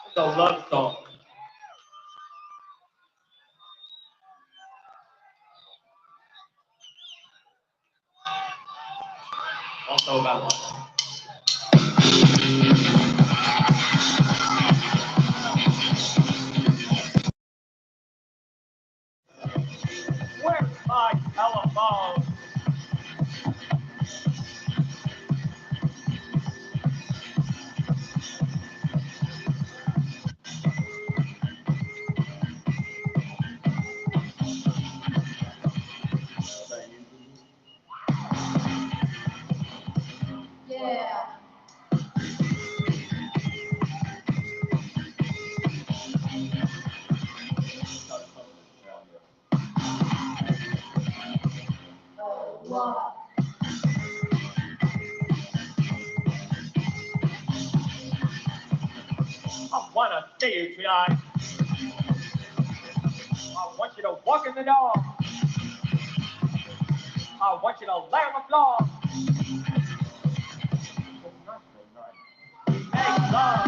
It's a love song. Also about love. Where's my telephone? Yeah. Oh, wow. I wanna see you tonight. I want you to walk in the door. I want you to lay on the floor. Make love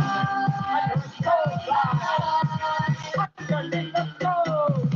under a cold light. Underneath the cold.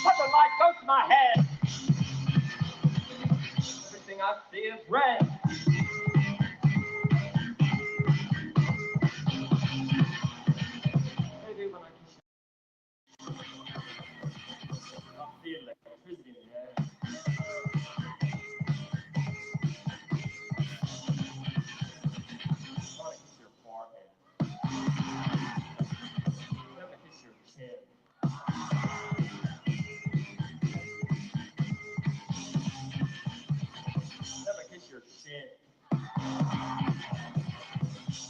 But the light goes to my head. Everything I see is red. Maybe when I kiss you, I'll feel electricity in the air. I want to kiss your forehead. I want to kiss your chin. Never kiss your chin.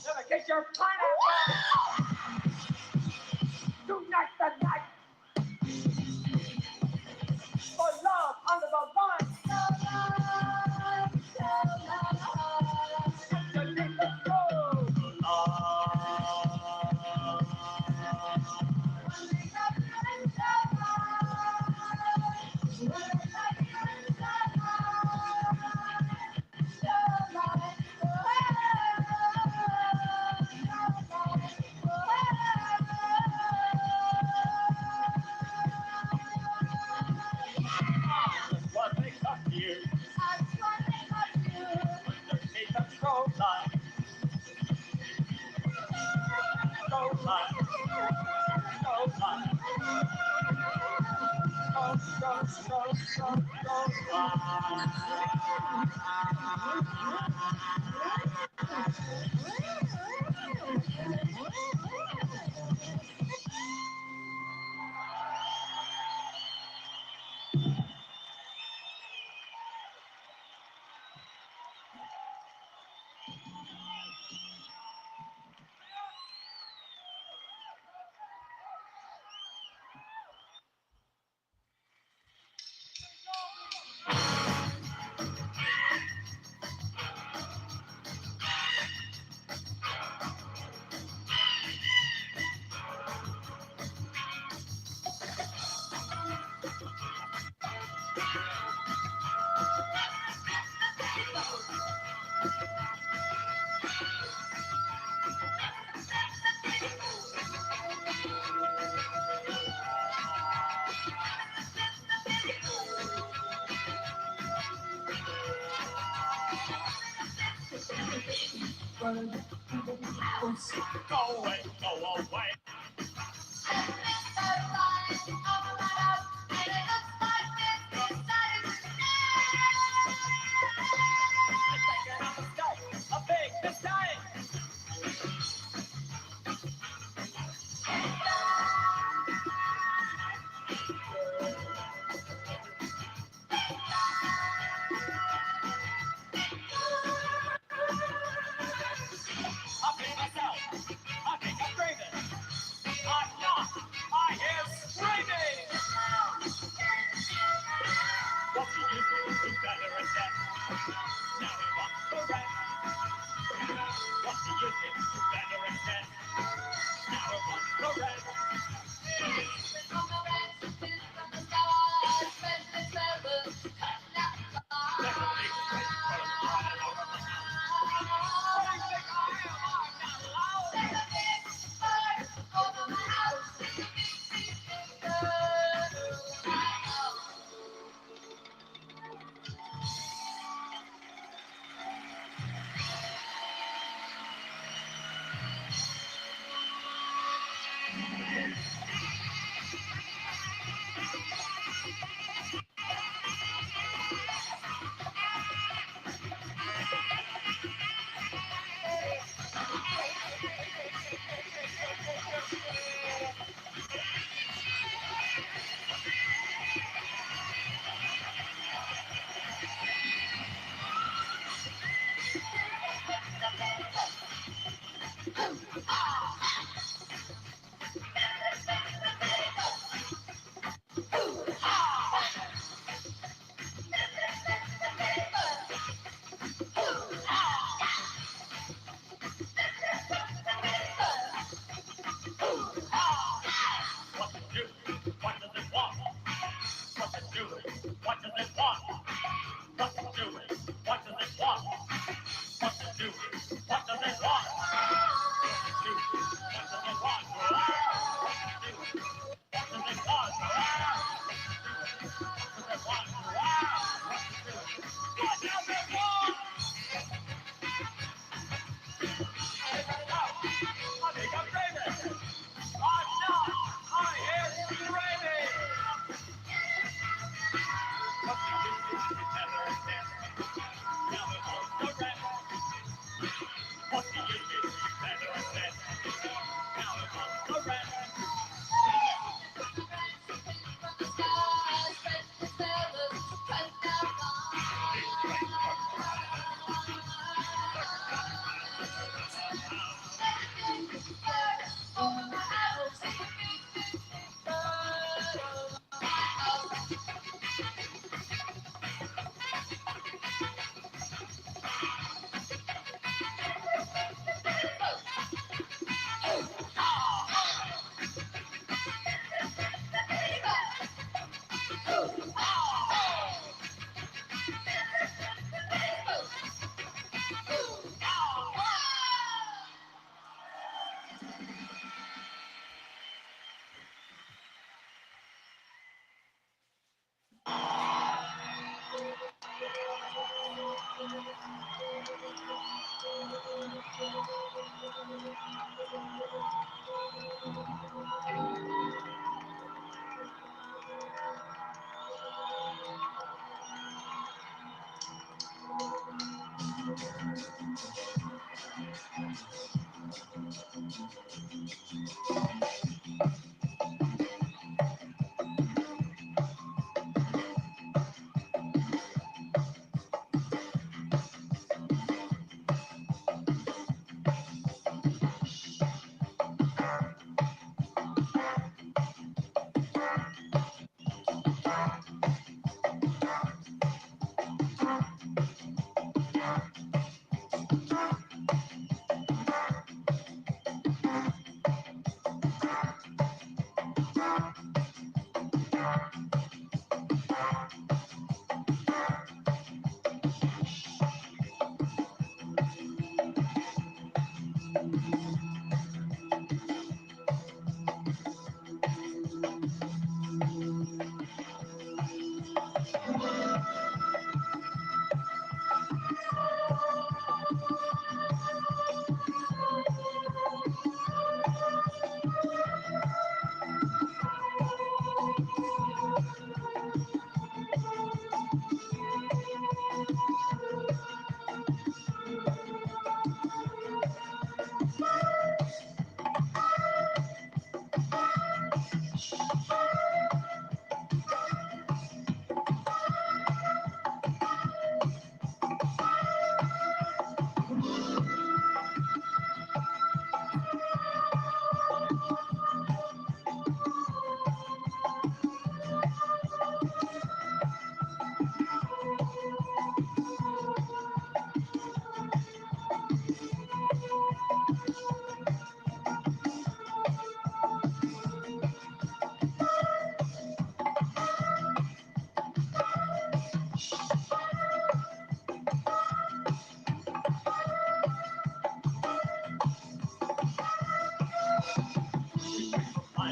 Never kiss your pineapple. Tonight the night. For love under the line. Underneath the cold. Just one thing up to you. Underneath the cold light. Cold light. Cold light. Cold light. Go away, go away. A big mistake. I think myself. I think I'm dreaming. I'm not. I am screaming. What do you do? You better accept. Now we want the rest. What do you think? You better accept. Now we want the rest. What to do? What does it want? What to do? What does it want? What to do? What does it want? What to do? What does it want? What to do? What does it want? What to do? What does it want? What does it want? What does it want? I think I'm dreaming. I'm not. I am screaming. What do you do? You better accept. Now we want the rest. What do you do? You better accept. Now we want the rest.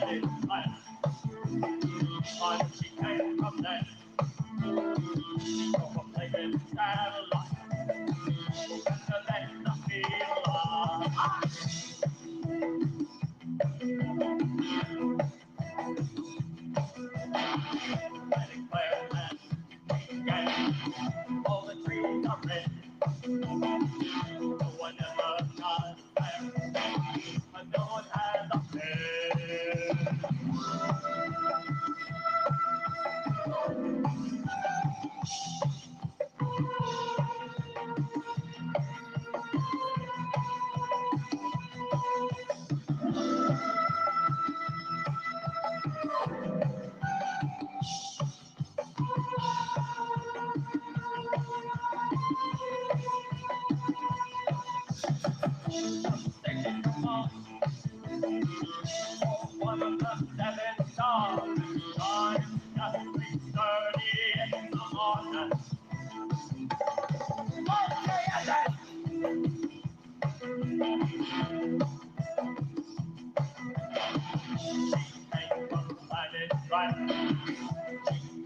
it flat. But she came from there. From a place in satellite. Better than the feel letting Claire and gang. All the trees are red. No one ever got there. But no one has a bed. Station from home. One of the 7 stars. Time just 3:30 in the morning. Okay, and then. Came from planet Earth.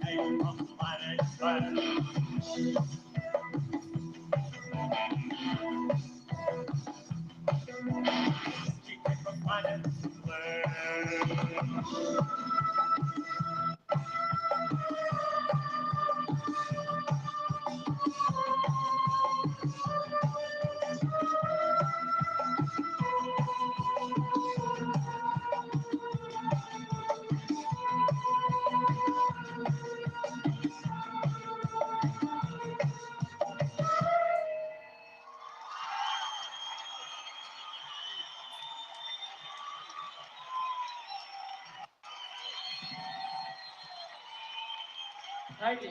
Came from planet Earth. She came from planet Earth. Thank you.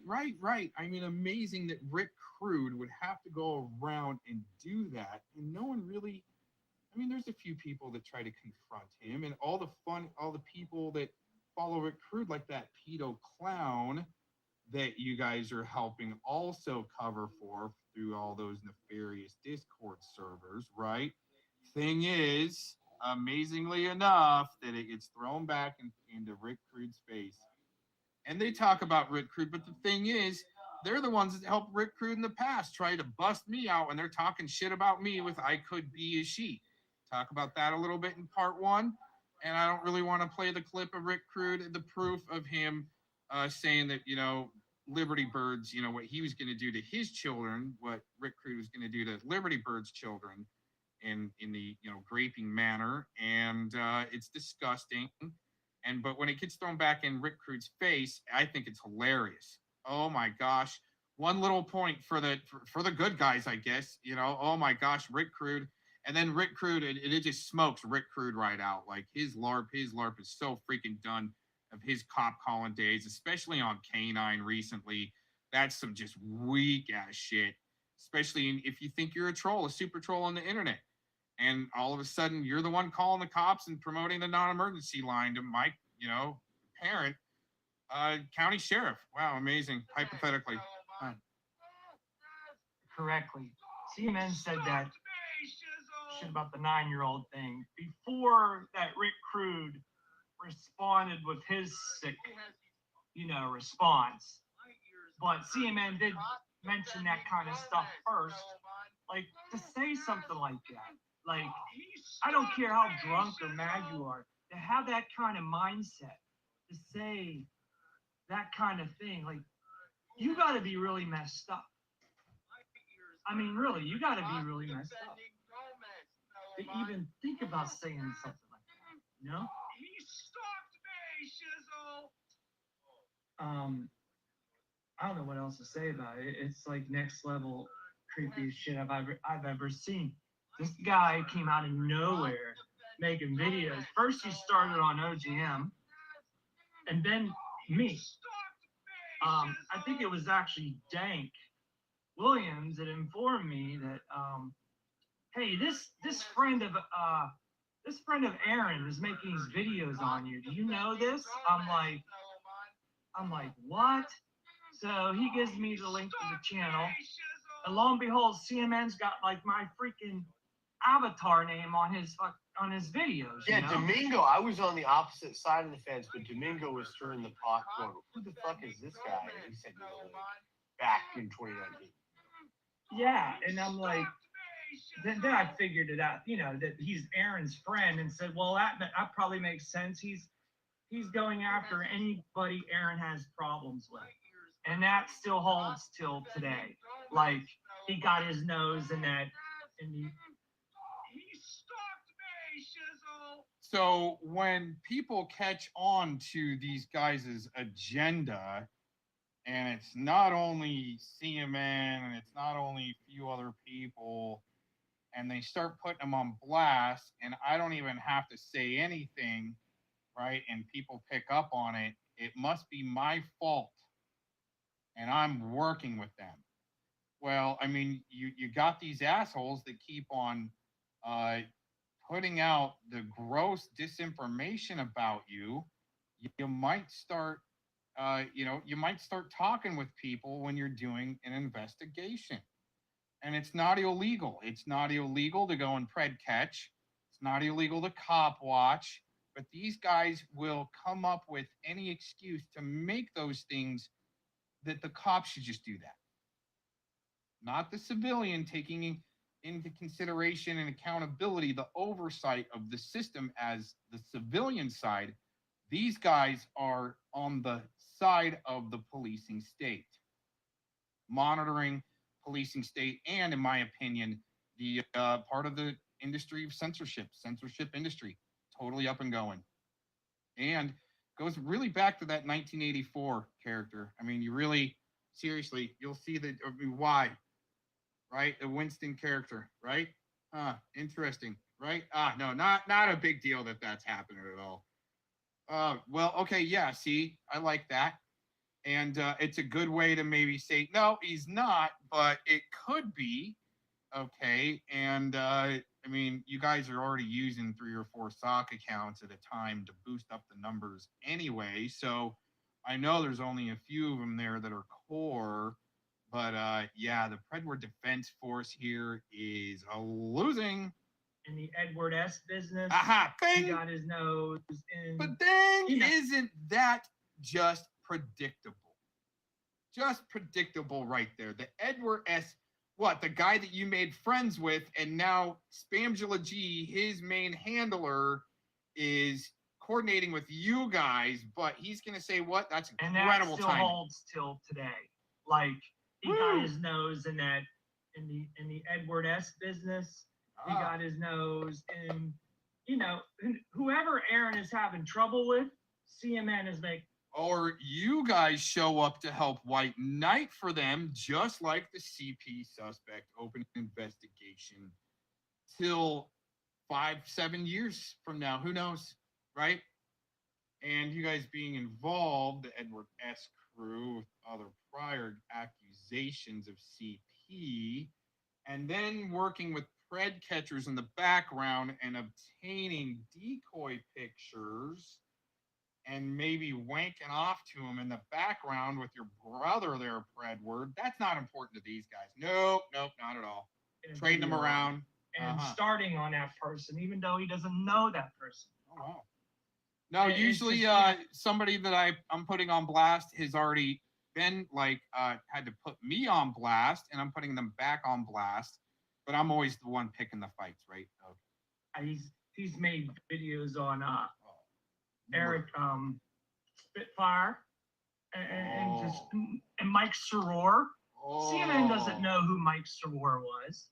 Right, right. I mean, amazing that Rick Crude would have to go around and do that, and no one really. I mean, there's a few people that try to confront him, and all the people that follow Rick Crude, like that pedo clown that you guys are helping also cover for through all those nefarious Discord servers, right? Thing is, amazingly enough, that it gets thrown back into Rick Crude's face, and they talk about Rick Crude, but the thing is, they're the ones that helped Rick Crude in the past try to bust me out, and they're talking shit about me with "I could be a she." Talk about that a little bit in part one, and I don't really want to play the clip of Rick Crude, the proof of him saying that Liberty Birds, what he was going to do to his children, what Rick Crude was going to do to Liberty Birds' children in the graping manner, and it's disgusting. And but when it gets thrown back in Rick Crude's face, I think it's hilarious. Oh my gosh. One little point for the good guys, I guess. Oh my gosh, Rick Crude And then Rick Crude, it just smokes Rick Crude right out. Like his LARP is so freaking done of his cop calling days, especially on K9 recently. That's some just weak ass shit. Especially if you think you're a troll, a super troll on the internet. And all of a sudden you're the one calling the cops and promoting the non-emergency line to my, parent, county sheriff. Wow, amazing. Hypothetically. Correctly. CNN said that shit about the 9-year-old thing before that Rick Crude responded with his sick, response. But CNN did mention that kind of stuff first. Like, to say something like that, like, I don't care how drunk or mad you are, to have that kind of mindset, to say that kind of thing, like, you got to be really messed up. I mean, really, you got to be really messed up to even think about saying something like that, you know? He stalked me, Shizzle. I don't know what else to say about it. It's like next level creepiest shit I've ever seen. This guy came out of nowhere making videos. First he started on OGM, and then me. I think it was actually Dank Williams that informed me that hey, this friend of Aaron is making these videos on you. Do you know this? I'm like, what? So he gives me the link to the channel, and lo and behold, CMN's got like my freaking avatar name on his videos. Yeah, you know? Domingo. I was on the opposite side of the fence, but Domingo was stirring the pot, going, "Who the fuck is this guy?" And he sent me the link back in 2019. Yeah, and I'm like, then I figured it out, that he's Aaron's friend, and said, well, that probably makes sense. He's going after anybody Aaron has problems with, and that still holds till today. Like, he got his nose in that, and he stalked me, Shizzle. So when people catch on to these guys' agenda, and it's not only CMN and it's not only a few other people, and they start putting them on blast, and I don't even have to say anything, right? And people pick up on it, it must be my fault. And I'm working with them. Well, I mean, you got these assholes that keep on putting out the gross disinformation about you. You might start you might start talking with people when you're doing an investigation. And it's not illegal. It's not illegal to go and pred catch. It's not illegal to cop watch. But these guys will come up with any excuse to make those things that the cops should just do that. Not the civilian taking into consideration and accountability the oversight of the system as the civilian side. These guys are on the side of the policing state, monitoring policing state, and in my opinion, the part of the industry of censorship industry, totally up and going. And goes really back to that 1984 character. I mean, you really, seriously, you'll see why, right? The Winston character, right? Interesting, right? No, not a big deal that's happening at all. Well, okay, yeah, see, I like that. And it's a good way to maybe say, no, he's not, but it could be. Okay. And I mean, you guys are already using 3 or 4 SOC accounts at a time to boost up the numbers anyway. So I know there's only a few of them there that are core. But yeah, the Predward Defense Force here is losing. In the Edward S. business, Bing! He got his nose in. But then isn't that just predictable? Just predictable right there. The Edward S. The guy that you made friends with, and now Spamgula G, his main handler, is coordinating with you guys, but he's going to say what? That's incredible timing. And that still holds till today. Like, he got his nose in that, in the Edward S. business. He got his nose in, whoever Aaron is having trouble with, CMN is making. Or you guys show up to help White Knight for them, just like the CP suspect opened investigation till 5-7 years from now. Who knows, right? And you guys being involved, the Edward S. crew, with other prior accusations of CP, and then working with pred catchers in the background and obtaining decoy pictures and maybe wanking off to him in the background with your brother there, Predward. That's not important to these guys. Nope, not at all. Trading them around. And starting on that person, even though he doesn't know that person. Oh, wow. No, usually somebody that I'm putting on blast has already been had to put me on blast, and I'm putting them back on blast. But I'm always the one picking the fights, right? Okay. He's made videos on Eric Spitfire and Mike Soror. CNN doesn't know who Mike Soror was.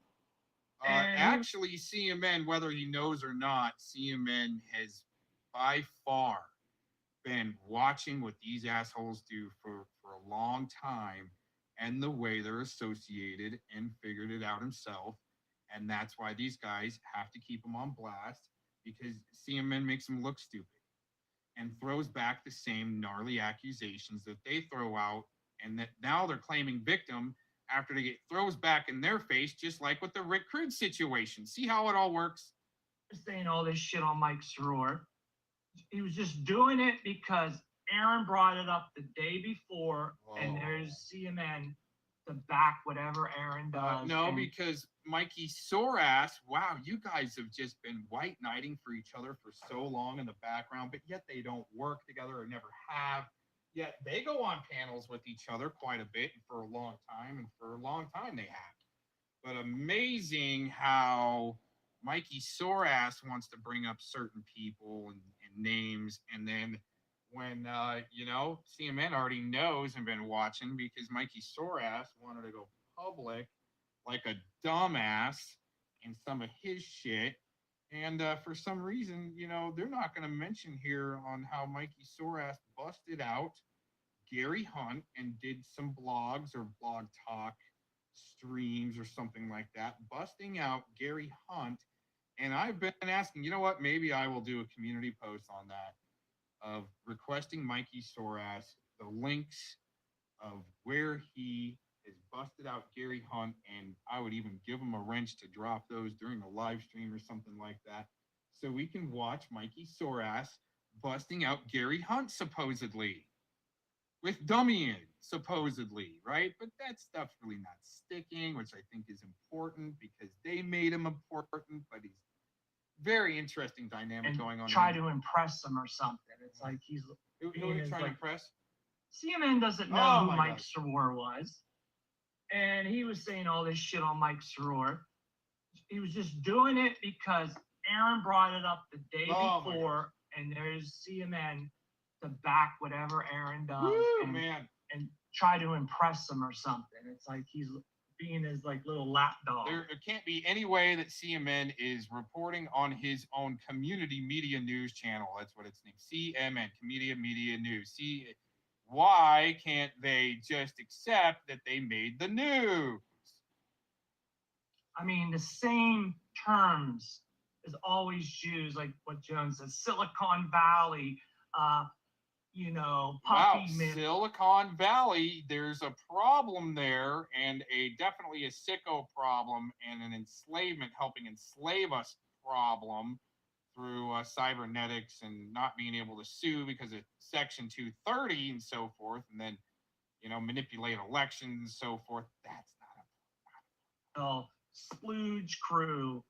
Actually, CMN, whether he knows or not, CMN has by far been watching what these assholes do for a long time and the way they're associated and figured it out himself. And that's why these guys have to keep them on blast, because CMN makes them look stupid and throws back the same gnarly accusations that they throw out, and that now they're claiming victim after they get throws back in their face, just like with the Rick Crude situation. See how it all works? Saying all this shit on Mike Soror. He was just doing it because Aaron brought it up the day before, and there's CMN to back whatever Aaron does. No, because Mikey Sorass, wow, you guys have just been white knighting for each other for so long in the background, but yet they don't work together or never have. Yet they go on panels with each other quite a bit for a long time, and for a long time they have. But amazing how Mikey Sorass wants to bring up certain people and names, and then when CMN already knows and been watching, because Mikey Sorass wanted to go public like a dumbass in some of his shit, and for some reason, they're not going to mention here on how Mikey Sorass busted out Gary Hunt and did some blogs or blog talk streams or something like that, busting out Gary Hunt. And I've been asking, you know what, maybe I will do a community post on that, of requesting Mikey Sorass the links of where he has busted out Gary Hunt, and I would even give him a wrench to drop those during a live stream or something like that, so we can watch Mikey Sorass busting out Gary Hunt, supposedly, with dummy in, supposedly, right? But that stuff's really not sticking, which I think is important because they made him important, but he's very interesting dynamic going on. Try to impress him or something. It's like he's who are trying to impress? CMN doesn't know who Mike Soror was, and he was saying all this shit on Mike Soror. He was just doing it because Aaron brought it up the day before, and there's CMN to back whatever Aaron does. And try to impress him or something. It's like he's being his little lapdog. There can't be any way that CMN is reporting on his own community media news channel. That's what it's named. CMN, Community Media News. Why can't they just accept that they made the news? I mean, the same terms is always used, like what Jones says, Silicon Valley, puppy man. Silicon Valley, there's a problem there, and definitely a sicko problem, and an enslavement, helping enslave us problem through cybernetics and not being able to sue because of Section 230 and so forth, and then, manipulate elections and so forth. That's not a Splooge crew.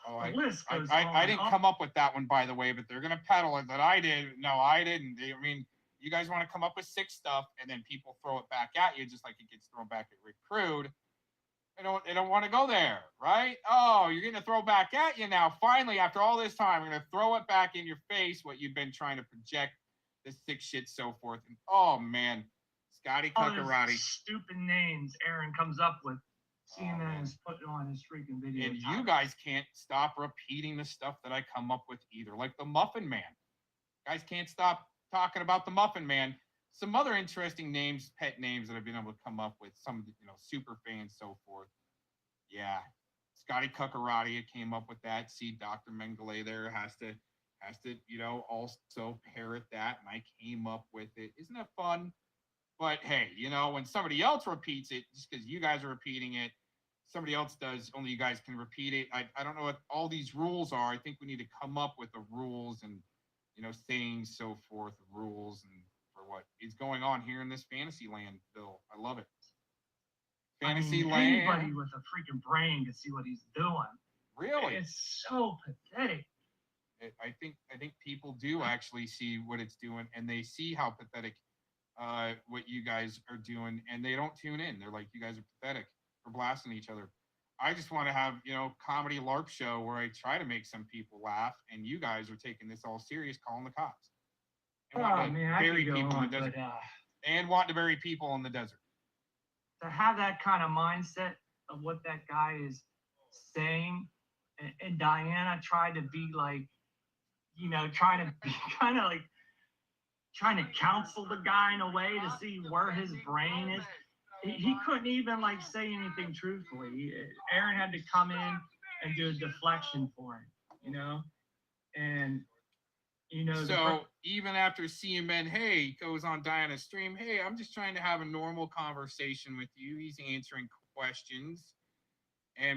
I didn't come up with that one, by the way, but they're going to peddle it that I did. No, I didn't. I mean, you guys want to come up with sick stuff, and then people throw it back at you, just like it gets thrown back at Rick Crude. They don't want to go there, right? Oh, you're going to throw back at you now. Finally, after all this time, we're going to throw it back in your face, what you've been trying to project, this sick shit, so forth. And, oh, man, Scotty Kukerate. Stupid names Aaron comes up with. CNN is putting on his freaking video. And you guys can't stop repeating the stuff that I come up with either, like the Muffin Man. Guys can't stop talking about the Muffin Man. Some other interesting names, pet names that I've been able to come up with. Some, super fans, so forth. Yeah, Scotty Kukerate came up with that. See, Dr. Mengele there has to, also parrot that. And I came up with it. Isn't that fun? But hey, when somebody else repeats it, just because you guys are repeating it, somebody else does, only you guys can repeat it. I don't know what all these rules are. I think we need to come up with the rules and, things, so forth, rules, and for what is going on here in this fantasy land, Bill. I love it. Fantasy land. Anybody with a freaking brain can see what he's doing. Really? It's so pathetic. I think people do actually see what it's doing, and they see how pathetic what you guys are doing, and they don't tune in. They're like, you guys are pathetic for blasting each other. I just want to have, comedy LARP show where I try to make some people laugh, and you guys are taking this all serious, calling the cops. And wanting to bury people in the desert. And wanting to bury people in the desert. To have that kind of mindset of what that guy is saying, and Diana tried to be like, trying to be kind of like, trying to counsel the guy in a way to see where his brain is. He couldn't even like say anything truthfully. Aaron had to come in and do a deflection for him, and so even after CMN, hey, goes on Diana's stream, hey, I'm just trying to have a normal conversation with you. He's answering questions,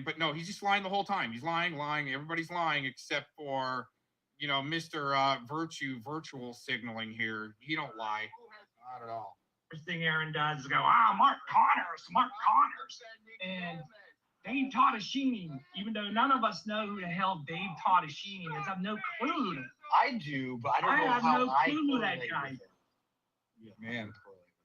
but no, he's just lying the whole time. He's lying. Everybody's lying except for Mr. Virtual signaling here. He don't lie, not at all. First thing Aaron does is go, Mark Connors, and Dave Tottashini, even though none of us know who the hell Dave Tottashini is. I have no clue. I do, but I don't know have how no clue who that guy is. Yeah, man.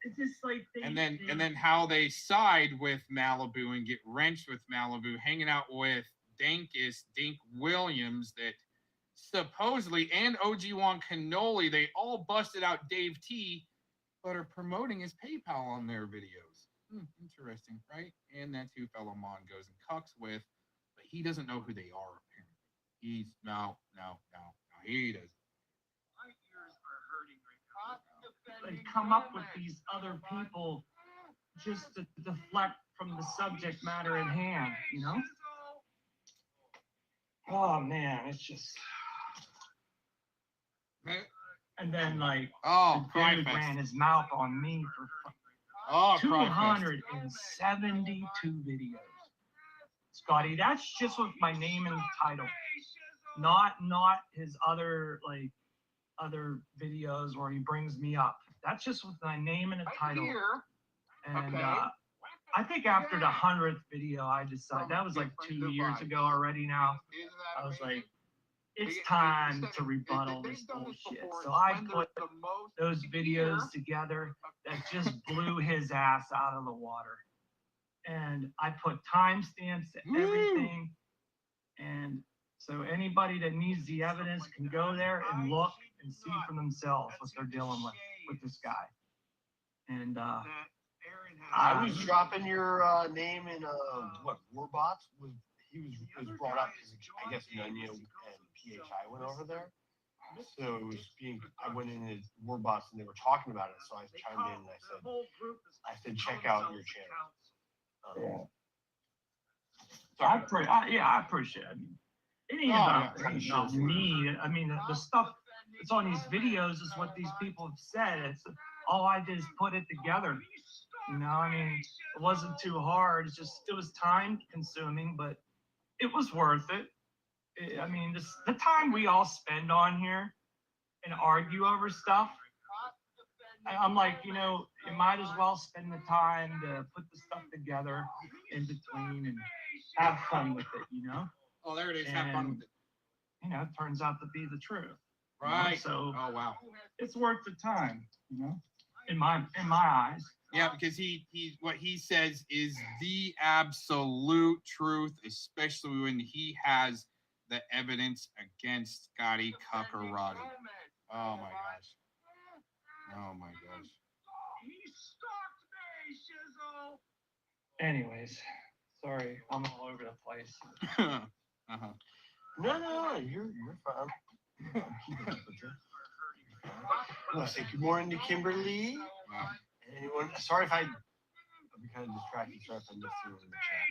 It's just like and then how they side with Malibu and get wrenched with Malibu, hanging out with Dink Williams, that supposedly, and OG1 Cannoli, they all busted out Dave T, but are promoting his PayPal on their videos. Interesting, right? And that's who fellow Mon goes and cucks with, but he doesn't know who they are, apparently. He's no, he doesn't. My ears are hurting right now. They come up with these other people just to deflect from the subject matter at hand, Oh man, it's just. And then like, the dude ran his mouth on me for 272 videos. Scotty, that's just with my name and title, not his other videos where he brings me up. That's just with my name and a title. And I think after the 100th video, I decided, that was like 2 years ago already now, I was like, it's time to rebuttal this bullshit. So I put those videos together that just blew his ass out of the water. And I put timestamps to everything. And so anybody that needs the evidence can go there and look and see for themselves what they're dealing with this guy. And I was dropping your name in Warbots. He was brought up because I guess Nunya and PHI went over there. So it was I went in as Warbots and they were talking about it. So I chimed in and I said, check out your channel. I appreciate it. I mean, it ain't about me. I mean, the stuff that's on these videos is what these people have said. It's all I did is put it together. I mean, it wasn't too hard. It was time consuming, but it was worth it. I mean, the time we all spend on here and argue over stuff, I'm like, you might as well spend the time to put the stuff together in between and have fun with it, Oh, there it is. Have fun with it. It turns out to be the truth. Right. So, oh wow, it's worth the time, in my eyes. Yeah, because what he says is the absolute truth, especially when he has the evidence against Scotty Kukerate. Oh my gosh. Anyways, sorry, I'm all over the place. No, you're fine. I want to say good morning to Kimberly. Anyone? Sorry if I'm kind of distracted. Sorry if I missed you in the chat.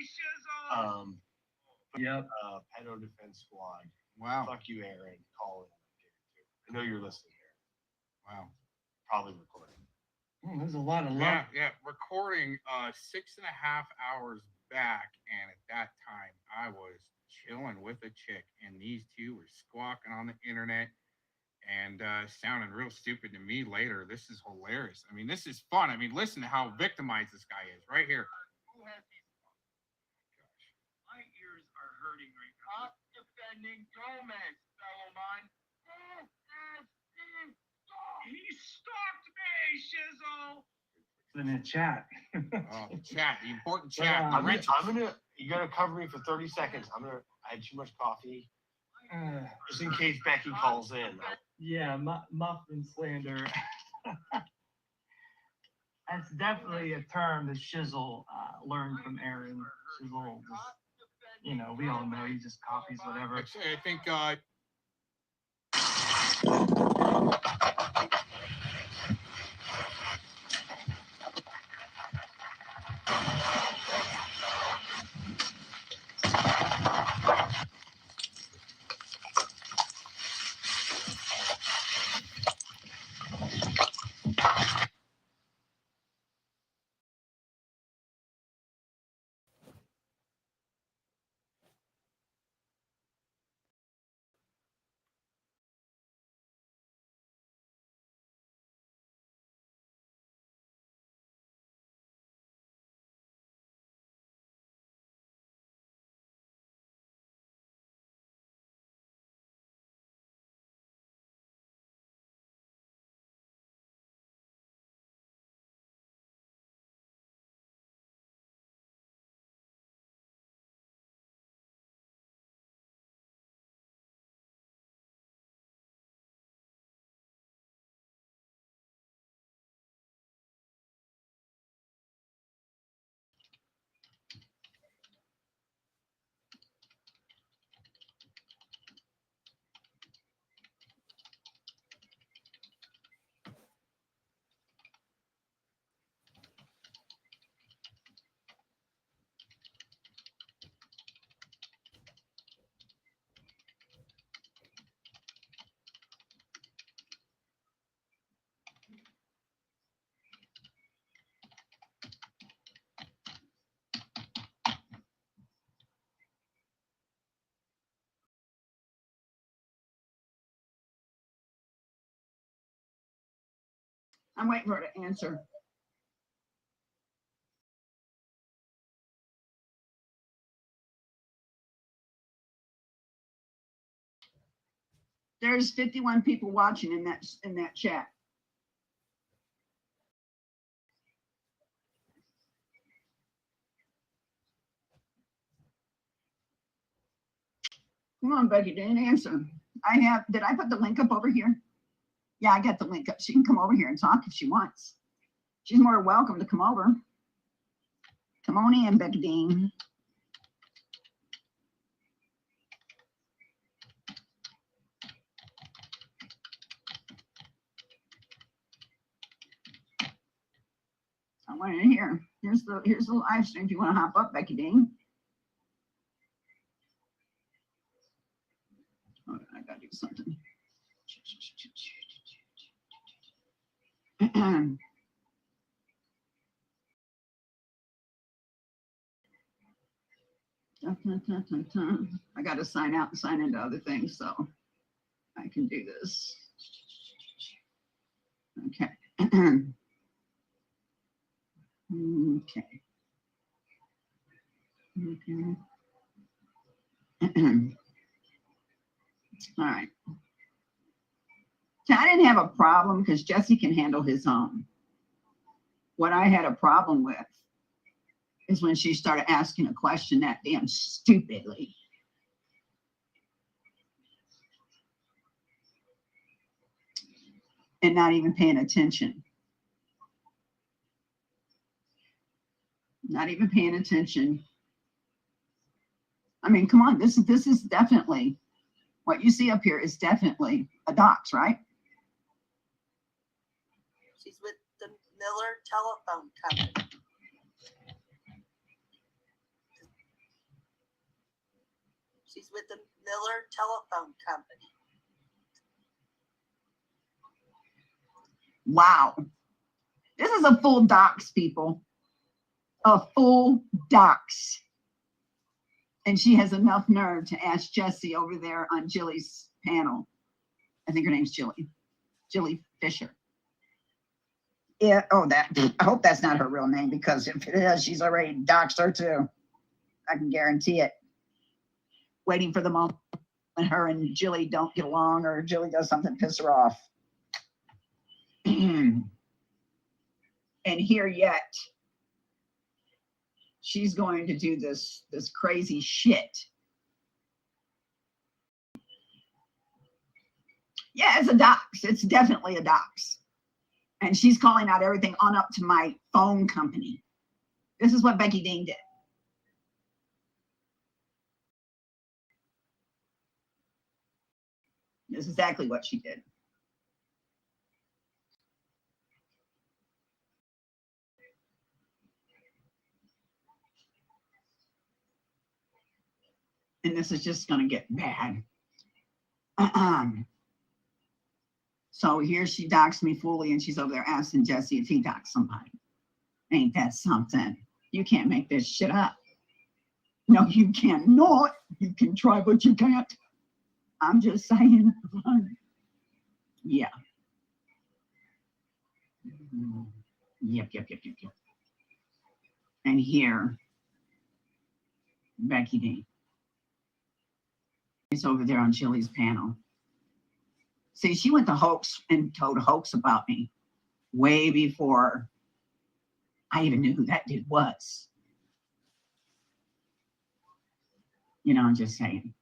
Yep. Pedo Defense Squad. Wow. Fuck you, Aaron. Call it. I know you're listening here. Wow. Probably recording. There's a lot of love. Yeah. Recording 6.5 hours back, and at that time I was chilling with a chick, and these two were squawking on the internet and sounding real stupid to me later. This is hilarious. I mean, this is fun. I mean, listen to how victimized this guy is right here. My ears are hurting right now. Stop defending Gomez, fellow mine. He stalked me, Shizzle. In the chat. Oh, chat, the important chat. Yeah, You gotta cover me for 30 seconds. I had too much coffee. Just in case Becky calls in. Yeah, muffin slander. That's definitely a term that Shizzle learned from Aaron. Shizzle, just, we all know he just copies whatever. Actually, I think I'm waiting for her to answer. There's 51 people watching in that chat. Come on, Becky, didn't answer. Did I put the link up over here? Yeah, I got the link up. She can come over here and talk if she wants. She's more welcome to come over. Come on in, Becky Dean. I want to hear. Here's the live stream. If you want to hop up, Becky Dean. Oh, I gotta do something. I got to sign out and sign into other things, so I can do this. Okay. Okay. All right. So I didn't have a problem because Jesse can handle his own. What I had a problem with is when she started asking a question that damn stupidly. And not even paying attention. Not even paying attention. I mean, come on, this is definitely what you see up here is definitely a dox, right? She's with the Miller Telephone Company. She's with the Miller Telephone Company. Wow. This is a full docs, people. A full docs. And she has enough nerve to ask Jessie over there on Jilly's panel. I think her name's Jilly. Jilly Fisher. Yeah, I hope that's not her real name, because if it is, she's already doxed her too. I can guarantee it. Waiting for the moment when her and Jilly don't get along, or Jilly does something to piss her off. And here yet, she's going to do this crazy shit. Yeah, it's a dox. It's definitely a dox. And she's calling out everything on up to my phone company. This is what Becky Dean did. This is exactly what she did. And this is just going to get bad. So here she doxed me fully, and she's over there asking Jesse if he doxed somebody. Ain't that something? You can't make this shit up. No, you cannot. You can try, but you can't. I'm just saying. Yeah. Yep. And here, Becky D is over there on Chili's panel. See, she went to Hoax and told Hoax about me way before I even knew who that dude was. You know, I'm just saying.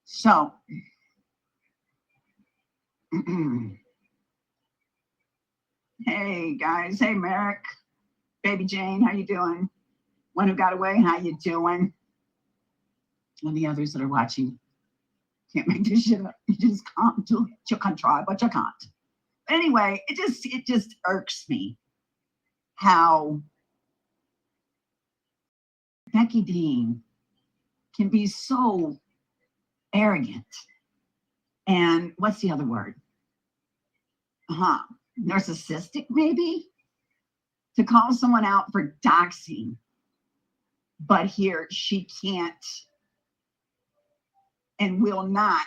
So, hey guys, hey Merrick, Baby Jane, how you doing? One who got away, how you doing? And the others that are watching, can't make this shit up. You just can't do it. You can try, but you can't. Anyway, it just irks me how Becky Dean can be so arrogant. And what's the other word? Narcissistic, maybe? To call someone out for doxing. But here she can't and will not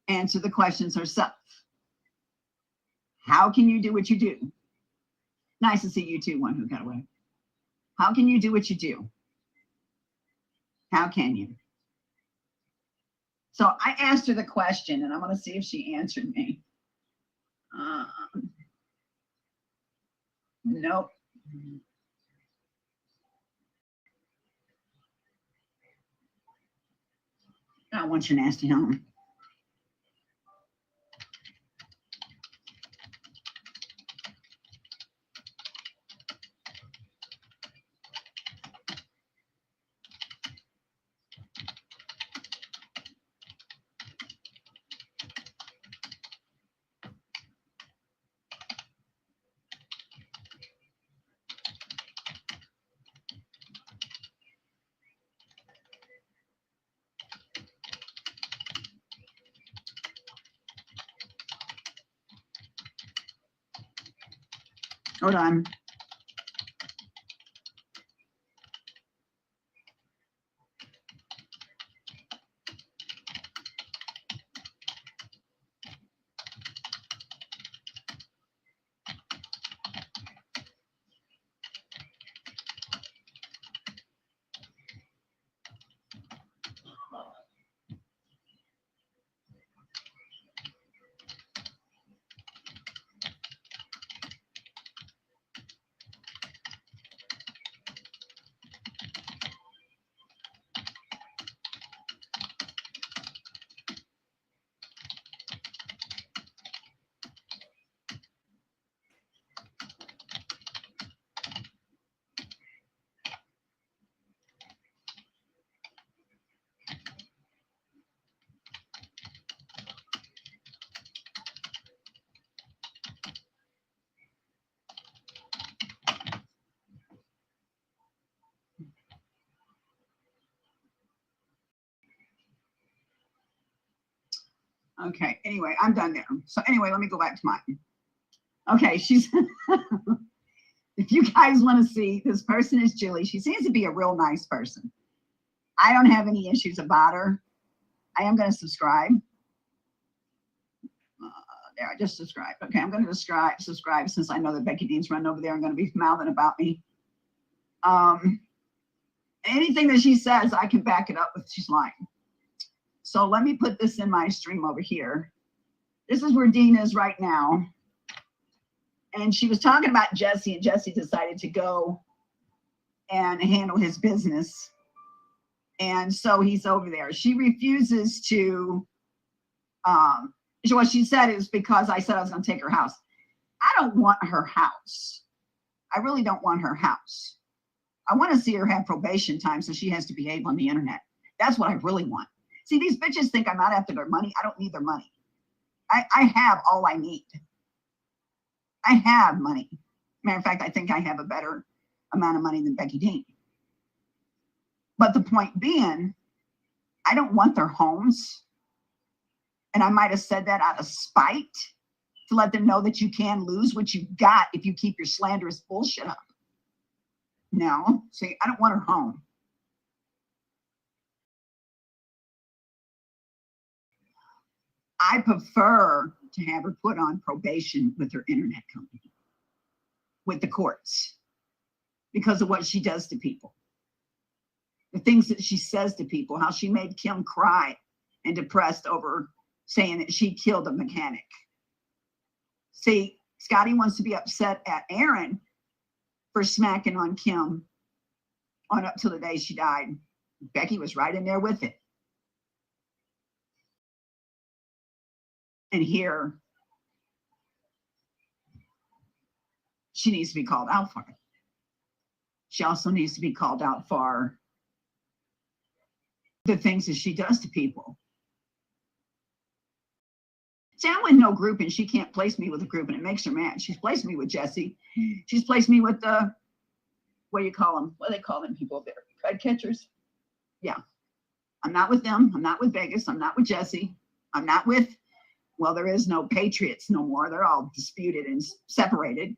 answer the questions herself. How can you do what you do? Nice to see you too, one who got away. How can you do what you do? How can you? So I asked her the question, and I'm going to see if she answered me. Nope. I don't want your nasty home. Hold on. Okay, anyway, I'm done there. So anyway, let me go back to mine. Okay, she's, if you guys want to see, this person is Julie. She seems to be a real nice person. I don't have any issues about her. I am going to subscribe. There, I just subscribed. Okay, I'm going to subscribe since I know that Becky Dean's running over there and going to be mouthing about me. Anything that she says, I can back it up if she's lying. So let me put this in my stream over here. This is where Dean is right now. And she was talking about Jesse, and Jesse decided to go and handle his business. And so he's over there. She refuses to, what she said is because I said I was going to take her house. I don't want her house. I really don't want her house. I want to see her have probation time so she has to behave on the internet. That's what I really want. See, these bitches think I'm not after their money. I don't need their money. I have all I need. I have money. Matter of fact, I think I have a better amount of money than Becky Dean. But the point being, I don't want their homes. And I might have said that out of spite to let them know that you can lose what you got if you keep your slanderous bullshit up. No, see, I don't want her home. I prefer to have her put on probation with her internet company, with the courts, because of what she does to people. The things that she says to people, how she made Kim cry and depressed over saying that she killed a mechanic. See, Scotty wants to be upset at Aaron for smacking on Kim on up till the day she died. Becky was right in there with it. And here, she needs to be called out for it. She also needs to be called out for the things that she does to people. See, I'm with no group and she can't place me with a group and it makes her mad. She's placed me with Jesse. She's placed me with the, what do you call them? What do they call them people there? Crud catchers? Yeah. I'm not with them. I'm not with Vegas. I'm not with Jesse. I'm not with, well, there is no Patriots no more. They're all disputed and separated.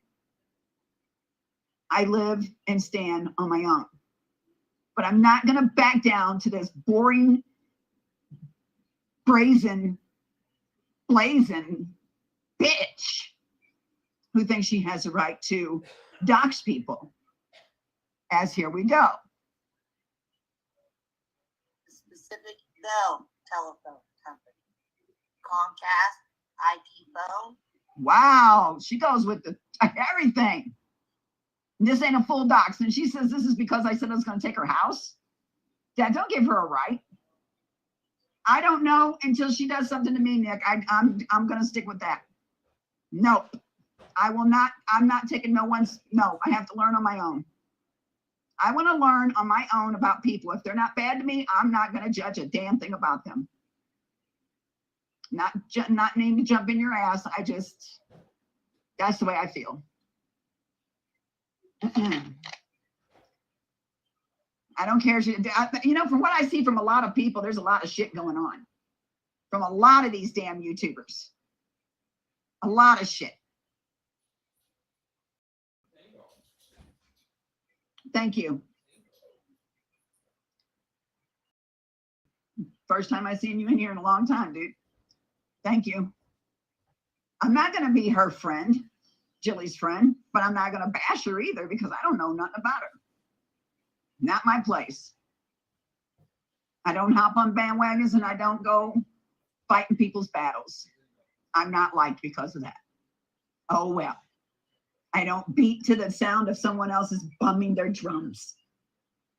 I live and stand on my own. But I'm not going to back down to this boring, blazing bitch who thinks she has a right to dox people. As here we go. Specific Bell telephone company. Comcast, IP phone. Wow, she goes with the everything. This ain't a full dox. And she says this is because I said I was going to take her house. Dad, don't give her a right. I don't know until she does something to me, Nick. I'm going to stick with that. Nope. I will not. I'm not taking no one's. No, I have to learn on my own. I want to learn on my own about people. If they're not bad to me, I'm not going to judge a damn thing about them. Not needing to jump in your ass. That's the way I feel. I don't care. You know, from what I see from a lot of people, there's a lot of shit going on. From a lot of these damn YouTubers. A lot of shit. Thank you. First time I've seen you in here in a long time, dude. Thank you. I'm not going to be her friend, Jilly's friend, but I'm not going to bash her either because I don't know nothing about her. Not my place. I don't hop on bandwagons and I don't go fighting people's battles. I'm not liked because of that. Oh, well. I don't beat to the sound of someone else's bumming their drums.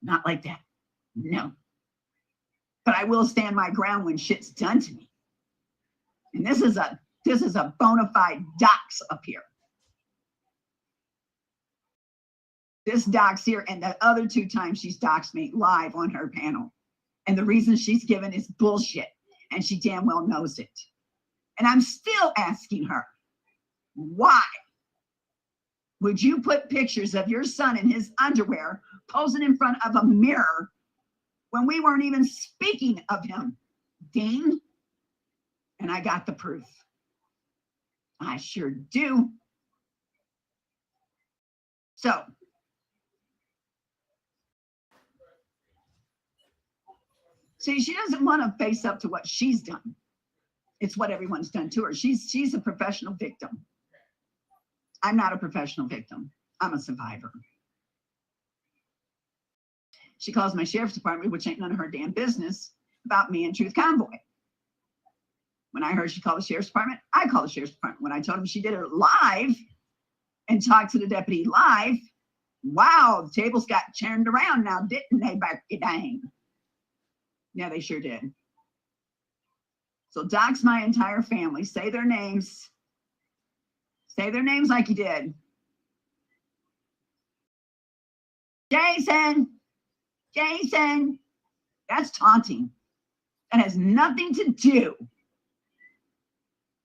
Not like that. No. But I will stand my ground when shit's done to me. And this is a bona fide dox up here. This dox here and the other 2 times she's doxed me live on her panel. And the reason she's given is bullshit. And she damn well knows it. And I'm still asking her, why would you put pictures of your son in his underwear posing in front of a mirror when we weren't even speaking of him? Dean, And I got the proof. I sure do. So, see, she doesn't want to face up to what she's done. It's what everyone's done to her. She's a professional victim. I'm not a professional victim. I'm a survivor. She calls my sheriff's department, which ain't none of her damn business, about me and Truth Convoy. When I heard she called the sheriff's department, I called the sheriff's department. When I told them she did it live and talked to the deputy live, wow, the tables got turned around now, didn't they, Becky? Dang. Yeah, they sure did. So dox my entire family. Say their names. Say their names like you did. Jason. That's taunting. That has nothing to do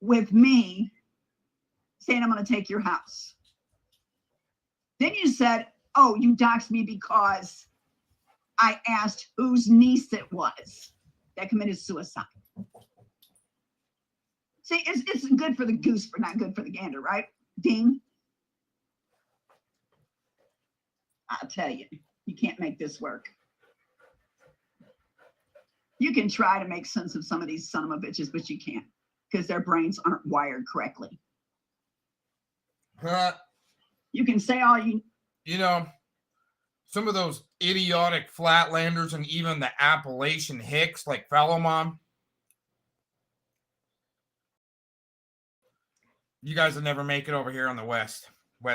with me saying I'm going to take your house. Then you said, oh, you doxed me because I asked whose niece it was that committed suicide. See, it's good for the goose, but not good for the gander, right? Ding. I'll tell you, you can't make this work. You can try to make sense of some of these son of a bitches, but you can't because their brains aren't wired correctly. You can say all you... You know, some of those idiotic flatlanders and even the Appalachian hicks like Fellow Mom, you guys will never make it over here on the west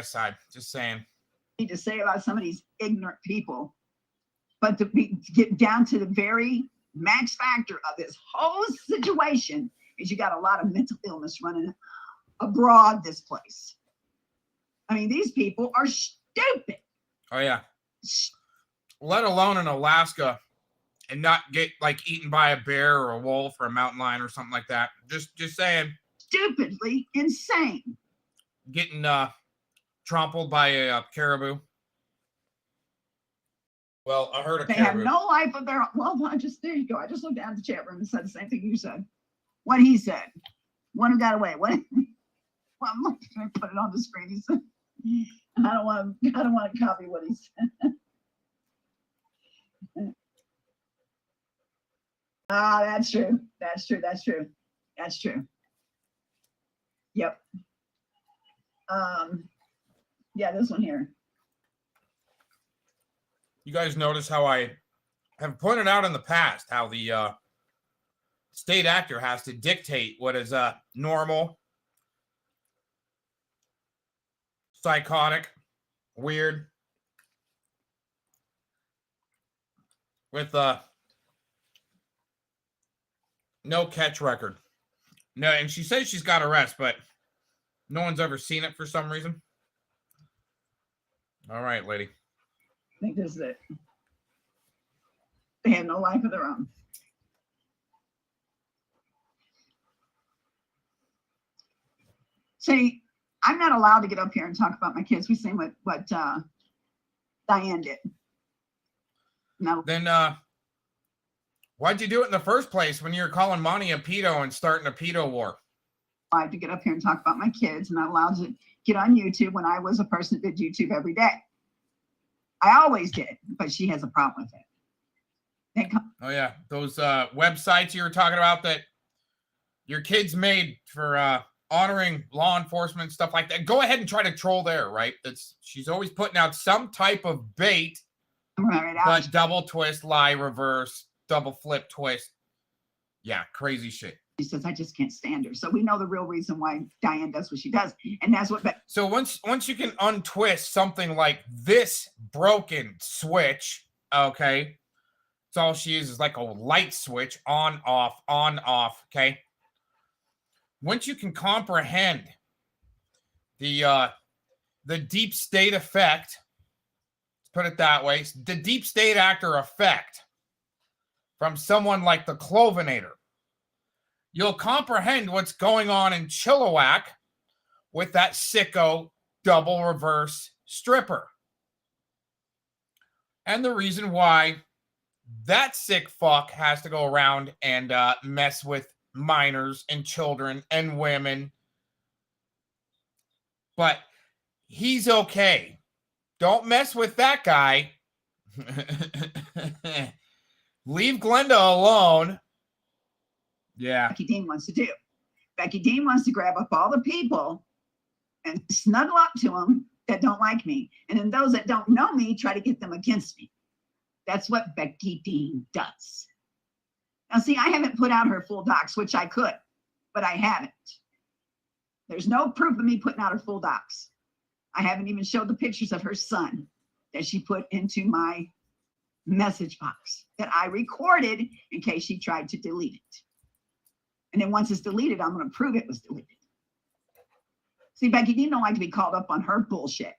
side. Just saying. Need to say about some of these ignorant people, but to get down to the very max factor of this whole situation is you got a lot of mental illness running abroad this place. I mean, these people are stupid. Oh yeah. Let alone in Alaska and not get like eaten by a bear or a wolf or a mountain lion or something like that. Just saying. Stupidly insane. Getting trampled by a caribou. Well, I heard a caribou. They have no life of their own. Well, there you go. I just looked down at the chat room and said the same thing you said. What he said. One who got away. What? Well, I'm not going to put it on the screen. He said, I don't want to copy what he said. That's true. That's true. Yep. Yeah, this one here. You guys notice how I have pointed out in the past how the state actor has to dictate what is normal, psychotic, weird, with no catch record. No, and she says she's got arrest, but no one's ever seen it for some reason. All right, lady. I think this is it. They have no life of their own. See, I'm not allowed to get up here and talk about my kids. We've seen what Diane did. No. Then why'd you do it in the first place when you were calling Monty a pedo and starting a pedo war? I had to get up here and talk about my kids, and I'm allowed to get on YouTube when I was a person that did YouTube every day. I always did, but she has a problem with it. Oh yeah, those websites you were talking about that your kids made for honoring law enforcement, stuff like that. Go ahead and try to troll there, right? She's always putting out some type of bait, right, but double twist, lie, reverse, double flip, twist. Yeah, crazy shit. She says, I just can't stand her. So we know the real reason why Diane does what she does. And that's what... So once you can untwist something like this broken switch, okay, it's all she is like a light switch, on, off, okay? Once you can comprehend the deep state effect, let's put it that way, the deep state actor effect from someone like the Clovinator, you'll comprehend what's going on in Chilliwack with that sicko double reverse stripper. And the reason why that sick fuck has to go around and mess with minors and children and women. But he's okay. Don't mess with that guy. Leave Glenda alone. Yeah. Becky Dean wants to do. Becky Dean wants to grab up all the people and snuggle up to them that don't like me. And then those that don't know me, try to get them against me. That's what Becky Dean does. Now, see, I haven't put out her full docs, which I could, but I haven't. There's no proof of me putting out her full docs. I haven't even showed the pictures of her son that she put into my message box that I recorded in case she tried to delete it. And then once it's deleted, I'm going to prove it was deleted. See, Becky Dean don't like to be called up on her bullshit,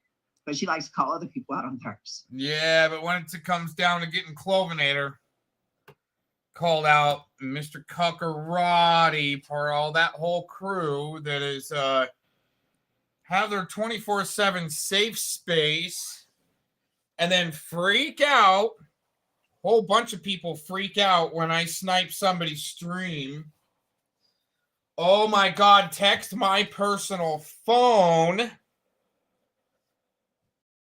but she likes to call other people out on hers. Yeah, but when it comes down to getting Clovinator called out, Mr. Kukerate for all that whole crew that is have their 24/7 safe space and then freak out. Whole bunch of people freak out when I snipe somebody's stream. Oh my God, text my personal phone.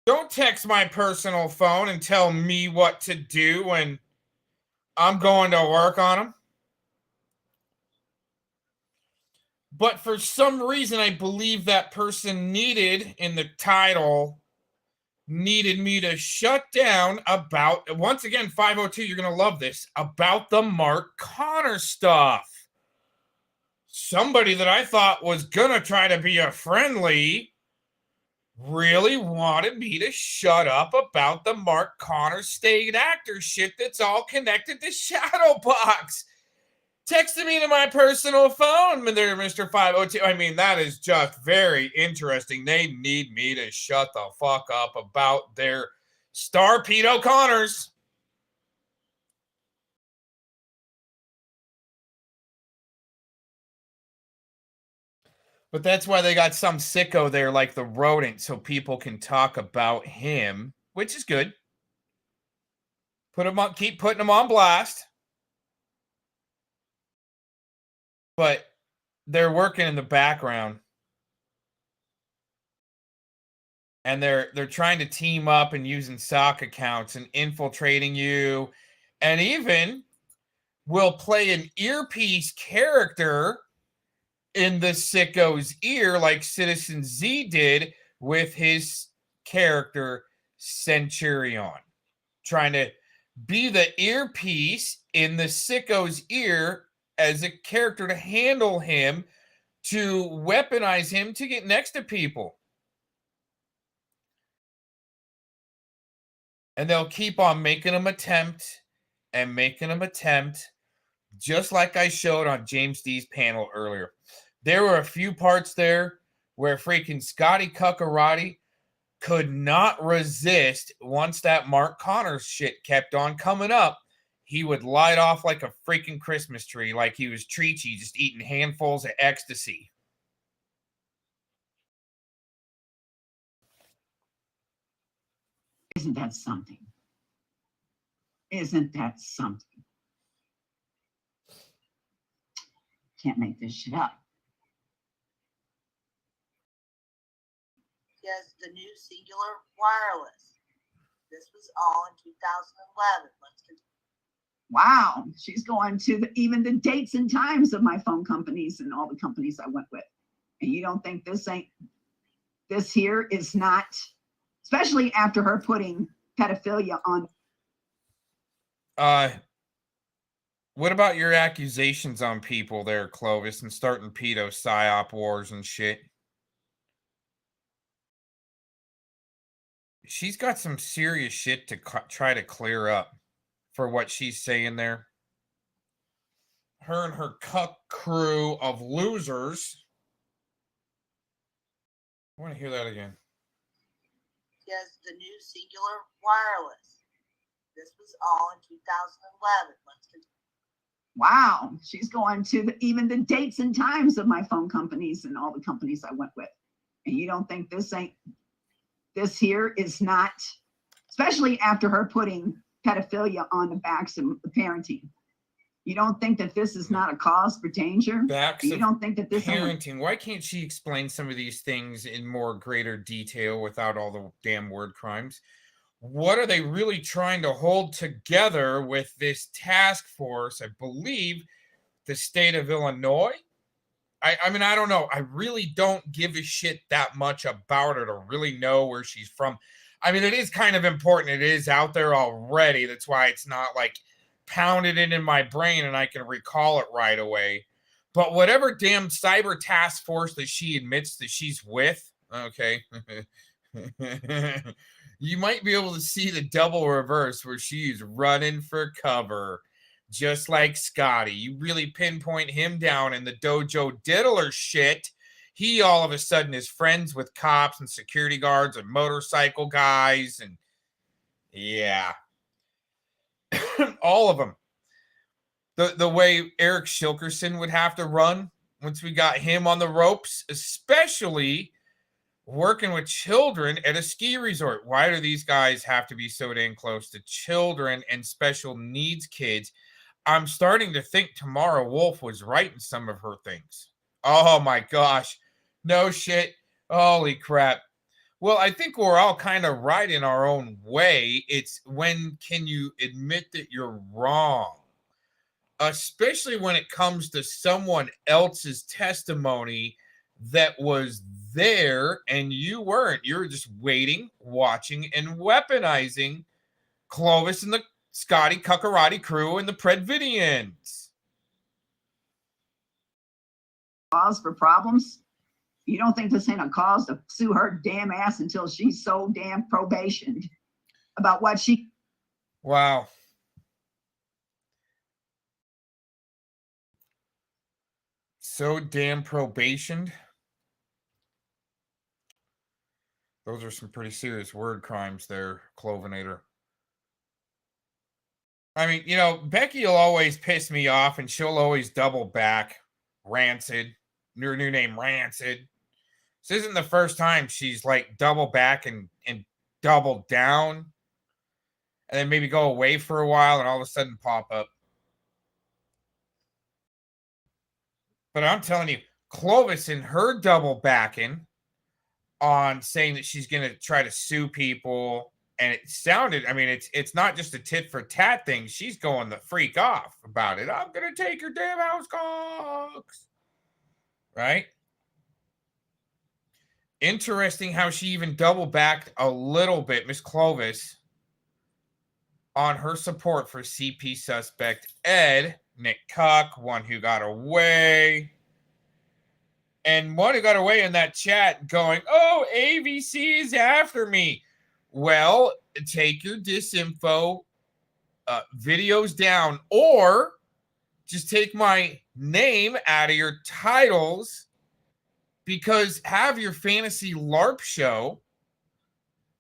Don't text my personal phone and tell me what to do when I'm going to work on them. But for some reason, I believe that person needed in the title, needed me to shut down about, once again, 502, you're going to love this, about the Mark Connor stuff. Somebody that I thought was going to try to be a friendly really wanted me to shut up about the Mark Connor state actor shit that's all connected to Shadowbox. Texted me to my personal phone, there, Mr. 502. I mean, that is just very interesting. They need me to shut the fuck up about their star Pete O'Connors. But that's why they got some sicko there like the rodent so people can talk about him, which is good. Put him on, keep putting him on blast. But they're working in the background. And they're trying to team up and using sock accounts and infiltrating you. And even will play an earpiece character in the sicko's ear like Citizen Z did with his character Centurion. Trying to be the earpiece in the sicko's ear as a character to handle him, to weaponize him to get next to people. And they'll keep on making him attempt and making him attempt, just like I showed on James D's panel earlier. There were a few parts there where freaking Scotty Kukerate could not resist. Once that Mark Connors shit kept on coming up, he would light off like a freaking Christmas tree, like he was Treachy, just eating handfuls of ecstasy. Isn't that something? Isn't that something? Can't make this shit up. Yes, the new singular wireless. This was all in 2011. Let's continue. Wow, she's going to even the dates and times of my phone companies and all the companies I went with. And you don't think this here is not, especially after her putting pedophilia on. What about your accusations on people there, Clovis, and starting pedo psyop wars and shit? She's got some serious shit to try to clear up for what she's saying there. Her and her cuck crew of losers. I want to hear that again. Yes, the new singular wireless. This was all in 2011. Let's continue. Wow, she's going to even the dates and times of my phone companies and all the companies I went with. And you don't think this here is not, especially after her putting pedophilia on the backs of the parenting. You don't think that this is not a cause for danger? Backs You of don't think that this parenting. Why can't she explain some of these things in more greater detail without all the damn word crimes? What are they really trying to hold together with this task force? I believe the state of Illinois. I mean, I don't know. I really don't give a shit that much about her to really know where she's from. I mean, it is kind of important. It is out there already. That's why it's not like pounded in my brain and I can recall it right away. But whatever damn cyber task force that she admits that she's with, okay, you might be able to see the double reverse where she's running for cover. Just like Scotty, you really pinpoint him down in the dojo diddler shit. He all of a sudden is friends with cops and security guards and motorcycle guys. And yeah, all of them. The way Eric Shilkerson would have to run once we got him on the ropes, especially working with children at a ski resort. Why do these guys have to be so dang close to children and special needs kids? I'm starting to think Tamara Wolf was right in some of her things. Oh my gosh. No shit. Holy crap. Well, I think we're all kind of right in our own way. It's when can you admit that you're wrong? Especially when it comes to someone else's testimony that was there and you weren't. You're just waiting, watching, and weaponizing Clovis and the Scotty Kukerate crew and the Predvidians. Cause for problems? You don't think this ain't a cause to sue her damn ass until she's so damn probationed about what she... Wow. So damn probationed. Those are some pretty serious word crimes there, Clovinator. I mean, you know, Becky will always piss me off and she'll always double back. Rancid. Her new name, Rancid. This isn't the first time she's like double back and double down. And then maybe go away for a while and all of a sudden pop up. But I'm telling you, Clovis and her double backing on saying that she's going to try to sue people. And it sounded, I mean, it's not just a tit for tat thing. She's going the freak off about it. I'm going to take your damn house, COX. Right? Interesting how she even double backed a little bit, Miss Clovis, on her support for CP suspect Ed, Nick Cuck, one who got away. And one who got away in that chat going, oh, AVC is after me. Well, take your disinfo videos down or just take my name out of your titles because have your fantasy LARP show,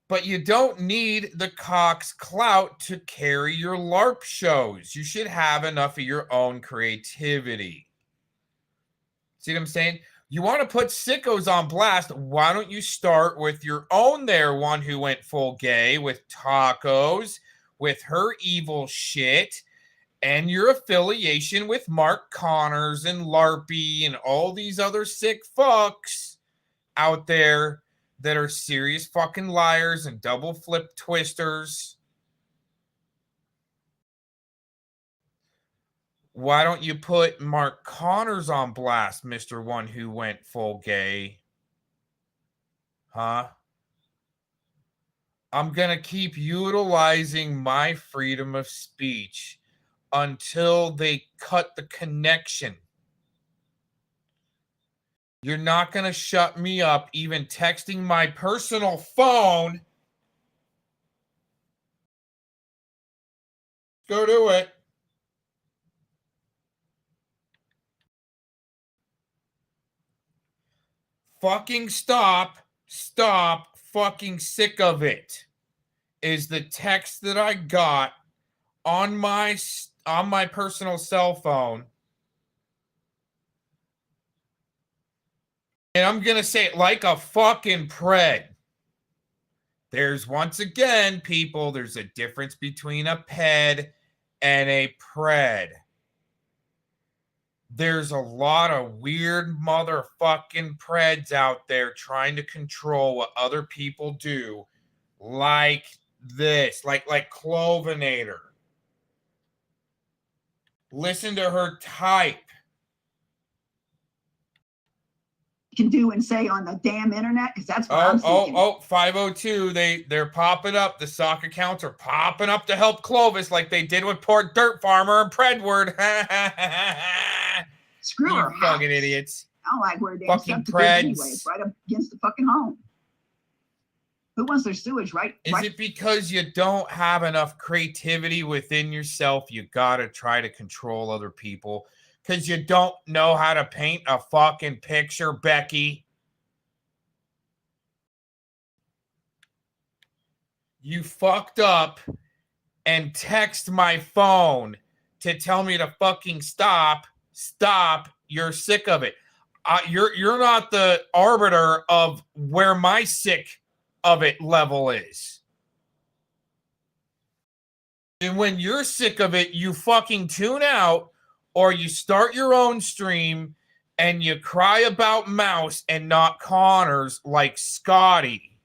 but you don't need the COX clout to carry your LARP shows. You should have enough of your own creativity. See what I'm saying? You want to put sickos on blast, why don't you start with your own there, one who went full gay with tacos, with her evil shit, and your affiliation with Mark Connors and LARPy and all these other sick fucks out there that are serious fucking liars and double flip twisters. Why don't you put Mark Connors on blast, Mr. One who went full gay? Huh? I'm going to keep utilizing my freedom of speech until they cut the connection. You're not going to shut me up even texting my personal phone. Go do it. Fucking stop, fucking sick of it, is the text that I got on my personal cell phone. And I'm going to say it like a fucking pred. There's once again, people, there's a difference between a ped and a pred. there's a lot of weird motherfucking preds out there trying to control what other people do, like this, like Clovinator. Listen to her type. Can do and say on the damn internet, because that's what I'm thinking. 502. They're popping up. The sock accounts are popping up to help Clovis, like they did with poor Dirt Farmer and Predward. Screw you her fucking house. idiots. I don't like where they Fucking stuff to do Preds. anyway. It's right up against the fucking home. Who wants their sewage right? Is it because you don't have enough creativity within yourself? You gotta try to control other people because you don't know how to paint a fucking picture, Becky. You fucked up and text my phone to tell me to fucking stop. You're sick of it. You're not the arbiter of where my sick of it level is. And when you're sick of it, you fucking tune out or you start your own stream and you cry about Mouse and not Connors like Scotty.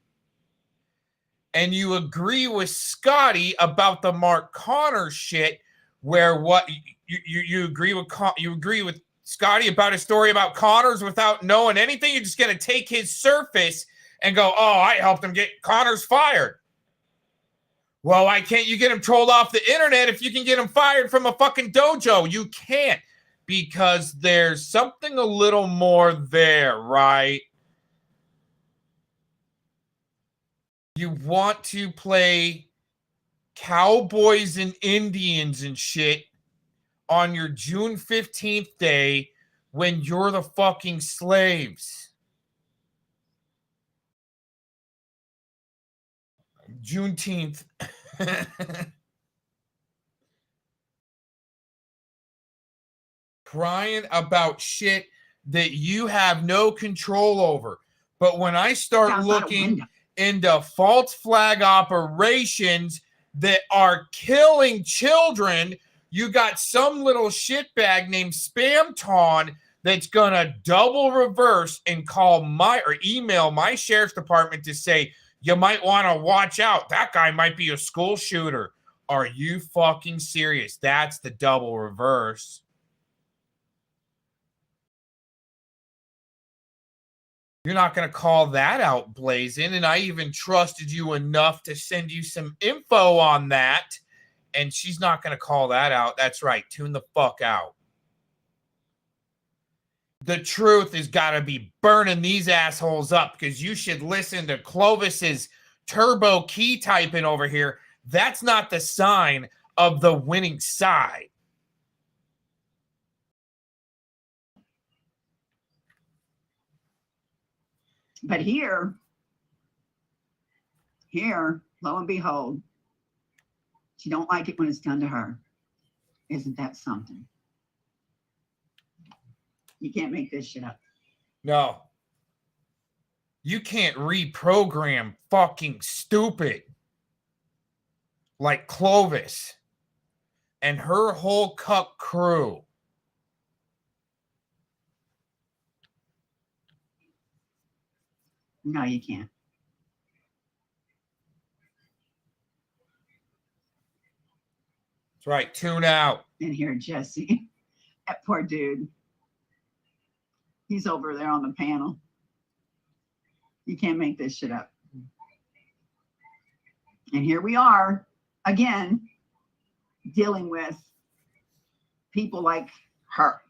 And you agree with Scotty about the Mark Connors shit, where what you agree with Scotty about his story about Connors without knowing anything. You're just gonna take his surface and go, oh, I helped him get Connors fired. Well, why can't you get him trolled off the internet if you can get him fired from a fucking dojo? You can't, because there's something a little more there, right? You want to play cowboys and Indians and shit on your June 15th day when you're the fucking slaves. Juneteenth. Crying about shit that you have no control over. But when I start looking into false flag operations that are killing children, you got some little shitbag named Spamton that's gonna double reverse and call or email my sheriff's department to say, you might want to watch out. That guy might be a school shooter. Are you fucking serious? That's the double reverse. You're not going to call that out, Blazin'. And I even trusted you enough to send you some info on that. And she's not going to call that out. That's right. Tune the fuck out. The truth has got to be burning these assholes up, because you should listen to Clovis's turbo key typing over here. That's not the sign of the winning side. But here, lo and behold, she don't like it when it's done to her. Isn't that something? You can't make this shit up. No. You can't reprogram fucking stupid like Clovis and her whole cuck crew. No, you can't. That's right. Tune out. And here, Jesse, that poor dude. He's over there on the panel. You can't make this shit up. And here we are, again, dealing with people like her.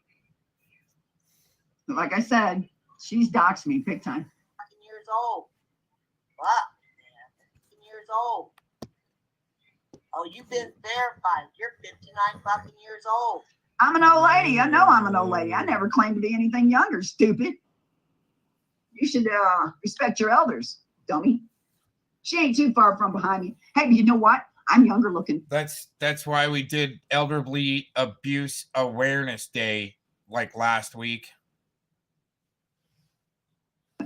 Like I said, she's doxed me big time. Years old. What? 15 years old. Oh, you've been verified. You're 59 fucking years old. I'm an old lady. I know I'm an old lady. I never claimed to be anything younger, stupid. You should respect your elders, dummy. She ain't too far from behind me. Hey, you know what? I'm younger looking. That's why we did Elderly Abuse Awareness Day like last week.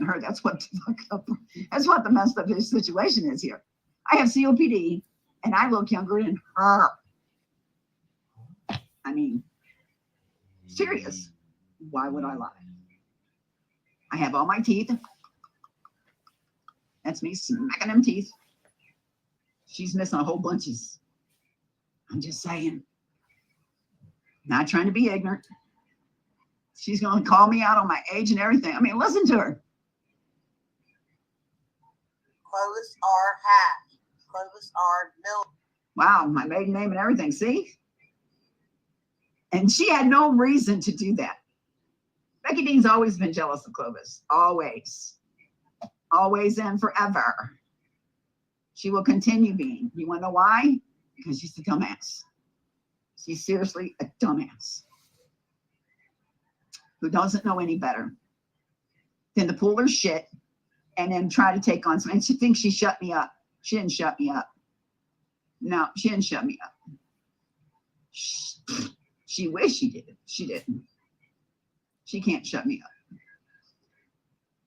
Her, that's what the messed up situation is here. I have COPD and I look younger than her. I mean, serious. Why would I lie? I have all my teeth. That's me smacking them teeth. She's missing a whole bunches. I'm just saying. Not trying to be ignorant. She's going to call me out on my age and everything. I mean, listen to her. Clovis R. Hatch. Clovis R. Miller. Wow, my maiden name and everything. See? And she had no reason to do that. Becky Dean's always been jealous of Clovis. Always. Always and forever. She will continue being. You want to know why? Because she's a dumbass. She's seriously a dumbass who doesn't know any better than to pull her shit and then try to take on something. And she thinks she shut me up. She didn't shut me up. No, she didn't shut me up. She wished she did. She didn't. She can't shut me up.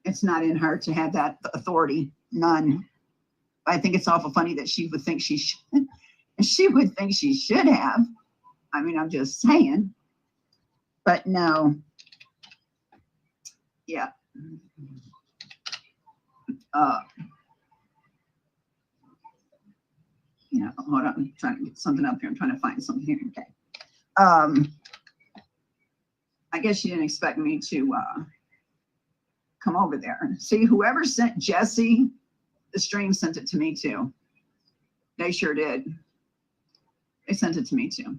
It's not in her to have that authority. None. I think it's awful funny that she would think she should. She would think she should have. I mean, I'm just saying. But no. Yeah. Yeah, hold on. I'm trying to get something up here. I'm trying to find something here. Okay. I guess she didn't expect me to come over there. See, whoever sent Jesse the stream sent it to me too. They sure did. They sent it to me too.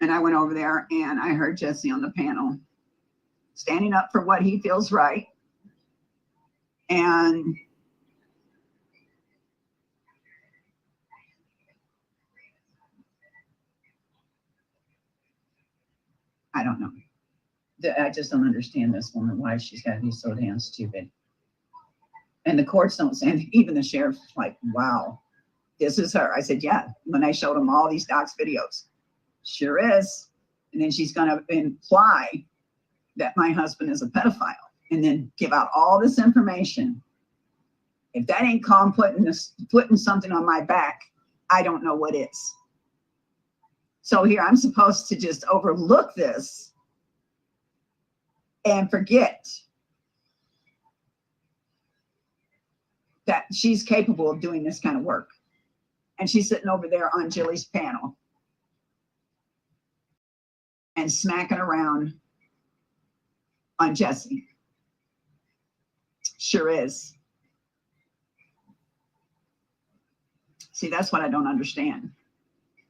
And I went over there and I heard Jesse on the panel standing up for what he feels right. And I don't know. I just don't understand this woman, why she's got to be so damn stupid. And the courts don't say anything. Even the sheriff's like, wow, this is her. I said, yeah, when I showed him all these docs videos. Sure is. And then she's going to imply that my husband is a pedophile and then give out all this information. If that ain't calm putting something on my back, I don't know what is. So here I'm supposed to just overlook this and forget that she's capable of doing this kind of work. And she's sitting over there on Jilly's panel and smacking around on Jesse. Sure is. See, that's what I don't understand.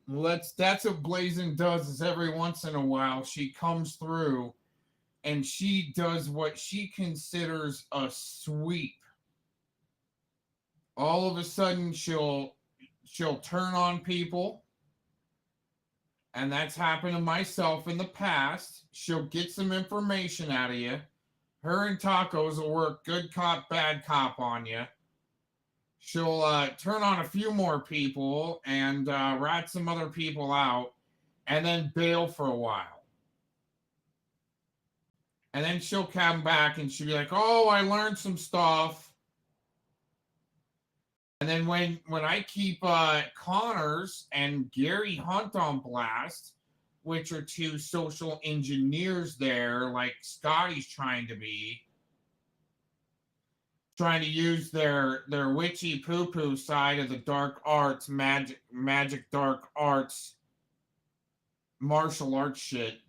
Well, that's what Blazin does is every once in a while she comes through and she does what she considers a sweep. All of a sudden she'll turn on people. And that's happened to myself in the past. She'll get some information out of you. Her and Tacos will work good cop, bad cop on you. She'll turn on a few more people and rat some other people out and then bail for a while. And then she'll come back and she'll be like, oh, I learned some stuff. And then when I keep Connors and Gary Hunt on blast, which are two social engineers there, like Scotty's trying to be, trying to use their witchy poo-poo side of the dark arts, magic dark arts, martial arts shit.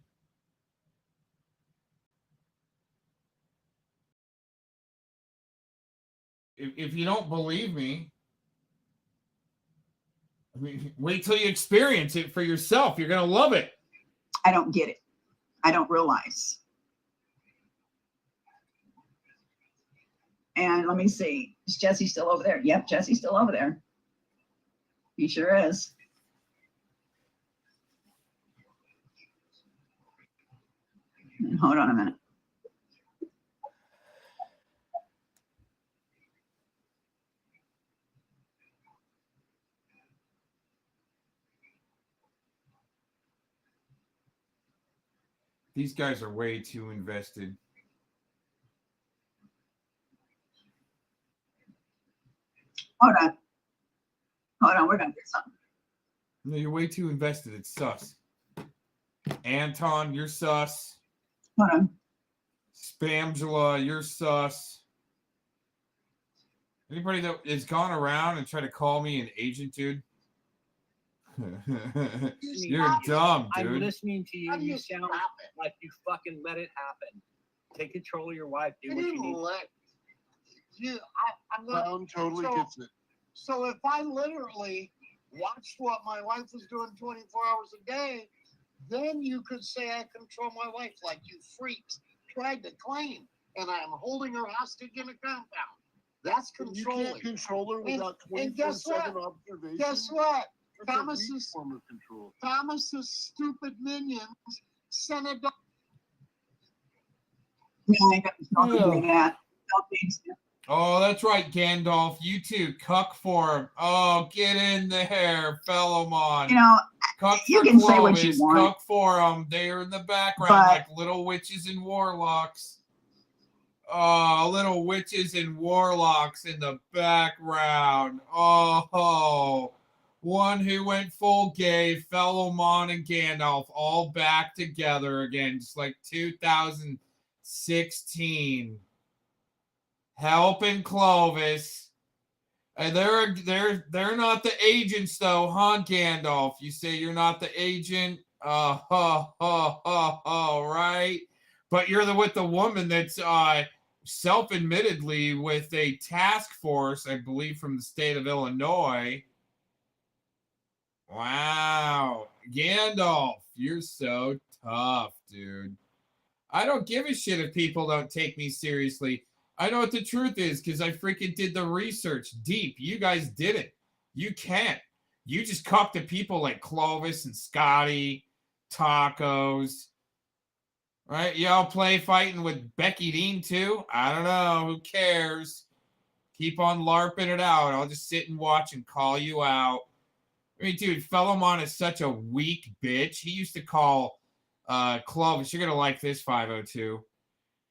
If you don't believe me, I mean, wait till you experience it for yourself. You're going to love it. I don't get it. I don't realize. And let me see. Is Jesse still over there? Yep, Jesse's still over there. He sure is. Hold on a minute. These guys are way too invested. Hold on. Hold on. We're going to get something. No, you're way too invested. It's sus. Anton, you're sus. Hold on. Spamgela, you're sus. Anybody that has gone around and tried to call me an agent, dude? You're dumb, I'm dude. listening to you. How do You you sound stop it? like you fucking let it happen. Take control of your wife. Do I what you didn't need. let You, I'm not. Brown totally So- gets it. So if I literally watched what my wife was doing 24 hours a day, then you could say I control my wife like you freaks tried to claim, and I'm holding her hostage in a compound. That's You controlling. can't control her without and guess 24/7 what? observation. Guess what? That's a Thomas's- weak form of control. Thomas's stupid minions sent a dog. No, I don't do that. Don't think so. Oh, that's right, Gandalf. You too. Cuck for him. Oh, get in there, Fellowmon. You know, Cuck you for can say what you Clovis, want. Cuck for them. They're in the background But- like little witches and warlocks. Oh, little witches and warlocks in the background. Oh, one who went full gay, Fellowmon and Gandalf, all back together again, just like 2016. Helping Clovis. And they're not the agents though, huh, Gandalf? You say you're not the agent? Right? But you're with the woman that's self-admittedly with a task force, I believe, from the state of Illinois. Wow. Gandalf, you're so tough, dude. I don't give a shit if people don't take me seriously. I know what the truth is because I freaking did the research deep. You guys didn't. You can't. You just cuck to people like Clovis and Scotty, Tacos. Right? Y'all play fighting with Becky Dean too? I don't know. Who cares? Keep on LARPing it out. I'll just sit and watch and call you out. I mean, dude, Fellowmon is such a weak bitch. He used to call Clovis. You're going to like this, 502.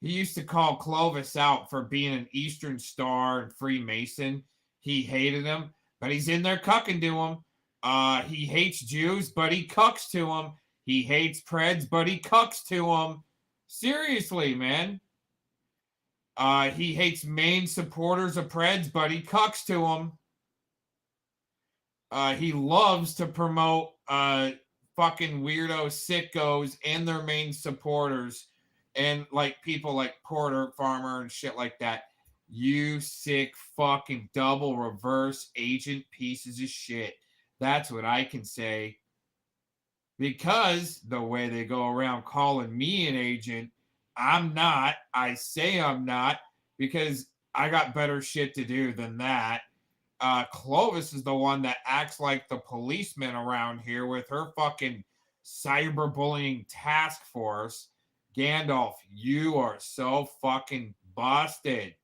He used to call Clovis out for being an Eastern Star and Freemason. He hated him, but he's in there cucking to him. He hates Jews, but he cucks to him. He hates Preds, but he cucks to him. Seriously, man. He hates main supporters of Preds, but he cucks to him. He loves to promote fucking weirdo sickos and their main supporters. And like people like Porter Farmer and shit like that. You sick fucking double reverse agent pieces of shit. That's what I can say. Because the way they go around calling me an agent, I'm not. I say I'm not because I got better shit to do than that. Clovis is the one that acts like the policeman around here with her fucking cyberbullying task force. Gandalf, you are so fucking busted.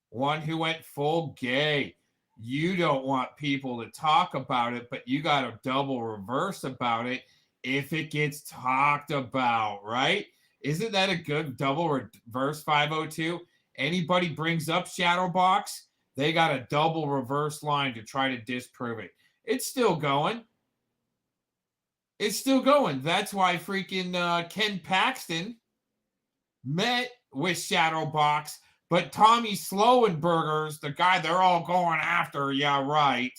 One who went full gay. You don't want people to talk about it, but you got a double reverse about it if it gets talked about, right? Isn't that a good double reverse, 502? Anybody brings up Shadowbox, they got a double reverse line to try to disprove it. It's still going. It's still going. That's why freaking Ken Paxton met with Shadowbox, but Tommy Slowenberger's the guy they're all going after, yeah, right,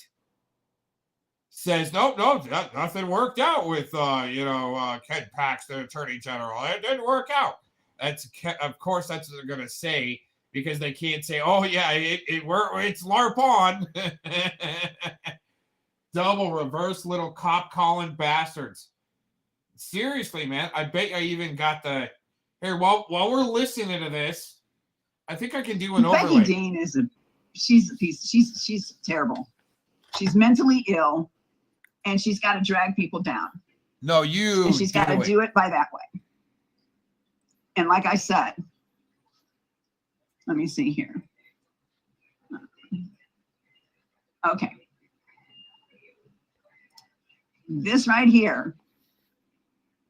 says, nope, nothing worked out with, Ken Paxton, Attorney General. It didn't work out. Of course, that's what they're going to say, because they can't say, oh, yeah, it's LARP on. Double reverse little cop calling bastards. Seriously, man, I bet I even got the... Here, while we're listening to this, I think I can do an overlay. Becky Dean she's a piece. She's terrible. She's mentally ill, and she's got to drag people down. No, you. And she's got to do it by that way. And like I said, let me see here. Okay. This right here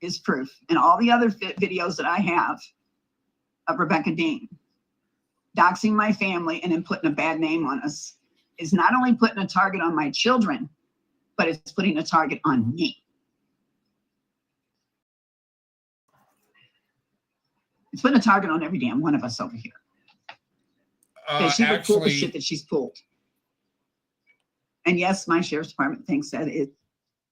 is proof. And all the other videos that I have of Rebecca Dean doxing my family and then putting a bad name on us is not only putting a target on my children, but it's putting a target on me. It's putting a target on every damn one of us over here. Because she would pull the shit that she's pulled. And yes, my sheriff's department thinks that it.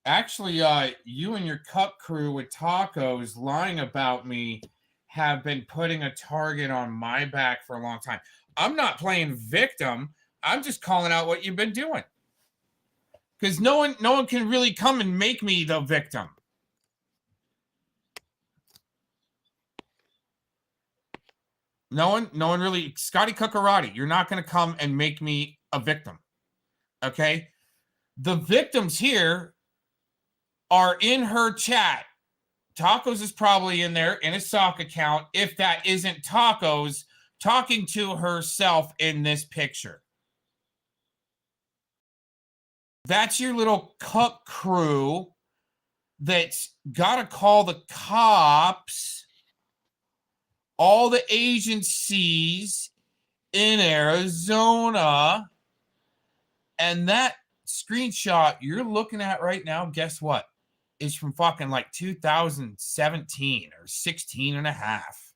Actually, you and your cup crew with tacos lying about me have been putting a target on my back for a long time. I'm not playing victim. I'm just calling out what you've been doing. Because no one can really come and make me the victim. No one really. Scotty Kukerate, you're not going to come and make me a victim. Okay? The victims here are in her chat. Tacos is probably in there in a sock account, if that isn't Tacos talking to herself in this picture. That's your little cuck crew that's got to call the cops, all the agencies in Arizona. And that screenshot you're looking at right now, guess what? Is from fucking like 2017 or 16 and a half.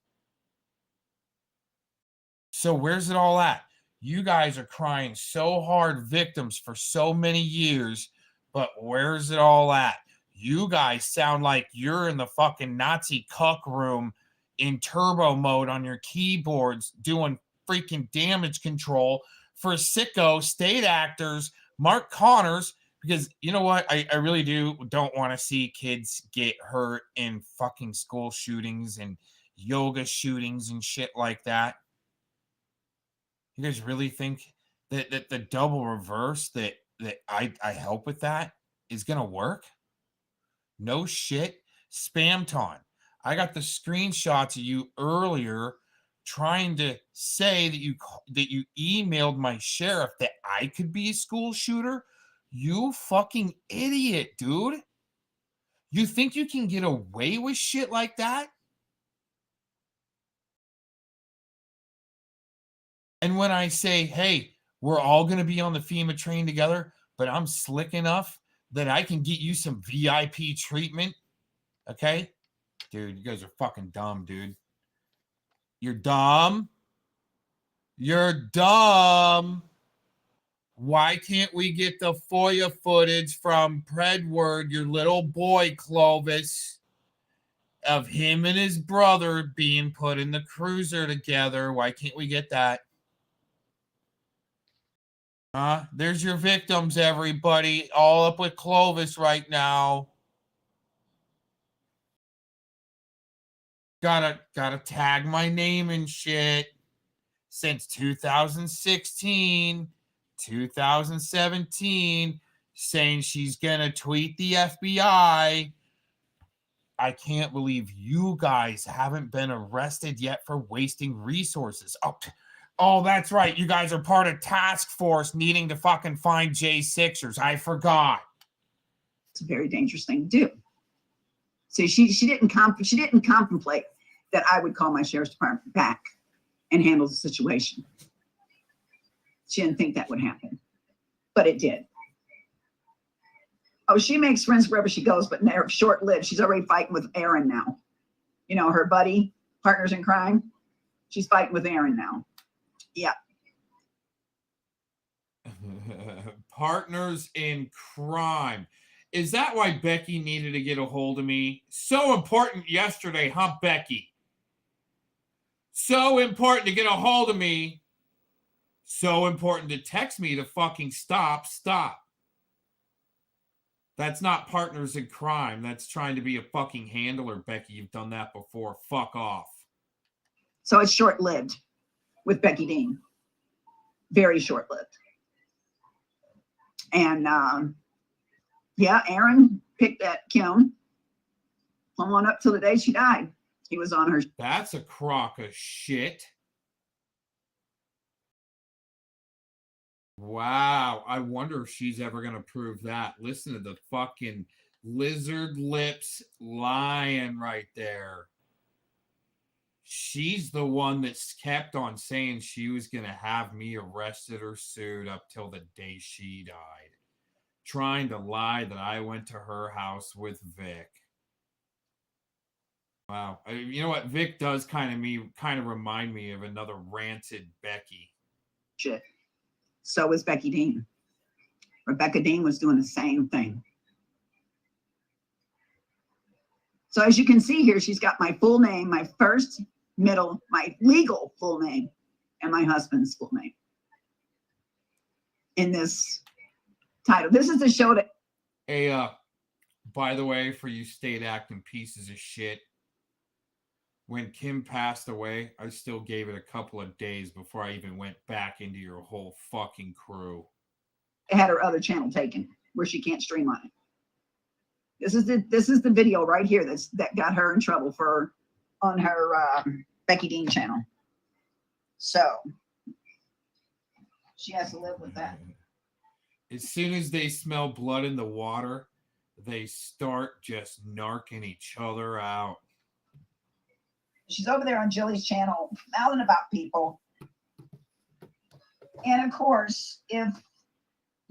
So where's it all at? You guys are crying so hard victims for so many years, but where's it all at? You guys sound like you're in the fucking Nazi cuck room in turbo mode on your keyboards doing freaking damage control for sicko state actors, Mark Connors, because you know what? I really don't want to see kids get hurt in fucking school shootings and yoga shootings and shit like that. You guys really think that the double reverse that I help with that is going to work? No shit. Spamton. I got the screenshots of you earlier trying to say that you emailed my sheriff that I could be a school shooter. You fucking idiot, dude. You think you can get away with shit like that? And when I say, hey, we're all going to be on the FEMA train together, but I'm slick enough that I can get you some VIP treatment, okay? Dude, you guys are fucking dumb, dude. You're dumb. You're dumb. Why can't we get the FOIA footage from Predward, your little boy Clovis, of him and his brother being put in the cruiser together? Why can't we get that? There's your victims, everybody. All up with Clovis right now. Gotta tag my name and shit. Since 2016, 2017, saying she's gonna tweet the FBI. I can't believe you guys haven't been arrested yet for wasting resources. Oh, that's right. You guys are part of task force needing to fucking find J6ers. I forgot. It's a very dangerous thing to do. See, she didn't contemplate that I would call my sheriff's department back and handle the situation. She didn't think that would happen, but it did. Oh, she makes friends wherever she goes, but they're short-lived. She's already fighting with Aaron now. You know, her buddy, partners in crime. She's fighting with Aaron now. Yeah. Partners in crime. Is that why Becky needed to get a hold of me? So important yesterday, huh, Becky? So important to get a hold of me. So important to text me to fucking stop. That's not partners in crime. That's trying to be a fucking handler, Becky. You've done that before. Fuck off. So it's short-lived with Becky Dean. Very short-lived. And, yeah, Aaron picked at Kim from on up till the day she died. He was on her. That's a crock of shit. Wow. I wonder if she's ever going to prove that. Listen to the fucking lizard lips lying right there. She's the one that's kept on saying she was going to have me arrested or sued up till the day she died. Trying to lie that I went to her house with Vic. Wow. You know what? Vic does kind of remind me of another rancid Becky. Shit. So was Becky Dean. Rebecca Dean was doing the same thing. So as you can see here, she's got my full name, my first, middle, my legal full name, and my husband's full name in this title. This is the show that. Hey, by the way, for you state acting pieces of shit, when Kim passed away, I still gave it a couple of days before I even went back into your whole fucking crew. Had her other channel taken where she can't stream on it. This is the video right here that got her in trouble on her Becky Dean channel. So she has to live with that. As soon as they smell blood in the water, they start just narking each other out. She's over there on Jilly's channel mouthing about people. And of course, if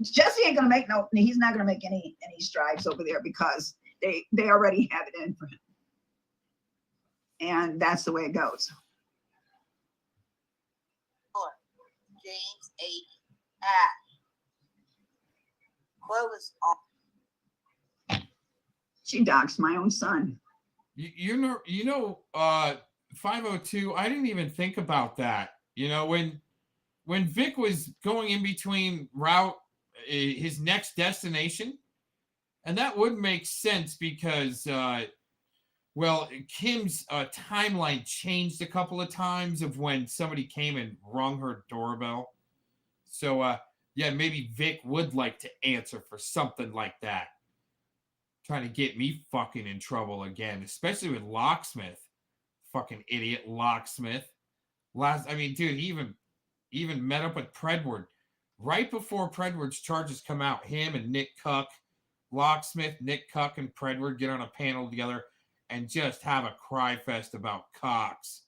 Jesse ain't gonna make he's not gonna make any strides over there because they already have it in for him. And that's the way it goes. James H. Ash. Clovis on. She doxed my own son. You know, 502, I didn't even think about that. You know, when Vic was going in between his next destination, and that would make sense because well, Kim's timeline changed a couple of times of when somebody came and rung her doorbell. So yeah, maybe Vic would like to answer for something like that, trying to get me fucking in trouble again, especially with Locksmith. Fucking idiot Locksmith. Dude, he even met up with Predward right before Predward's charges come out. Him and Nick Cuck, Locksmith, Nick Cuck, and Predward get on a panel together and just have a cry fest about COX.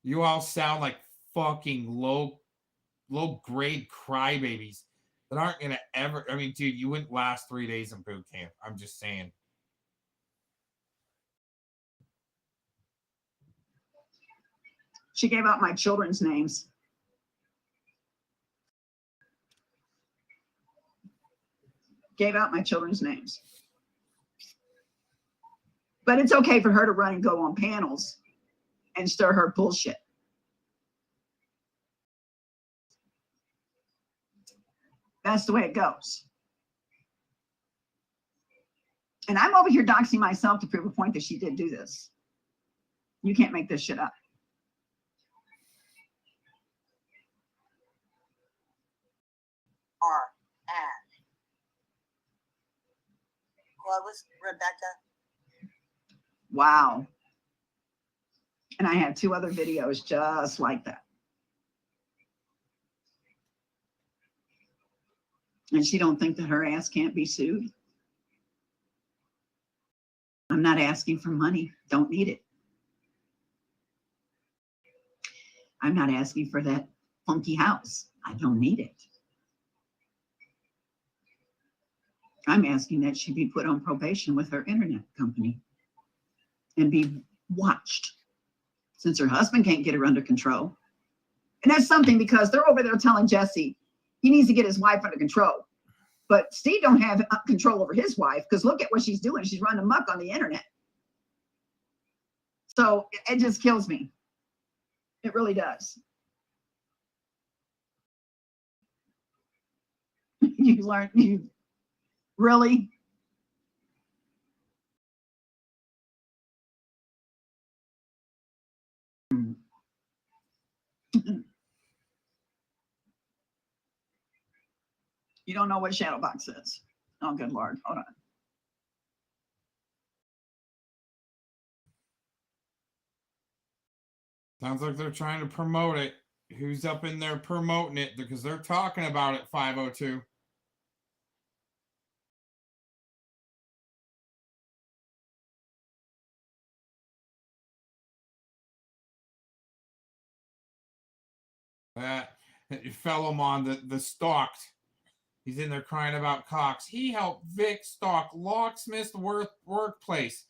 You all sound like fucking low grade crybabies that aren't gonna ever. I mean, dude, you wouldn't last 3 days in boot camp. I'm just saying. She gave out my children's names. Gave out my children's names. But it's okay for her to run and go on panels and stir her bullshit. That's the way it goes. And I'm over here doxing myself to prove a point that she did do this. You can't make this shit up. R. Ash. Clovis Rebecca. Wow. And I have 2 other videos just like that. And she don't think that her ass can't be sued. I'm not asking for money. Don't need it. I'm not asking for that funky house. I don't need it. I'm asking that she be put on probation with her internet company and be watched, since her husband can't get her under control. And that's something, because they're over there telling Jesse he needs to get his wife under control. But Steve don't have control over his wife, because look at what she's doing. She's running amok on the internet. So it just kills me. It really does. You really? You don't know what Shadowbox is. Oh, good Lord. Hold on. Sounds like they're trying to promote it. Who's up in there promoting it? Because they're talking about it, 502. That fellow on the stalked. He's in there crying about Cox. He helped Vic stalk Locksmith's workplace.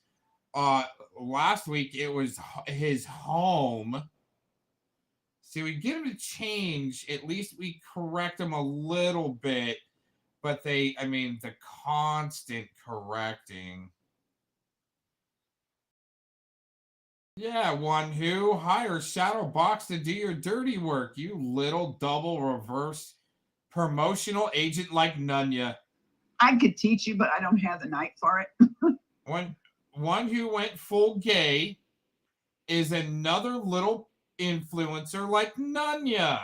last week it was his home. See, we get him to change. At least we correct him a little bit. But the constant correcting. Yeah, one who hire Shadow Box to do your dirty work, you little double reverse promotional agent like Nunya. I could teach you, but I don't have the night for it. One who went full gay is another little influencer like Nunya.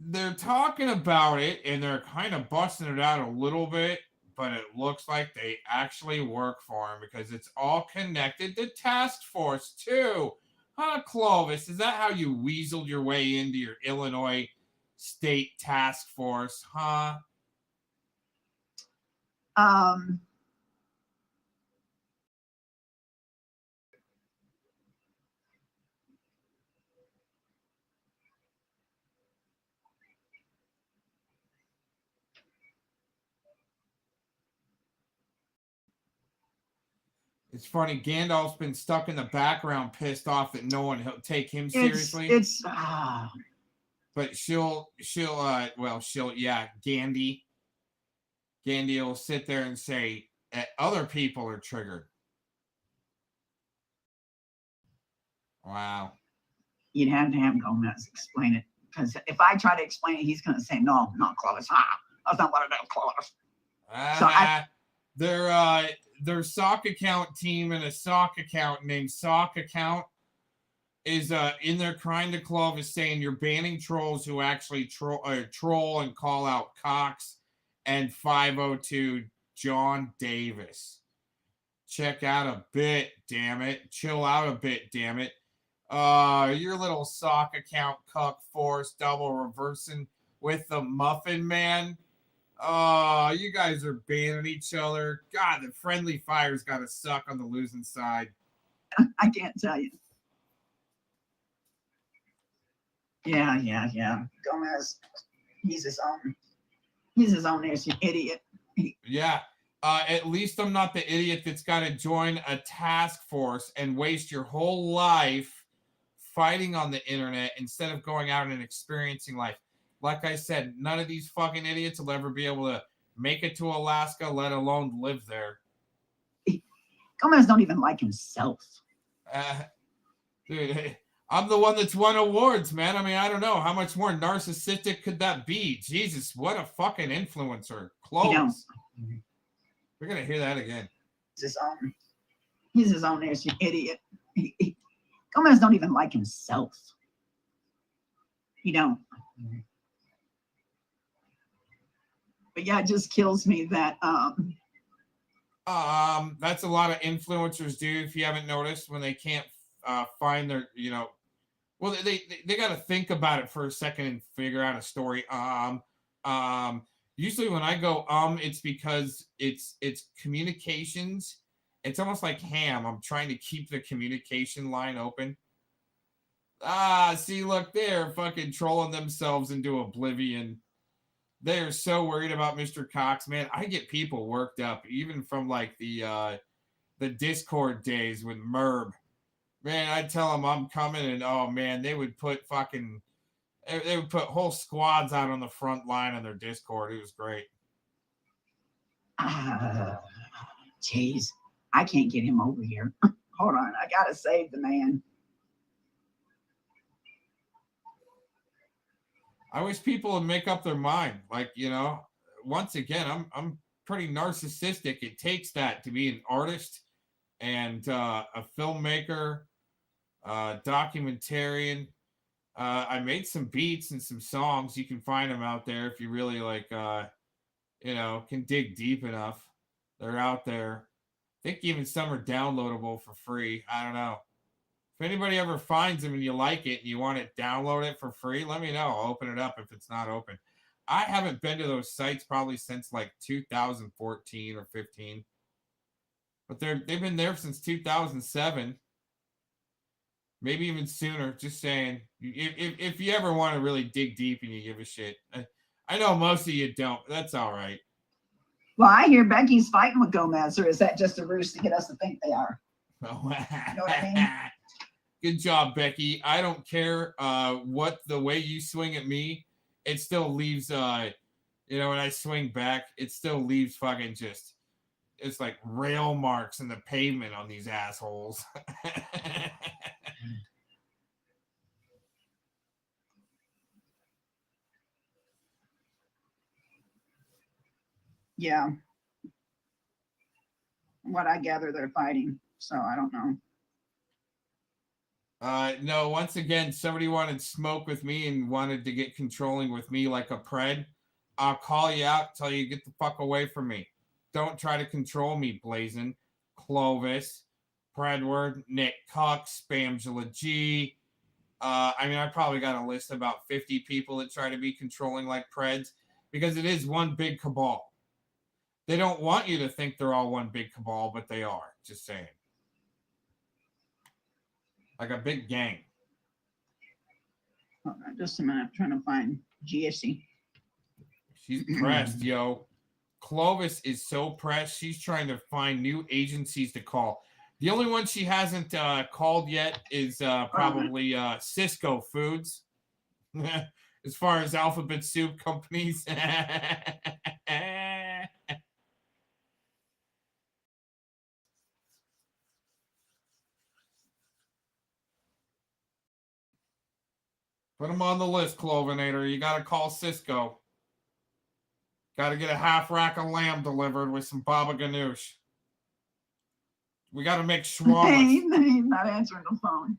They're talking about it and they're kind of busting it out a little bit, but it looks like they actually work for him because it's all connected to task force too. Huh, Clovis? Is that how you weaseled your way into your Illinois state task force, huh? It's funny, Gandalf's been stuck in the background, pissed off that no one will take him seriously. But Gandhi will sit there and say other people are triggered. Wow. You'd have to have Gomez explain it. Because if I try to explain it, he's going to say, no, not Clovis. That's not what I do, Clovis. Their sock account team and a sock account named Sock Account is in there crying to Clovis saying you're banning trolls who actually troll and call out COX and 502 John Davis. Check out a bit, damn it. Chill out a bit, damn it. Your little sock account cuck force double reversing with the Muffin Man. You guys are banning each other. God, the friendly fire's got to suck on the losing side. I can't tell you. Yeah. Gomez, he's his own idiot. Yeah. At least I'm not the idiot that's got to join a task force and waste your whole life fighting on the internet instead of going out and experiencing life. Like I said, none of these fucking idiots will ever be able to make it to Alaska, let alone live there. Gomez don't even like himself. Dude, I'm the one that's won awards, man. I mean, I don't know. How much more narcissistic could that be? Jesus, what a fucking influencer. Close. We're going to hear that again. He's his own idiot. Gomez don't even like himself. He don't. But yeah, it just kills me that that's a lot of influencers do, if you haven't noticed, when they can't find their, well, they got to think about it for a second and figure out a story. Usually when I go it's because it's communications. It's almost like ham. I'm trying to keep the communication line open. See, look, they're fucking trolling themselves into oblivion. They are so worried about Mr. Cox, man. I get people worked up, even from like the Discord days with Merb. Man, I tell them I'm coming, and oh man, they would put whole squads out on the front line on their Discord. It was great. Jeez, I can't get him over here. Hold on, I gotta save the man. I wish people would make up their mind. Like, once again, I'm pretty narcissistic. It takes that to be an artist and a filmmaker, documentarian. I made some beats and some songs. You can find them out there if you really can dig deep enough. They're out there. I think even some are downloadable for free. I don't know. If anybody ever finds them and you like it and you want to download it for free, let me know. I'll open it up if it's not open. I haven't been to those sites probably since like 2014 or 15. But they've been there since 2007. Maybe even sooner. Just saying. If you ever want to really dig deep and you give a shit. I know most of you don't. But that's all right. Well, I hear Becky's fighting with Gomez, or is that just a ruse to get us to think they are? Oh. You know what I mean? Good job, Becky. I don't care what the way you swing at me, it still leaves you know, when I swing back, it still leaves fucking just, it's like rail marks in the pavement on these assholes. Yeah. What I gather, they're fighting, so I don't know. No, once again, somebody wanted smoke with me and wanted to get controlling with me like a pred. I'll call you out, tell you get the fuck away from me. Don't try to control me, Blazin'. Clovis, Predward, Nick COX, Spamgela G. I mean, I probably got a list of about 50 people that try to be controlling like Preds because it is one big cabal. They don't want you to think they're all one big cabal, but they are. Just saying. Like a big gang. Hold on just a minute. I'm trying to find Jesse. She's pressed, yo. Clovis is so pressed. She's trying to find new agencies to call. The only one she hasn't called yet is probably Cisco Foods. As far as alphabet soup companies. Put them on the list, Clovinator. You got to call Cisco. Got to get a half rack of lamb delivered with some baba ganoush. We got to make shawarmas. He's not answering the phone.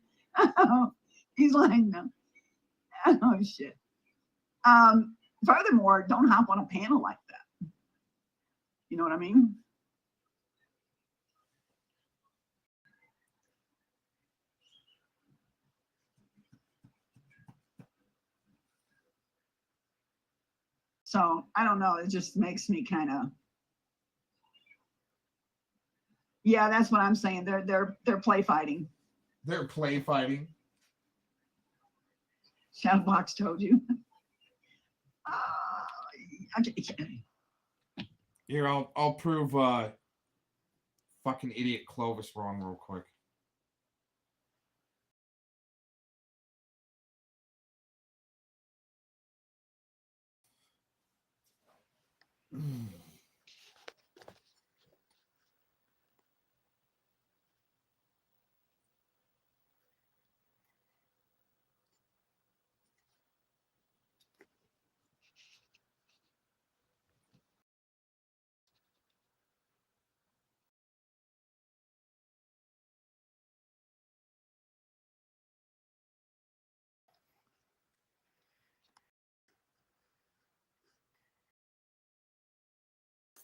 He's like, no. Oh, shit. Furthermore, don't hop on a panel like that. You know what I mean? So I don't know. It just makes me kind of. Yeah, that's what I'm saying. They're play fighting. They're play fighting. Shadowbox told you. Here, I'll prove fucking idiot Clovis wrong real quick.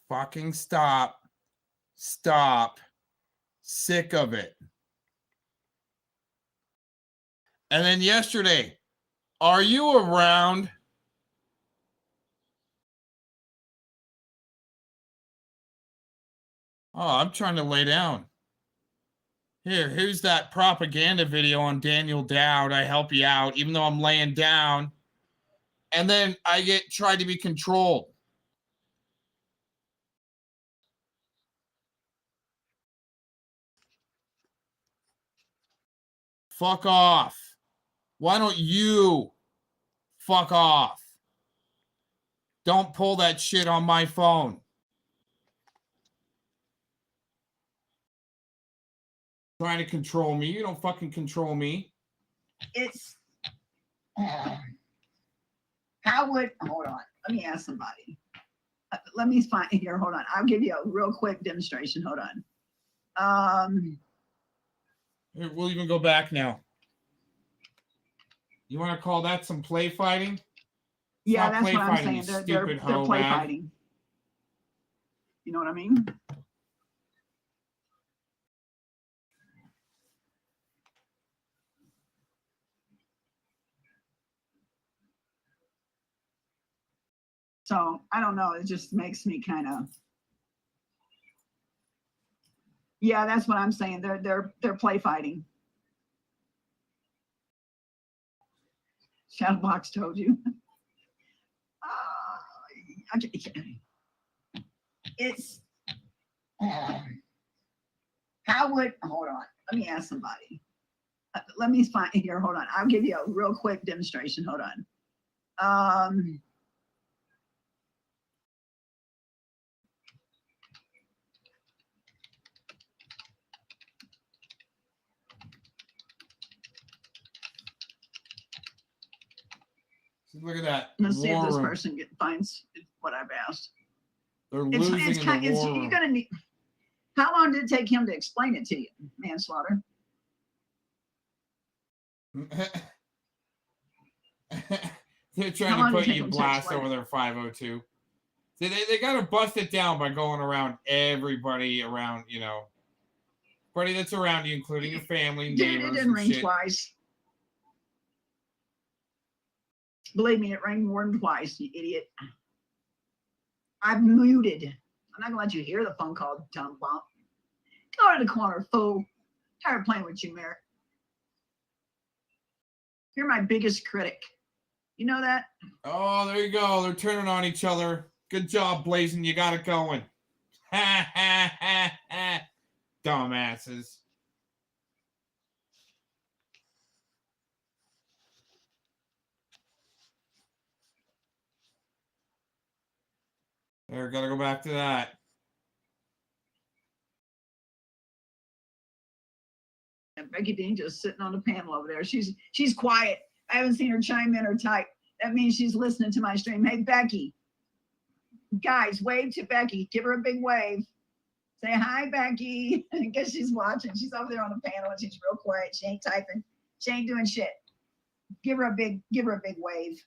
Fucking stop. Stop. Sick of it. And then yesterday, are you around? Oh, I'm trying to lay down. Here's that propaganda video on Daniel Dowd. I help you out, even though I'm laying down. And then I get tried to be controlled. Fuck off. Why don't you fuck off? Don't pull that shit on my phone. Trying to control me. You don't fucking control me. It's how would hold on. Let me ask somebody. Let me find here. Hold on. I'll give you a real quick demonstration. Hold on. Here, we'll even go back now. You want to call that some play fighting? Yeah, It's not that's what I'm play saying. fighting, They're hoe play rag. fighting. You know what I mean? So I don't know. It just makes me kind of. Yeah, that's what I'm saying. They're play fighting. Shadowbox told you. it's how would hold on? Let me ask somebody. Let me find here. Hold on. I'll give you a real quick demonstration. Hold on. Look at that. Let's see if this room. person finds what I've asked. They're losing in the war room. You're gonna need. How long did it take him to explain it to you? Manslaughter. They're trying to put you blast over their 502. So they got to bust it down by going around everybody around, you know, everybody that's around you, including your family, Dude, neighbors, it didn't ring twice. Believe me, it rang more than twice, you idiot. I've muted. I'm not gonna let you hear the phone call, dumb bump. Go to the corner, fool. Tired of playing with you, Merritt. You're my biggest critic. You know that? Oh, there you go. They're turning on each other. Good job, Blazing. You got it going. Ha, ha, ha, ha. Dumbasses. There, gotta go back to that. And Becky Dean just sitting on the panel over there. She's quiet. I haven't seen her chime in or type. That means she's listening to my stream. Hey, Becky. Guys, wave to Becky. Give her a big wave. Say hi, Becky. I guess she's watching. She's over there on the panel and she's real quiet. She ain't typing. She ain't doing shit. Give her a big wave.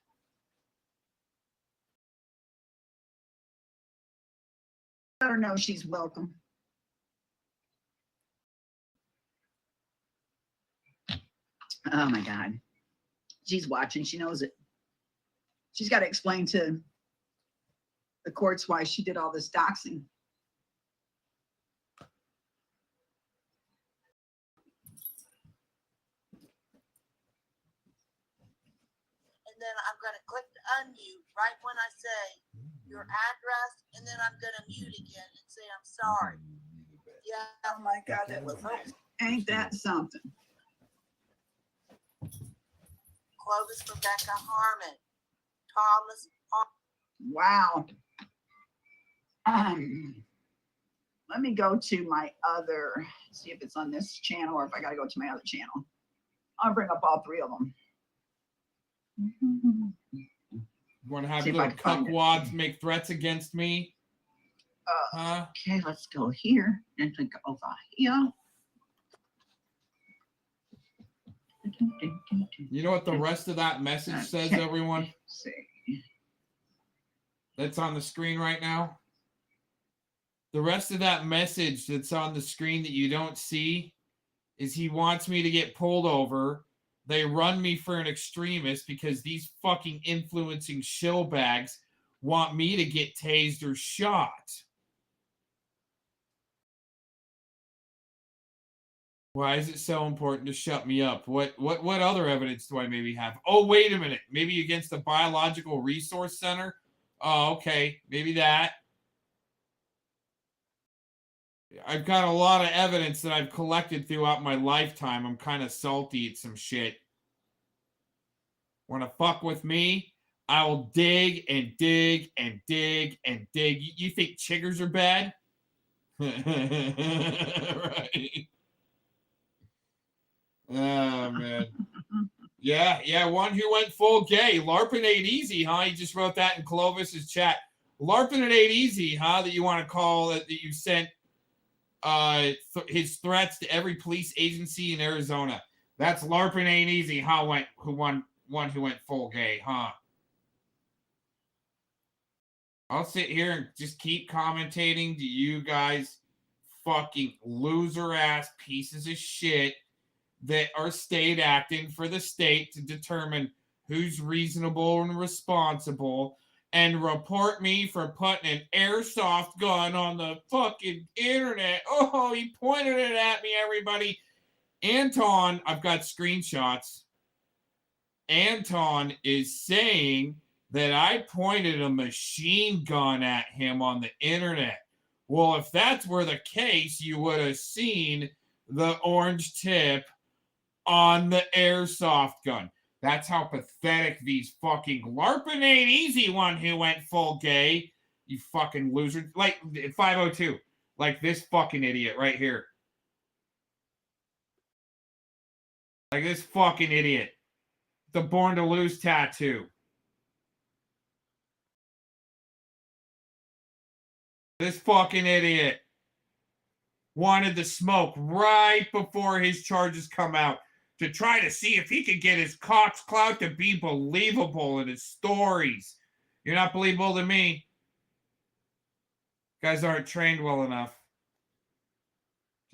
Let her know she's welcome. Oh my God. She's watching. She knows it. She's got to explain to the courts why she did all this doxing. And then I'm going to click the unmute right when I say your address, and then I'm going to mute again and say I'm sorry. Yeah. Oh my God, that was nice. Ain't that something? Clovis Rebecca Harmon. Thomas Wow. Let me go to my other, see if it's on this channel or if I got to go to my other channel. I'll bring up all three of them. You want to have your little cuckwads make threats against me? Huh? Okay, let's go here and click over here. You know what the rest of that message says, everyone? Let's see. That's on the screen right now. The rest of that message that's on the screen that you don't see is he wants me to get pulled over. They run me for an extremist because these fucking influencing shillbags want me to get tased or shot. Why is it so important to shut me up? What other evidence do I maybe have? Oh, wait a minute. Maybe against the Biological Resource Center? Oh, okay. Maybe that. I've got a lot of evidence that I've collected throughout my lifetime. I'm kind of salty at some shit. Want to fuck with me? I will dig and dig and dig and dig. You think chiggers are bad? Right. Oh, man. Yeah, one who went full gay. LARPing ain't easy, huh? He just wrote that in Clovis's chat. LARPing it ain't easy, huh? That you want to call it, that you sent his threats to every police agency in Arizona. That's LARPing ain't easy, huh? One who went full gay, huh? I'll sit here and just keep commentating to you guys fucking loser-ass pieces of shit that are state acting for the state to determine who's reasonable and responsible, and report me for putting an airsoft gun on the fucking internet. Oh, he pointed it at me, everybody. Anton, I've got screenshots. Anton is saying that I pointed a machine gun at him on the internet. Well, if that's were the case, you would have seen the orange tip on the airsoft gun. That's how pathetic these fucking LARPing ain't easy one who went full gay. You fucking loser. Like 502. Like this fucking idiot right here. Like this fucking idiot. The Born to Lose tattoo. This fucking idiot wanted the smoke right before his charges come out to try to see if he could get his COX clout to be believable in his stories. You're not believable to me. Guys aren't trained well enough.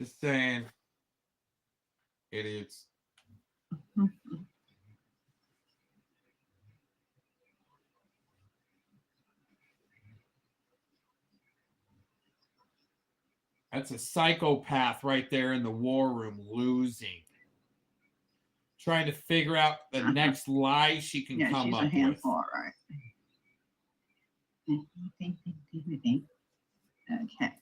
Just saying. Idiots. That's a psychopath right there in the war room losing. Trying to figure out the next lie she can come she's up a handful, with. all right. Okay.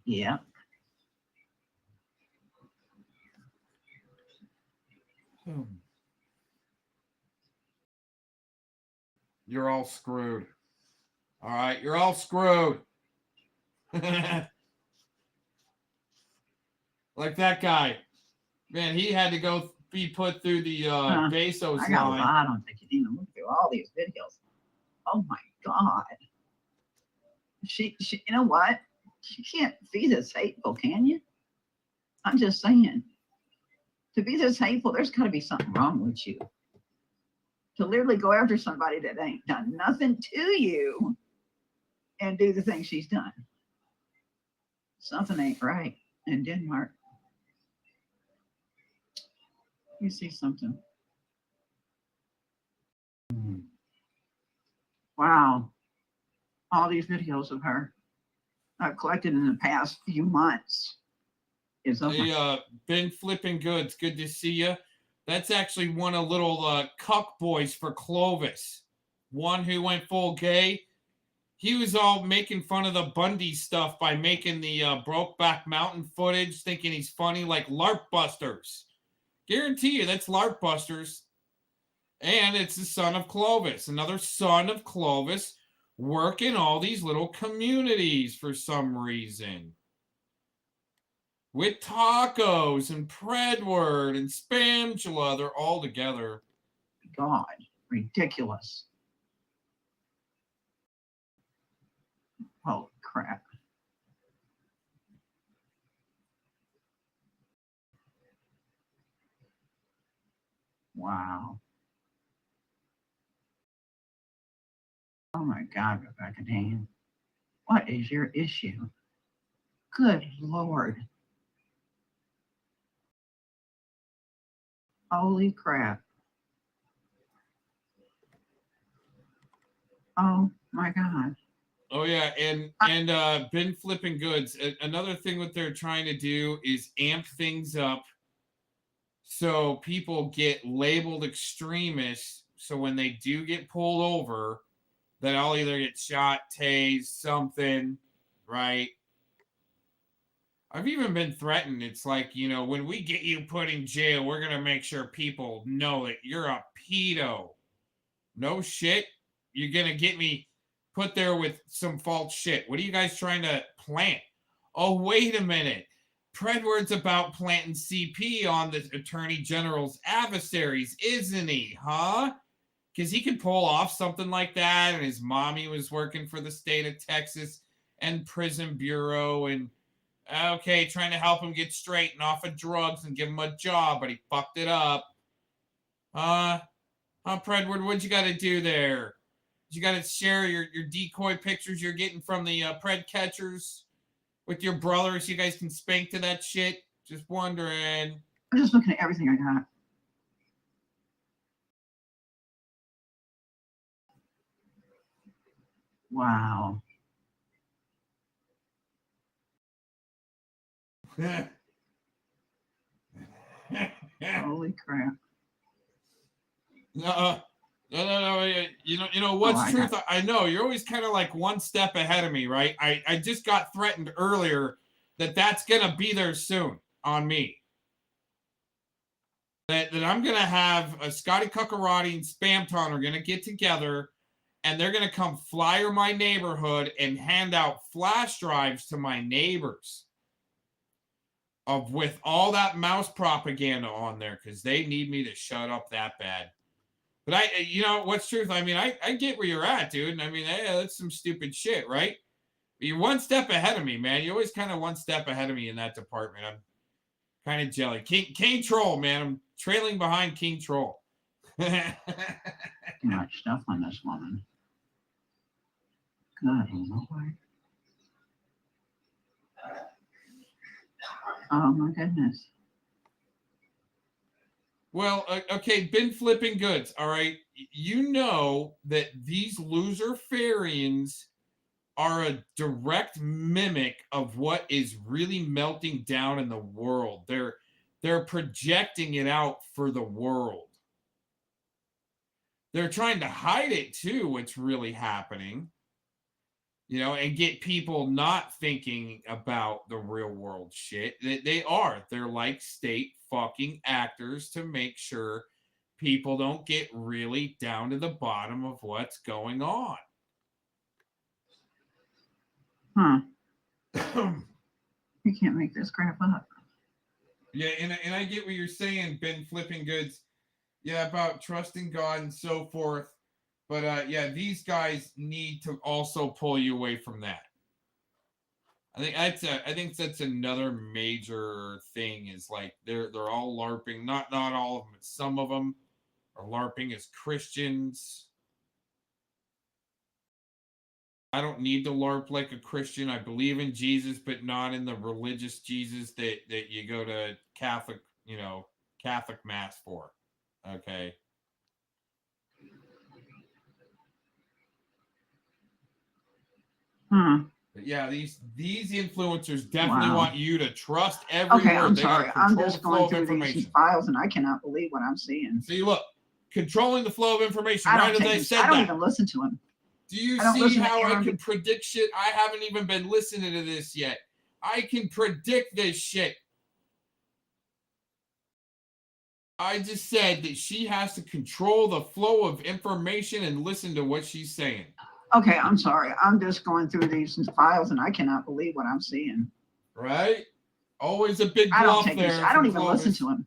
Yeah. You're all screwed. All right, you're all screwed. Like that guy. Man, he had to go be put through the Bezos I got a line. lot on Becky. You look through all these videos. Oh my God. She, you know what? She can't be this hateful, can you? I'm just saying. To be this hateful, there's got to be something wrong with you. To literally go after somebody that ain't done nothing to you and do the thing she's done. Something ain't right in Denmark. You see something. Wow. All these videos of her I've collected in the past few months. Hey, been flipping goods. Good to see you. That's actually one of little cuck boys for Clovis. One who went full gay. He was all making fun of the Bundy stuff by making the Brokeback Mountain footage, thinking he's funny, like LARP Busters. Guarantee you that's LARP Busters. And it's the son of Clovis. Another son of Clovis working all these little communities for some reason. With tacos and Predward and Spamula, they're all together. God, ridiculous. Holy crap. Wow. Oh my God, Rebecca Dan. What is your issue? Good Lord. Holy crap. Oh my God. Oh yeah, and been flipping goods. Another thing what they're trying to do is amp things up so people get labeled extremists. So when they do get pulled over, that I'll either get shot, tased, something, right? I've even been threatened. It's like, you know, when we get you put in jail, we're going to make sure people know that you're a pedo. No shit. You're going to get me put there with some false shit. What are you guys trying to plant? Oh, wait a minute. Predward's about planting CP on the Attorney General's adversaries, isn't he? Huh? Because he could pull off something like that. And his mommy was working for the state of Texas and Prison Bureau and okay, trying to help him get straight and off of drugs and give him a job, but he fucked it up. Predward, what you got to do there? You got to share your decoy pictures you're getting from the pred catchers with your brother so you guys can spank to that shit? Just wondering. I'm just looking at everything I got. Wow. Holy crap. No. You know what's I truth? I know you're always kind of like one step ahead of me, right? I just got threatened earlier that that's gonna be there soon on me. That I'm gonna have a Scotty Kukerate and Spamton are gonna get together, and they're gonna come flyer my neighborhood and hand out flash drives to my neighbors of with all that mouse propaganda on there because they need me to shut up that bad. But you know, what's truth? I mean, I get where you're at, dude. And I mean, hey, that's some stupid shit, right? But you're one step ahead of me, man. You're always kind of one step ahead of me in that department. I'm kind of jelly. King Troll, man. I'm trailing behind King Troll. Too much stuff on this woman. God, Lord. Oh my goodness. Well, okay, been flipping goods. All right. You know that these loser Farians are a direct mimic of what is really melting down in the world. They're projecting it out for the world. They're trying to hide it too, what's really happening. You know, and get people not thinking about the real world shit. They're like state fucking actors to make sure people don't get really down to the bottom of what's going on. Huh. You can't make this crap up. Yeah, and I get what you're saying, Ben Flipping Goods. Yeah, about trusting God and so forth. But yeah, these guys need to also pull you away from that. I think that's another major thing is like they're all LARPing. Not all of them, but some of them are LARPing as Christians. I don't need to LARP like a Christian. I believe in Jesus, but not in the religious Jesus that you go to Catholic Mass for. Okay. But yeah, these influencers definitely want you to trust every Okay, word. I'm They gotta sorry. I'm control just the flow going of through information. these files and I cannot believe what I'm seeing. See, look, controlling the flow of information. I Right don't, as I said I don't that. even listen to him. Do you I don't see listen to how I Aaron can predict shit? I haven't even been listening to this yet. I can predict this shit. I just said that she has to control the flow of information and listen to what she's saying. Okay, I'm sorry. I'm just going through these files and I cannot believe what I'm seeing. Right? Always a big I don't bluff take there. this. I don't from even Clovis. listen to him.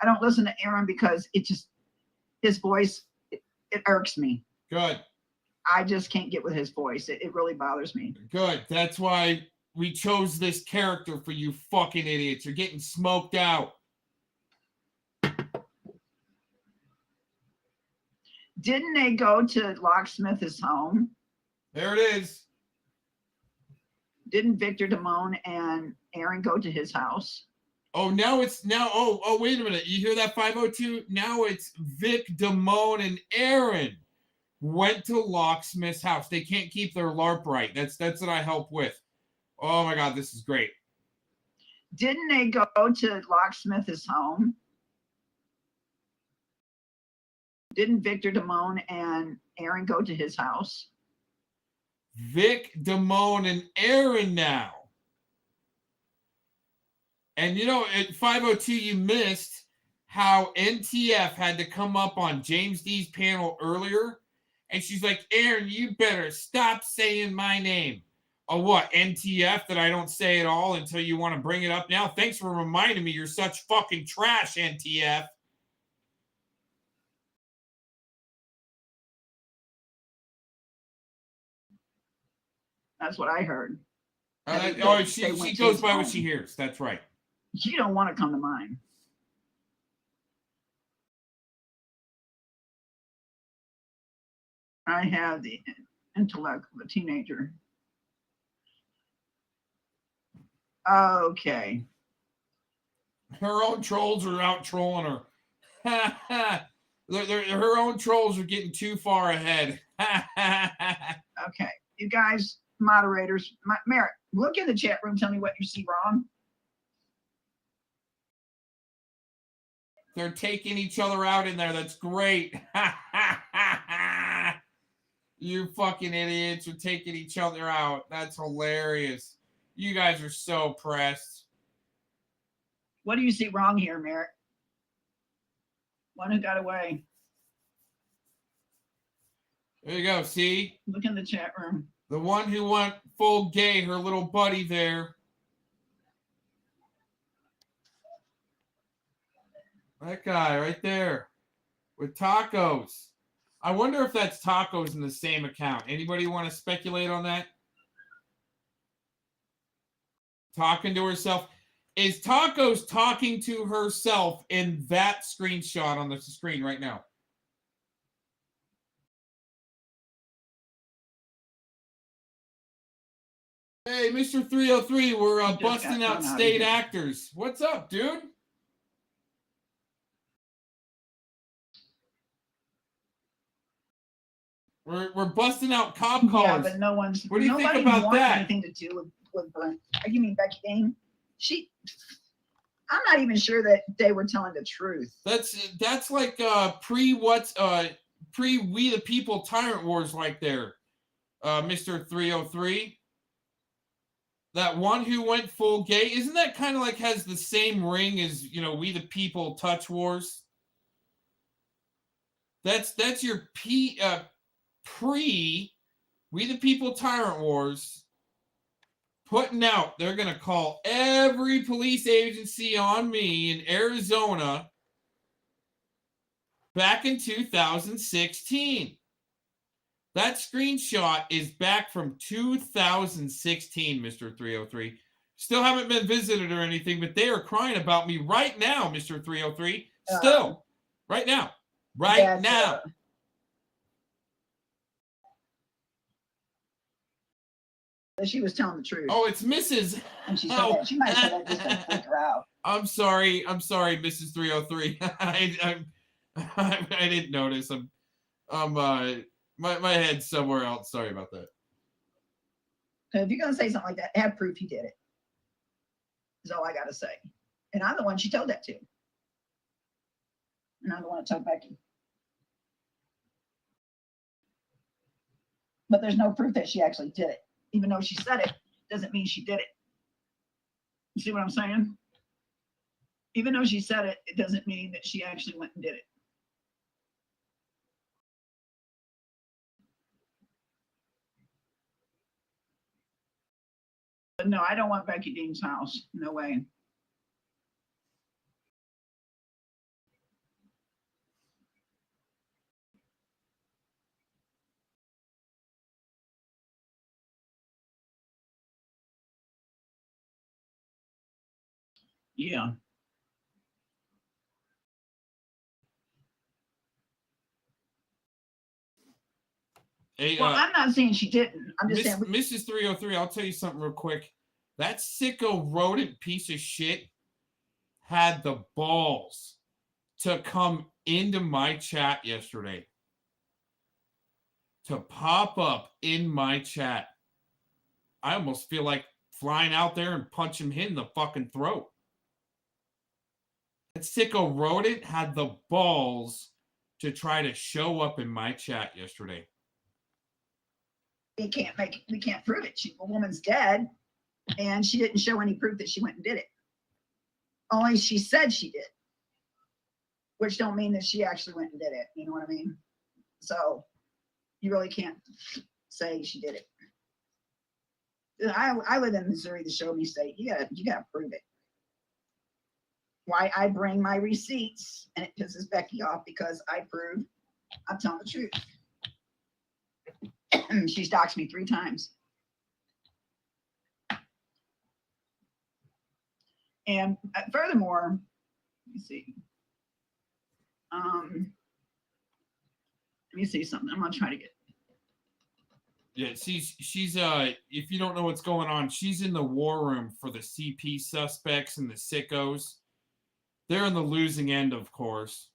I don't listen to Aaron because it just, his voice, it irks me. Good. I just can't get with his voice. It really bothers me. Good. That's why we chose this character for you fucking idiots. You're getting smoked out. Didn't they go to Locksmith's home? There it is. Didn't Victor Damone and Aaron go to his house? Oh, oh, wait a minute. You hear that 502? Now it's Vic Damone and Aaron went to Locksmith's house. They can't keep their LARP right. That's what I help with. Oh my God, this is great. Didn't they go to Locksmith's home? Didn't Victor Damone and Aaron go to his house? Vic Damone and Aaron now. And you know, at 502, you missed how NTF had to come up on James D's panel earlier. And she's like, Aaron, you better stop saying my name. Oh, what? NTF that I don't say at all until you want to bring it up now? Thanks for reminding me you're such fucking trash, NTF. That's what I heard. She goes by what she hears. That's right. You don't want to come to mine. I have the intellect of a teenager. Okay. Her own trolls are out trolling her. Her own trolls are getting too far ahead. Okay. You guys, moderators, Merritt, look in the chat room. Tell me what you see wrong. They're taking each other out in there. That's great. You fucking idiots are taking each other out. That's hilarious. You guys are so pressed. What do you see wrong here, Merritt? One who got away. There you go. See? Look in the chat room. The one who went full gay, her little buddy there. That guy right there with tacos. I wonder if that's tacos in the same account. Anybody want to speculate on that? Talking to herself. Is tacos talking to herself in that screenshot on the screen right now? Hey, Mr. 303, we're busting out state actors. What's up, dude? We're busting out cop cars. Yeah, but no one's. What do you think about that? Anything to do with Brent? You mean Becky Dane? I'm not even sure that they were telling the truth. That's like pre We the People Tyrant Wars right there, Mr. 303. That one who went full gay, isn't that kind of like has the same ring as, you know, We the People Touch Wars? That's your pre We the People Tyrant Wars putting out. They're going to call every police agency on me in Arizona back in 2016. That screenshot is back from 2016, Mr. 303. Still haven't been visited or anything, but they are crying about me right now, Mr. 303. Still, right now. Right now. She was telling the truth. Oh, it's Mrs. And she said that. She might have said that just to freak her out. I'm sorry, Mrs. 303. I didn't notice. My head's somewhere else. Sorry about that. If you're gonna say something like that, have proof he did it. Is all I gotta say. And I'm the one she told that to. And I'm the one that told Becky. But there's no proof that she actually did it. Even though she said it, doesn't mean she did it. You see what I'm saying? Even though she said it, it doesn't mean that she actually went and did it. But no, I don't want Becky Dean's house. No way. Yeah. Hey, well, I'm not saying she didn't. I'm just saying. Mrs. 303, I'll tell you something real quick. That sicko rodent piece of shit had the balls to come into my chat yesterday. To pop up in my chat. I almost feel like flying out there and punch him in the fucking throat. That sicko rodent had the balls to try to show up in my chat yesterday. We can't prove it. A woman's dead, and she didn't show any proof that she went and did it. Only she said she did, which don't mean that she actually went and did it. You know what I mean? So you really can't say she did it. I live in Missouri, the show me state. You gotta prove it. Why I bring my receipts, and it pisses Becky off because I prove I'm telling the truth. She stalks me 3 times. And furthermore, let me see. Let me see something. I'm gonna try to get. Yeah, she's if you don't know what's going on, she's in the war room for the CP suspects and the sickos. They're in the losing end, of course.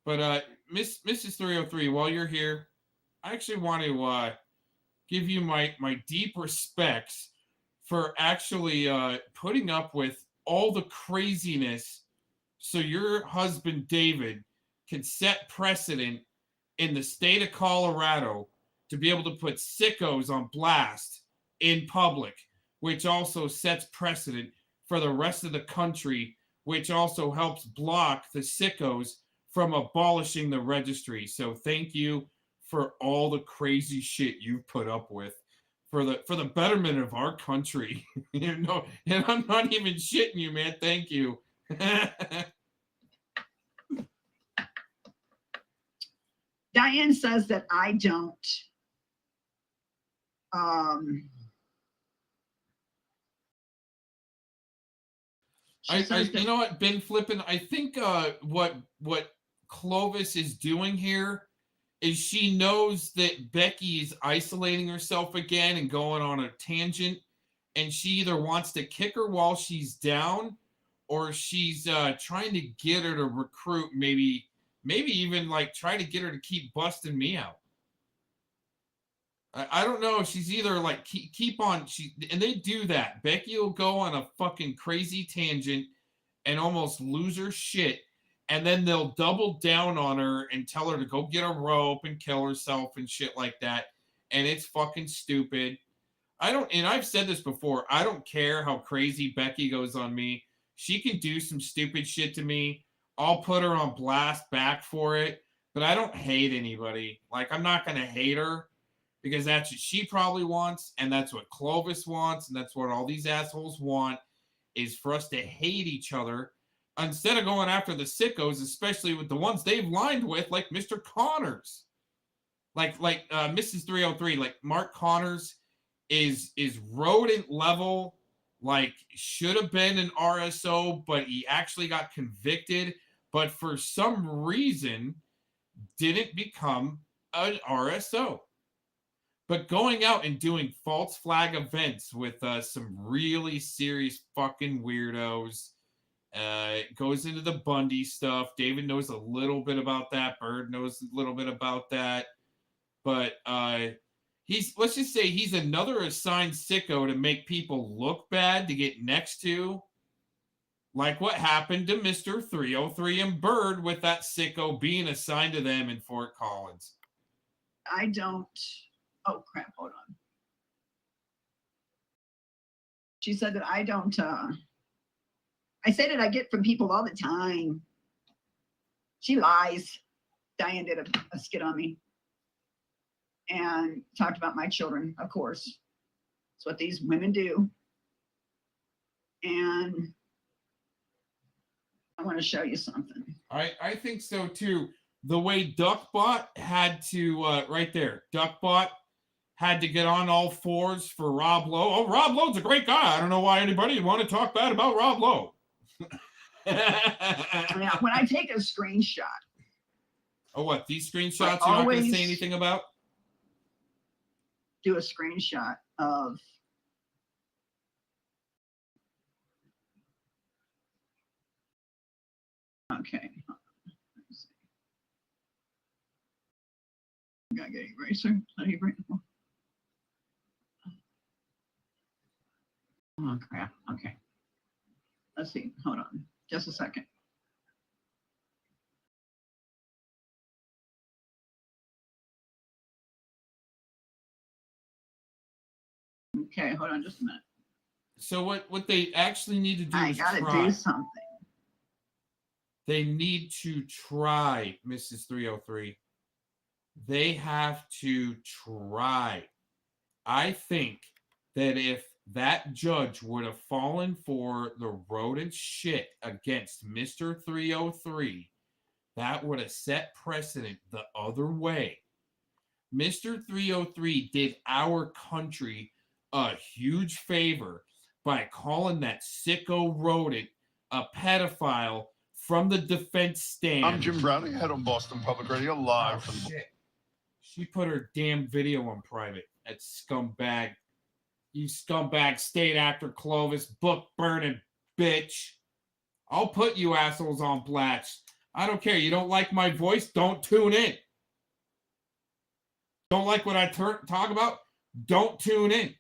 But Mrs. 303, while you're here, I actually want to give you my deep respects for actually putting up with all the craziness so your husband David can set precedent in the state of Colorado to be able to put sickos on blast in public, which also sets precedent for the rest of the country, which also helps block the sickos from abolishing the registry. So thank you for all the crazy shit you've put up with for the betterment of our country. You know, and I'm not even shitting you, man. Thank you. Diane says that I don't you know what, Ben Flippin, I think what Clovis is doing here is she knows that Becky is isolating herself again and going on a tangent, and she either wants to kick her while she's down, or she's trying to get her to recruit, maybe even like try to get her to keep busting me out. I don't know. She's either like keep on, and they do that. Becky will go on a fucking crazy tangent and almost lose her shit, and then they'll double down on her and tell her to go get a rope and kill herself and shit like that. And it's fucking stupid. And I've said this before, I don't care how crazy Becky goes on me. She can do some stupid shit to me. I'll put her on blast back for it, but I don't hate anybody. Like, I'm not going to hate her, because that's what she probably wants, and that's what Clovis wants, and that's what all these assholes want, is for us to hate each other instead of going after the sickos, especially with the ones they've lined with, like Mr. Connors. Like Mrs. 303, like Mark Connors is rodent level, like should have been an RSO, but he actually got convicted, but for some reason didn't become an RSO. But going out and doing false flag events with some really serious fucking weirdos, goes into the Bundy stuff. David knows a little bit about that. Bird knows a little bit about that. But let's just say he's another assigned sicko to make people look bad to get next to. Like what happened to Mr. 303 and Bird with that sicko being assigned to them in Fort Collins. I don't. Oh, crap. Hold on. She said that I don't. I say that I get from people all the time. She lies. Diane did a skit on me and talked about my children, of course. That's what these women do. And I want to show you something. I think so, too. The way Duckbot had to, right there, Duckbot had to get on all fours for Rob Lowe. Oh, Rob Lowe's a great guy. I don't know why anybody would want to talk bad about Rob Lowe. Yeah, when I take a screenshot. Oh, what? These screenshots you're not going to say anything about? Do a screenshot of. Okay. Gotta get eraser. Oh crap. Okay. Let's see. Hold on. Just a second. Okay, hold on just a minute. So what they actually need to do is I gotta try. do something. They need to try, Mrs. 303. They have to try. I think that if that judge would have fallen for the rodent shit against Mr. 303, that would have set precedent the other way. Mr. 303 did our country a huge favor by calling that sicko rodent a pedophile from the defense stand. I'm Jim Browning, head on Boston Public Radio, live from the... Shit. She put her damn video on private. That scumbag. You scumbag state actor Clovis, book burning bitch. I'll put you assholes on blast. I don't care. You don't like my voice? Don't tune in. Don't like what I talk about? Don't tune in.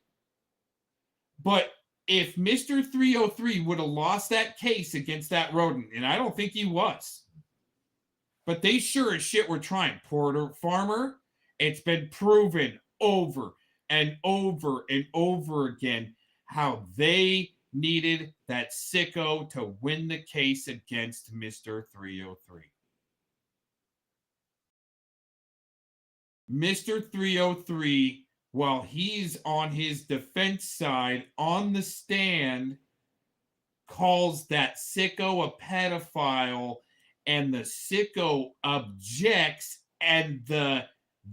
But if Mr. 303 would have lost that case against that rodent, and I don't think he was, but they sure as shit were trying. Porter Farmer, it's been proven over and over and over again how they needed that sicko to win the case against Mr. 303. Mr. 303, while he's on his defense side on the stand, calls that sicko a pedophile, and the sicko objects, and the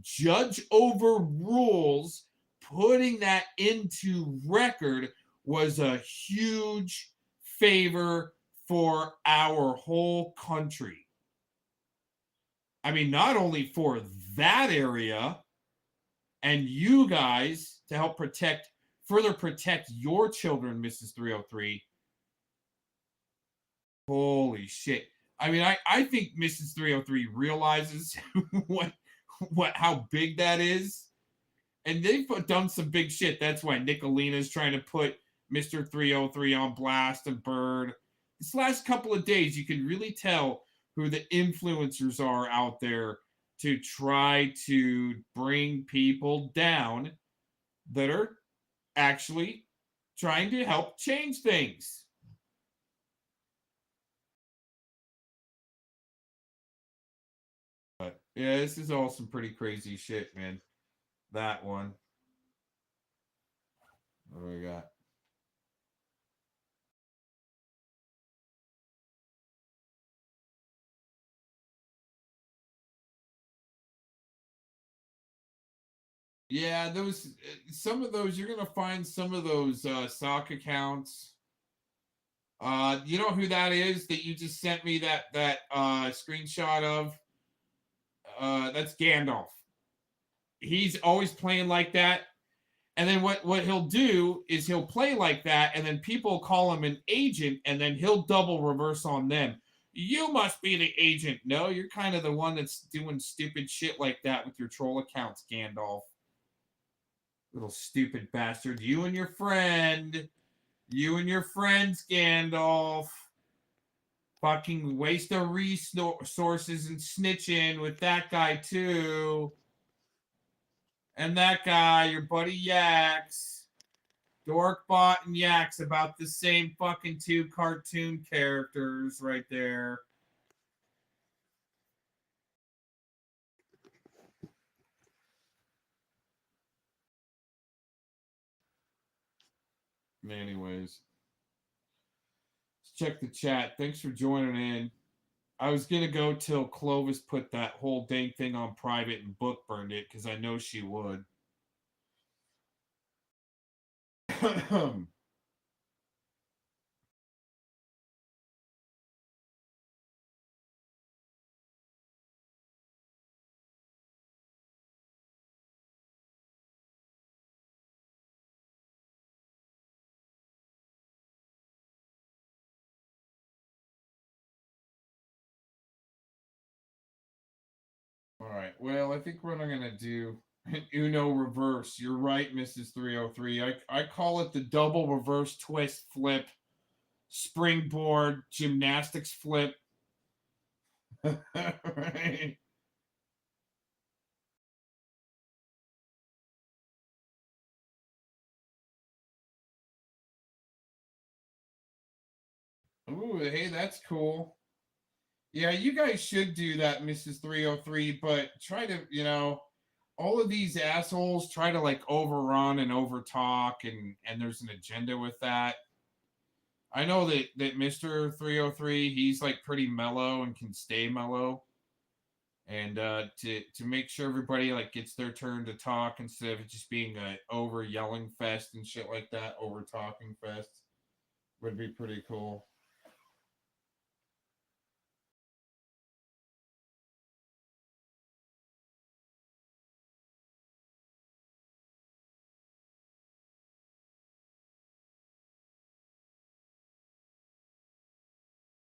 judge overrules. Putting that into record was a huge favor for our whole country. I mean, not only for that area and you guys to help further protect your children, Mrs. 303. Holy shit. I mean, I think Mrs. 303 realizes how big that is. And they've done some big shit. That's why Nicolina's trying to put Mr. 303 on blast and Bird. This last couple of days, you can really tell who the influencers are out there to try to bring people down that are actually trying to help change things. But yeah, this is all some pretty crazy shit, man. That one. What do we got? Yeah, some of those, you're gonna find some of those sock accounts. You know who that is that you just sent me that screenshot of? That's Gandalf. He's always playing like that. And then what he'll do is he'll play like that, and then people call him an agent, and then he'll double reverse on them. You must be the agent. No, you're kind of the one that's doing stupid shit like that with your troll accounts, Gandalf. Little stupid bastard. You and your friends, Gandalf. Fucking waste of resources and snitching with that guy, too. And that guy, your buddy Yax. Dorkbot and Yax, about the same fucking two cartoon characters right there. Anyways, let's check the chat. Thanks for joining in. I was going to go till Clovis put that whole dang thing on private and book burned it, because I know she would. All right. Well, I think what I'm going to do, Uno reverse. You're right, Mrs. 303. I call it the double reverse twist flip, springboard, gymnastics flip. Right. Ooh, hey, that's cool. Yeah, you guys should do that, Mrs. 303, but try to, all of these assholes try to like overrun and overtalk, and there's an agenda with that. I know that Mr. 303, he's like pretty mellow and can stay mellow. And to make sure everybody like gets their turn to talk instead of it just being a over yelling fest and shit like that, over talking fest would be pretty cool.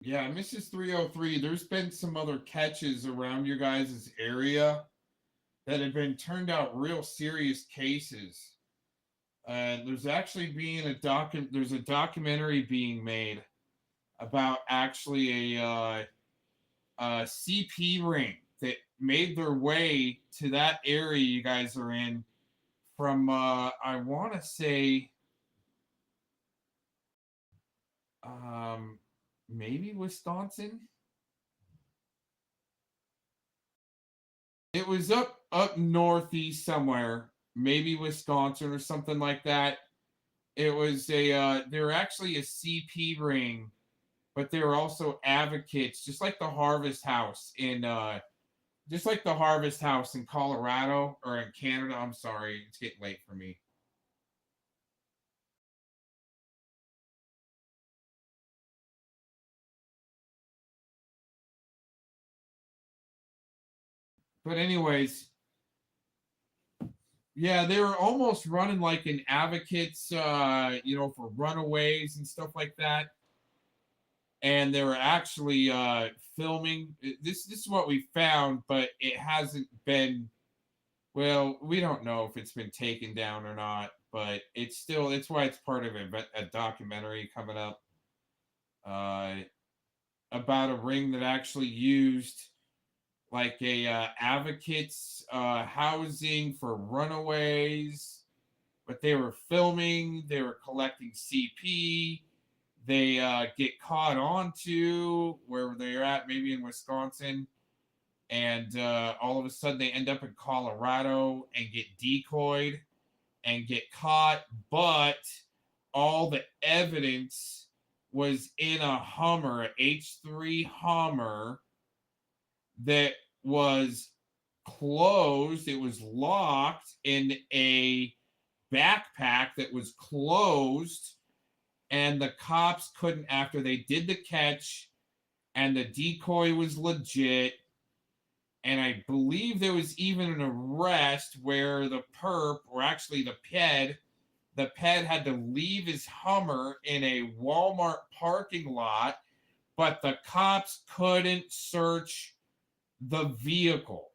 Yeah, Mrs. 303, there's been some other catches around your guys' area that have been turned out real serious cases. There's actually there's a documentary being made about actually a CP ring that made their way to that area you guys are in from I want to say maybe Wisconsin. It was up northeast somewhere, maybe Wisconsin or something like that. It was they were actually a CP ring, but they were also advocates, just like the Harvest House in Colorado or in Canada. I'm sorry, it's getting late for me. But anyways, yeah, they were almost running like an advocates, for runaways and stuff like that. And they were actually filming. This is what we found, but it hasn't been. Well, we don't know if it's been taken down or not, but it's why it's part of a documentary coming up about a ring that actually used like a advocates housing for runaways, but they were filming, they were collecting CP, they get caught onto where they're at, maybe in Wisconsin, and all of a sudden they end up in Colorado and get decoyed and get caught, but all the evidence was in a Hummer, H3 Hummer, that was closed. It was locked in a backpack that was closed, and the cops couldn't, after they did the catch and the decoy was legit, and I believe there was even an arrest where the perp, or actually the ped had to leave his Hummer in a Walmart parking lot, but the cops couldn't search the vehicle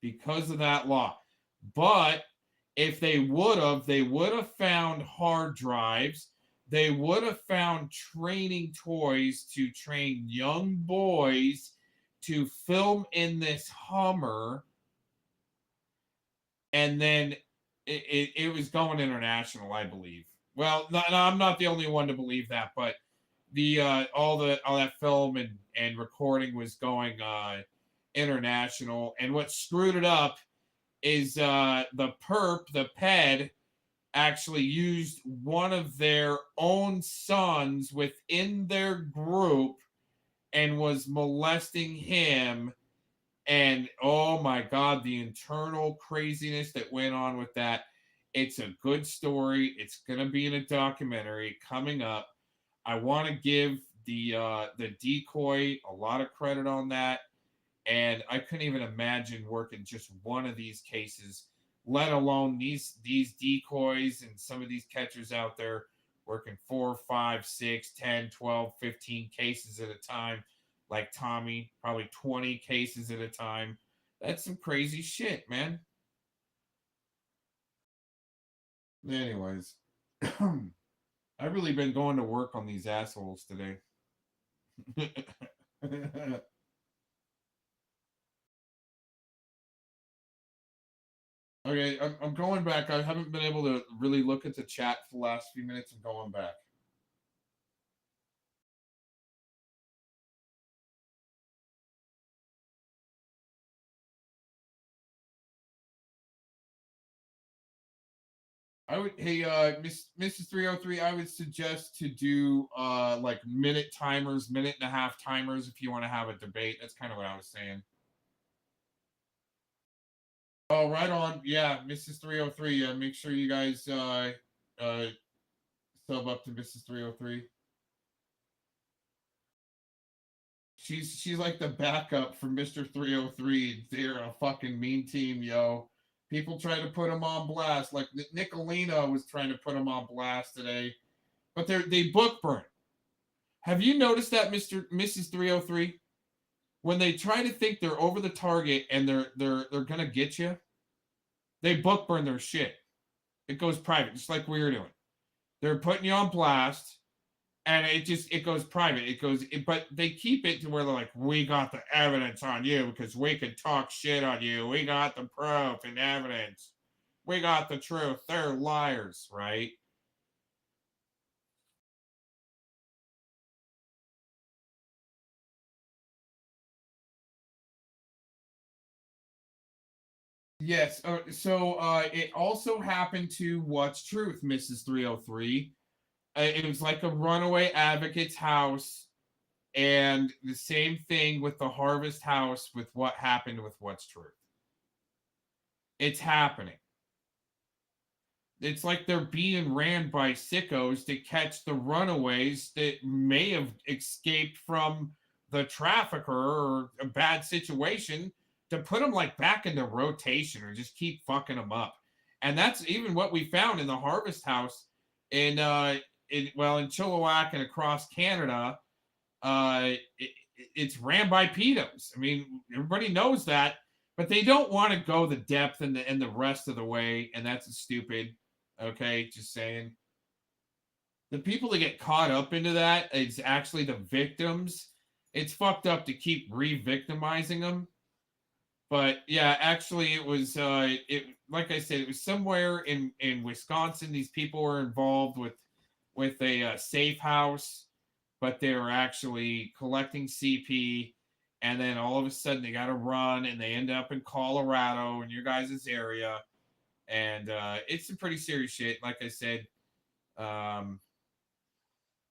because of that law. But if they would have found hard drives. They would have found training toys to train young boys to film in this Hummer. And then it was going international, I believe. Well, no, I'm not the only one to believe that, but the all that film and recording was going international. And what screwed it up is the ped, actually used one of their own sons within their group and was molesting him. And oh my God, the internal craziness that went on with that. It's a good story. It's going to be in a documentary coming up. I want to give the decoy a lot of credit on that. And I couldn't even imagine working just one of these cases, let alone these decoys and some of these catchers out there working 4, 5, 6, 10, 12, 15 cases at a time, like Tommy, probably 20 cases at a time. That's some crazy shit, man. Anyways, I've really been going to work on these assholes today. Okay, I'm going back. I haven't been able to really look at the chat for the last few minutes. I'm going back. I would, hey, Mrs. 303, I would suggest to do like minute timers, minute and a half timers if you want to have a debate. That's kind of what I was saying. Oh, right on. Yeah, Mrs. 303. Yeah, make sure you guys sub up to Mrs. 303. She's like the backup for Mr. 303. They're a fucking mean team, yo. People try to put him on blast. Like Nicolina was trying to put him on blast today, but they book burn. Have you noticed that, Mrs. 303? When they try to think they're over the target and they're gonna get you, they book burn their shit. It goes private, just like we were doing. They're putting you on blast, and it goes private. But they keep it to where they're like, we got the evidence on you because we can talk shit on you. We got the proof and evidence. We got the truth. They're liars, right? Yes. So it also happened to What's Truth, Mrs. 303. It was like a runaway advocate's house, and the same thing with the Harvest House with what happened with What's Truth. It's happening. It's like they're being ran by sickos to catch the runaways that may have escaped from the trafficker or a bad situation, to put them like back into rotation or just keep fucking them up. And that's even what we found in the Harvest House in Chilliwack and across Canada. It's ran by pedos. I mean, everybody knows that, but they don't want to go the depth and the rest of the way, and that's stupid. Okay, just saying. The people that get caught up into that is actually the victims. It's fucked up to keep re-victimizing them. But yeah, actually, it was like I said, it was somewhere in Wisconsin. These people were involved with a safe house, but they were actually collecting CP, and then all of a sudden they got to run, and they end up in Colorado in your guys' area, and it's some pretty serious shit. Like I said,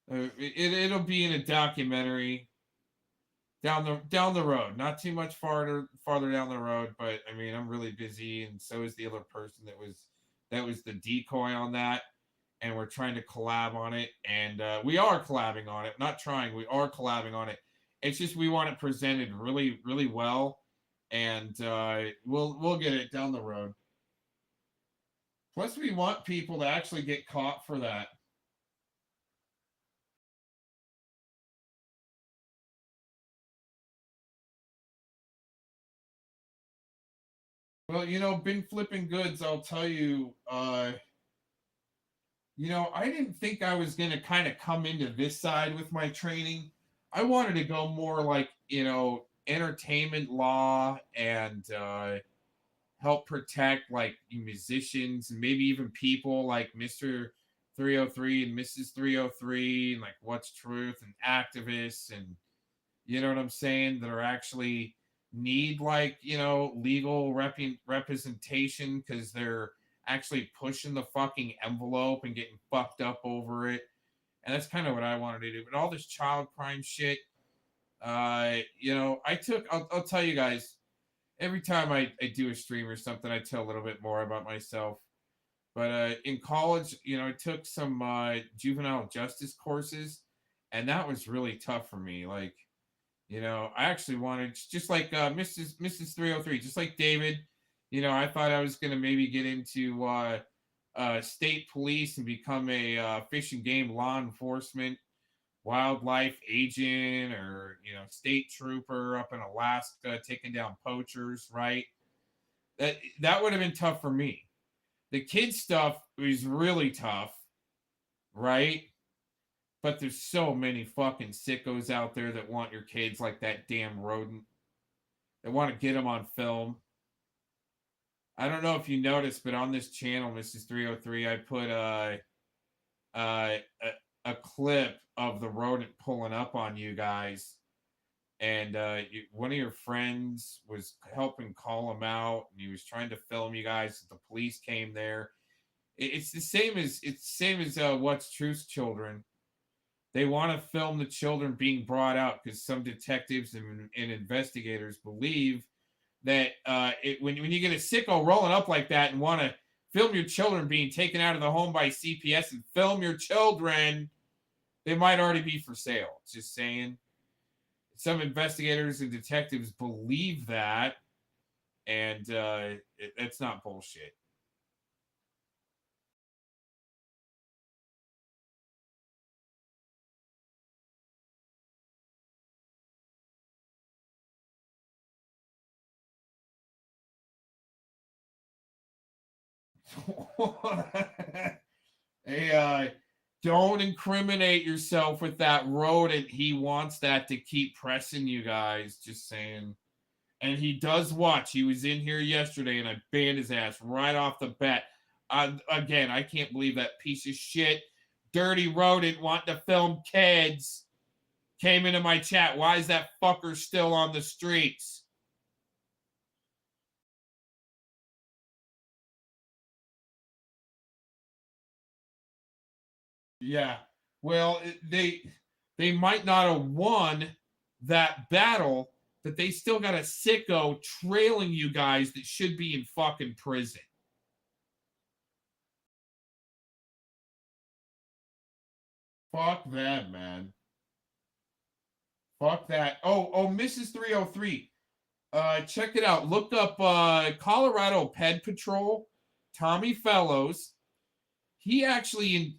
it'll be in a documentary down the road, not too much farther down the road, but I mean, I'm really busy, and so is the other person that was the decoy on that, and we're trying to collab on it, and we are collabing on it. Not trying, we are collabing on it. It's just we want it presented really, really well, and we'll get it down the road. Plus, we want people to actually get caught for that. Well, been flipping goods, I'll tell you. I didn't think I was going to kind of come into this side with my training. I wanted to go more like, entertainment law and help protect like musicians and maybe even people like Mr. 303 and Mrs. 303 and like What's Truth and activists, and you know what I'm saying, that are actually need like, legal representation because they're actually pushing the fucking envelope and getting fucked up over it. And that's kind of what I wanted to do. But all this child crime shit, I'll tell you guys, every time I do a stream or something, I tell a little bit more about myself. But in college, I took some juvenile justice courses, and that was really tough for me. Like, I actually wanted, just like Mrs. 303, just like David, I thought I was going to maybe get into state police and become a fish and game law enforcement, wildlife agent, or, state trooper up in Alaska taking down poachers, right? That would have been tough for me. The kid stuff was really tough, right? But there's so many fucking sickos out there that want your kids like that damn rodent. They want to get them on film. I don't know if you noticed, but on this channel, Mrs. 303, I put a clip of the rodent pulling up on you guys. And one of your friends was helping call him out, and he was trying to film you guys. The police came there. It's the same as What's Truth's children. They want to film the children being brought out because some detectives and investigators believe that when you get a sicko rolling up like that and want to film your children being taken out of the home by CPS and film your children, they might already be for sale. Just saying. Some investigators and detectives believe that, and it's not bullshit. Hey, don't incriminate yourself with that rodent. He wants that to keep pressing you guys. Just saying. And he does watch. He was in here yesterday, and I banned his ass right off the bat. Again, I can't believe that piece of shit, dirty rodent wanting to film kids came into my chat. Why is that fucker still on the streets? Yeah. Well, they might not have won that battle, but they still got a sicko trailing you guys that should be in fucking prison. Fuck that, man. Fuck that. Oh, Mrs. 303. Check it out. Look up Colorado Ped Patrol, Tommy Fellows. He actually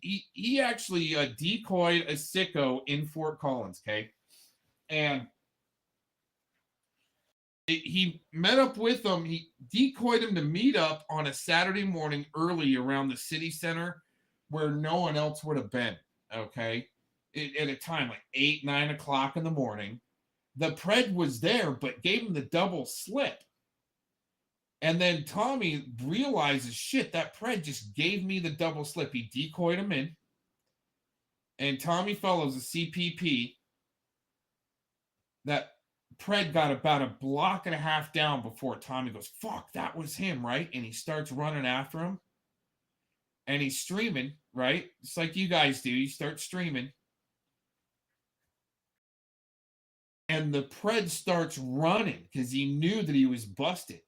decoyed a sicko in Fort Collins, okay? And he met up with them. He decoyed him to meet up on a Saturday morning early around the city center where no one else would have been, okay? At a time like 8, 9 o'clock in the morning. The Pred was there, but gave him the double slip. And then Tommy realizes, shit, that Pred just gave me the double slip. He decoyed him in. And Tommy Fellows, a CPP, that Pred got about a block and a half down before Tommy goes, fuck, that was him, right? And he starts running after him. And he's streaming, right? It's like you guys do. You start streaming. And the Pred starts running because he knew that he was busted.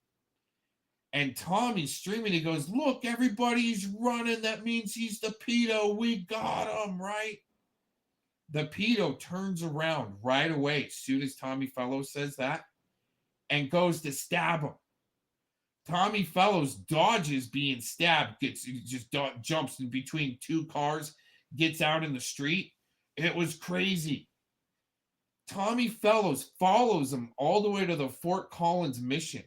And Tommy's streaming. He goes, look, everybody's running. That means he's the pedo. We got him, right? The pedo turns around right away as soon as Tommy Fellows says that and goes to stab him. Tommy Fellows dodges being stabbed, jumps in between two cars, gets out in the street. It was crazy. Tommy Fellows follows him all the way to the Fort Collins mission,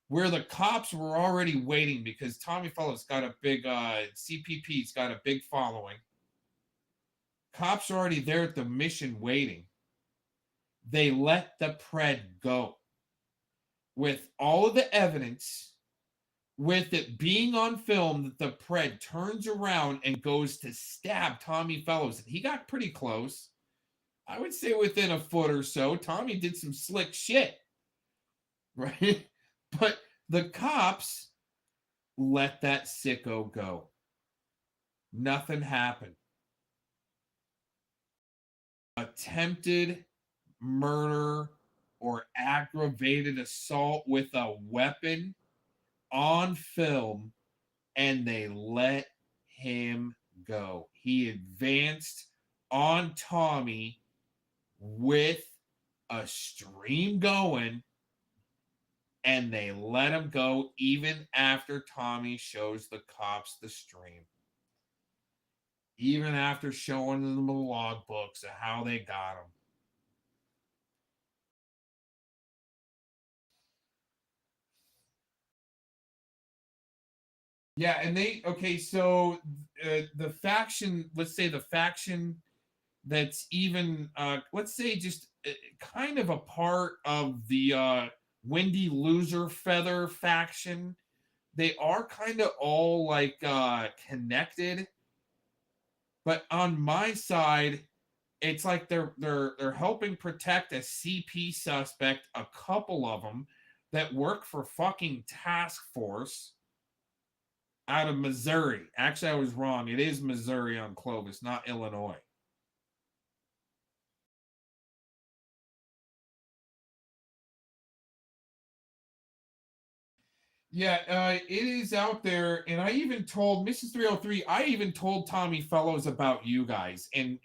where the cops were already waiting because Tommy Fellows got a big CPP's got a big following. Cops are already there at the mission waiting. They let the Pred go with all of the evidence, with it being on film that the Pred turns around and goes to stab Tommy Fellows. And he got pretty close. I would say within a foot or so. Tommy did some slick shit, right? But the cops let that sicko go. Nothing happened. Attempted murder or aggravated assault with a weapon on film, and they let him go. He advanced on Tommy with a stream going, and they let him go even after Tommy shows the cops the stream. Even after showing them the logbooks of how they got him. Yeah, and so the faction, let's say the faction that's even, let's say just kind of a part of the Wendy Loser Feather faction, they are kind of all like connected. But on my side, it's like they're helping protect a CP suspect, a couple of them that work for fucking task force out of Missouri. Actually, I was wrong. It is Missouri on Clovis, not Illinois. Yeah, it is out there, and I even told Mrs. 303. I even told Tommy Fellows about you guys and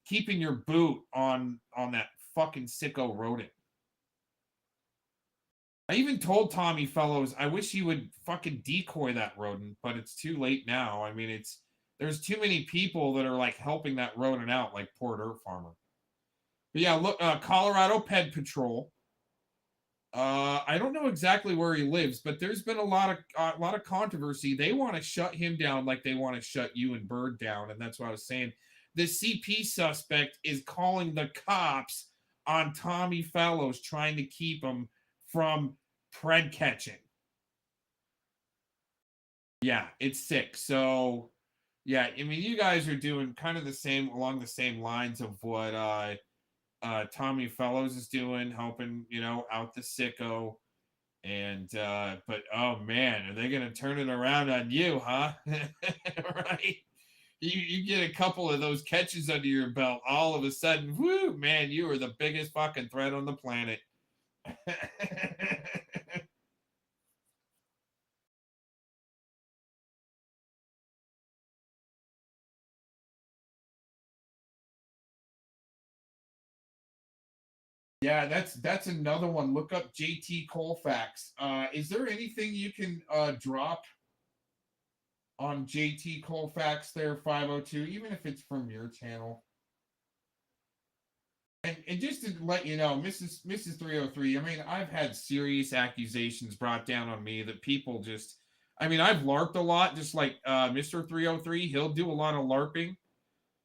keeping your boot on that fucking sicko rodent. I even told Tommy Fellows I wish he would fucking decoy that rodent, but it's too late now. I mean, there's too many people that are like helping that rodent out, like poor Dirt Farmer. But yeah, look, Colorado Ped Patrol. I don't know exactly where he lives, but there's been a lot of controversy. They want to shut him down like they want to shut you and Bird down, and that's what I was saying. The CP suspect is calling the cops on Tommy Fellows, trying to keep him from pred catching. Yeah, it's sick. So, yeah, I mean, you guys are doing kind of the same, along the same lines of what Tommy Fellows is doing, helping, out the sicko. And but oh man, are they gonna turn it around on you, huh? Right? You get a couple of those catches under your belt, all of a sudden, whoo, man, you are the biggest fucking threat on the planet. Yeah, that's another one. Look up JT Colfax. Is there anything you can drop on JT Colfax there, 502, even if it's from your channel? And just to let you know, Mrs. 303, I mean, I've had serious accusations brought down on me that people just, I mean, I've LARPed a lot, just like Mr. 303. He'll do a lot of LARPing.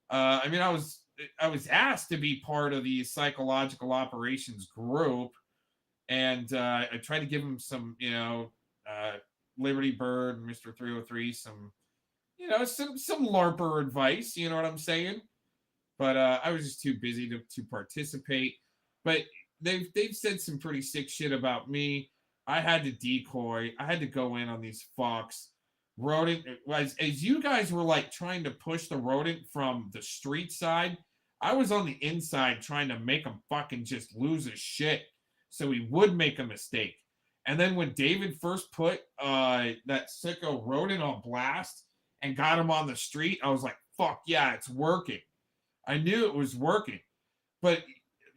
I mean, I was asked to be part of the psychological operations group, and I tried to give him some, Liberty Bird, Mr. 303, some, some LARPer advice. You know what I'm saying? But I was just too busy to participate. But they've said some pretty sick shit about me. I had to decoy. I had to go in on these fucks. Rodent, as you guys were like trying to push the rodent from the street side, I was on the inside trying to make him fucking just lose his shit so he would make a mistake. And then when David first put that sicko rodent on blast and got him on the street, I was like, fuck yeah, it's working. I knew it was working. But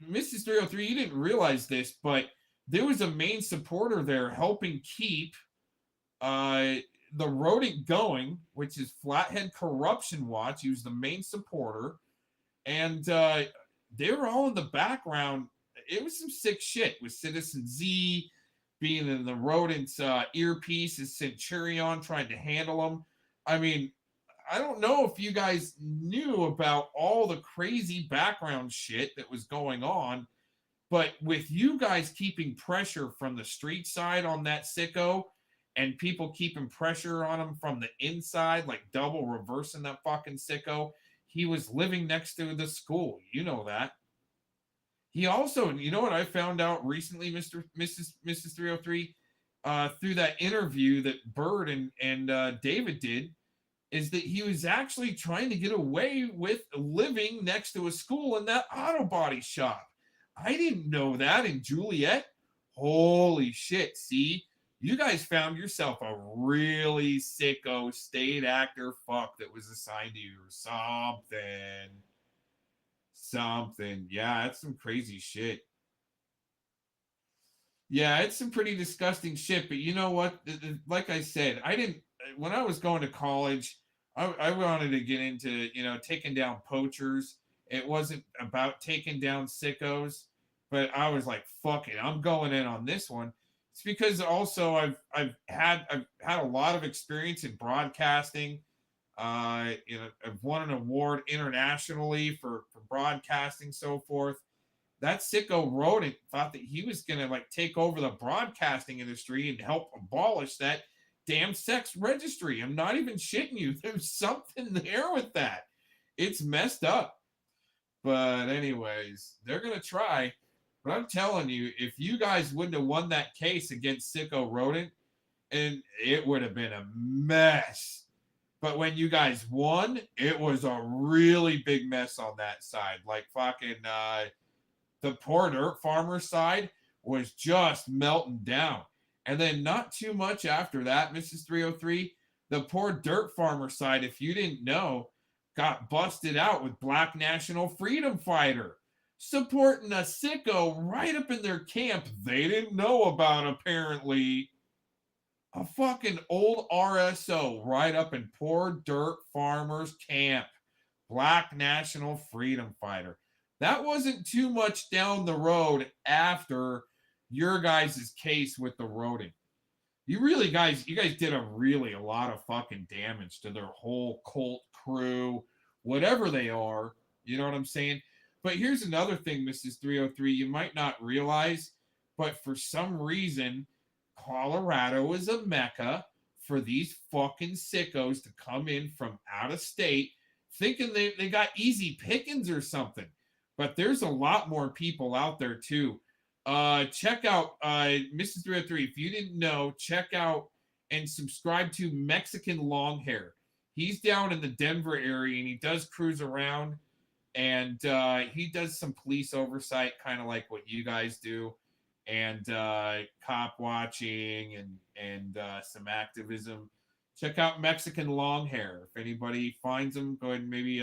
Mrs. 303, you didn't realize this, but there was a main supporter there helping keep the rodent going, which is Flathead Corruption Watch. He was the main supporter. And they were all in the background. It was some sick shit with Citizen Z being in the rodent's earpiece as Centurion trying to handle him. I mean, I don't know if you guys knew about all the crazy background shit that was going on, but with you guys keeping pressure from the street side on that sicko and people keeping pressure on him from the inside, like double reversing that fucking sicko, he was living next to the school. You know that. He also, you know what I found out recently, Mrs. 303, through that interview that Bird and David did, is that he was actually trying to get away with living next to a school in that auto body shop. I didn't know that in Juliet. Holy shit. See, you guys found yourself a really sicko state actor fuck that was assigned to you or something. Yeah, that's some crazy shit. Yeah, it's some pretty disgusting shit. But you know what? Like I said, when I was going to college, I wanted to get into, taking down poachers. It wasn't about taking down sickos, but I was like, fuck it, I'm going in on this one. It's because also I've had a lot of experience in broadcasting. I've won an award internationally for broadcasting, so forth. That sicko rodent thought that he was gonna like take over the broadcasting industry and help abolish that damn sex registry. I'm not even shitting you. There's something there with that. It's messed up. But anyways, they're gonna try. But I'm telling you, if you guys wouldn't have won that case against Sicko Rodent, and it would have been a mess. But when you guys won, it was a really big mess on that side. Like fucking the poor dirt farmer side was just melting down. And then not too much after that, Mrs. 303, the poor dirt farmer side, if you didn't know, got busted out with Black National Freedom Fighter, supporting a sicko right up in their camp they didn't know about, apparently. A fucking old RSO right up in poor dirt farmer's camp. Black National Freedom Fighter. That wasn't too much down the road after your guys' case with the rodent. You guys did a lot of fucking damage to their whole cult crew, whatever they are. You know what I'm saying? But here's another thing, Mrs. 303, you might not realize, but for some reason, Colorado is a mecca for these fucking sickos to come in from out of state thinking they got easy pickings or something. But there's a lot more people out there too. Check out Mrs. 303. If you didn't know, check out and subscribe to Mexican Longhair. He's down in the Denver area and he does cruise around and he does some police oversight, kind of like what you guys do, and cop watching and some activism. Check out Mexican Longhair. If anybody finds him, go ahead and maybe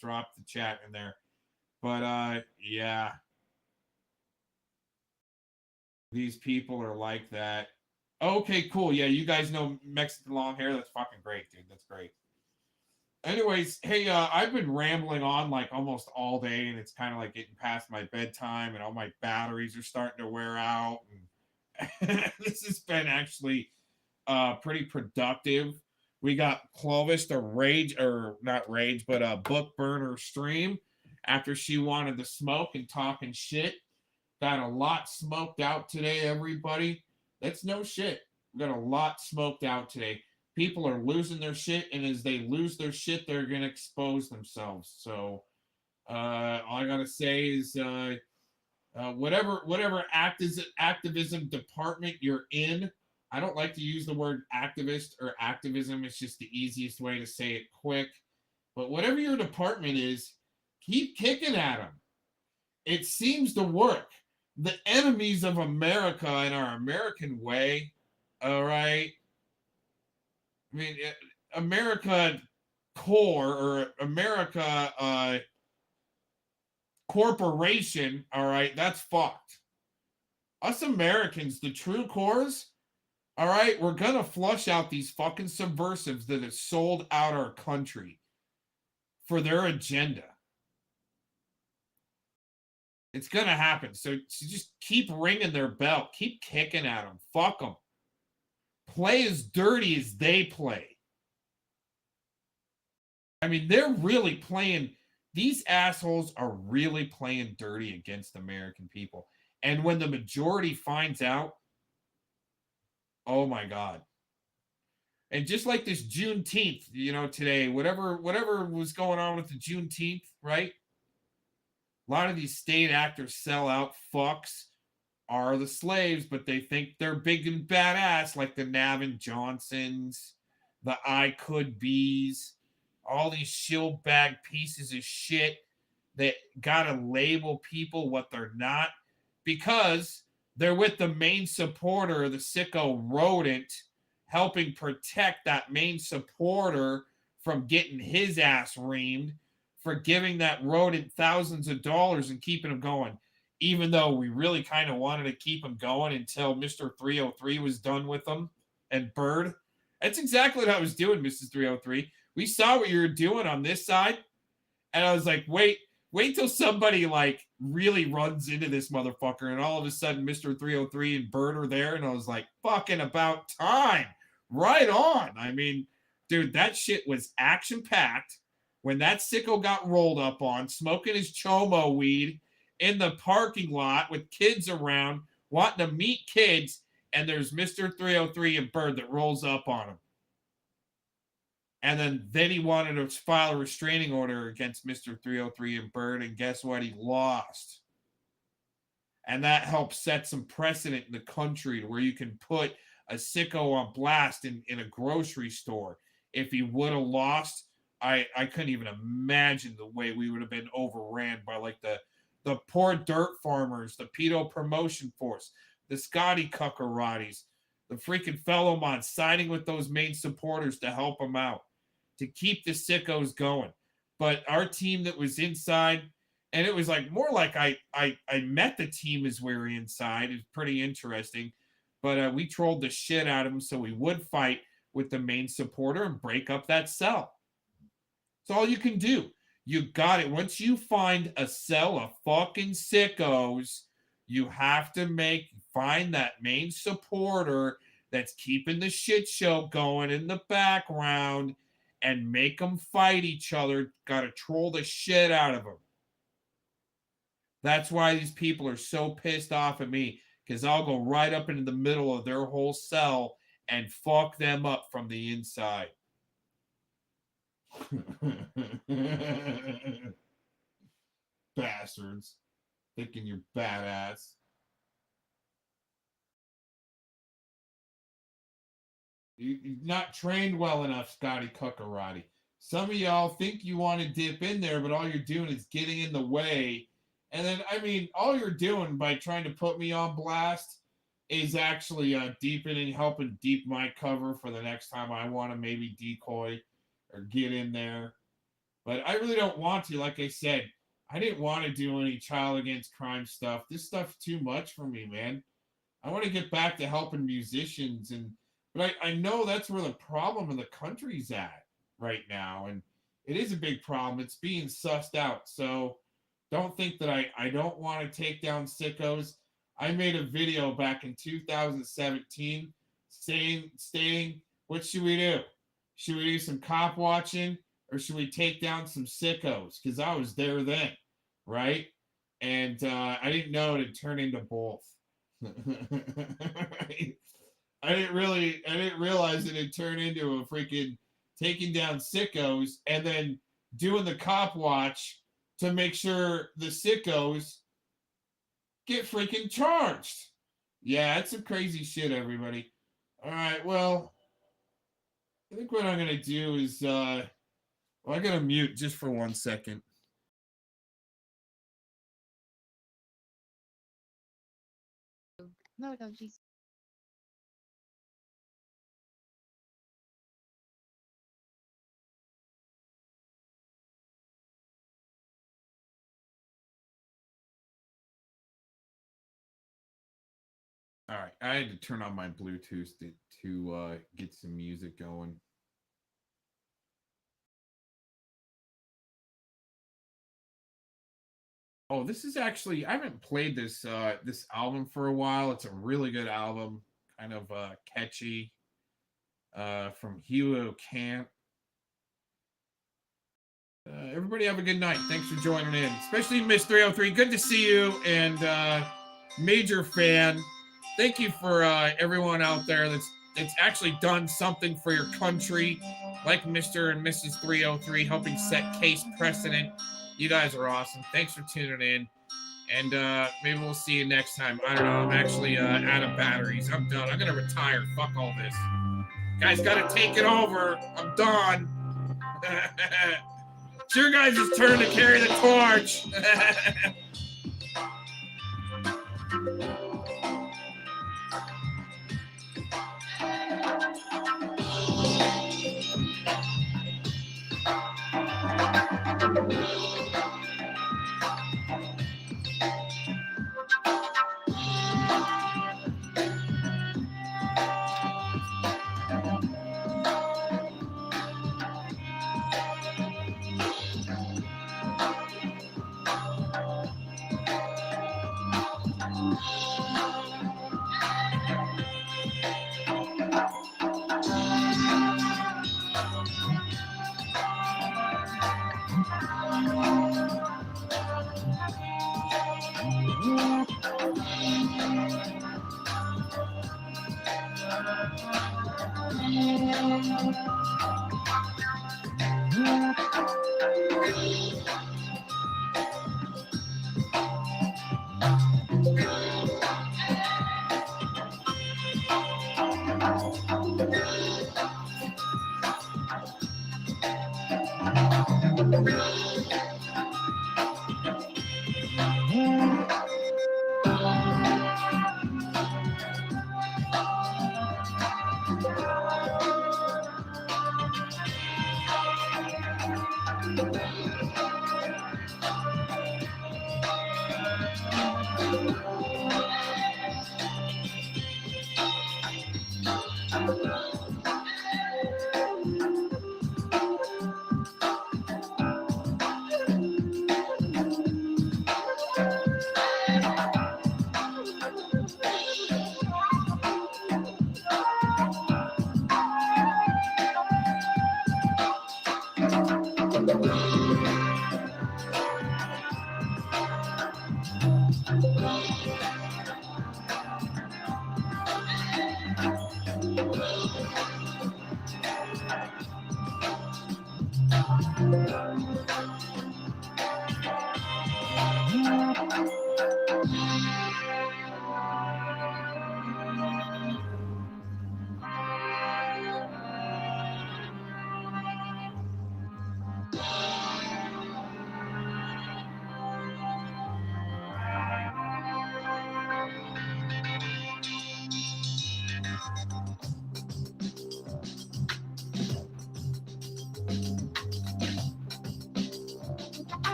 drop the chat in there. But yeah. These people are like that. Okay, cool. Yeah, you guys know Mexican Longhair. That's fucking great, dude. That's great. Anyways, hey, I've been rambling on like almost all day, and it's kind of like getting past my bedtime, and all my batteries are starting to wear out. And this has been actually pretty productive. We got Clovis to rage, or not rage, but a book burner stream after she wanted to smoke and talking shit. Got a lot smoked out today, everybody. That's no shit. We got a lot smoked out today. People are losing their shit, and as they lose their shit, they're going to expose themselves. So all I got to say is whatever activism department you're in, I don't like to use the word activist or activism. It's just the easiest way to say it quick. But whatever your department is, keep kicking at them. It seems to work. The enemies of America and our American way, all right? I mean, America core or America corporation, all right, that's fucked. Us Americans, the true cores, all right, we're going to flush out these fucking subversives that have sold out our country for their agenda. It's going to happen. So just keep ringing their bell. Keep kicking at them. Fuck them. Play as dirty as they play. I mean, they're really playing. These assholes are really playing dirty against American people. And when the majority finds out, oh my God. And just like this Juneteenth, you know, today, whatever was going on with the Juneteenth, right? A lot of these state actors, sellout fucks, are the slaves, but they think they're big and badass, like the Navin Johnsons, the I Could Bees, all these shield bag pieces of shit that gotta label people what they're not because they're with the main supporter, the sicko rodent, helping protect that main supporter from getting his ass reamed, for giving that rodent thousands of dollars and keeping him going, even though we really kind of wanted to keep him going until Mr. 303 was done with him and Bird. That's exactly what I was doing, Mrs. 303. We saw what you were doing on this side, and I was like, wait till somebody like really runs into this motherfucker, and all of a sudden Mr. 303 and Bird are there, and I was like, fucking about time. Right on. I mean, dude, that shit was action-packed. When that sicko got rolled up on, smoking his chomo weed in the parking lot with kids around, wanting to meet kids, and there's Mr. 303 and Bird that rolls up on him. And then he wanted to file a restraining order against Mr. 303 and Bird, and guess what? He lost. And that helped set some precedent in the country to where you can put a sicko on blast in a grocery store. If he would have lost, I couldn't even imagine the way we would have been overran by like the poor dirt farmers, the pedo promotion force, the Scotty Kukerates, the freaking fellow mon siding with those main supporters to help them out, to keep the sickos going. But our team that was inside, and it was like more like I met the team as we were inside. It was pretty interesting. But we trolled the shit out of them so we would fight with the main supporter and break up that cell. It's all you can do. You got it. Once you find a cell of fucking sickos You have to find that main supporter that's keeping the shit show going in the background and make them fight each other. Got to troll the shit out of them. That's why these people are so pissed off at me, because I'll go right up into the middle of their whole cell and fuck them up from the inside. Bastards. Thinking you're badass. You're not trained well enough, Scotty Kukerate. Some of y'all think you want to dip in there, but all you're doing is getting in the way. And then, I mean, all you're doing by trying to put me on blast is actually helping deep my cover for the next time I want to maybe decoy or get in there. But I really don't want to. Like I said, I didn't want to do any child against crime stuff. This stuff's too much for me, man. I want to get back to helping musicians, but I know that's where the problem in the country's at right now, and it is a big problem. It's being sussed out. So don't think that I don't want to take down sickos. I made a video back in 2017 stating, what should we do? Should we do some cop watching, or should we take down some sickos? Because I was there then, right? And I didn't know it'd turn into both. I didn't realize it'd turn into a freaking taking down sickos and then doing the cop watch to make sure the sickos get freaking charged. Yeah, it's some crazy shit, everybody. All right, well, I think what I'm going to do is, I got to mute just for 1 second. No, geez. All right, I had to turn on my Bluetooth to get some music going. Oh, this is actually, I haven't played this this album for a while. It's a really good album, kind of catchy, from Hilo Camp. Everybody have a good night. Thanks for joining in, especially Miss 303. Good to see you, and major fan. Thank you for everyone out there that's actually done something for your country, like Mr. and Mrs. 303, helping set case precedent. You guys are awesome. Thanks for tuning in, and maybe we'll see you next time. I don't know. I'm actually out of batteries. I'm done. I'm gonna retire. Fuck all this. Guys, gotta take it over. I'm done. It's your guys' turn to carry the torch.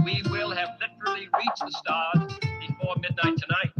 We will have literally reached the stars before midnight tonight.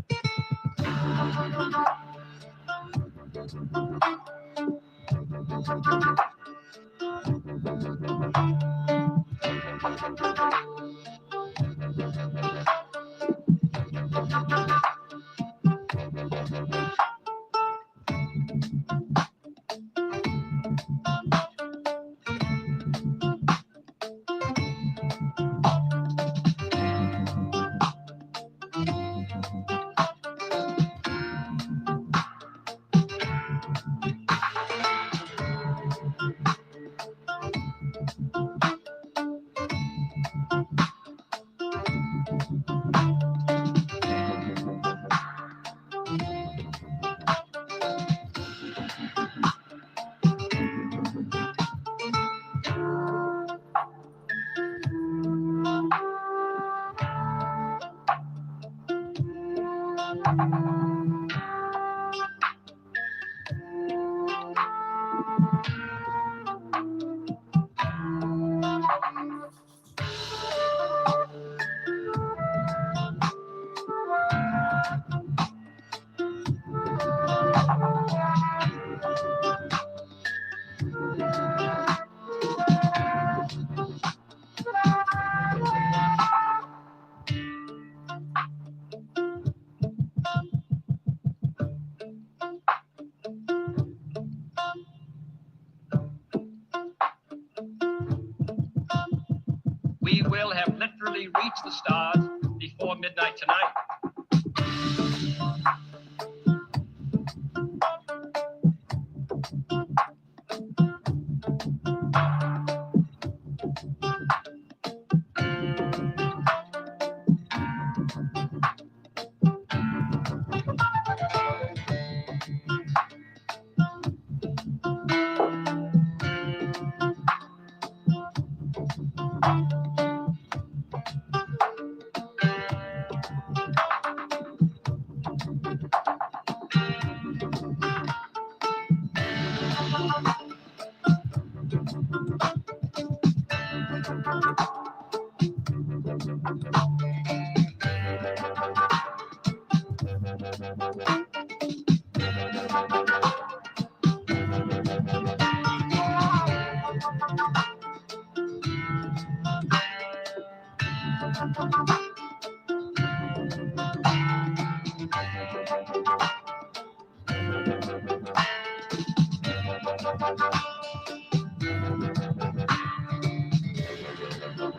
We will have literally reached the stars before midnight tonight.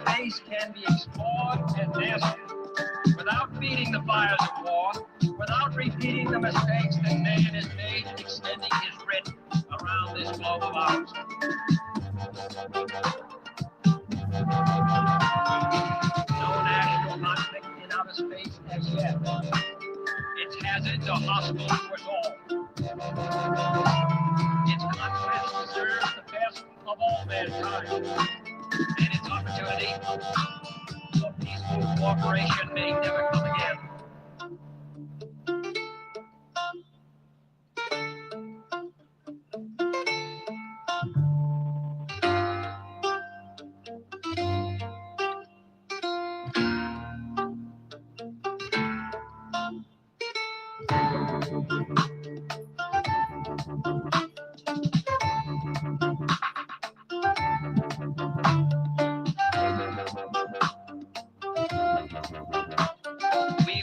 Space can be explored and mastered without feeding the fires of war, without repeating the mistakes that man has made in extending his writ around this globe of ours. No national conflict in outer space as yet. Its hazards are hostile to us all. Its conquest deserves the best of all mankind, and its opportunity for peaceful cooperation may never come again. We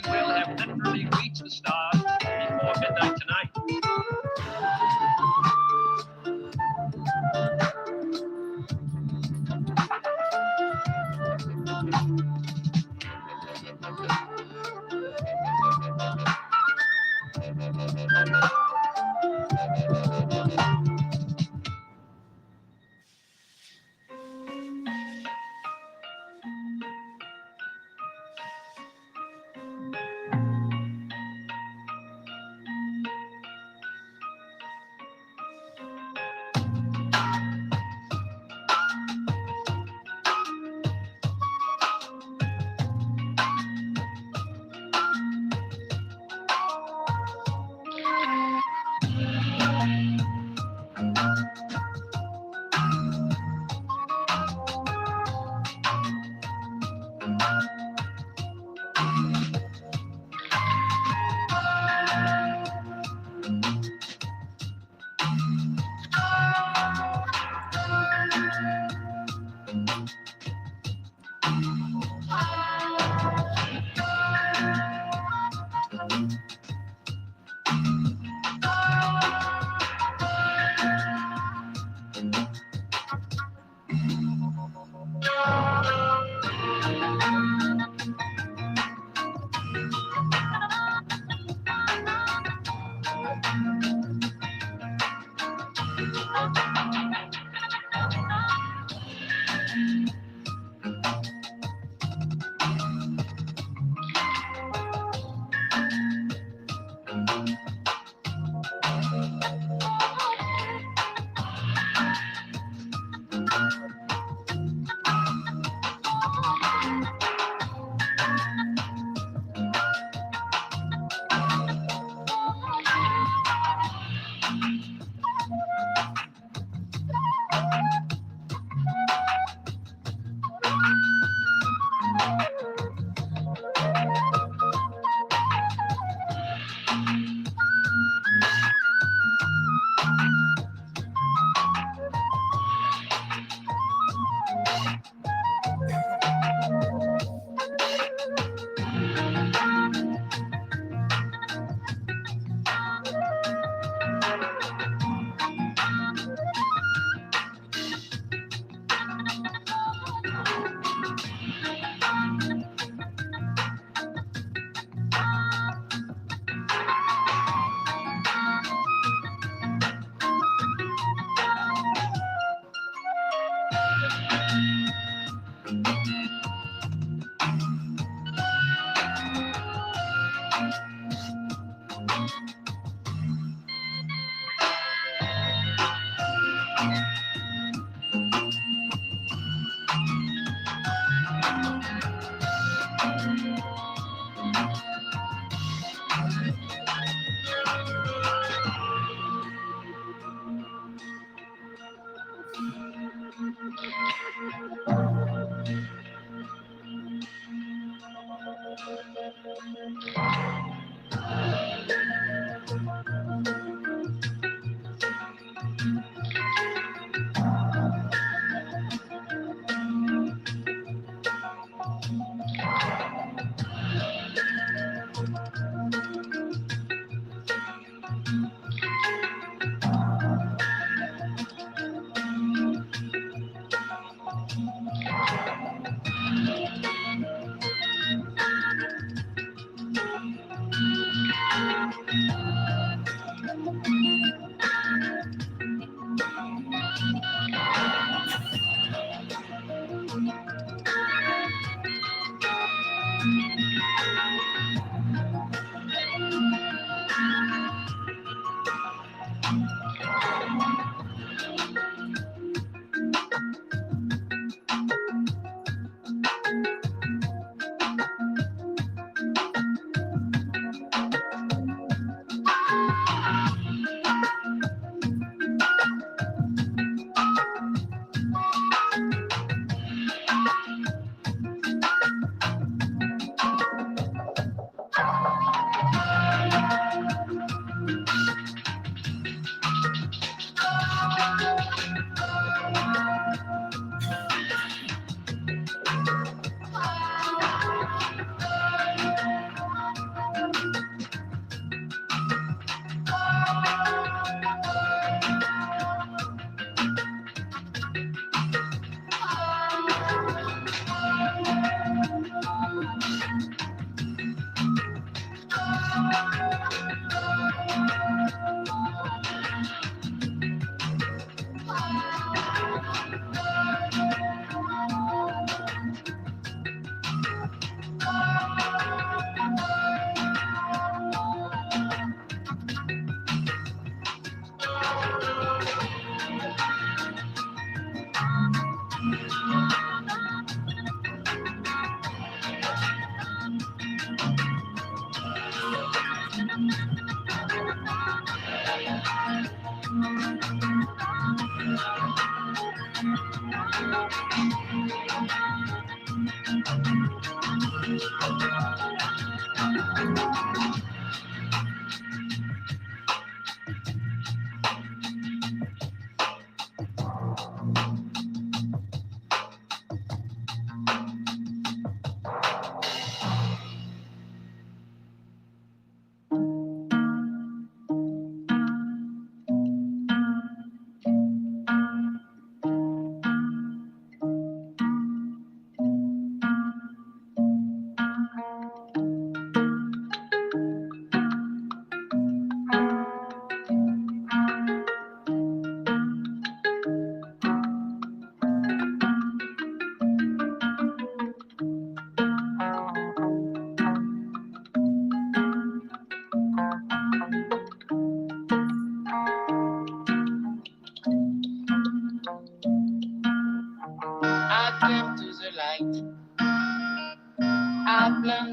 will have literally reached the stars before midnight tonight.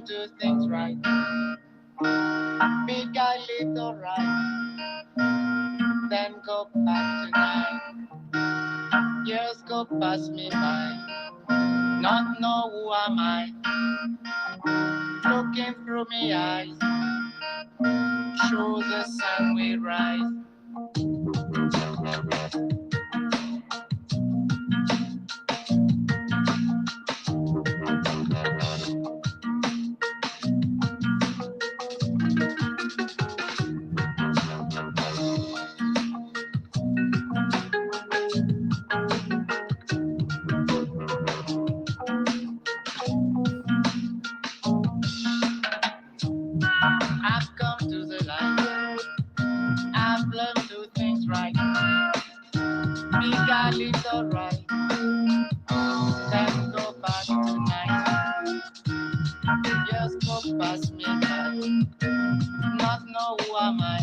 learned to things right. Big guy, little right. Then go back tonight. Years go past me by. Not know who am I. Looking through me eyes. Show the sun will rise. I've come to the light. I've learned to things right. Big a little right. Then go back tonight. Years go past me by. Not know who am I.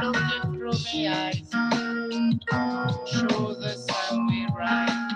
Looking through me eyes. Show the sun will rise.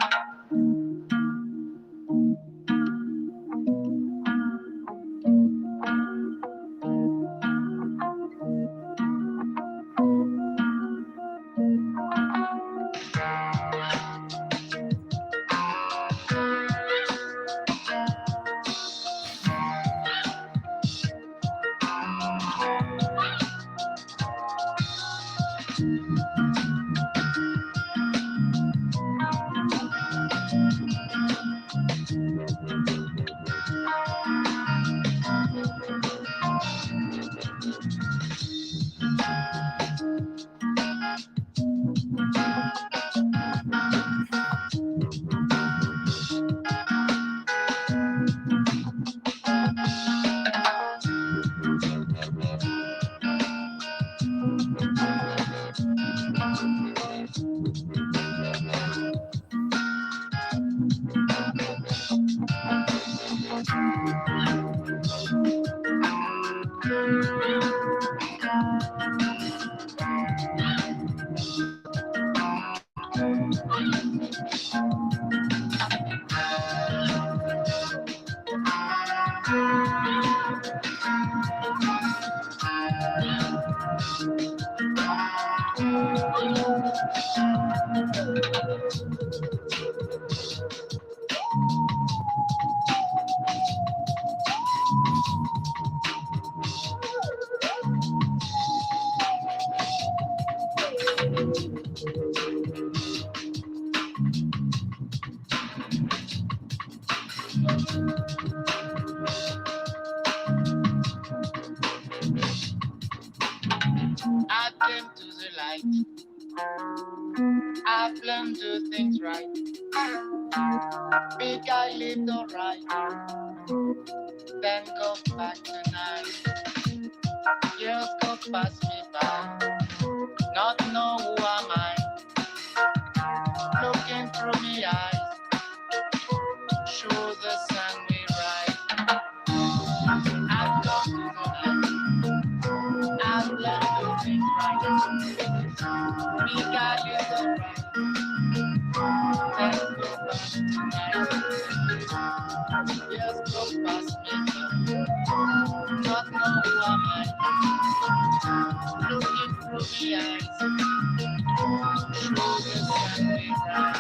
I've come to the light. I've learned to things right. Big eye, little right. Then go back tonight. Years go past me by. Not know who am I. Looking through me eyes. Show the sun will rise. I've come to the light. I've learned to think right. Big eye, little right. Then go back tonight. Years go past me by. Not know who am I. Looking through me eyes. Show the sun will rise.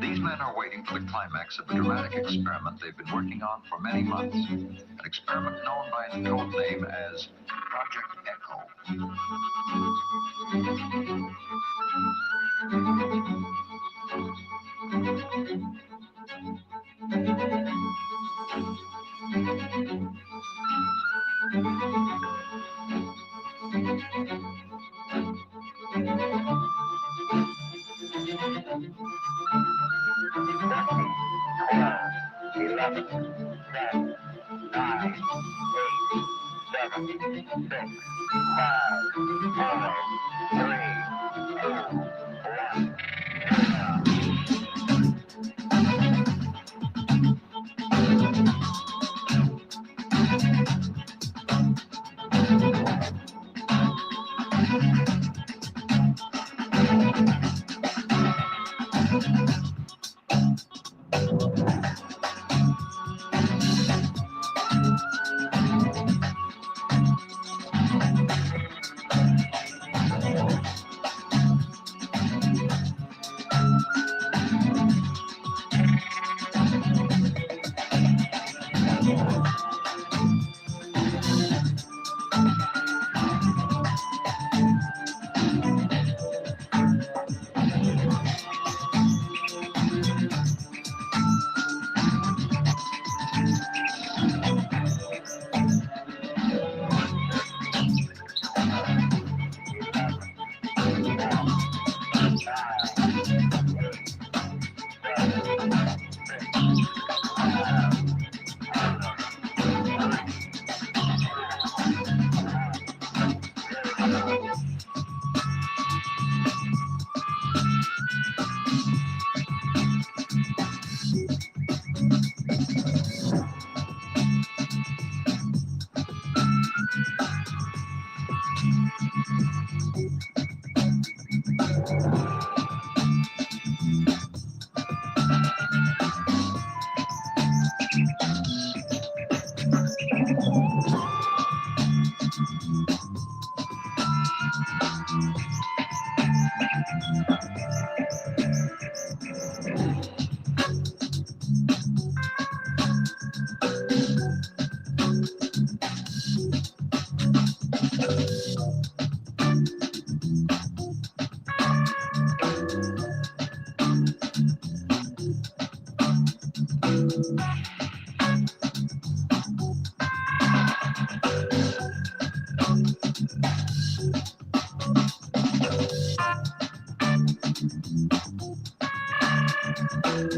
These men are waiting for the climax of a dramatic experiment they've been working on for many months. An experiment known by its code name as Project Echo.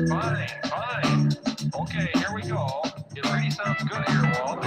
Fine, fine. Okay, here we go. It really sounds good here, Walt.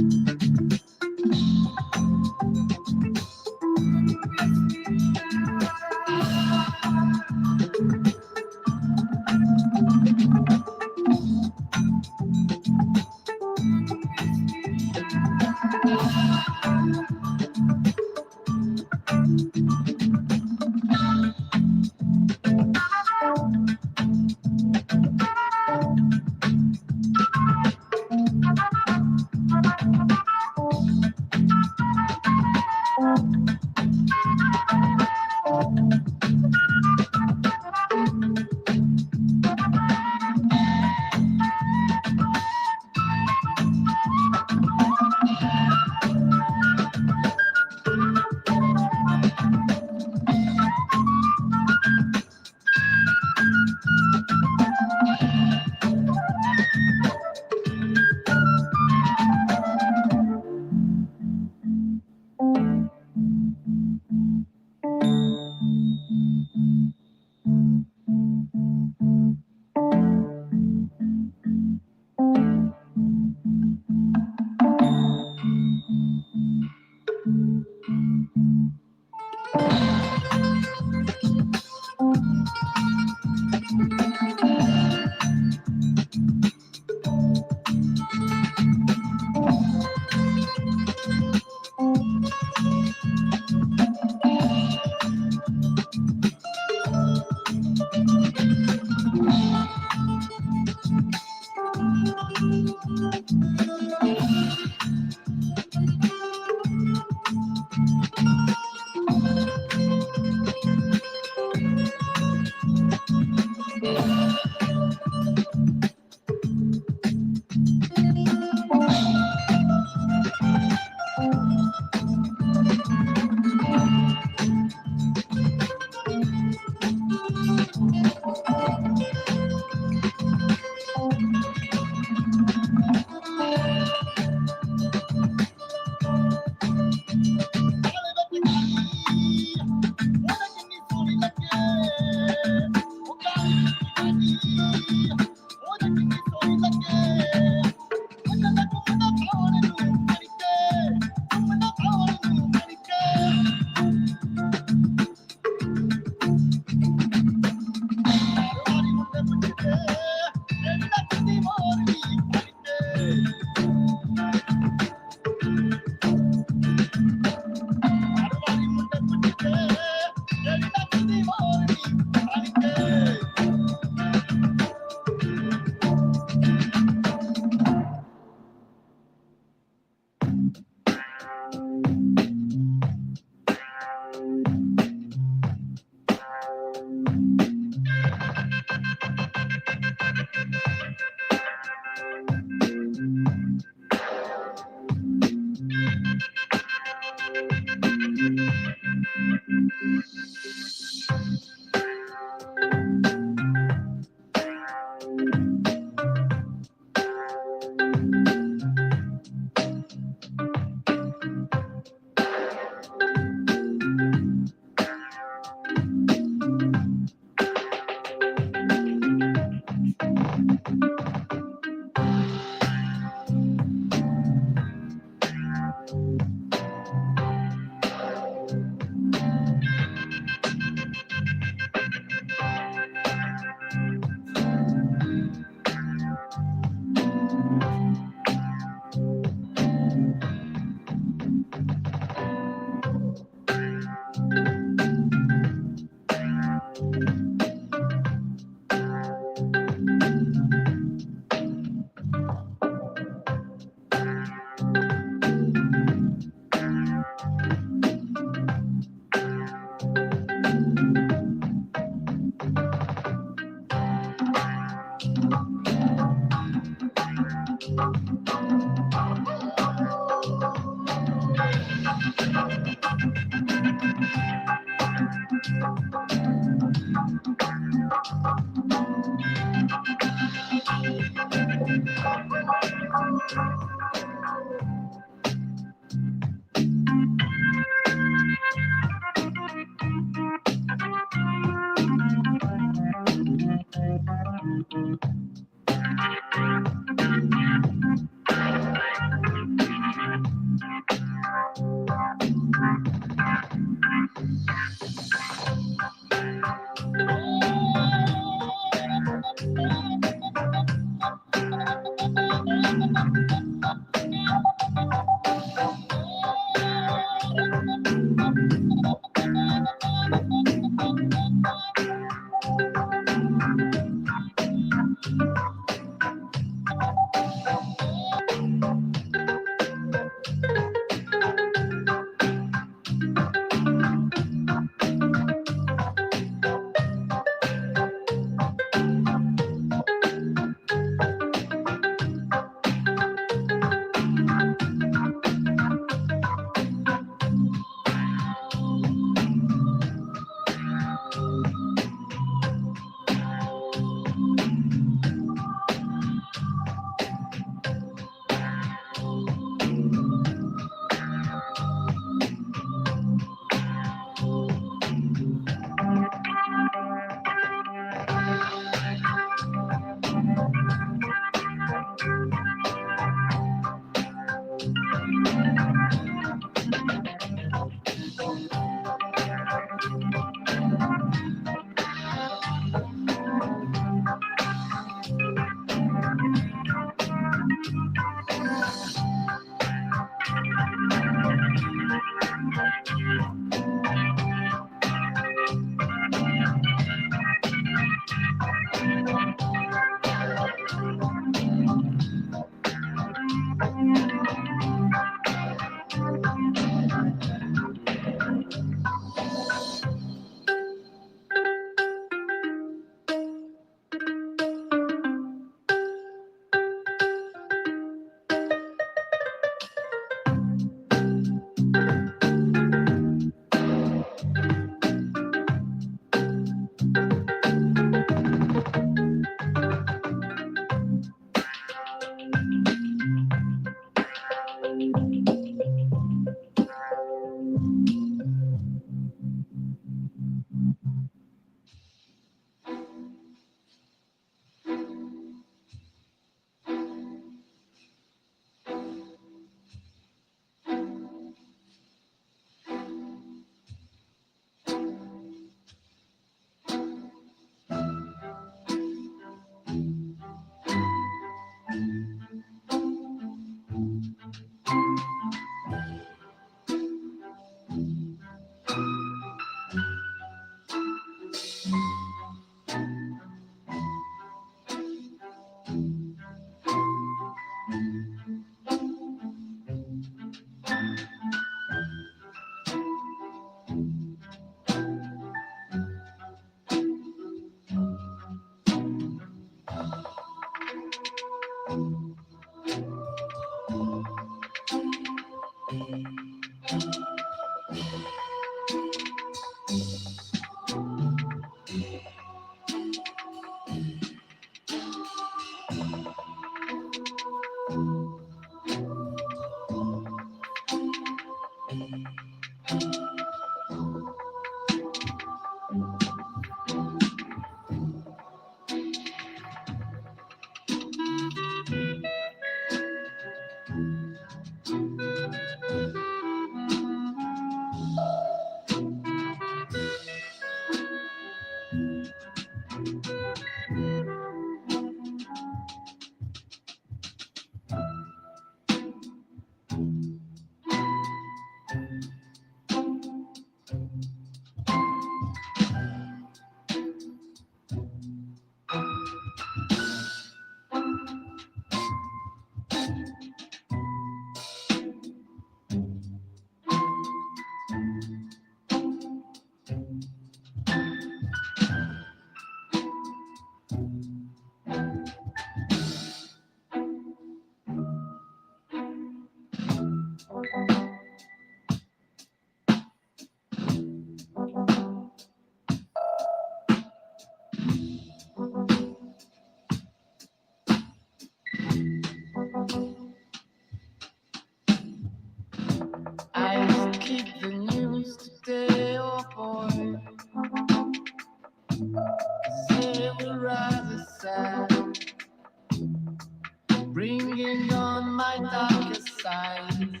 Bringing on my darkest side.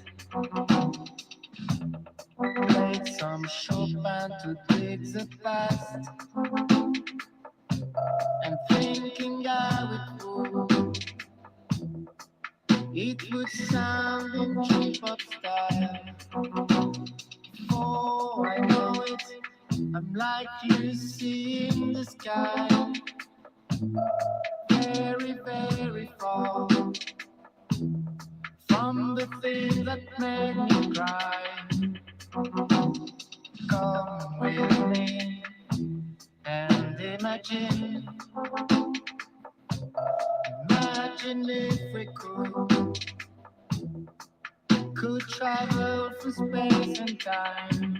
Played some Chopin to dig the past, and thinking how it would. It would sound in trip-hop style. Oh, I know it. I'm like you see in the sky. Very, very far from the thing that made me cry. Come with me and imagine. Imagine if we could travel through space and time.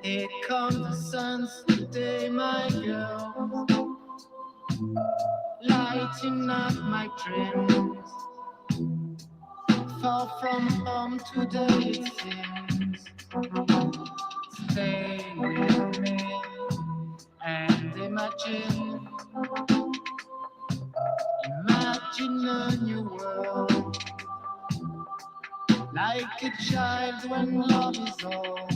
Here comes the sun's today, my girl, lighting up my dreams. far from home today, it seems. Stay with me and imagine a new world. Like a child when love is all.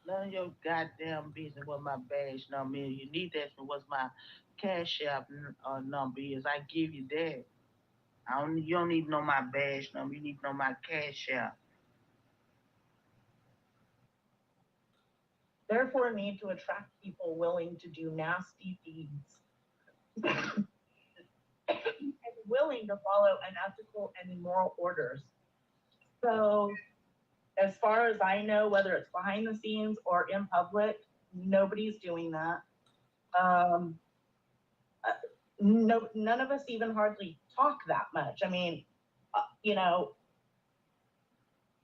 None of your goddamn business what my badge number is. You need to ask me what's my cash app number is. I give you that. You don't need to know my badge number. You need to know my cash app. Therefore, need to attract people willing to do nasty deeds and willing to follow unethical and immoral orders. So, as far as I know, whether it's behind the scenes or in public, nobody's doing that. No, none of us even hardly talk that much. I mean,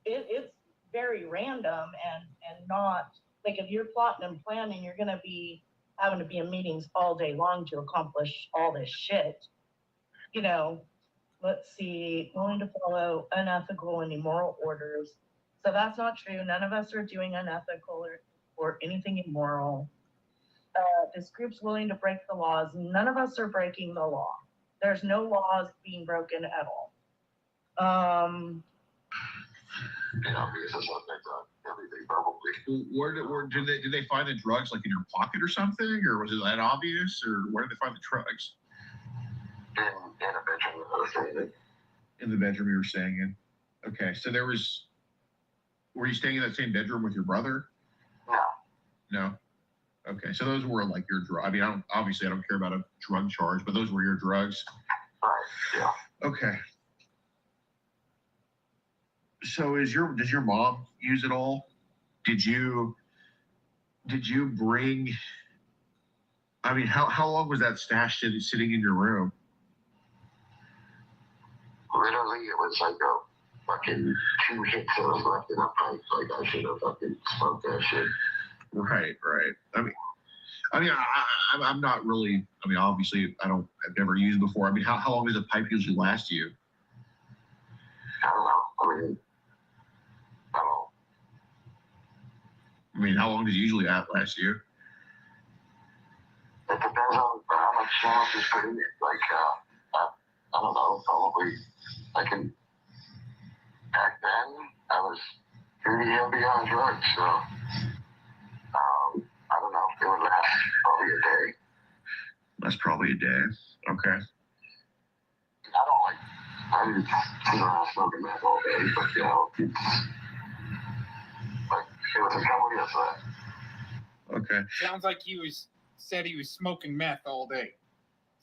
it's very random and not like if you're plotting and planning, you're going to be having to be in meetings all day long to accomplish all this shit. Let's see, willing to follow unethical and immoral orders. So that's not true. None of us are doing unethical or anything immoral. This group's willing to break the laws. None of us are breaking the law. There's no laws being broken at all. because it's not everything probably. Where did they find the drugs, like in your pocket or something, or was it that obvious, or where did they find the drugs? In a bedroom I was staying in. In the bedroom you were staying in. Okay, so were you staying in that same bedroom with your brother? No. No. Okay, so those were like your drugs. I mean, I don't care about a drug charge, but those were your drugs. Right. Yeah. Okay. So does your mom use it all? Did you bring? I mean, how long was that stash sitting in your room? Literally, it was like a fucking 2 hits that was left in a pipe. Like I should have fucking smoked that shit. Right. I mean, I'm not really. I mean, obviously, I've never used before. I mean, how long does a pipe usually last you? I don't know. I mean, how long does it usually last you? It depends on how much smoke is put in it. Like, I don't know, probably, back then, I was pretty heavy on drugs, so, I don't know, it would last probably a day. That's probably a day. Okay. I didn't sit around smoking meth all day, but, you know, it was a couple years left. Okay. Sounds like said he was smoking meth all day.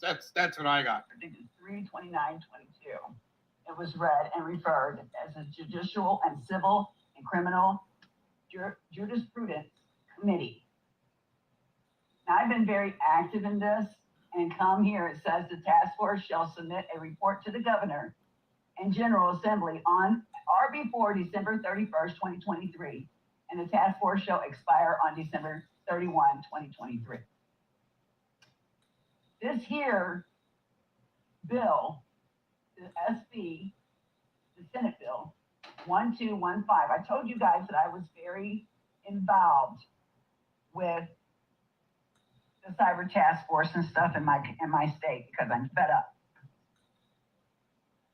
That's what I got. I think it's 3/29/22. It was read and referred as a judicial and civil and criminal jurisprudence committee. Now, I've been very active in this, and come here, it says the task force shall submit a report to the governor and General Assembly on or before December 31st, 2023, and the task force shall expire on December 31, 2023. This here bill, the SB, the Senate bill, 1215, I told you guys that I was very involved with the cyber task force and stuff in my state because I'm fed up.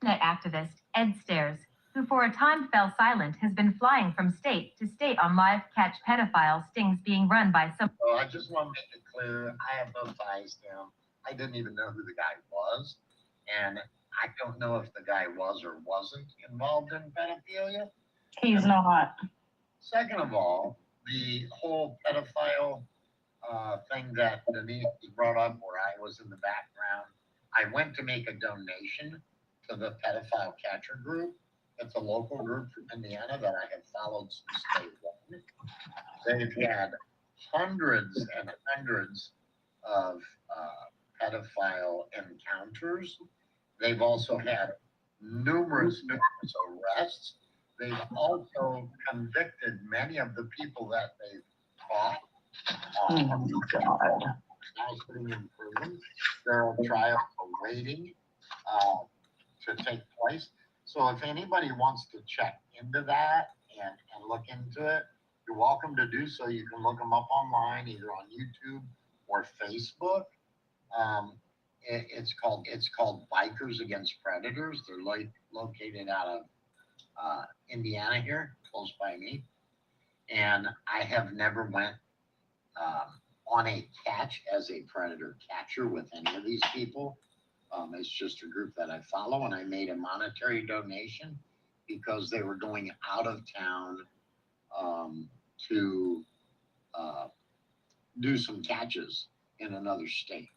Internet activist Ed Stairs, who for a time fell silent, has been flying from state to state on live catch pedophile stings being run by some. So I just want to make it clear, I have no ties to him. I didn't even know who the guy was. And I don't know if the guy was or wasn't involved in pedophilia. He's not. Second of all, the whole pedophile thing that Denise brought up where I was in the background, I went to make a donation to the pedophile catcher group. It's a local group from Indiana that I have followed since day one. They've had hundreds and hundreds of pedophile encounters. They've also had numerous arrests. They've also convicted many of the people that they've caught. Oh, God. Now sitting in prison. There are trials awaiting to take place. So if anybody wants to check into that and look into it, you're welcome to do so. You can look them up online, either on YouTube or Facebook. It's called Bikers Against Predators. They're located out of Indiana here, close by me. And I have never went on a catch as a predator catcher with any of these people. It's just a group that I follow, and I made a monetary donation because they were going out of town to do some catches in another state.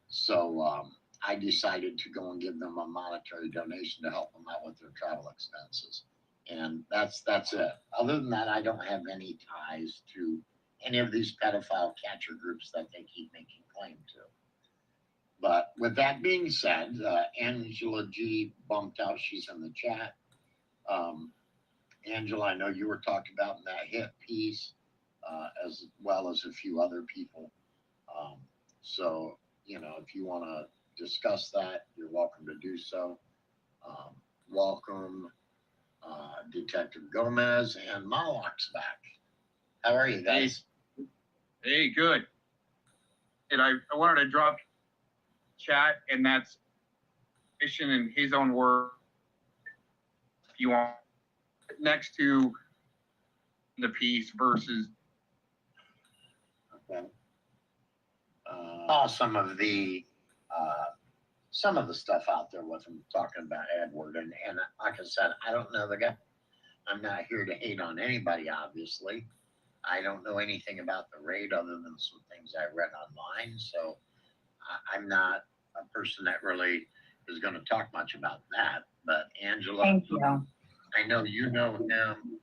So I decided to go and give them a monetary donation to help them out with their travel expenses. And that's it. Other than that, I don't have any ties to any of these pedophile catcher groups that they keep making claim to. But with that being said, Angela G bumped out. She's in the chat. Angela, I know you were talking about in that hit piece, as well as a few other people. So, you know, if you want to discuss that, you're welcome to do so. Welcome, Detective Gomez, and Malak's back. How are you guys? Hey, good. And I wanted to drop chat, and that's mission in his own word. If you want next to the piece versus. Okay. Some of the stuff out there with him talking about Edward, and like I said, I don't know the guy. I'm not here to hate on anybody, obviously. I don't know anything about the raid other than some things I read online, so I'm not a person that really is going to talk much about that. But Angela, Thank you. I know you know him.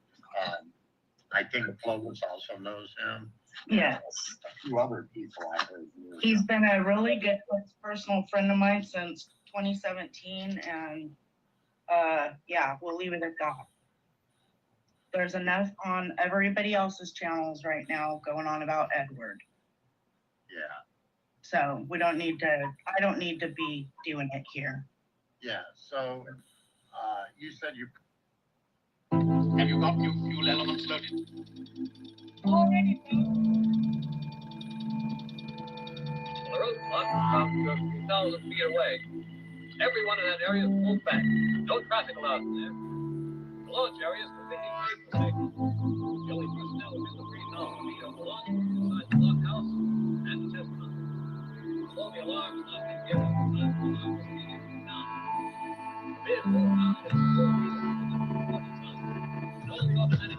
I think Clovis also knows him. Yes. A few other people I heard. He's been a really good personal friend of mine since 2017, and yeah, we'll leave it at that. There's enough on everybody else's channels right now going on about Edward. Yeah. So we don't need to, I don't need to be doing it here. Yeah, so you said you. Have you got your fuel elements loaded? Already. The roadblock is about 2,000 feet away. Everyone in that area is pulled back. No traffic allowed in there. The launch area is completely free for safety. The only personnel within the 3,000 feet of the launch inside the blockhouse and the test tunnel. All the alarms not been given. The vehicle now is 4 meters from the tunnel. And all the automatic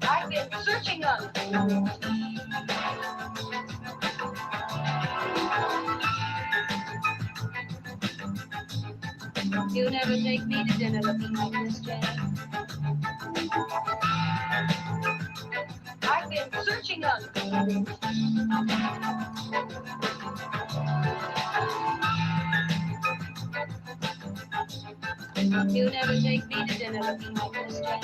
I've been searching on You never take me to dinner looking like this, Jane. I've been searching on You never take me to dinner looking like this, Jane.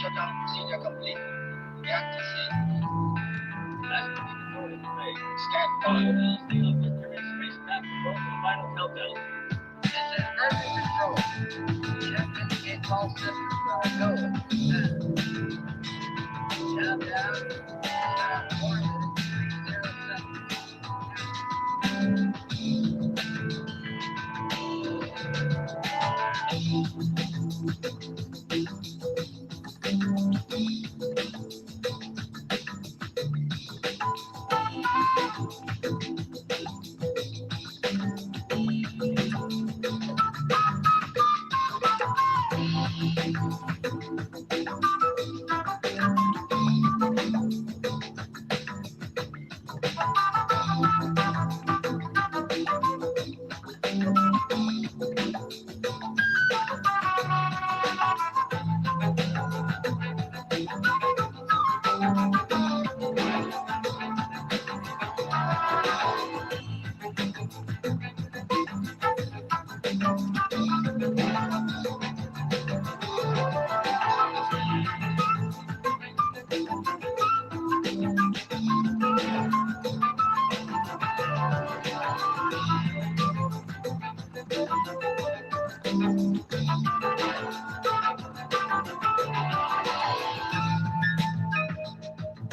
Shutdown procedure complete. Reactor C. Stand by. Seal of Mercury spacecraft control for the final countdown. This is emergency control. Check in all systems are go. Countdown. 4 minutes, 0 seconds.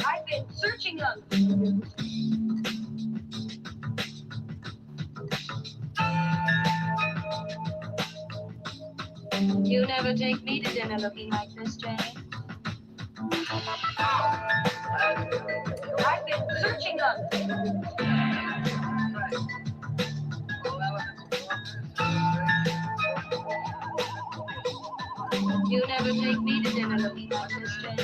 I've been searching on You never take me to dinner looking like this, Jane. I've been searching them. You never take me to dinner looking like this, Jane.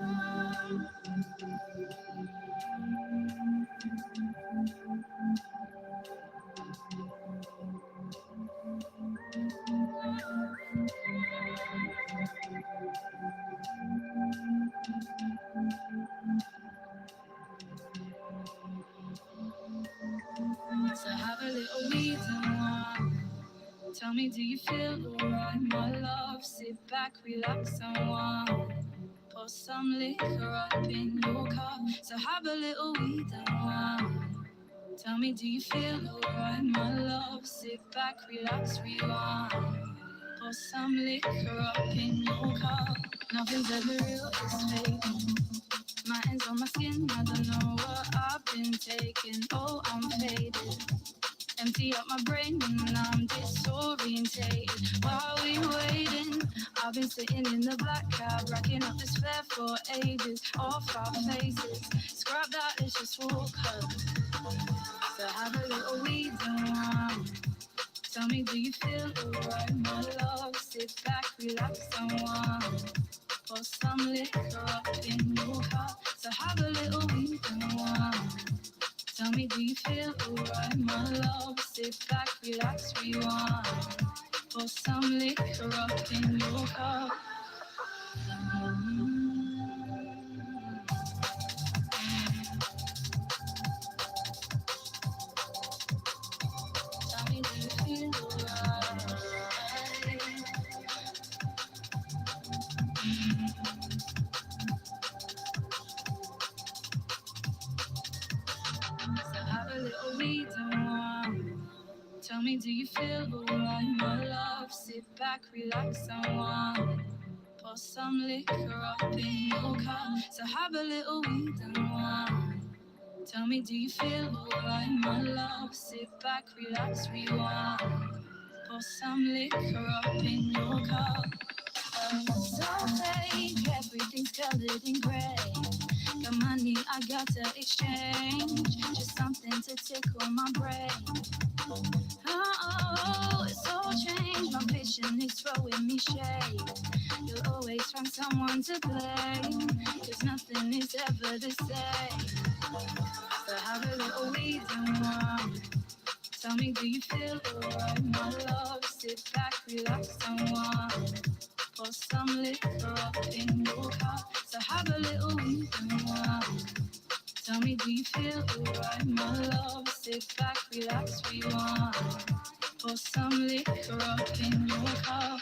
So have a little weed and wine. Tell me, do you feel alright, my love? Sit back, relax and wine. Pour some liquor up in your cup. So have a little weed and wine. Tell me, do you feel alright, my love? Sit back, relax, rewind. Pour some liquor up in your cup. Nothing's ever real, it's fake. My hands on my skin, I don't know what I've been taking. Oh, I'm faded. Empty up my brain and I'm disorientated. While we waiting, I've been sitting in the black cab, racking up this fare for ages. Off our faces, scrap that, let's just walk home. So have a little weed and wine. Tell me, do you feel alright, my love? Sit back, relax and wine. Pour some liquor up in your cup. So have a little weed and wine. Tell me, do you feel alright, my love? Sit back, relax, rewind. Pour some liquor up in your cup. Tell me, do you feel alright? So have a little weed and wine. Tell me, do you feel alright, my love? Sit back, relax and wine. Pour some liquor up in your cup. So have a little weed and wine. Tell me, do you feel alright, my love? Sit back, relax, rewind. Pour some liquor up in your cup. So fake, everything's colored in grey. Got money, I got to exchange. Just something to tickle my brain. Oh, it's all changed. My vision is throwing me shade. You'll always find someone to blame, 'cause nothing is ever the same. So have a little weed and wine. Tell me, do you feel alright, my love? Sit back, relax and wine. Pour some liquor up in your cup. So have a little weed and wine. Tell me, do you feel alright, my love? Sit back, relax, rewind. Pour some liquor up in your cup.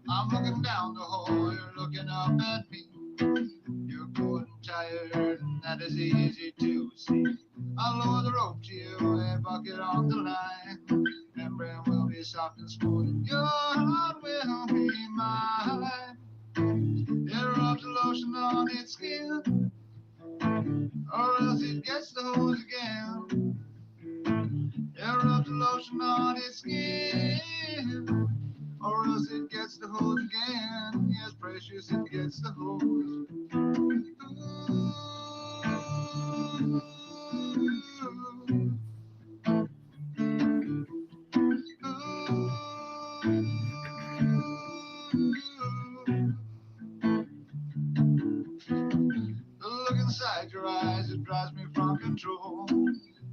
I'm looking down the hall, you're looking up at me. You're cold and tired, and that is easy to see. I'll lower the rope to you, a bucket on the line. Membrane will be soft and smooth, and your heart will be mine. It rubs the lotion on its skin, or else it gets the hose again. It rubs the lotion on its skin, or else it gets the hose again. Yes, precious, it gets the hose. The look inside your eyes, it drives me from control.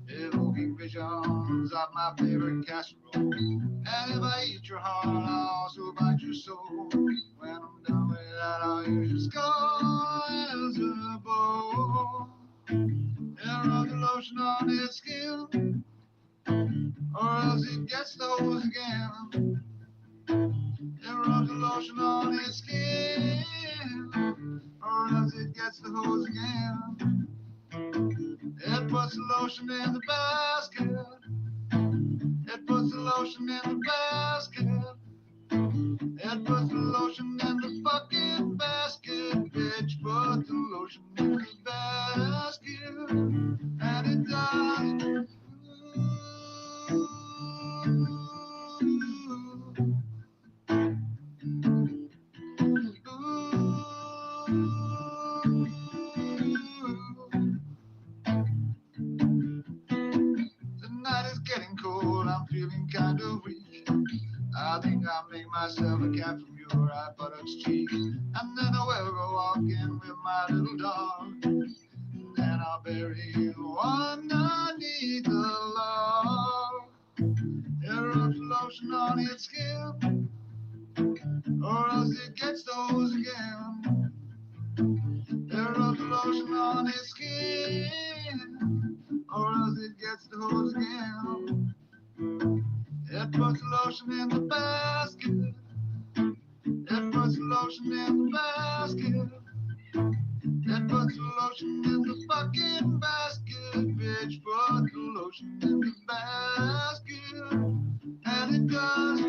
Evoking visions of my favorite casserole. And if I eat your heart, I'll also bite your soul. When I'm done with that, I'll use your skull as a bowl. And rub the lotion on its skin, or else it gets the hose again. And rub the lotion on its skin, or else it gets the hose again. It puts the lotion in the basket. It puts the lotion in the basket. It puts the lotion in the fucking basket, bitch. Put the lotion in the basket. And it does. I think I'll make myself a cat from your right buttocks cheek, and then I will go walking with my little dog. Then I'll bury you underneath the log. There rubs lotion on its skin, or else it gets the hose again. There rubs lotion on its skin, or else it gets the hose again. It puts lotion in the basket. It puts lotion in the basket. It puts lotion in the fucking basket. Bitch, put the lotion in the basket. And it does.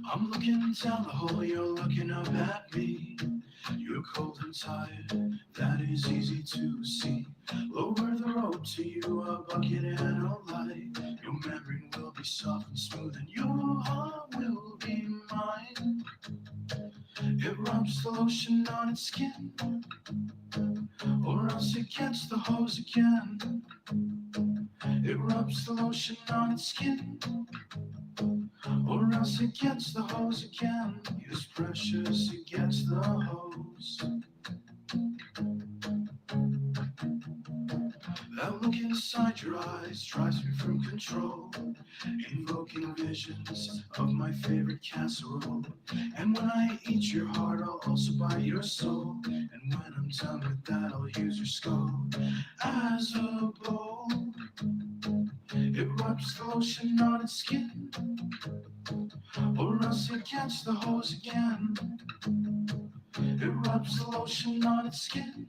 I'm looking down the hole, you're looking up at me. You're cold and tired, that is easy to see. Lower the rope to you, a bucket and a light. Your memory will be soft and smooth, and your heart will be mine. It rubs the lotion on its skin, or else it gets the hose again. It rubs the lotion on its skin, or else it gets the hose again. It's precious, it gets the hose. That look inside your eyes drives me from control, invoking visions of my favorite casserole. And when I eat your heart, I'll also bite your soul. And when I'm done with that, I'll use your skull as a bowl. It rubs the lotion on its skin, or else it gets the hose again. It rubs the lotion on its skin,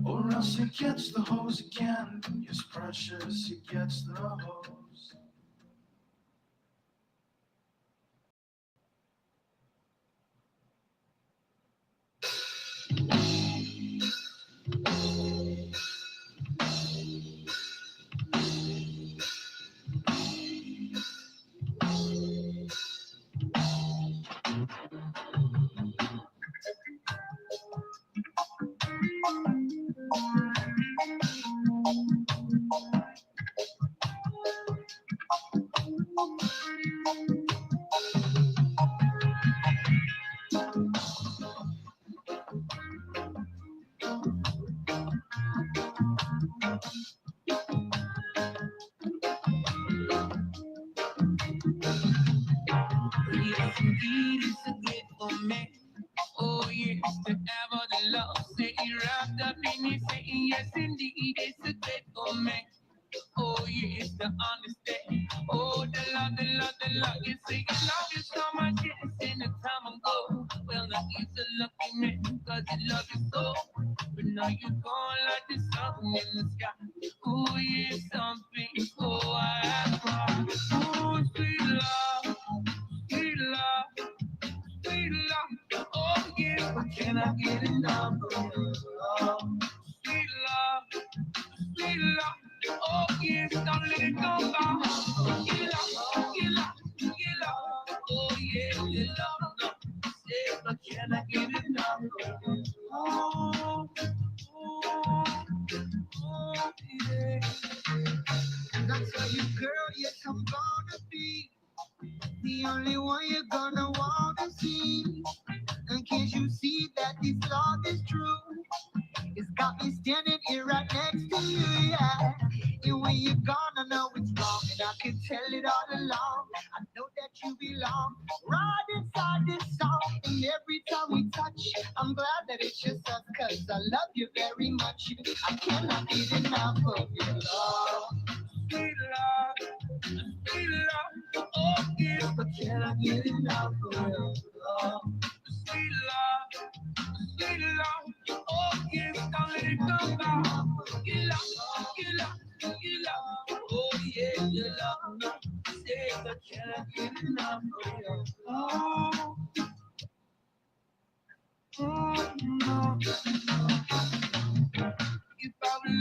or else it gets the hose again. Yes, precious, it gets the hose. Yes, indeed, it's a great for me. Oh, yes, to ever the love, say you wrapped up in it, saying yes, indeed, it's a great for me. Oh, yes, to understand. Oh, the love, the love, the love. You say you love you so much, yes, in the time ago. Well, now he's a lucky man, cause he loves you so. But now you're gone like the sun in the sky. Oh, yes, something, oh, I have cried. Oh, sweet love, sweet love. Sweet love, oh yeah, but can I get enough of your love? Sweet love, sweet love, oh yeah, don't let it go by. Get love, get love, get love, oh yeah, get love, no. Yeah, but can I get enough of your love? Oh, yeah. That's how you, girl, yes, I'm gonna be the only one you're gonna want to see. And can't you see that this love is true? It's got me standing here right next to you, yeah. And when you're gone, I know it's wrong, and I can tell it all along. I know that you belong right inside this song. And every time we touch, I'm glad that it's just us, cause I love you very much. I cannot get enough of your love. Sweet love, sweet love, oh yes, but can I get enough of your love? Sweet love, oh yes, don't let it go by. Get love, get love, get love, oh yeah. your love, no. Say I cannot get enough of your love. No. If I was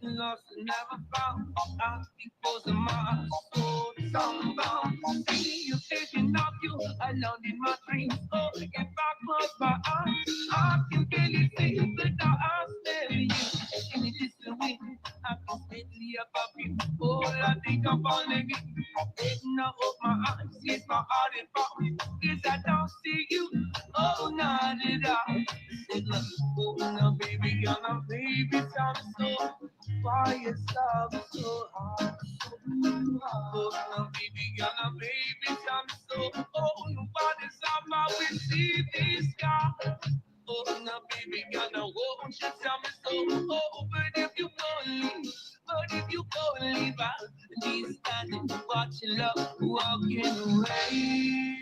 lost and never found, I because of my soul soundbound. See you thinking of you alone in my dreams. Oh, if I close my eyes, I can barely see the dark I stare at you. In a distant wind, I can steadily above you. All I think of only me. Then I open my eyes, it's my heart and thought. Yes, I don't see you. Oh, not at all. Oh, no, baby, gonna baby, sound so quiet, sound so hard. Oh, no, baby, gonna baby, sound so oh, nobody's about we see this sky. Oh, no, baby, gonna won't you tell me so? Oh, but if you go and leave, I'll be standing watching love walking away.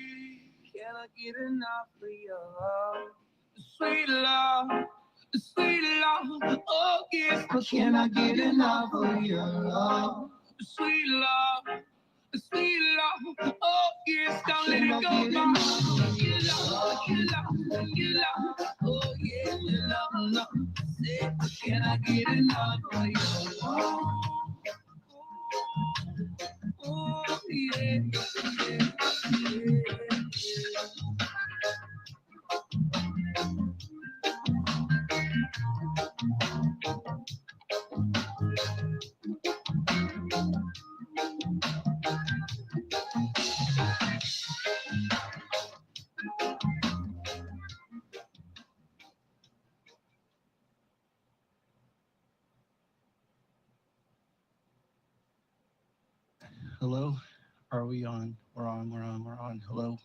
Can I get enough of your love? Sweet love, oh yes, but can I get enough of your love? Sweet love, oh yes, don't let it go by. Your love, oh yeah, your love, say, but can I get enough of your love? Oh yeah, yeah. Hello? Are we on? We're on. Hello?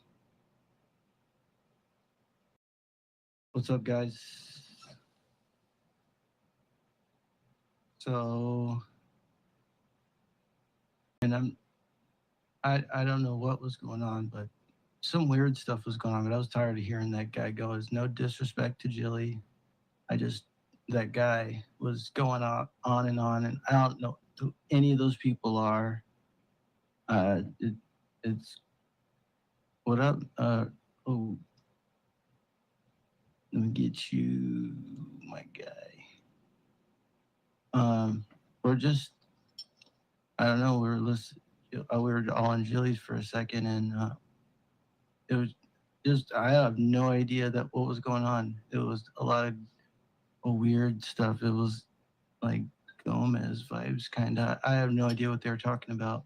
What's up, guys? So, and I don't know what was going on, but some weird stuff was going on, but I was tired of hearing that guy go. There's no disrespect to Jilly. That guy was going on, and I don't know who any of those people are. It's what up? Oh, let me get you, my guy. We're just, I don't know. We were all on Jilly's for a second, and it was just, I have no idea what was going on. It was a lot of weird stuff. It was like Gomez vibes, kind of. I have no idea what they were talking about.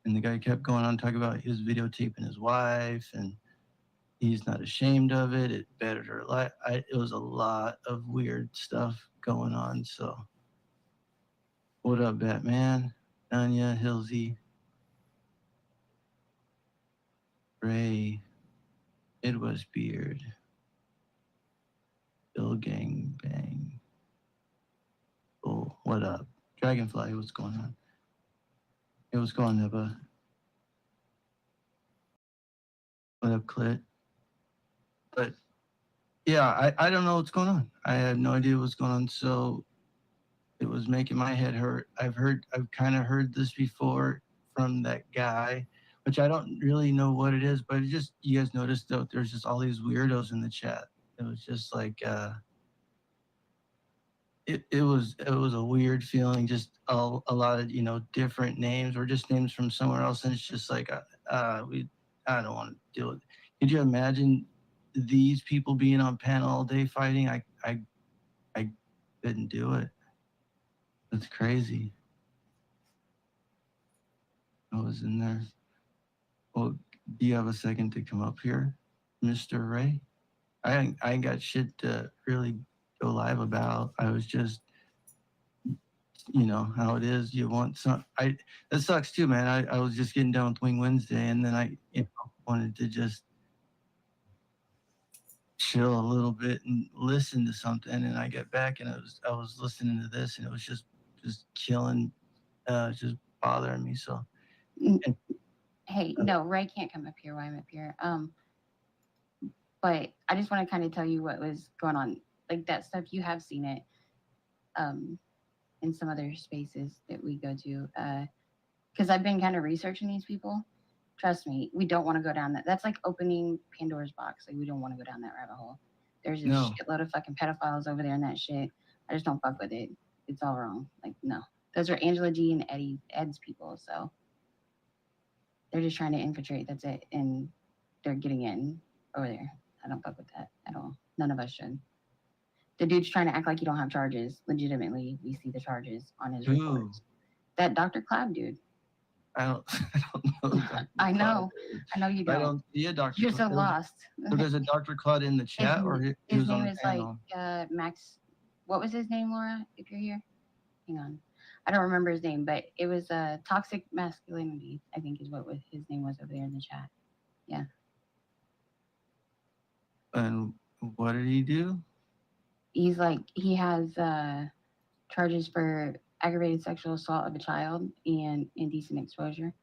And the guy kept going on talking about he was videotaping his wife, and he's not ashamed of it. It bettered her life. It was a lot of weird stuff going on. So, what up, Batman? Anya, Hilsey, Ray, Midwest Beard, Bill Gang Bang. Oh, what up? Dragonfly, what's going on? Hey, what's going on, Neba? What up, Clit? But yeah, I don't know what's going on. I had no idea what's going on. So it was making my head hurt. I've kind of heard this before from that guy, which I don't really know what it is, but it just, you guys noticed that there's just all these weirdos in the chat. It was just like, it was a weird feeling, just a lot of, different names or just names from somewhere else. And it's just like, I don't want to deal with it. Could you imagine these people being on panel all day fighting? I couldn't do it. That's crazy. I was in there. Well, do you have a second to come up here, Mr. Ray? I ain't got shit to really go live about. I was just, how it is. You want some, that sucks too, man. I was just getting done with Wing Wednesday, and then I wanted to just chill a little bit and listen to something, and I get back and I was listening to this, and it was just killing, just bothering me. So, Hey, no, Ray can't come up here while I'm up here. But I just want to kind of tell you what was going on. Like that stuff, you have seen it in some other spaces that we go to. because I've been kind of researching these people. Trust me, we don't want to go down that. That's like opening Pandora's box. Like we don't want to go down that rabbit hole. There's a shitload of fucking pedophiles over there and that shit. I just don't fuck with it. It's all wrong. Like no, those are Angela G and Ed's people. So they're just trying to infiltrate. That's it, and they're getting in over there. I don't fuck with that at all. None of us should. The dude's trying to act like you don't have charges. Legitimately, we see the charges on his reports. That Dr. Cloud dude. I don't know. I know you don't. I don't see a Dr. You're so lost. So there's a Dr. Claude in the chat, or he his was on name the is panel? like Max. What was his name, Laura? If you're here, hang on. I don't remember his name, but it was toxic masculinity. I think is what his name was over there in the chat. Yeah. And what did he do? He's like he has charges for aggravated sexual assault of a child and indecent exposure.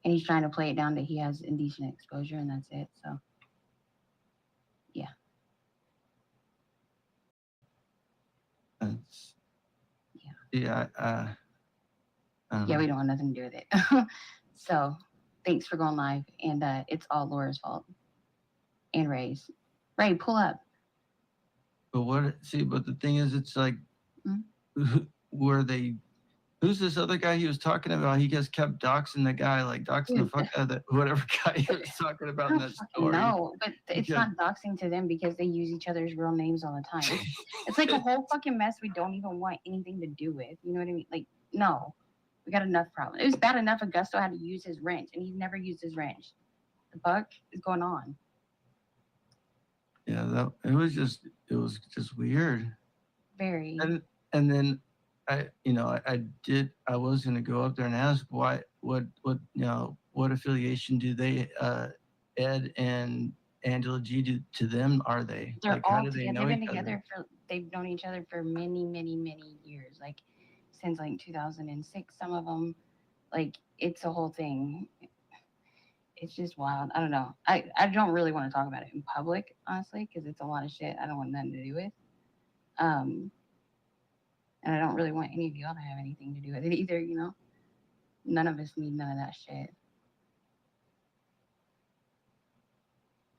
And he's trying to play it down that he has indecent exposure and that's it. So, yeah. That's, yeah. Yeah, we don't want nothing to do with it. So, thanks for going live. And it's all Laura's fault. And Ray's. Ray, pull up. But but the thing is, it's like, who's this other guy he was talking about? He just kept doxing the guy, like doxing the fuck out of that, whatever guy he was talking about in that story. No, but it's not doxing to them because they use each other's real names all the time. It's like a whole fucking mess we don't even want anything to do with. You know what I mean? Like, no, we got enough problems. It was bad enough Augusto had to use his wrench, and he never used his wrench. The fuck is going on? Yeah, it was just weird. Very. And then I was gonna go up there and ask what affiliation do they Ed and Angela G do to them are they? They're like, all how do they know they've been each other? together they've known each other for many, many, many years. Like since like 2006, some of them. Like it's a whole thing. It's just wild. I don't know. I don't really want to talk about it in public, honestly, because it's a lot of shit I don't want nothing to do with. And I don't really want any of y'all to have anything to do with it either, you know? None of us need none of that shit.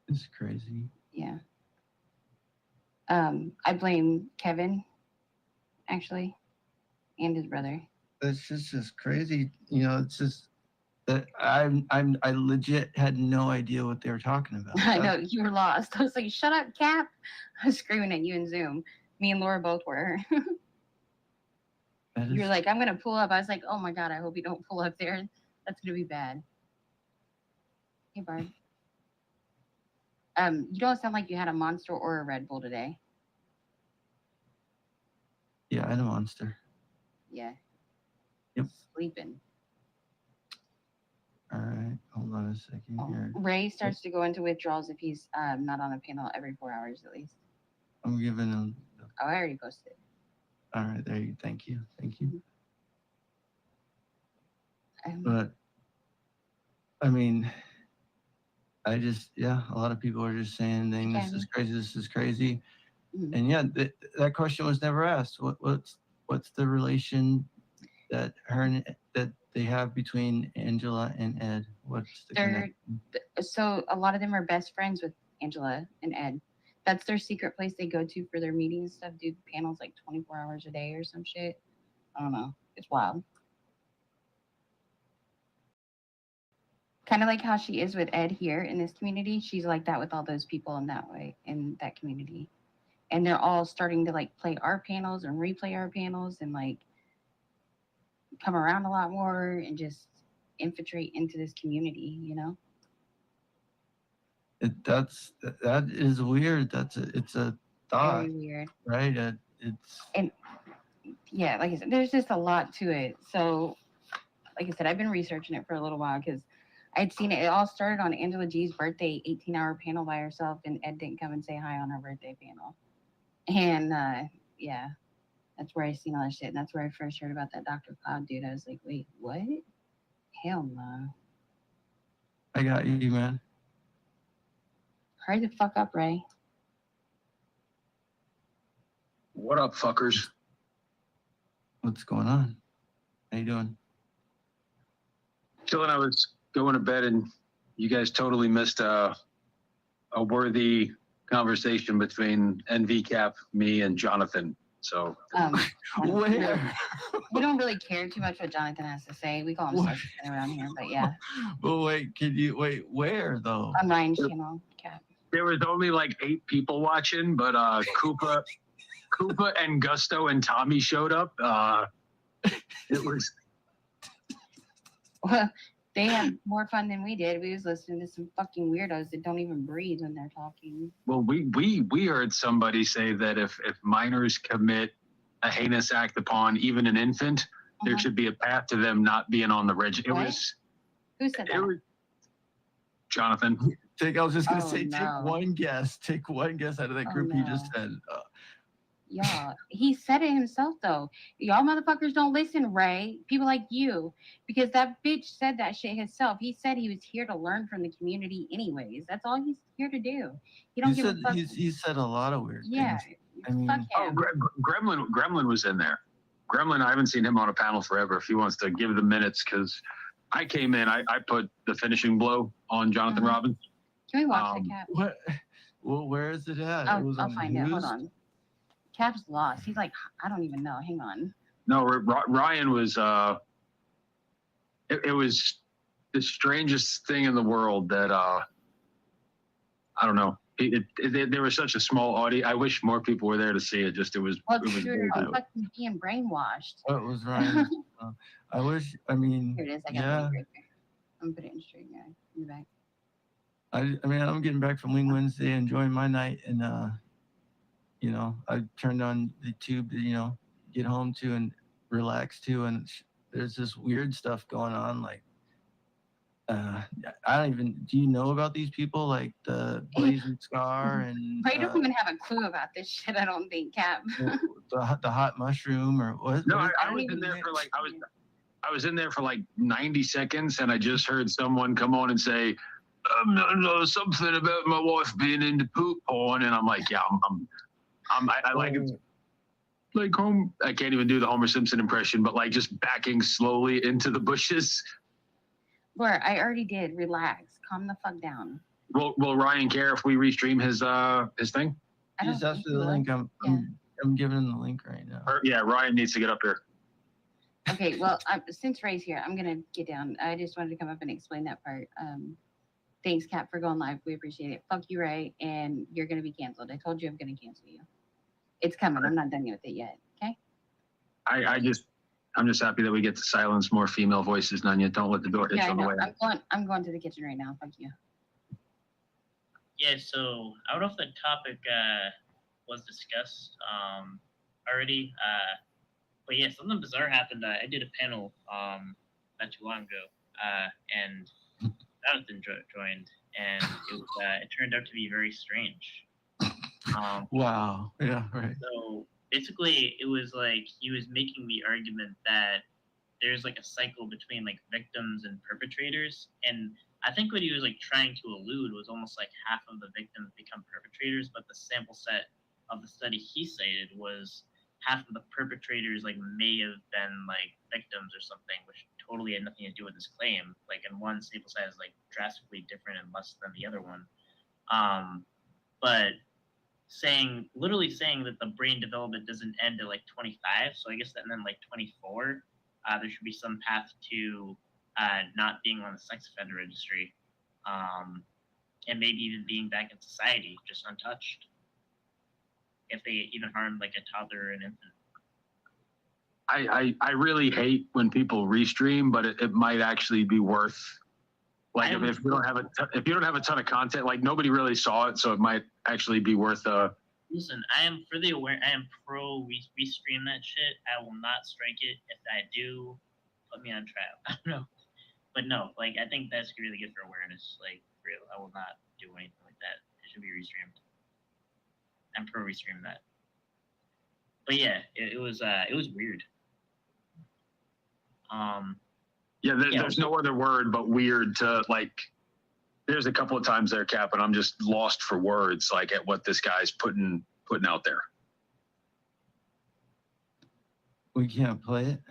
It's crazy. Yeah. I blame Kevin, actually, and his brother. It's just crazy. You know, it's just that I legit had no idea what they were talking about. I know, you were lost. I was like, shut up, Cap. I was screaming at you in Zoom. Me and Laura both were. You were like, I'm going to pull up. I was like, oh my God, I hope you don't pull up there. That's going to be bad. Hey, Bard. You don't sound like you had a Monster or a Red Bull today. Yeah, I had a Monster. Yeah. Yep. Sleeping. All right, hold on a second here. Ray starts to go into withdrawals if he's not on a panel every 4 hours at least. I'm giving him. Oh, I already posted. All right, there you. Thank you. But I mean, a lot of people are just saying things. This is crazy. Mm-hmm. And yeah, that question was never asked. What's the relation that that they have between Angela and Ed? What's the connection? So a lot of them are best friends with Angela and Ed. That's their secret place they go to for their meetings and stuff. Do panels like 24 hours a day or some shit. I don't know. It's wild. Kind of like how she is with Ed here in this community. She's like that with all those people in that way, in that community. And they're all starting to like play our panels and replay our panels and like come around a lot more and just infiltrate into this community, you know? That is weird. It's a thought. Very weird. Right? And yeah, like I said, there's just a lot to it. So, like I said, I've been researching it for a little while because I'd seen it. It all started on Angela G's birthday 18-hour panel by herself, and Ed didn't come and say hi on her birthday panel. And yeah, that's where I seen all that shit. And that's where I first heard about that Dr. Cloud dude. I was like, wait, what? Hell no. I got you, man. Hurry the fuck up, Ray. What up, fuckers? What's going on? How you doing? Jill and I was going to bed, and you guys totally missed a worthy conversation between NVCap, me, and Jonathan. So Where? We don't really care too much what Jonathan has to say. We call him What? Sexton around here, but yeah. But wait, where though? On Ryan's channel, Cap. there was only like 8 people watching, but Koopa and Gusto and Tommy showed up. It was Well, they had more fun than we did. We was listening to some fucking weirdos that don't even breathe when they're talking. well, we heard somebody say that if minors commit a heinous act upon even an infant, there should be a path to them not being on the reg. It What? was Who said it that? was Jonathan. I was just gonna Oh, say, no. take one guess out of that group. He just said, Y'all, he said it himself though. Y'all motherfuckers don't listen, Ray. People like you, because that bitch said that shit himself. He said he was here to learn from the community, anyways. That's all he's here to do. He don't give a fuck. he said a lot of weird Yeah, things. I mean, fuck Oh, him. Gremlin was in there. Gremlin, I haven't seen him on a panel forever. If he wants to give the minutes, because I came in, I put the finishing blow on Jonathan Robbins. Can we watch that, Cap? What? Well, where is it at? I'll, It was I'll on find it. Hold News? on. Cap's lost. He's like, I don't even know. Hang on. No, Ryan was. It was the strangest thing in the world that I don't know. There was such a small audience. I wish more people were there to see it. Just it was. Well, It was dude, very I'm good. fucking being brainwashed. What was Ryan? I wish. I mean, Here it is. I got yeah. it right there. I'm gonna put it in straight now. In the back. I mean, I'm getting back from Wing Wednesday, enjoying my night, and you know, I turned on the tube to, you know, get home to and relax to, and there's this weird stuff going on. Like, I don't even. Do you know about these people, like the Blazing Scar and I don't even have a clue about this shit. I don't think, Cap. the hot mushroom or what? No, what is- I was in there for like I was in there for like 90 seconds, and I just heard someone come on and say, no, something about my wife being into poop porn, and I'm like, yeah, I like it. Like home, I can't even do the Homer Simpson impression, but like just backing slowly into the bushes. Laura, I already did. Relax. Calm the fuck down. Will Ryan care if we restream his thing? I don't Just ask think for the he will. link. I'm giving him the link right now. Yeah, Ryan needs to get up here. Okay, well, since Ray's here, I'm gonna get down. I just wanted to come up and explain that part. Thanks, Cap, for going live. We appreciate it. Fuck you, Ray, and you're gonna be canceled. I told you I'm gonna cancel you. It's coming. I'm not done with it yet. Okay. I'm just happy that we get to silence more female voices, Nanya. Don't let the door hit Yeah, you I on the know. way. I'm going to the kitchen right now. Fuck you. Yeah, so I don't know if the topic was discussed already, but yeah, something bizarre happened. I did a panel not too long ago, and Jonathan joined, and it turned out to be very strange. Wow. Yeah. Right. So basically, it was like he was making the argument that there's like a cycle between like victims and perpetrators, and I think what he was like trying to allude was almost like half of the victims become perpetrators, but the sample set of the study he cited was half of the perpetrators like may have been like victims or something, which totally had nothing to do with his claim. Like, in one sample set is like drastically different and less than the other one. But literally saying that the brain development doesn't end at like 25. So I guess that meant like 24. There should be some path to not being on the sex offender registry, and maybe even being back in society, just untouched, if they even harmed like a toddler or an infant. I really hate when people restream, but it might actually be worth. Like if you don't have a ton of content, like nobody really saw it, so it might actually be worth Listen, I am pro restream that shit. I will not strike it. If I do, put me on trial. I don't know. But no, like I think that's really good for awareness. Like real, I will not do anything like that. It should be restreamed. I'm pro restream that. But yeah, it was weird. There's no other word but weird to like. There's a couple of times there, Cap, and I'm just lost for words, like at what this guy's putting out there. We can't play it.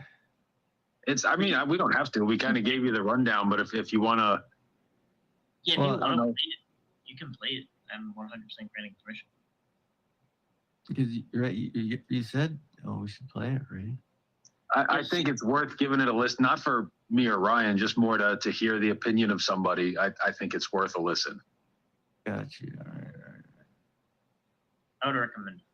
I mean, we don't have to. We kind of gave you the rundown, but if you want to, Yeah, if Well, you I don't want to know. play it, you can play it. I'm 100% granting permission. Because you said, oh, we should play it, right? I think it's worth giving it a list, not for me or Ryan, just more to hear the opinion of somebody. I think it's worth a listen. Got you. All right. I would recommend it.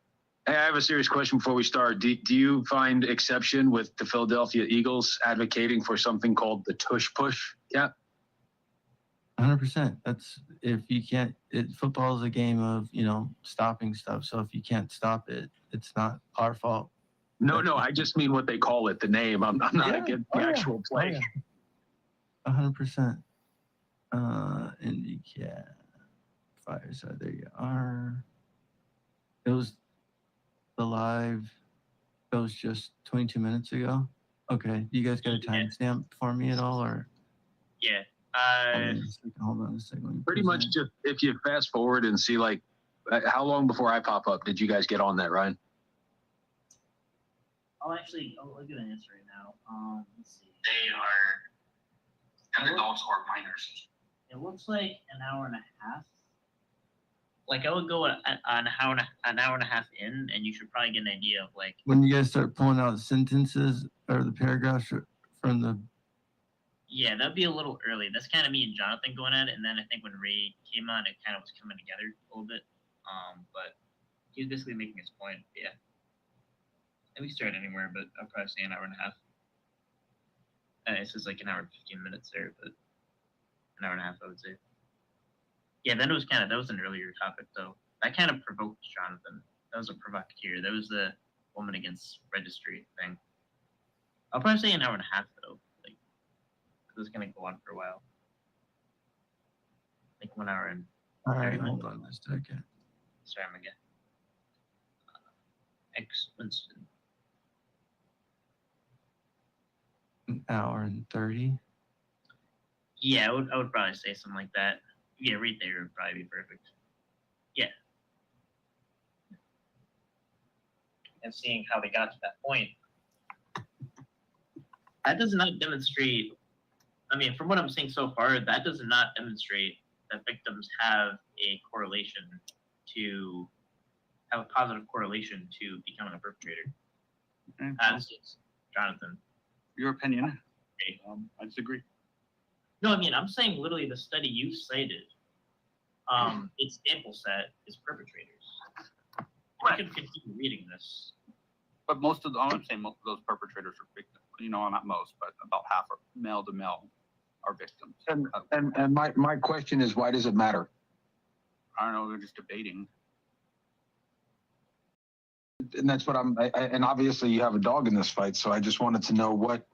Hey, I have a serious question before we start. Do you find exception with the Philadelphia Eagles advocating for something called the tush push? Yeah. 100%. That's if you can't. Football is a game of stopping stuff. So if you can't stop it, it's not our fault. No, I just mean what they call it, the name. I'm not against the actual play. 100%. IndyCat Fireside. There you are. It was the live. It was just 22 minutes ago. Okay. You guys got a timestamp for me at all, or? Yeah. Hold on a second. Let me Pretty much just if you fast forward and see like how long before I pop up did you guys get on that, Ryan? I'll give an answer right now. Let's see. They are adults or minors. It looks like an hour and a half. Like I would go an hour and a half in, and you should probably get an idea of like. When you guys start pulling out sentences or the paragraphs from the. Yeah, that'd be a little early. That's kind of me and Jonathan going at it, and then I think when Ray came on, it kind of was coming together a little bit. But he was basically making his point. Yeah. And we start anywhere, but I'll probably say an hour and a half. It says like an hour and 15 minutes there, but an hour and a half, I would say. Yeah, then it was that was an earlier topic, though. That kind of provoked Jonathan. That was a provocateur. That was the woman against registry thing. I'll probably say an hour and a half, though. Like, it was going to go on for a while. Like 1 hour and. All right, hold on a second. Sorry, I'm again. Winston. An hour and 30. Yeah, I would probably say something like that. Yeah, right there would probably be perfect. Yeah. And seeing how they got to that point, that does not demonstrate. I mean, from what I'm seeing so far, that does not demonstrate that victims have a correlation to have a positive correlation to becoming a perpetrator. This is Jonathan. Your opinion. I disagree. No, I mean, I'm saying literally the study you cited, its sample set is perpetrators. I can continue reading this. But I'm saying most of those perpetrators are victims. Not most, but about half are male to male are victims. And my question is, why does it matter? I don't know. We're just debating. And that's what and obviously you have a dog in this fight, so I just wanted to know what.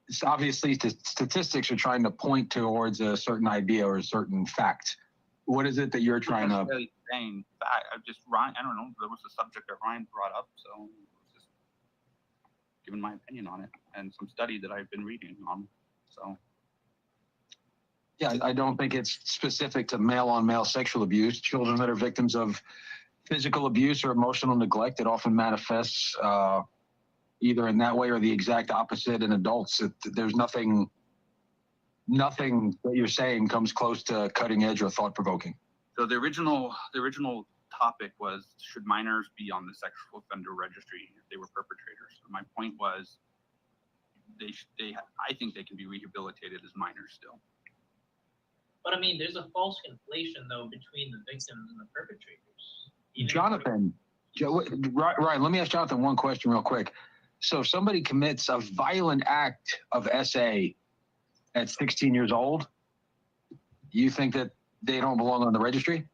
It's obviously statistics are trying to point towards a certain idea or a certain fact. What is it that you're trying to? Saying that Ryan. I don't know. There was a subject that Ryan brought up, so I was just giving my opinion on it and some study that I've been reading on. So. Yeah, I don't think it's specific to male-on-male sexual abuse. Children that are victims of physical abuse or emotional neglect, it often manifests either in that way or the exact opposite in adults. There's nothing that you're saying comes close to cutting edge or thought-provoking. So the original topic was, should minors be on the sexual offender registry if they were perpetrators? So my point was, I think they can be rehabilitated as minors still. But I mean, there's a false conflation though between the victims and the perpetrators. Jonathan, Ryan, let me ask Jonathan one question real quick. So if somebody commits a violent act of SA at 16 years old, you think that they don't belong on the registry?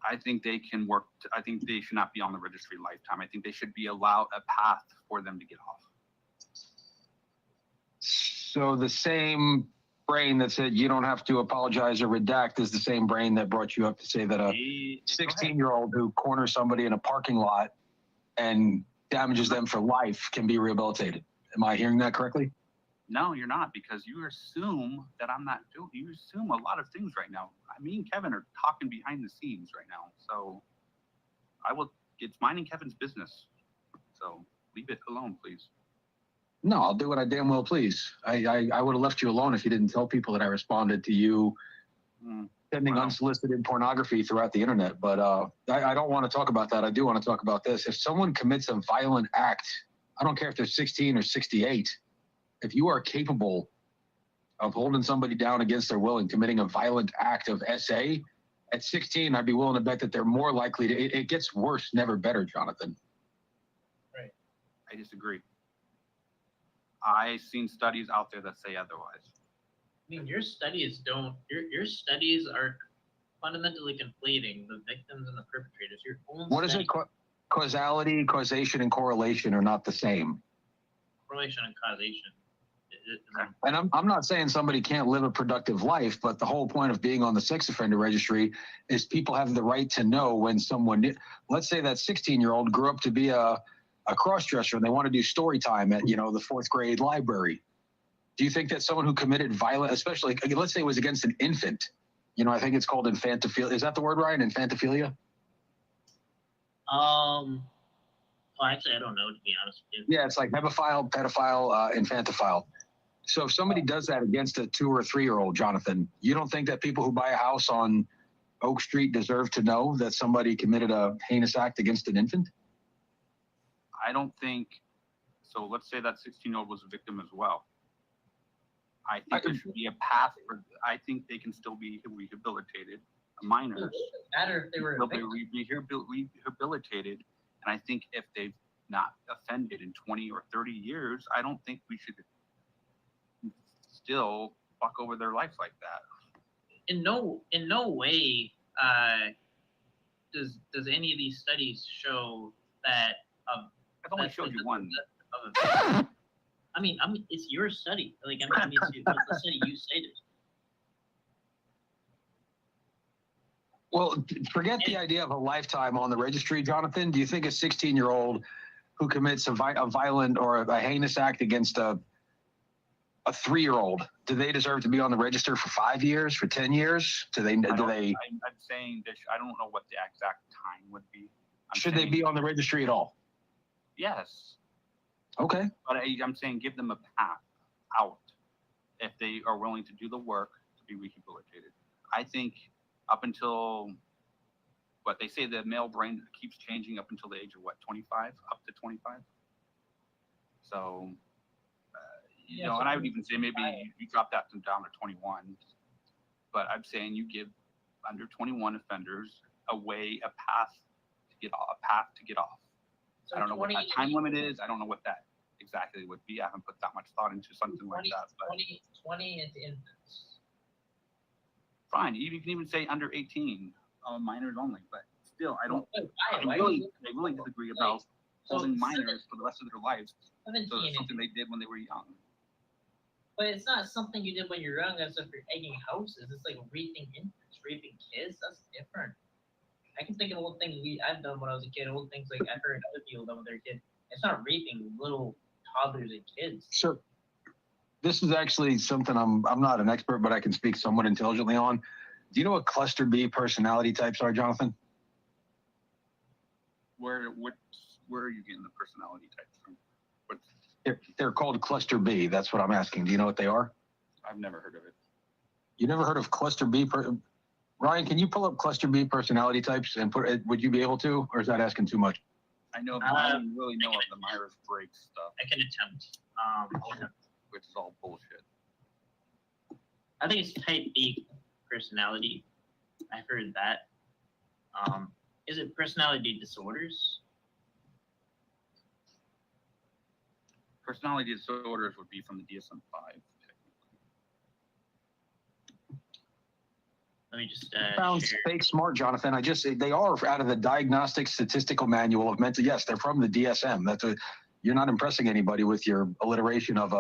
I think they can work. I think they should not be on the registry lifetime. I think they should be allowed a path for them to get off. So the same brain that said you don't have to apologize or redact is the same brain that brought you up to say that a 16-year-old who corners somebody in a parking lot and damages them for life can be rehabilitated. Am I hearing that correctly? No, you're not, because you assume that I'm not doing. You assume a lot of things right now. Me and Kevin are talking behind the scenes right now, so it's mine and Kevin's business. So leave it alone, please. No, I'll do what I damn well please. I would have left you alone if you didn't tell people that I responded to you sending unsolicited pornography throughout the internet. But I don't want to talk about that. I do want to talk about this. If someone commits a violent act, I don't care if they're 16 or 68, if you are capable of holding somebody down against their will and committing a violent act of SA, at 16, I'd be willing to bet that they're more likely to, it gets worse, never better, Jonathan. Right. I disagree. I've seen studies out there that say otherwise. I mean, your studies don't. Your studies are fundamentally conflating the victims and the perpetrators. Your own. What is it? Causality, causation, and correlation are not the same. Correlation and causation. And I'm not saying somebody can't live a productive life, but the whole point of being on the sex offender registry is people have the right to know when someone, let's say that 16-year-old grew up to be a cross-dresser and they want to do story time at, the 4th grade library. Do you think that someone who committed violent, especially, let's say it was against an infant, I think it's called infantophilia. Is that the word, Ryan? Infantophilia? Actually, I don't know, to be honest with you. Yeah, it's like hebephile, pedophile, infantophile. So if somebody does that against a 2 or 3-year-old, Jonathan, you don't think that people who buy a house on Oak Street deserve to know that somebody committed a heinous act against an infant? I don't think so. Let's say that 16-year-old was a victim as well. I think there should be a path for. I think they can still be rehabilitated. Minors. It doesn't matter if they were a victim. Rehabilitated, and I think if they've not offended in 20 or 30 years, I don't think we should still fuck over their life like that. In no way does any of these studies show that. I've only showed you one. I mean, it's your study. Like, it's the study you cited. Well, forget the idea of a lifetime on the registry, Jonathan. Do you think a 16-year-old who commits a violent or a heinous act against a 3-year-old, do they deserve to be on the register for 5 years, for 10 years? I'm saying that I don't know what the exact time would be. Should they be on the registry at all? Yes. Okay. But I'm saying give them a path out if they are willing to do the work to be rehabilitated. I think up until, what they say, the male brain keeps changing up until the age of 25, up to 25. So, and I would even say maybe you drop that down to 21. But I'm saying you give under 21 offenders a path to get off. So I don't know what that time limit is. I don't know what that exactly would be. I haven't put that much thought into something like that. But 20 into infants. Fine. You can even say under 18, minors only. But still, I don't. I really disagree about holding minors for the rest of their lives. So it's something they did when they were young. But it's not something you did when you're young. That's if you're egging houses. It's like raping infants, raping kids. That's different. I can think of old things I've done when I was a kid. Old things like I've heard other people done with their kids. It's not raping little toddlers and kids. Sure. This is actually something I'm not an expert, but I can speak somewhat intelligently on. Do you know what cluster B personality types are, Jonathan? Where are you getting the personality types from? They're called cluster B. That's what I'm asking. Do you know what they are? I've never heard of it. You never heard of cluster B? Ryan, can you pull up cluster B personality types and put it? Would you be able to, or is that asking too much? I know, but I don't really know of the Myers-Briggs stuff. I can attempt. Which is all bullshit. I think it's type B personality. I've heard that. Is it personality disorders? Personality disorders would be from the DSM-5. Let me just sounds fake smart, Jonathan. They are out of the Diagnostic Statistical Manual of Mental. Yes, they're from the DSM. You're not impressing anybody with your alliteration of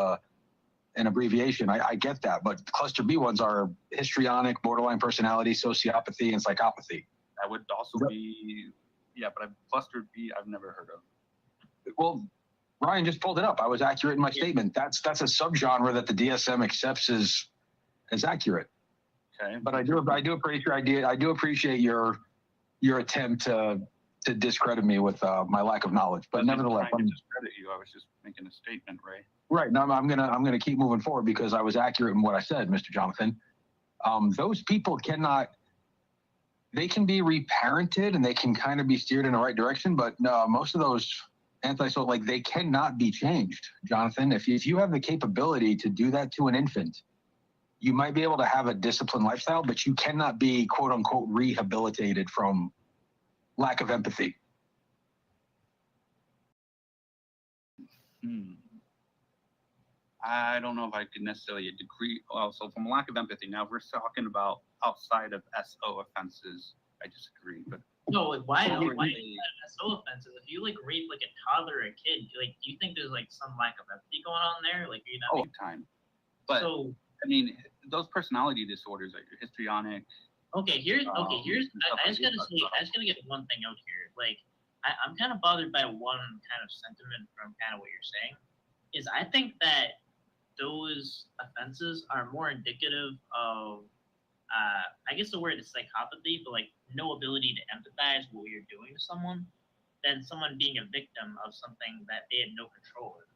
an abbreviation. I get that, but cluster B ones are histrionic, borderline personality, sociopathy, and psychopathy. That would also be, but cluster B I've never heard of. Well, Ryan just pulled it up. I was accurate in my statement. That's a subgenre that the DSM accepts as accurate. Okay. But I do appreciate your attempt to to discredit me with my lack of knowledge. But nevertheless, trying to discredit you. I was just making a statement, Ray. right. No, I'm gonna keep moving forward because I was accurate in what I said, Mr. Jonathan. Those people cannot. They can be reparented and they can kind of be steered in the right direction, but most of those antisocial, like they cannot be changed, Jonathan. If you have the capability to do that to an infant, you might be able to have a disciplined lifestyle, but you cannot be quote unquote rehabilitated from lack of empathy. I don't know if I could necessarily agree. So from lack of empathy, now if we're talking about outside of SO offenses, I disagree. But No, like why So why we're- is that so offensive? If you like rape like a toddler or a kid, like do you think there's like some lack of empathy going on there? Like are you not big time. But so I mean, those personality disorders, like histrionic. here's stuff I just like gotta that. say I just gotta get one thing out here. Like I'm kind of bothered by one kind of sentiment from kind of what you're saying. Is I think that those offenses are more indicative of I guess the word is psychopathy, but like no ability to empathize what you're doing to someone than someone being a victim of something that they had no control over.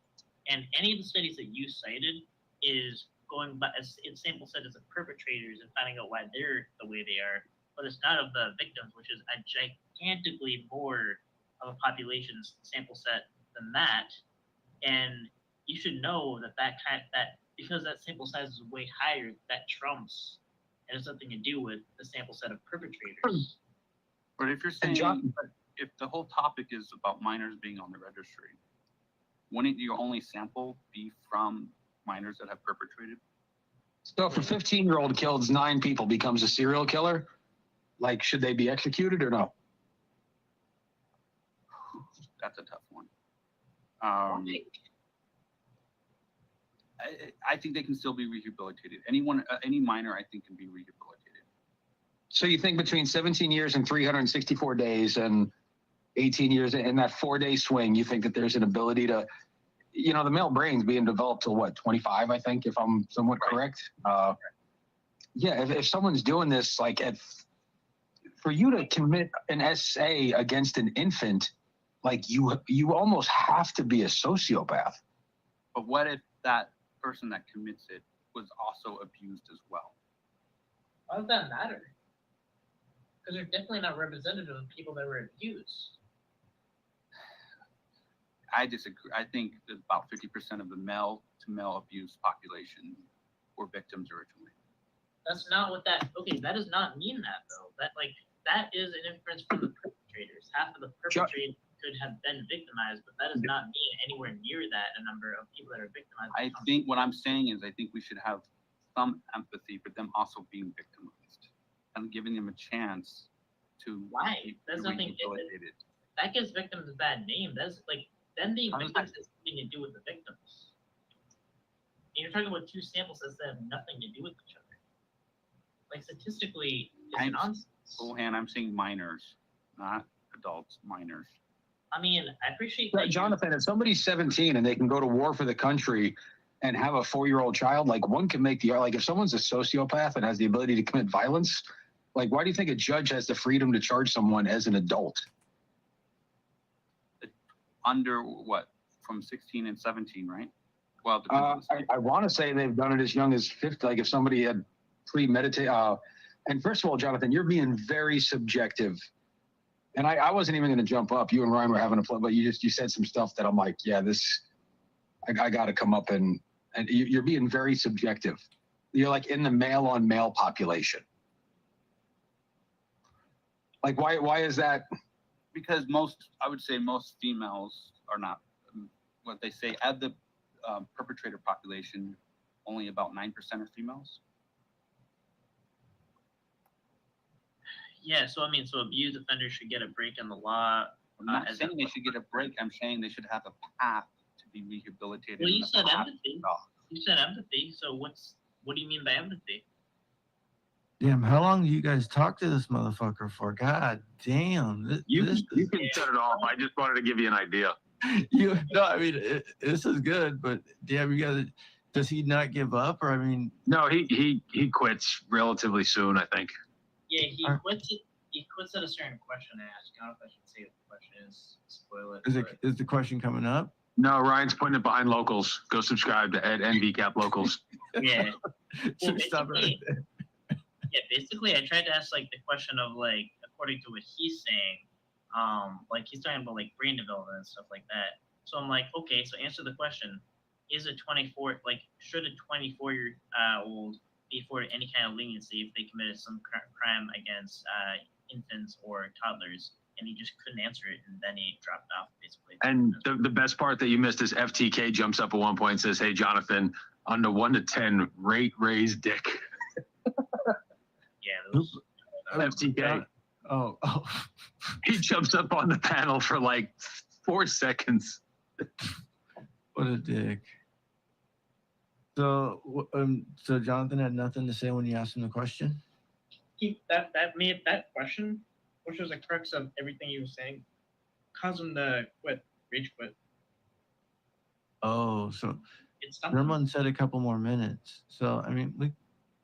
And any of the studies that you cited is going by it's sample set as the perpetrators and finding out why they're the way they are, but it's not of the victims, which is a gigantically more of a population sample set than that. And you should know that because that sample size is way higher, that trumps. It has nothing to do with the sample set of perpetrators. But if you're saying, if the whole topic is about minors being on the registry, wouldn't your only sample be from minors that have perpetrated? So if a 15-year-old kills 9 people, becomes a serial killer, like should they be executed or no? That's a tough one. I think they can still be rehabilitated. Any minor, I think, can be rehabilitated. So you think between 17 years and 364 days and 18 years in that 4-day swing, you think that there's an ability to, the male brain's being developed till what, 25, I think, if I'm somewhat correct. Yeah, if someone's doing this, like for you to commit an SA against an infant, like you almost have to be a sociopath. But what if that person that commits it was also abused as well? Why does that matter? Because they're definitely not representative of people that were abused. I disagree. I think that about 50% of the male-to-male abuse population were victims originally. That's not what that. Okay, that does not mean that though. That is an inference from the perpetrators. Half of the perpetrators could have been victimized, but that does not mean anywhere near that a number of people that are victimized. I think what I'm saying is I think we should have some empathy for them also being victimized and giving them a chance to Why? That's nothing. rehabilitated. That gives victims a bad name. That's like them being victims has nothing to do with the victims. And you're talking about 2 sample sets that have nothing to do with each other. Like statistically, it's nonsense. I'm saying minors, not adults, minors. I mean, I appreciate that. Jonathan, if somebody's 17 and they can go to war for the country and have a 4-year-old child, like one can make like if someone's a sociopath and has the ability to commit violence, like why do you think a judge has the freedom to charge someone as an adult? Under what? From 16 and 17, right? Well, I want to say they've done it as young as 50. Like if somebody had premeditated. And first of all, Jonathan, you're being very subjective. And I wasn't even going to jump up. You and Ryan were having a play, but you said some stuff that I'm like, yeah, I got to come up and you're being very subjective. You're like in the male on male population. Like why is that? Because I would say most females are not what they say at the perpetrator population, only about 9% are females. Yeah, so abused offenders should get a break in the law. I'm not saying they should get a break. I'm saying they should have a path to be rehabilitated. Well, you said empathy. You said empathy. So what do you mean by empathy? Damn, how long do you guys talk to this motherfucker for? God damn. You can set it off. I just wanted to give you an idea. This is good, but damn, does he not give up? Or no, he quits relatively soon, I think. Yeah, he quits it. he quits at a certain question I asked. I don't know if I should say what the question is. Spoil it. Is the question coming up? No, Ryan's putting it behind locals. Go subscribe to Ed NVCap Locals. Yeah. Well, Stop right basically, yeah, basically, I tried to ask like the question of like, according to what he's saying, like he's talking about like brain development and stuff like that. So I'm like, okay, so answer the question: is a 24 like should a 24-year-old be afforded any kind of leniency if they committed some crime against infants or toddlers? And he just couldn't answer it, and then he dropped off basically. And the best part that you missed is FTK jumps up at one point and says, "Hey, Jonathan, on the 1 to 10, rate Ray's dick." Yeah, those, FTK. Oh. He jumps up on the panel for like 4 seconds. What a dick. So Jonathan had nothing to say when you asked him the question? that made that question, which was the crux of everything he was saying, caused him to quit, rage quit. Oh, so It's something. Ramon said a couple more minutes. So, I mean,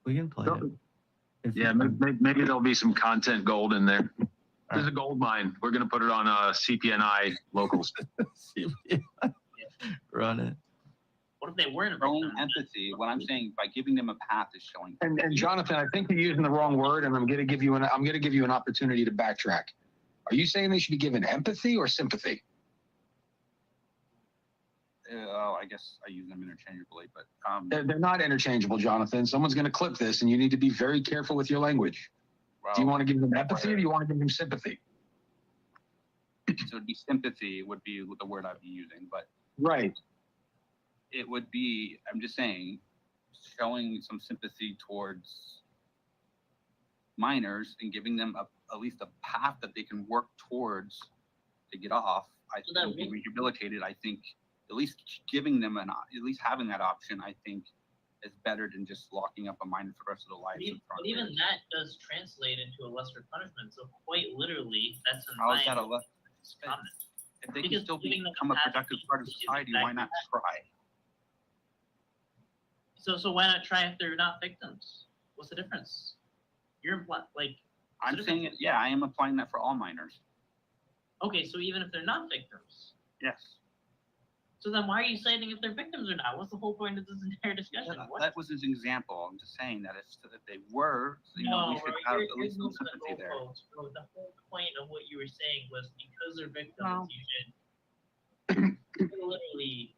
we can play it. Yeah, maybe there'll be some content gold in there. There's a gold mine. We're going to put it on CPNI Locals. Run it. What if they weren't showing empathy? What I'm saying by giving them a path is showing. And Jonathan, I think you're using the wrong word, and I'm going to give you an opportunity to backtrack. Are you saying they should be given empathy or sympathy? I guess I use them interchangeably, but they're not interchangeable, Jonathan. Someone's going to clip this, and you need to be very careful with your language. Well, do you want to give them empathy, or do you want to give them sympathy? So it'd be sympathy would be the word I'd be using, but right. It would be, I'm just saying, showing some sympathy towards minors and giving them at least a path that they can work towards to get off. I think be rehabilitated. I think at least giving them at least having that option, I think, is better than just locking up a minor for the rest of their life. But even that does translate into a lesser punishment. So quite literally, that's in How is line that a with lesser? this comment. If they Because can still giving them become a path productive part of society, why not try? So why not try if they're not victims? What's the difference? You're like. I'm saying it. Yeah, I am applying that for all minors. Okay, so even if they're not victims. Yes. So then why are you citing if they're victims or not? What's the whole point of this entire discussion? That was his example. I'm just saying that if they were, we should have at least some sympathy there. Bro, the whole point of what you were saying was because they're victims, you should literally.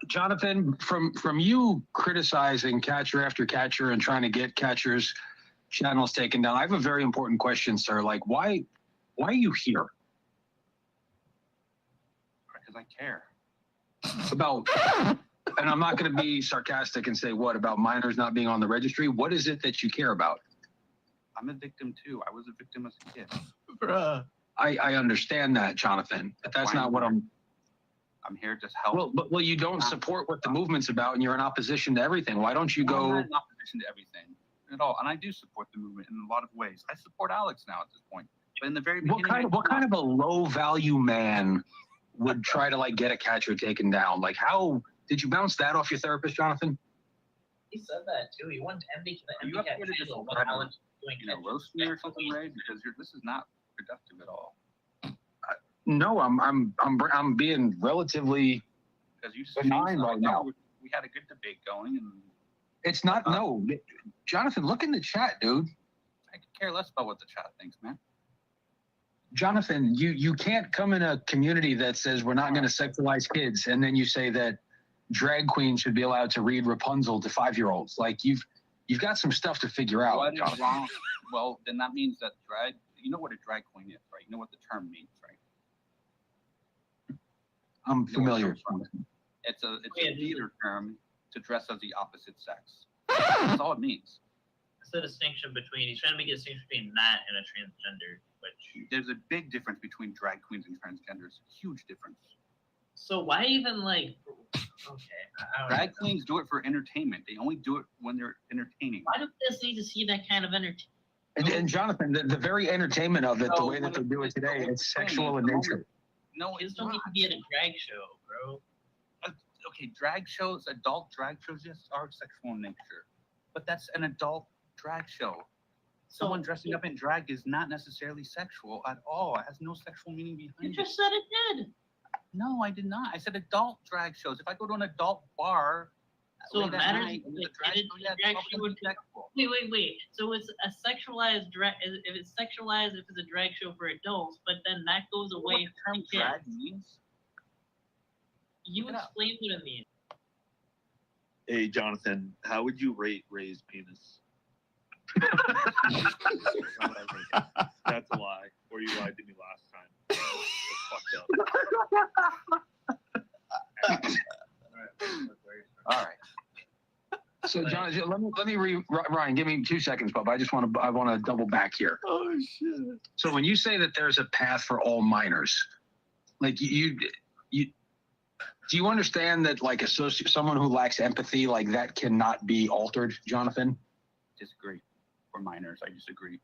Jonathan, from you criticizing catcher after catcher and trying to get catchers' channels taken down, I have a very important question, sir. Like, why are you here? Because I care. About, and I'm not going to be sarcastic and say what about minors not being on the registry. What is it that you care about? I'm a victim too. I was a victim as a kid. Bruh. I understand that, Jonathan, but that's not what I'm here to help. Well, you don't support what the movement's about, and you're in opposition to everything. Why don't you go? I'm not in opposition to everything at all, and I do support the movement in a lot of ways. I support Alex now at this point, but in the very beginning, what kind of a low value man would try to like get a catcher taken down? Like, how did you bounce that off your therapist, Jonathan? He said that too. He wanted to MD Are you up here to just roast me or something, Ray? Because this is not productive at all. No, I'm being relatively benign right now. We had a good debate going, and it's not no, Jonathan. Look in the chat, dude. I could care less about what the chat thinks, man. Jonathan, you can't come in a community that says we're not going to sexualize kids, and then you say that drag queens should be allowed to read Rapunzel to 5-year-olds. Like you've got some stuff to figure out. What is wrong? Well, then that means that drag. You know what a drag queen is, right? You know what the term means, right? I'm familiar. It's a theater term to dress as the opposite sex. That's all it means. It's the distinction between, he's trying to make a distinction between that and a transgender, which. There's a big difference between drag queens and transgenders. Huge difference. So why even like, okay. Drag queens do it for entertainment. They only do it when they're entertaining. Why do this need to see that kind of entertainment? And Jonathan, the very entertainment of it, the way that they do it today, it's sexual in nature. No, it's don't need to be at a drag show, bro. Okay, drag shows, adult drag shows, yes, are sexual in nature, but that's an adult drag show. Someone dressing up in drag is not necessarily sexual at all. It has no sexual meaning behind You it. just said it did. No, I did not. I said adult drag shows. If I go to an adult bar, So late it at matters. night, and there's a If drag it's show, yeah, a drag it's show probably would- sexual. Wait. So it's a sexualized drag. If it's sexualized, if it's a drag show for adults, but then that goes What away the term from drag kids. means? You Look it up. explain what it means. Hey, Jonathan, how would you rate Ray's penis? That's a lie. Or you lied to me last time. That's fucked up. All right. So, John, Ryan, give me 2 seconds, Bub. I want to double back here. Oh shit. So when you say that there's a path for all minors, like you do you understand that like someone who lacks empathy, like that cannot be altered, Jonathan? Disagree. For minors, I disagree.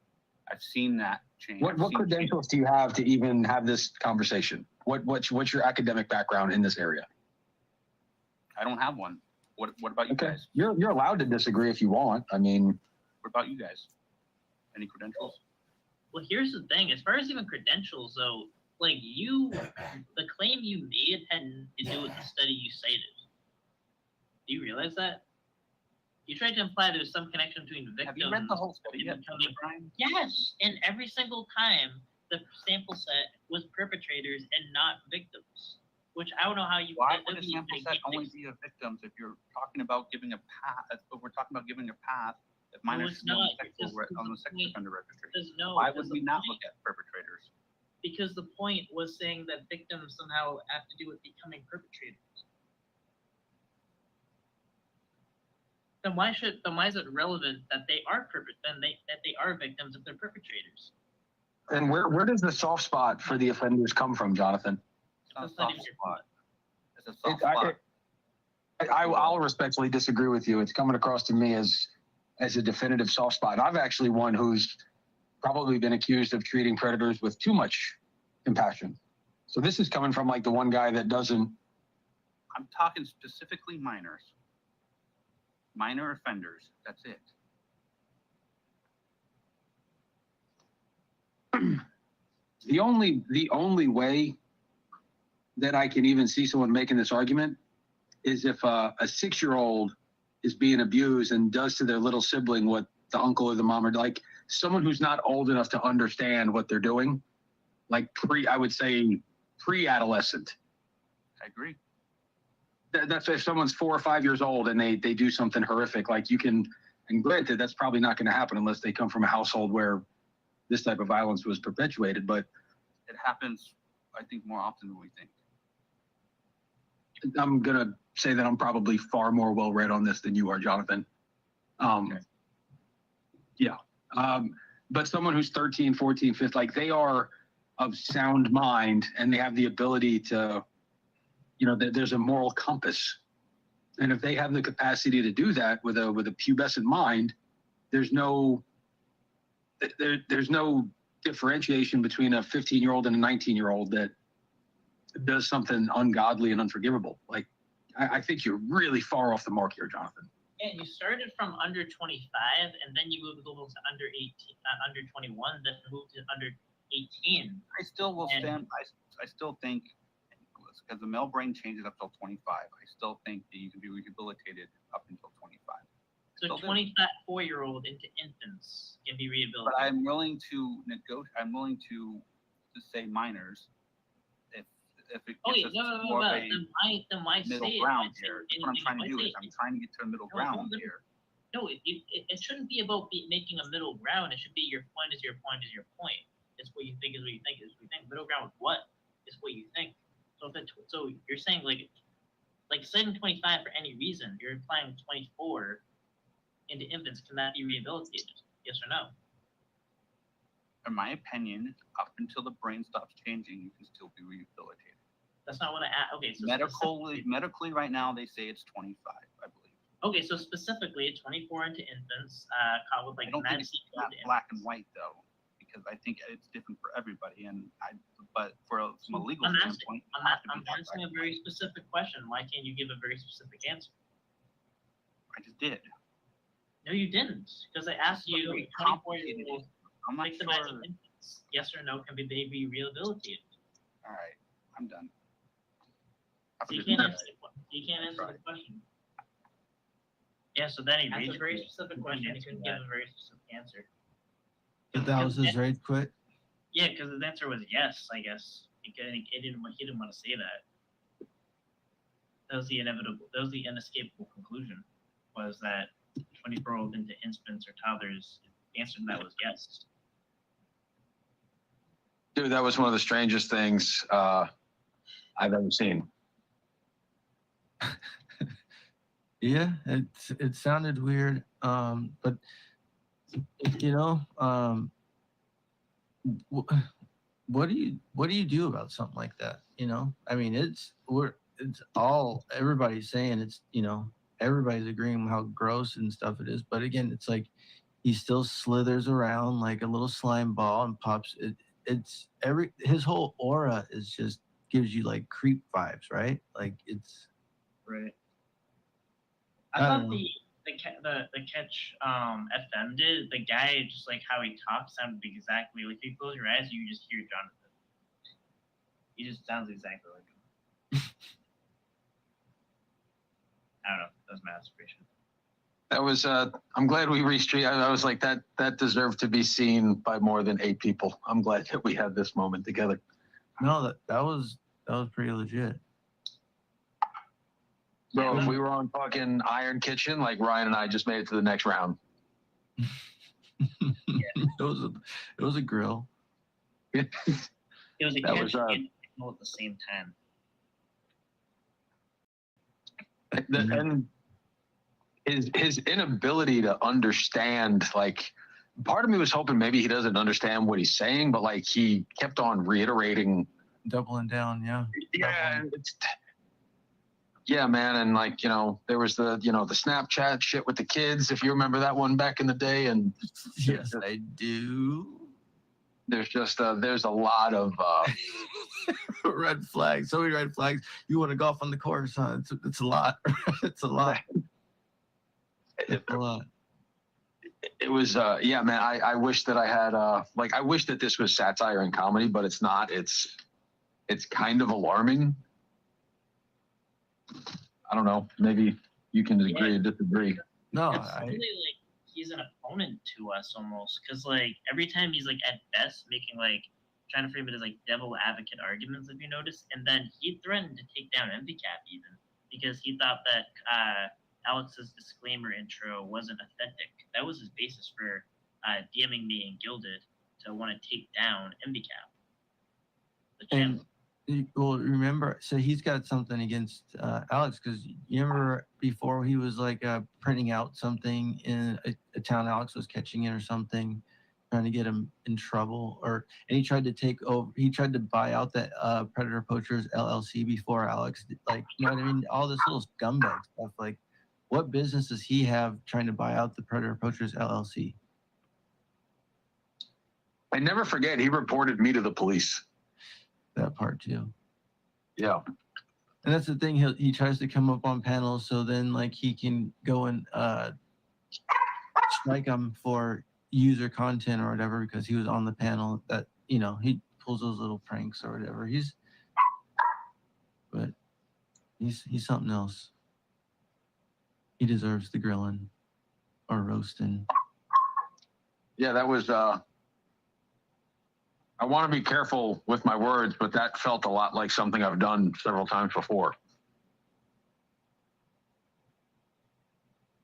I've seen that change. What credentials do you have to even have this conversation? What's your academic background in this area? I don't have one. What about you guys? You're allowed to disagree if you want. I mean, What about you guys? Any credentials? Well, here's the thing. As far as even credentials, though, like the claim you made had nothing to do with the study you cited. Do you realize that? You tried to imply there was some connection between victims. Have you read the whole study yet, Brian? Yes, and every single time the sample set was perpetrators and not victims. Which I don't know how you. Why would a sample set only be of victims if you're talking about giving a path? If we're talking about giving a path, if minors it's should be on not. on the sex offender registry, No, why because would we the not point- look at perpetrators? Because the point was saying that victims somehow have to do with becoming perpetrators. Then why is it relevant that they are that they are victims if they're perpetrators? and where does the soft spot for the offenders come from, Jonathan? It's not a soft spot. It's a soft I- spot. I'll respectfully disagree with you. It's coming across to me as a definitive soft spot. I've actually one who's probably been accused of treating predators with too much compassion. So this is coming from like the one guy that doesn't. I'm talking specifically minors. Minor offenders. That's it. The only way that I can even see someone making this argument is if a 6-year-old is being abused and does to their little sibling what the uncle or the mom are like, someone who's not old enough to understand what they're doing, like I would say pre-adolescent. I agree. That's if someone's 4 or 5 years old and they do something horrific, like you can, and granted, that's probably not going to happen unless they come from a household where this type of violence was perpetuated, but It happens, I think, more often than we think. I'm going to say that I'm probably far more well-read on this than you are, Jonathan. Yeah. But someone who's 13, 14, 15, like they are of sound mind and they have the ability to, there's a moral compass. And if they have the capacity to do that with a pubescent mind, there's no differentiation between a 15-year-old and a 19-year-old that does something ungodly and unforgivable. Like, I think you're really far off the mark here, Jonathan. And you started from under 25, and then you moved over to under 18, under 21, then moved to under 18. I still will stand. I still think, because the male brain changes up till 25. I still think that you can be rehabilitated up until 25. So 24-year-old into infants can be rehabilitated. But I'm willing to negotiate. I'm willing to say minors, if it gets us more of a then why middle say ground it? here. That's what I'm trying to do. I'm trying to get to a middle ground here. No, it shouldn't be about making a middle ground. It should be your point is your point is your point. It's what you think is what you think is what you think. Middle ground, what is what you think? So so you're saying like saying 25 for any reason, you're implying 24 into infants cannot be rehabilitated. Yes or no? In my opinion, up until the brain stops changing, you can still be rehabilitated. That's not what I asked. Okay, so medically, right now they say it's 25, I believe. Okay, so specifically 24 into infants, caught with like I don't think it's not infants. black and white though, because I think it's different for everybody. But from a legal standpoint, I'm asking a very specific question. Why can't you give a very specific answer? I just did. No, you didn't, because I asked you. Very 24-year-old I'm not victimizing sure. infants, yes or no, can be maybe rehabilitated. All right, I'm done. So you can't answer the question. Yeah, so then he raised a very specific question. He couldn't give a very specific answer. But that was his rage quit. Yeah, because his answer was yes, I guess. He didn't want to say that. That was the inevitable. That was the inescapable conclusion. Was that 24-year-old into infants or toddlers? The answer to that was yes. Dude, that was one of the strangest things I've ever seen. Yeah, it sounded weird. But you know, what do you do about something like that? You know, I mean, everybody's saying it's, you know, everybody's agreeing how gross and stuff it is. But again, it's like he still slithers around like a little slime ball and pops. His whole aura is just gives you like creep vibes, right? Like it's right. I thought the catch FM did, the guy, just like how he talks sounded exactly like, if you close your eyes you just hear Jonathan. He just sounds exactly like him. I don't know, that was my observation. That was I'm glad we reached. I was like that deserved to be seen by more than 8 people. I'm glad that we had this moment together. No, that was pretty legit. Bro, if we were on fucking Iron Kitchen, like Ryan and I just made it to the next round. It was a grill. It was a That catch was, and signal at the same time. And his inability to understand, like, part of me was hoping maybe he doesn't understand what he's saying, but like he kept on reiterating, doubling down. Yeah, man. And like, you know, there was the Snapchat shit with the kids, if you remember that one back in the day. And yes, I do. There's just there's a lot of red flags. So many red flags. You want to golf on the course, huh? It's a lot. It's a lot. It's a lot. It was yeah, man. I wish that I had I wish that this was satire and comedy, but it's not. It's kind of alarming. I don't know. Maybe you can agree or disagree. No, it's really like he's an opponent to us almost, because like every time he's like at best making like trying to frame it as like devil advocate arguments, if you notice, and then he threatened to take down MVCAP even because he thought that Alex's disclaimer intro wasn't authentic. That was his basis for DMing me and Gilded to want to take down MVCAP. The channel. Well, remember, so he's got something against Alex, because you remember before he was like printing out something in a town Alex was catching in or something, trying to get him in trouble, and he tried to take over. He tried to buy out that Predator Poachers LLC before Alex, like, you know what I mean? All this little scumbag stuff. Like, what business does he have trying to buy out the Predator Poachers LLC? I never forget, he reported me to the police. That part too. Yeah. And that's the thing, he tries to come up on panels so then like he can go and strike him for user content or whatever because he was on the panel. That, you know, he pulls those little pranks or whatever. He's something else. He deserves the grilling or roasting. Yeah, that was I want to be careful with my words, but that felt a lot like something I've done several times before.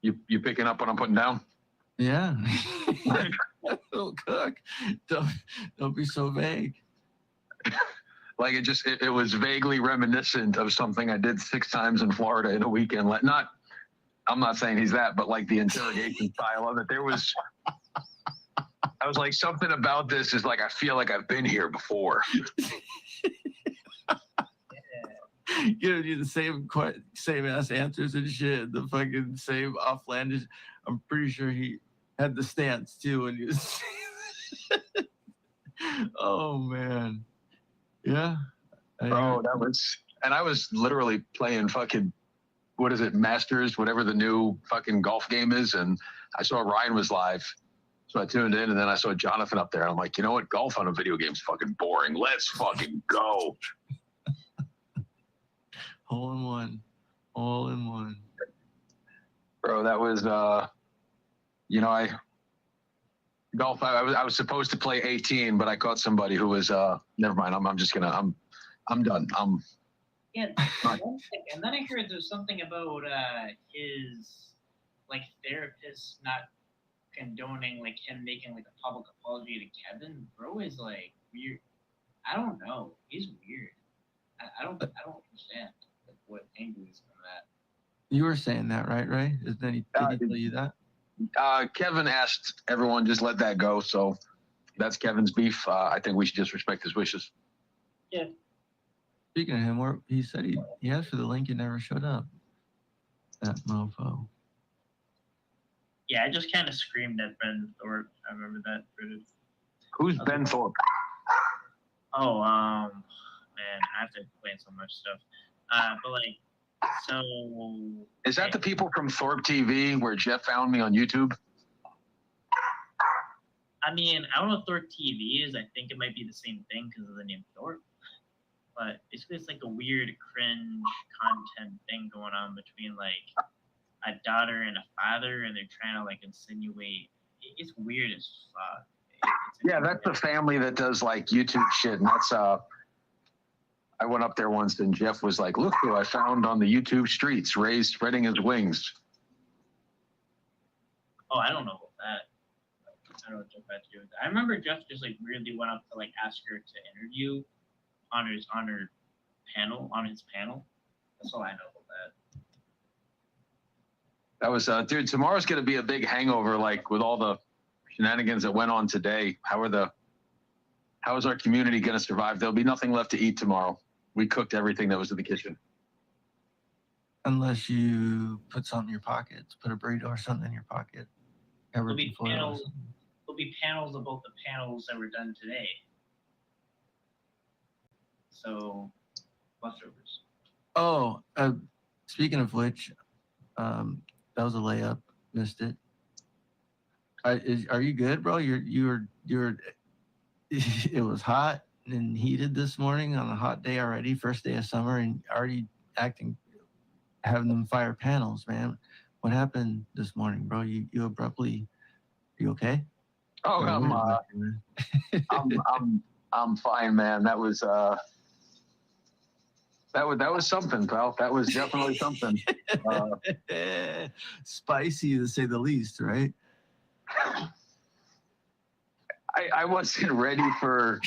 You picking up what I'm putting down? Yeah. Little cook. Don't be so vague. Like it was vaguely reminiscent of something I did 6 times in Florida in a weekend. Like, I'm not saying he's that, but like the interrogation style of it. I was like, something about this is like, I feel like I've been here before. You know, do the same ass answers and shit, the fucking same offlandish. I'm pretty sure he had the stance too when he was. Oh man, yeah. Bro, that was, and I was literally playing fucking, what is it, Masters, whatever the new fucking golf game is, and I saw Ryan was live. So I tuned in, and then I saw Jonathan up there. And I'm like, you know what? Golf on a video game is fucking boring. Let's fucking go. Hole in one. All in one. Bro, that was, you know, I was supposed to play 18, but I caught somebody who was, never mind. I'm just going to, I'm done. Yeah, and then I heard there's something about his like therapist not condoning like him making like a public apology to Kevin. Bro is like weird. I don't know. He's weird. I don't understand like, what angle is from that. You were saying that, right? Right? Did he tell you that? Kevin asked everyone just let that go. So that's Kevin's beef. I think we should just respect his wishes. Yeah. Speaking of him, he said he asked for the link and never showed up. That mofo. Yeah, I just kind of screamed at Ben Thorpe. I remember that footage. Who's Ben Thorpe? Oh, man, I have to explain so much stuff. But like, so. Is that the people from Thorpe TV where Jeff found me on YouTube? I mean, I don't know what Thorpe TV is. I think it might be the same thing because of the name Thorpe. But basically, it's like a weird cringe content thing going on between like a daughter and a father, and they're trying to like insinuate. It's weird as fuck. Yeah, that's the family that does like YouTube shit, and that's I went up there once, and Jeff was like, "Look who I found on the YouTube streets, Ray spreading his wings." Oh, I don't know about that. I don't know what Jeff had to do with that. I remember Jeff just like weirdly went up to like ask her to interview on his panel. That's all I know about that. That was dude, tomorrow's gonna be a big hangover, like with all the shenanigans that went on today. How is our community gonna survive? There'll be nothing left to eat tomorrow. We cooked everything that was in the kitchen. Unless you put something in your pockets, put a burrito or something in your pocket. There'll be panels about the panels that were done today. So, leftovers. Oh, speaking of which, that was a layup. Missed it. Are you good, bro? You're. It was hot and heated this morning on a hot day already, first day of summer, and already having them fire panels, man. What happened this morning, bro? You abruptly. You okay? Oh, I'm fine, man. That was something, pal. That was definitely something. Spicy to say the least, right? I wasn't ready for.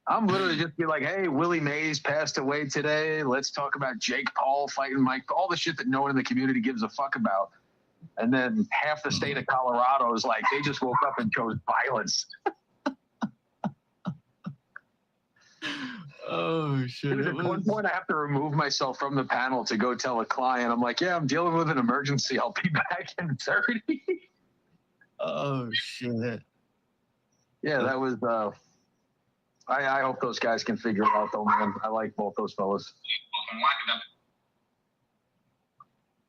I'm literally just be like, hey, Willie Mays passed away today. Let's talk about Jake Paul fighting Mike. All the shit that no one in the community gives a fuck about. And then half the state of Colorado is like, they just woke up and chose violence. Oh, shit. Dude, at one point, I have to remove myself from the panel to go tell a client, I'm like, yeah, I'm dealing with an emergency. I'll be back in 30. Oh, shit. Yeah, that was, I hope those guys can figure it out, though, man. I like both those fellas.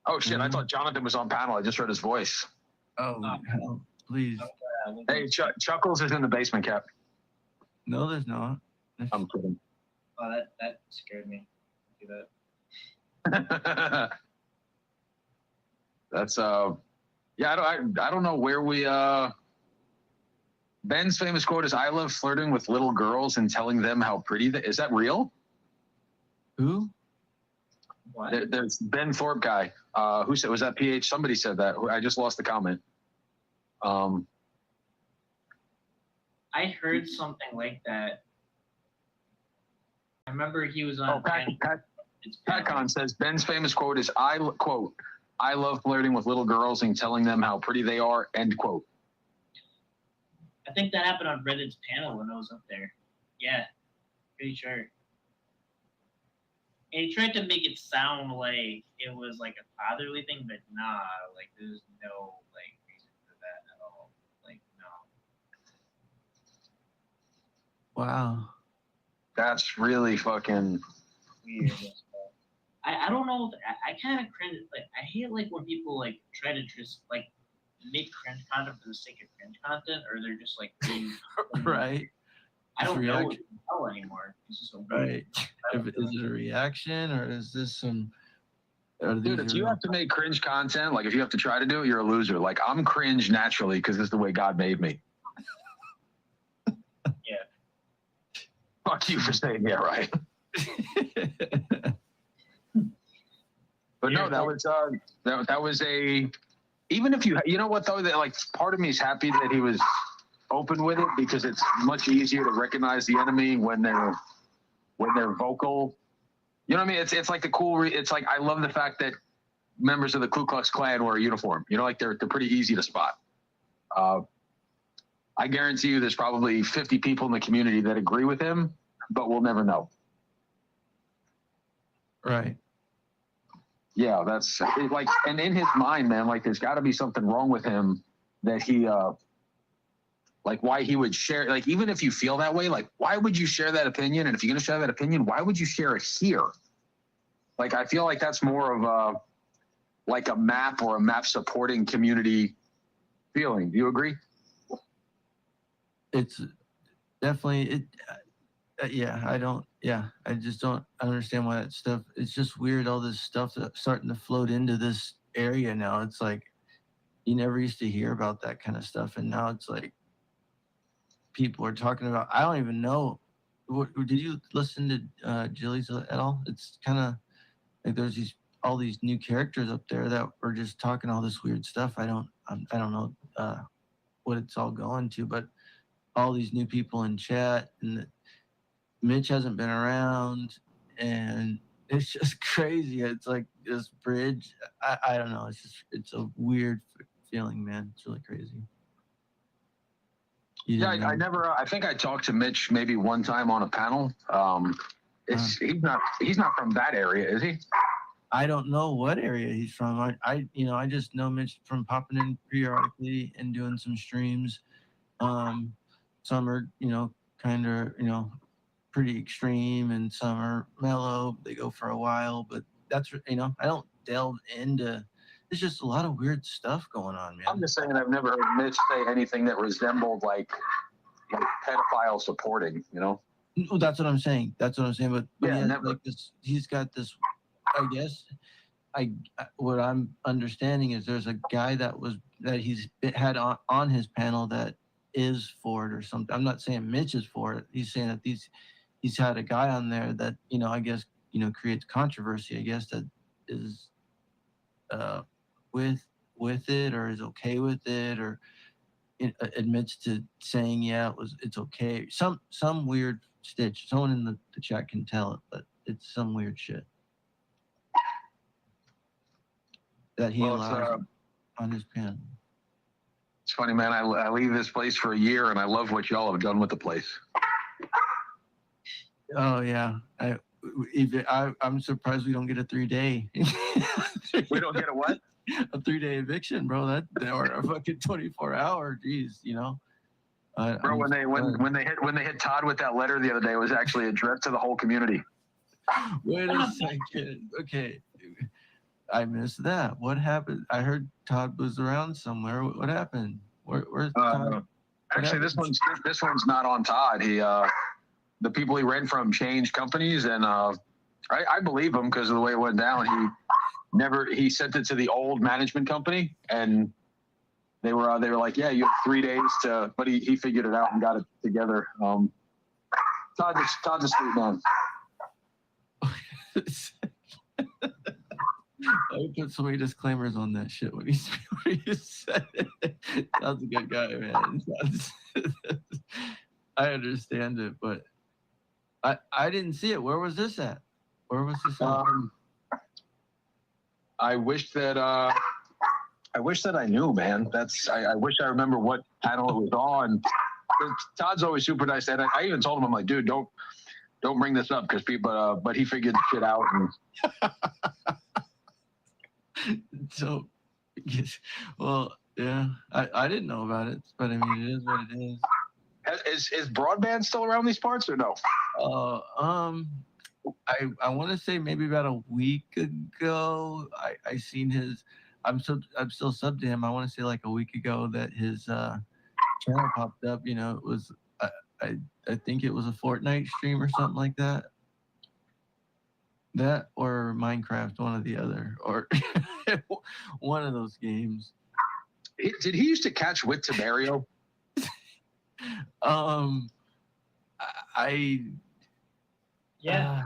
Oh, shit, I thought Jonathan was on panel. I just heard his voice. Oh, hell, please. Hey, Chuckles is in the basement, Cap. No, there's not. I'm kidding. Oh, that scared me. Do that. That's yeah. I don't know where we. Ben's famous quote is, "I love flirting with little girls and telling them how pretty they." Is that real? Who? What? There's Ben Thorpe guy. Who said, was that PH? Somebody said that. I just lost the comment. I heard something like that. I remember he was on. Patcon says Ben's famous quote is, "I love flirting with little girls and telling them how pretty they are." End quote. I think that happened on Reddit's panel when I was up there. Yeah, pretty sure. And he tried to make it sound like it was like a fatherly thing, but nah, like there's no like reason for that at all. Like no. Wow. That's really fucking weird. I don't know. I kind of cringe. Like I hate like when people like try to just like make cringe content for the sake of cringe content, or they're just like being Right. I Just don't know reaction. what to tell anymore. It's just so Right. Is it a reaction or is this some? Dude, if you have to make cringe content, like if you have to try to do it, you're a loser. Like I'm cringe naturally because this is the way God made me. Yeah. Fuck you for saying yeah, right? But no, that was a. Even if you know what though, that like part of me is happy that he was open with it because it's much easier to recognize the enemy when they're vocal. You know what I mean? It's like the cool. It's like I love the fact that members of the Ku Klux Klan wear a uniform. You know, like they're pretty easy to spot. I guarantee you, there's probably 50 people in the community that agree with him, but we'll never know. Right. Yeah, that's like, and in his mind, man, like there's got to be something wrong with him that he, like why he would share, like even if you feel that way, like why would you share that opinion? And if you're going to share that opinion, why would you share it here? Like, I feel like that's more of like a map or a map supporting community feeling. Do you agree? It's definitely I just don't understand why that stuff. It's just weird. All this stuff that's starting to float into this area now. It's like you never used to hear about that kind of stuff, and now it's like people are talking about. I don't even know. Did you listen to Jilly's at all? It's kind of like there's all these new characters up there that were just talking all this weird stuff. I don't know what it's all going to, but all these new people in chat, and Mitch hasn't been around, and it's just crazy. It's like this bridge. I don't know. It's a weird feeling, man. It's really crazy. Yeah, I think I talked to Mitch maybe one time on a panel. He's not from that area, is he? I don't know what area he's from. I just know Mitch from popping in periodically and doing some streams. Some are, kind of, pretty extreme, and some are mellow. They go for a while, but that's, I don't delve into. There's just a lot of weird stuff going on, man. I'm just saying I've never heard Mitch say anything that resembled like pedophile supporting, Well, that's what I'm saying. But yeah, he has, never. like this. He's got this. I guess. What I'm understanding is there's a guy that he's had on his panel that is for it or something. I'm not saying Mitch is for it. He's saying that he's had a guy on there that I guess creates controversy. I guess that is with it, or is okay with it, or admits to saying it's okay. Some weird stitch. Someone in the chat can tell it, but it's some weird shit that he allows on his panel. It's funny, man. I leave this place for a year, and I love what y'all have done with the place. Oh yeah, I'm surprised we don't get a 3-day. We don't get a what? A 3-day eviction, bro. That or a fucking 24-hour. Geez, Bro, when they hit Todd with that letter the other day, it was actually addressed to the whole community. Wait a second. Okay. I missed that. What happened? I heard Todd was around somewhere. What happened? Where's Todd? Actually, this one's not on Todd. He the people he rent from changed companies, and I believe him because of the way it went down. He sent it to the old management company, and they were like, yeah, you have 3 days to, but he figured it out and got it together. Todd's a sweet man. I put so many disclaimers on that shit when you said it. Todd's a good guy, man. I understand it, but I didn't see it. Where was this at? Where was this at? I wish that I knew, man. I wish I remember what panel it was on. Todd's always super nice, and I even told him, I'm like, dude, don't bring this up because people. But he figured the shit out. So, well, yeah, I didn't know about it, but I mean, it is what it is. Is broadband still around these parts or no? I want to say maybe about a week ago, I seen his. I'm still subbed to him. I want to say like a week ago that his channel popped up. You know, it was I think it was a Fortnite stream or something like that. That or Minecraft, one or the other, or one of those games. Did he used to catch with Tiberio? Yeah.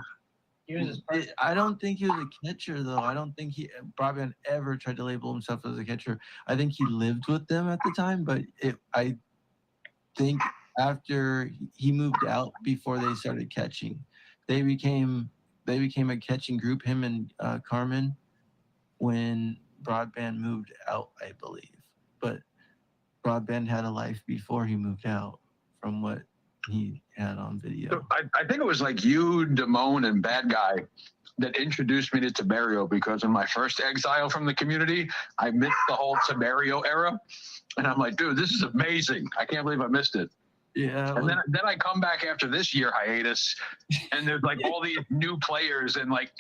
He was I don't think he was a catcher, though. I don't think Broadband ever tried to label himself as a catcher. I think he lived with them at the time, but I think after he moved out, before they started catching, they became a catching group, him and Carmen, when Broadband moved out, I believe. But Broadband had a life before he moved out, from what he had on video. So I think it was like you, Damone, and Bad Guy that introduced me to Tiberio, because in my first exile from the community, I missed the whole Tiberio era. And I'm like, dude, this is amazing. I can't believe I missed it. Yeah. And then I come back after this year hiatus, and there's like all these new players, and like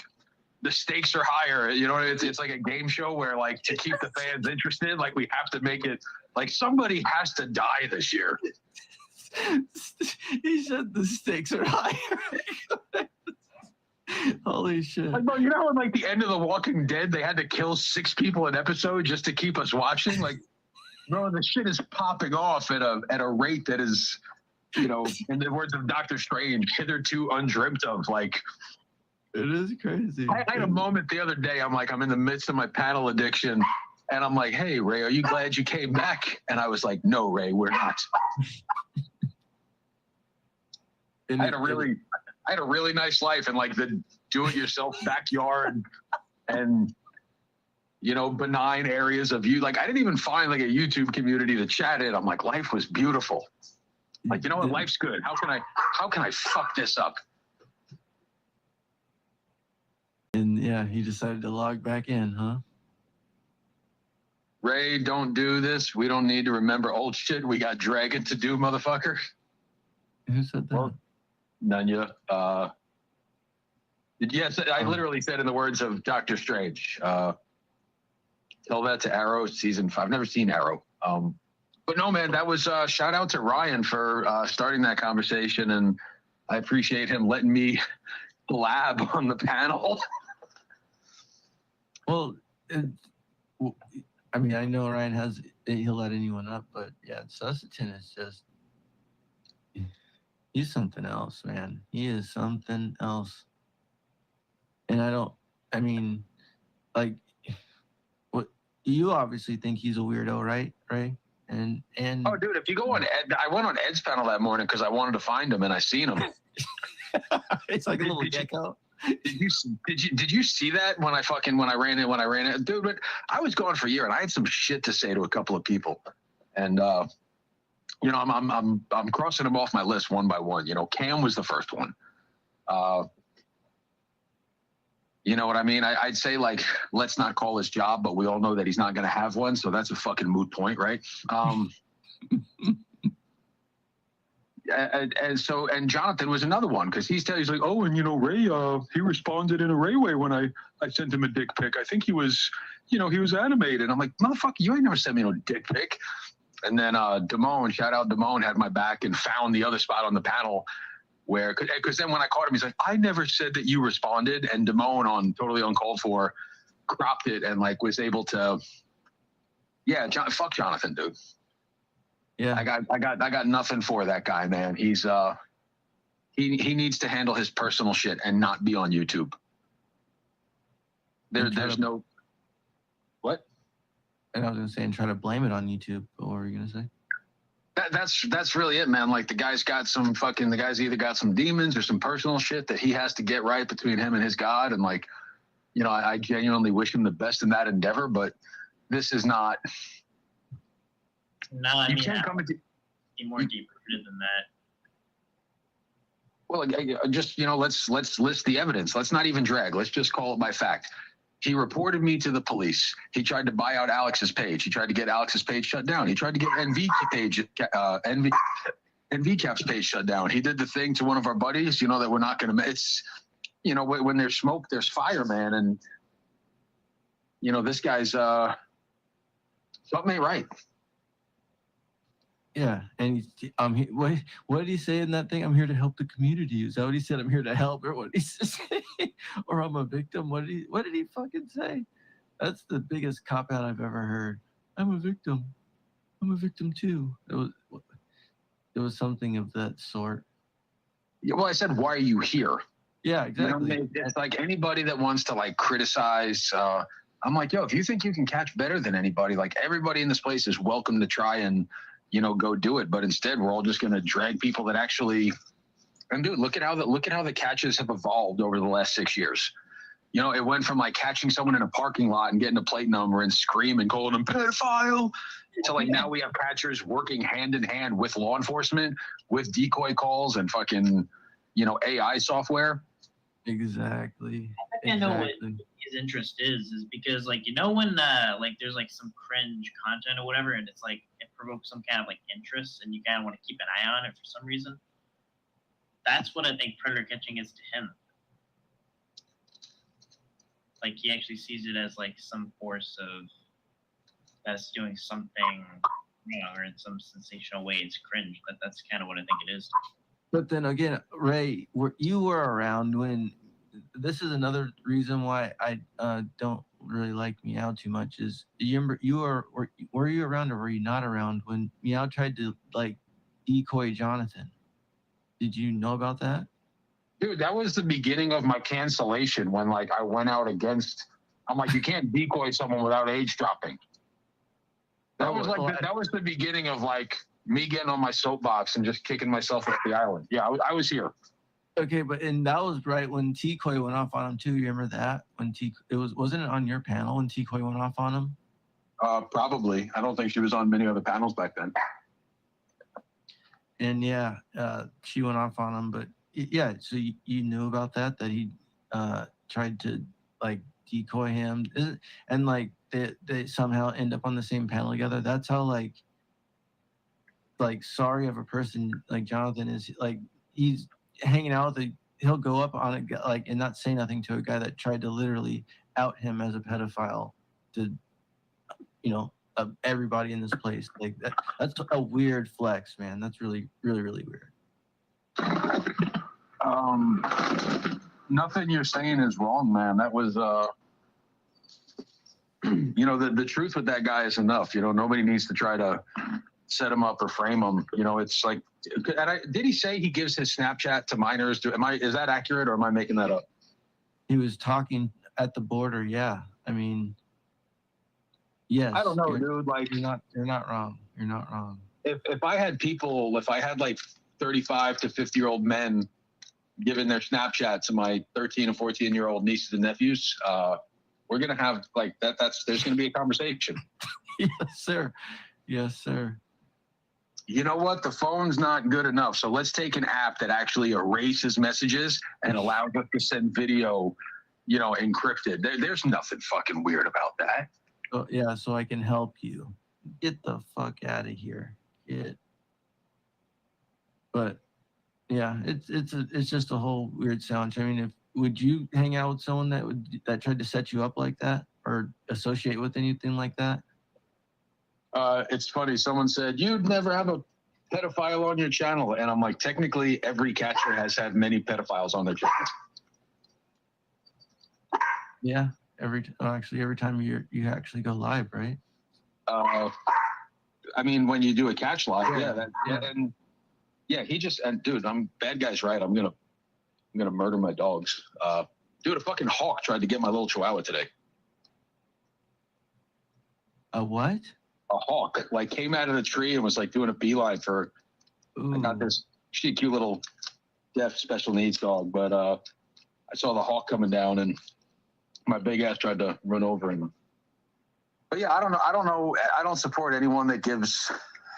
the stakes are higher. You know, it's like a game show where, like, to keep the fans interested, like we have to make it like somebody has to die this year. He said the stakes are higher. Holy shit. Like, bro, you know, at like the end of The Walking Dead, they had to kill 6 people an episode just to keep us watching. Like, bro, the shit is popping off at a rate that is, you know, in the words of Doctor Strange, hitherto undreamt of. Like, it is crazy. I had a moment the other day. I'm like, I'm in the midst of my paddle addiction, and I'm like, hey, Ray, are you glad you came back? And I was like, no, Ray, we're not. I had a really nice life in like the do-it-yourself backyard and, you know, benign areas of you. Like, I didn't even find like a YouTube community to chat in. I'm like, life was beautiful. Like, you know what? Life's good. How can I fuck this up? And yeah, he decided to log back in, huh? Ray, don't do this. We don't need to remember old shit. We got dragon to do, motherfucker. Who said that? Well, Nanya. Yes, I literally said in the words of Doctor Strange. Tell that to Arrow season 5. I've never seen Arrow. But no, man, that was shout out to Ryan for starting that conversation, and I appreciate him letting me blab on the panel. Well, I mean, I know Ryan he'll let anyone up, but yeah, Susseton is just, he's something else, man. He is something else. And I mean, like, what you obviously think he's a weirdo, right? Right? And oh, dude, if you go on Ed, I went on Ed's panel that morning because I wanted to find him, and I seen him. It's like a little gecko. Did you see that when I ran it, dude? But I was gone for a year, and I had some shit to say to a couple of people, and you know, I'm crossing them off my list one by one. You know, Cam was the first one. You know what I mean? I'd say, like, let's not call his job, but we all know that he's not going to have one, so that's a fucking moot point, right? And Jonathan was another one, because he's like, oh, and you know, Ray, he responded in a Ray way when I sent him a dick pic. I think he was, you know, he was animated. I'm like, motherfucker, you ain't never sent me no dick pic. And then Damone, shout out Damone, had my back and found the other spot on the panel where, because then when I caught him, he's like, I never said that you responded. And Damone, on totally uncalled for, cropped it and like was able to, yeah, fuck Jonathan, dude. Yeah, I got nothing for that guy, man. He's he needs to handle his personal shit and not be on YouTube. There's no what? And I was gonna say, and try to blame it on YouTube. What were you gonna say? That's really it, man. Like, the guy's either got some demons or some personal shit that he has to get right between him and his God. And, like, you know, I genuinely wish him the best in that endeavor, but this is not. No, I mean, be more deep-rooted than that. Well, just, you know, let's list the evidence. Let's not even drag. Let's just call it by fact. He reported me to the police. He tried to buy out Alex's page. He tried to get Alex's page shut down. He tried to get NVCap's page shut down. He did the thing to one of our buddies, you know, that we're not going to. you know, when there's smoke, there's fire, man. And, you know, this guy's, something ain't right. Yeah, and what did he say in that thing? I'm here to help the community. Is that what he said? I'm here to help, or what did he say? Or I'm a victim. What did he fucking say? That's the biggest cop out I've ever heard. I'm a victim. I'm a victim too. It was something of that sort. Yeah, well, I said, why are you here? Yeah, exactly. You know, it's like anybody that wants to like criticize. I'm like, yo, if you think you can catch better than anybody, like everybody in this place is welcome to try and, you know, go do it. But instead, we're all just going to drag people that actually. And dude, look at how the catches have evolved over the last 6 years. You know, it went from like catching someone in a parking lot and getting a plate number and screaming, calling them pedophile, to like now we have catchers working hand in hand with law enforcement, with decoy calls and fucking, you know, AI software. Exactly. I think I know what his interest is because like, you know, when like there's like some cringe content or whatever, and it's like it provokes some kind of like interest and you kind of want to keep an eye on it for some reason. That's what I think predator catching is to him. Like he actually sees it as like some force of that's doing something wrong or in some sensational way. It's cringe. That's kind of what I think it is. But then again, Ray, you were around when. This is another reason why I don't really like Meow too much. Is you remember were you around or were you not around when Meow tried to like decoy Jonathan? Did you know about that? Dude, that was the beginning of my cancellation when like I went out against. I'm like, you can't decoy someone without age dropping. That was like that was the beginning of like me getting on my soapbox and just kicking myself off the island. Yeah, I was here. Okay, and that was right when T-Coy went off on him too. You remember that when wasn't it on your panel when T-Coy went off on him? Probably. I don't think she was on many other panels back then. And yeah, she went off on him. But yeah, so you knew about that he tried to like decoy him, and like they somehow end up on the same panel together. That's how like sorry of a person like Jonathan is. Like he's hanging out with he'll go up on it like and not say nothing to a guy that tried to literally out him as a pedophile to, you know, everybody in this place. Like that's a weird flex, man. That's really, really, really weird. Nothing you're saying is wrong, man. That was you know, the truth with that guy is enough. You know, nobody needs to try to set him up or frame him. You know, it's like, did he say he gives his Snapchat to minors? Is that accurate or am I making that up? He was talking at the border. Yeah. I mean, yes. I don't know, dude. Like you're not wrong. You're not wrong. If I had like 35 to 50-year-old men giving their Snapchat to my 13 and 14-year-old nieces and nephews, we're going to have like there's going to be a conversation. Yes, sir. Yes, sir. You know what? The phone's not good enough. So let's take an app that actually erases messages and allows us to send video, you know, encrypted. There's nothing fucking weird about that. Oh, yeah, so I can help you. Get the fuck out of here. But yeah, it's just a whole weird sound. I mean, would you hang out with someone that tried to set you up like that or associate with anything like that? It's funny. Someone said, you'd never have a pedophile on your channel. And I'm like, technically, every catcher has had many pedophiles on their channel. Yeah. Every time you actually go live, right? I mean, when you do a catch live, yeah. Dude, bad guy's right. I'm gonna murder my dogs. Dude, a fucking hawk tried to get my little chihuahua today. A what? A hawk, like came out of the tree and was like doing a beeline for. Ooh. I got this. She's a cute little deaf special needs dog, but I saw the hawk coming down and my big ass tried to run over him. But yeah, I don't know. I don't support anyone that gives.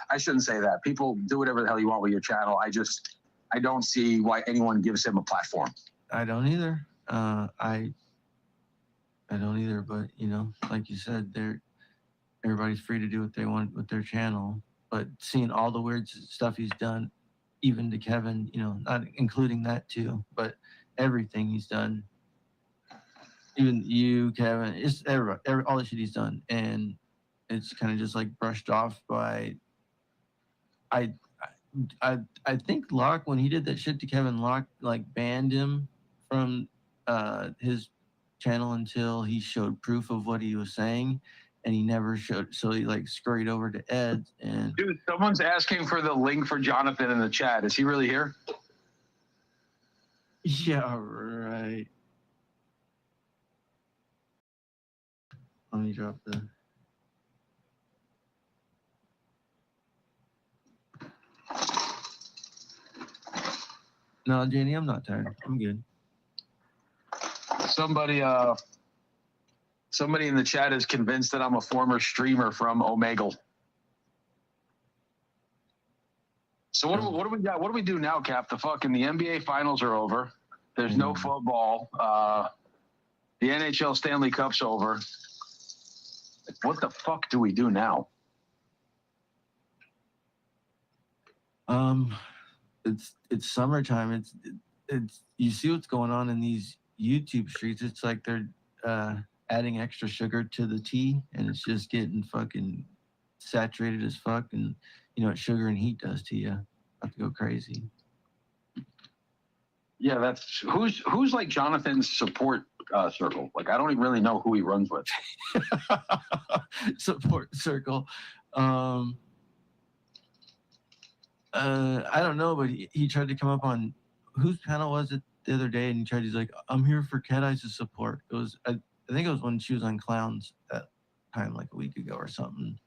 I shouldn't say that. People do whatever the hell you want with your channel. I don't see why anyone gives him a platform. I don't either. I don't either. But you know, like you said, everybody's free to do what they want with their channel. But seeing all the weird stuff he's done, even to Kevin, you know, not including that too. But everything he's done. Even you, Kevin, it's all the shit he's done, and it's kind of just like brushed off by. I think Locke, when he did that shit to Kevin, Locke like banned him from his channel until he showed proof of what he was saying, and he never showed. So he like scurried over to Ed and. Dude, someone's asking for the link for Jonathan in the chat. Is he really here? Yeah, right. Let me drop the. No, Jenny, I'm not tired. I'm good. Somebody in the chat is convinced that I'm a former streamer from Omegle. So what do we got? What do we do now, Cap? The NBA finals are over. There's no football. The NHL Stanley Cup's over. What the fuck do we do now? It's summertime. It's you see what's going on in these YouTube streets. It's like they're adding extra sugar to the tea, and it's just getting fucking saturated as fuck. And you know what sugar and heat does to you. Have to go crazy. Yeah, that's who's like Jonathan's support circle. Like I don't even really know who he runs with. Support circle. I don't know, but he tried to come up on whose panel was it the other day, and he's like, I'm here for Cat Eyes' support. It was I think it was when she was on Clowns that time, like a week ago or something.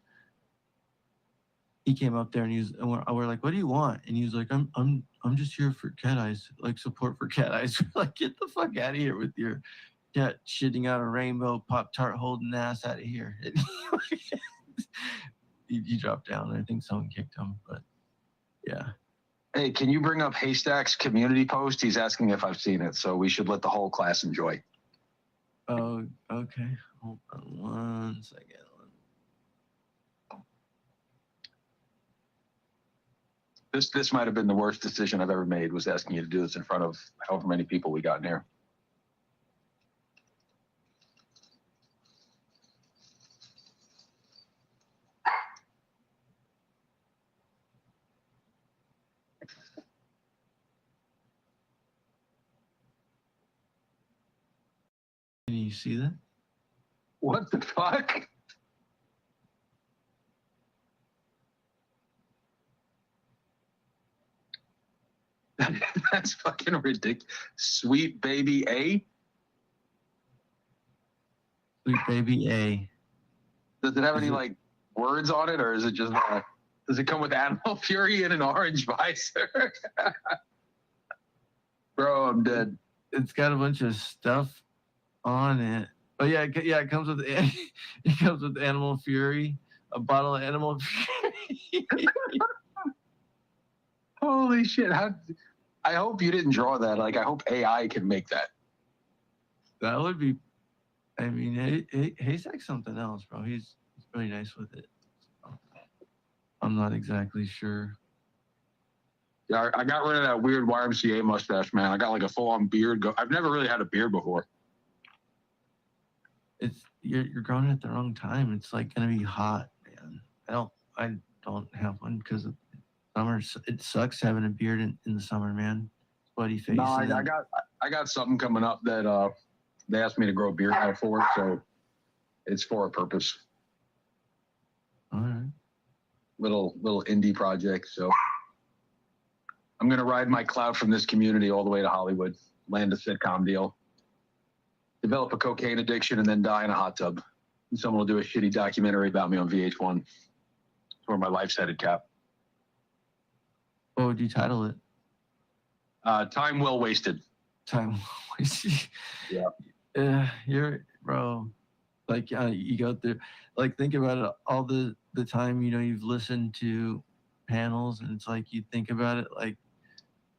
He came up there and we're like, what do you want? And he was like, I'm just here for Cat Eyes, like support for Cat Eyes. We're like, get the fuck out of here with your cat shitting out a rainbow Pop-Tart holding ass out of here. He dropped down. I think someone kicked him, but yeah. Hey, can you bring up Haystack's community post? He's asking if I've seen it, so we should let the whole class enjoy. Oh, okay. Hold on one second. This might have been the worst decision I've ever made, was asking you to do this in front of however many people we got in here. Can you see that? What the fuck? That's fucking ridiculous. Sweet baby A? Sweet baby A. Does it have any like words on it, or is it just does it come with animal fury and an orange visor? Bro, I'm dead. It's got a bunch of stuff on it. Oh yeah, it comes with Animal Fury, a bottle of Animal Fury. Holy shit! I hope you didn't draw that. Like, I hope AI can make that. That would be. I mean, he's like something else, bro. He's really nice with it. I'm not exactly sure. Yeah, I got rid of that weird YMCA mustache, man. I got like a full-on beard. I've never really had a beard before. You're growing at the wrong time. It's like gonna be hot, man. I don't have one because of summer. It sucks having a beard in the summer, man. Sweaty face. No, I got something coming up that they asked me to grow a beard out for, so it's for a purpose. All right. Little indie project. So I'm gonna ride my clout from this community all the way to Hollywood, land a sitcom deal, develop a cocaine addiction, and then die in a hot tub. And someone will do a shitty documentary about me on VH1. That's where my life's headed, Cap. What would you title it? Time well wasted. Time well wasted. Yeah. You're, bro. Like you go through, like think about it. All the time you've listened to panels, and it's like you think about it, like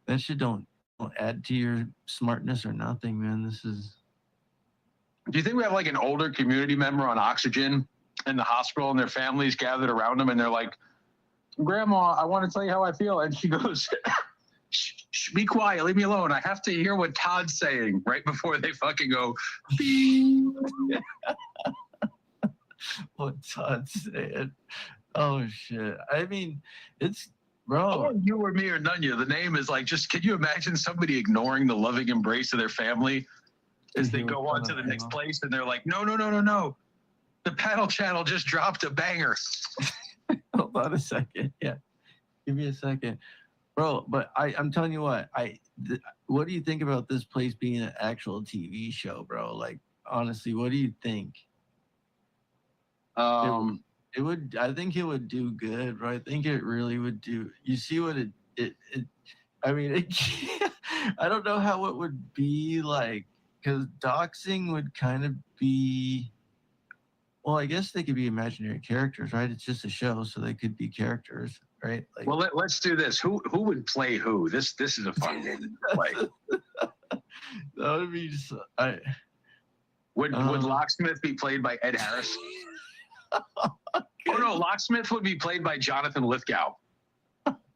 that shit don't add to your smartness or nothing, man. This is. Do you think we have like an older community member on oxygen in the hospital, and their families gathered around them, and they're like, "Grandma, I want to tell you how I feel," and she goes, shh, be quiet, leave me alone. I have to hear what Todd's saying right before they fucking go. What Todd said. Oh shit. I mean, it's bro. Or you or me or Nunya, the name is like, just can you imagine somebody ignoring the loving embrace of their family as they go on to the next place and they're like, no. The paddle channel just dropped a banger. Hold on a second. Yeah. Give me a second. Bro, but I'm telling you what, what do you think about this place being an actual TV show, bro? Like, honestly, what do you think? It would, I think it would do good, bro. I think it really would do. You see what I mean, I don't know how it would be like, because doxing would kind of be, well, I guess they could be imaginary characters, right? It's just a show, so they could be characters, right? Like, Well, let's do this. Who would play who? This is a fun game to play. That would be just, Would Locksmith be played by Ed Harris? Oh no, Locksmith would be played by Jonathan Lithgow.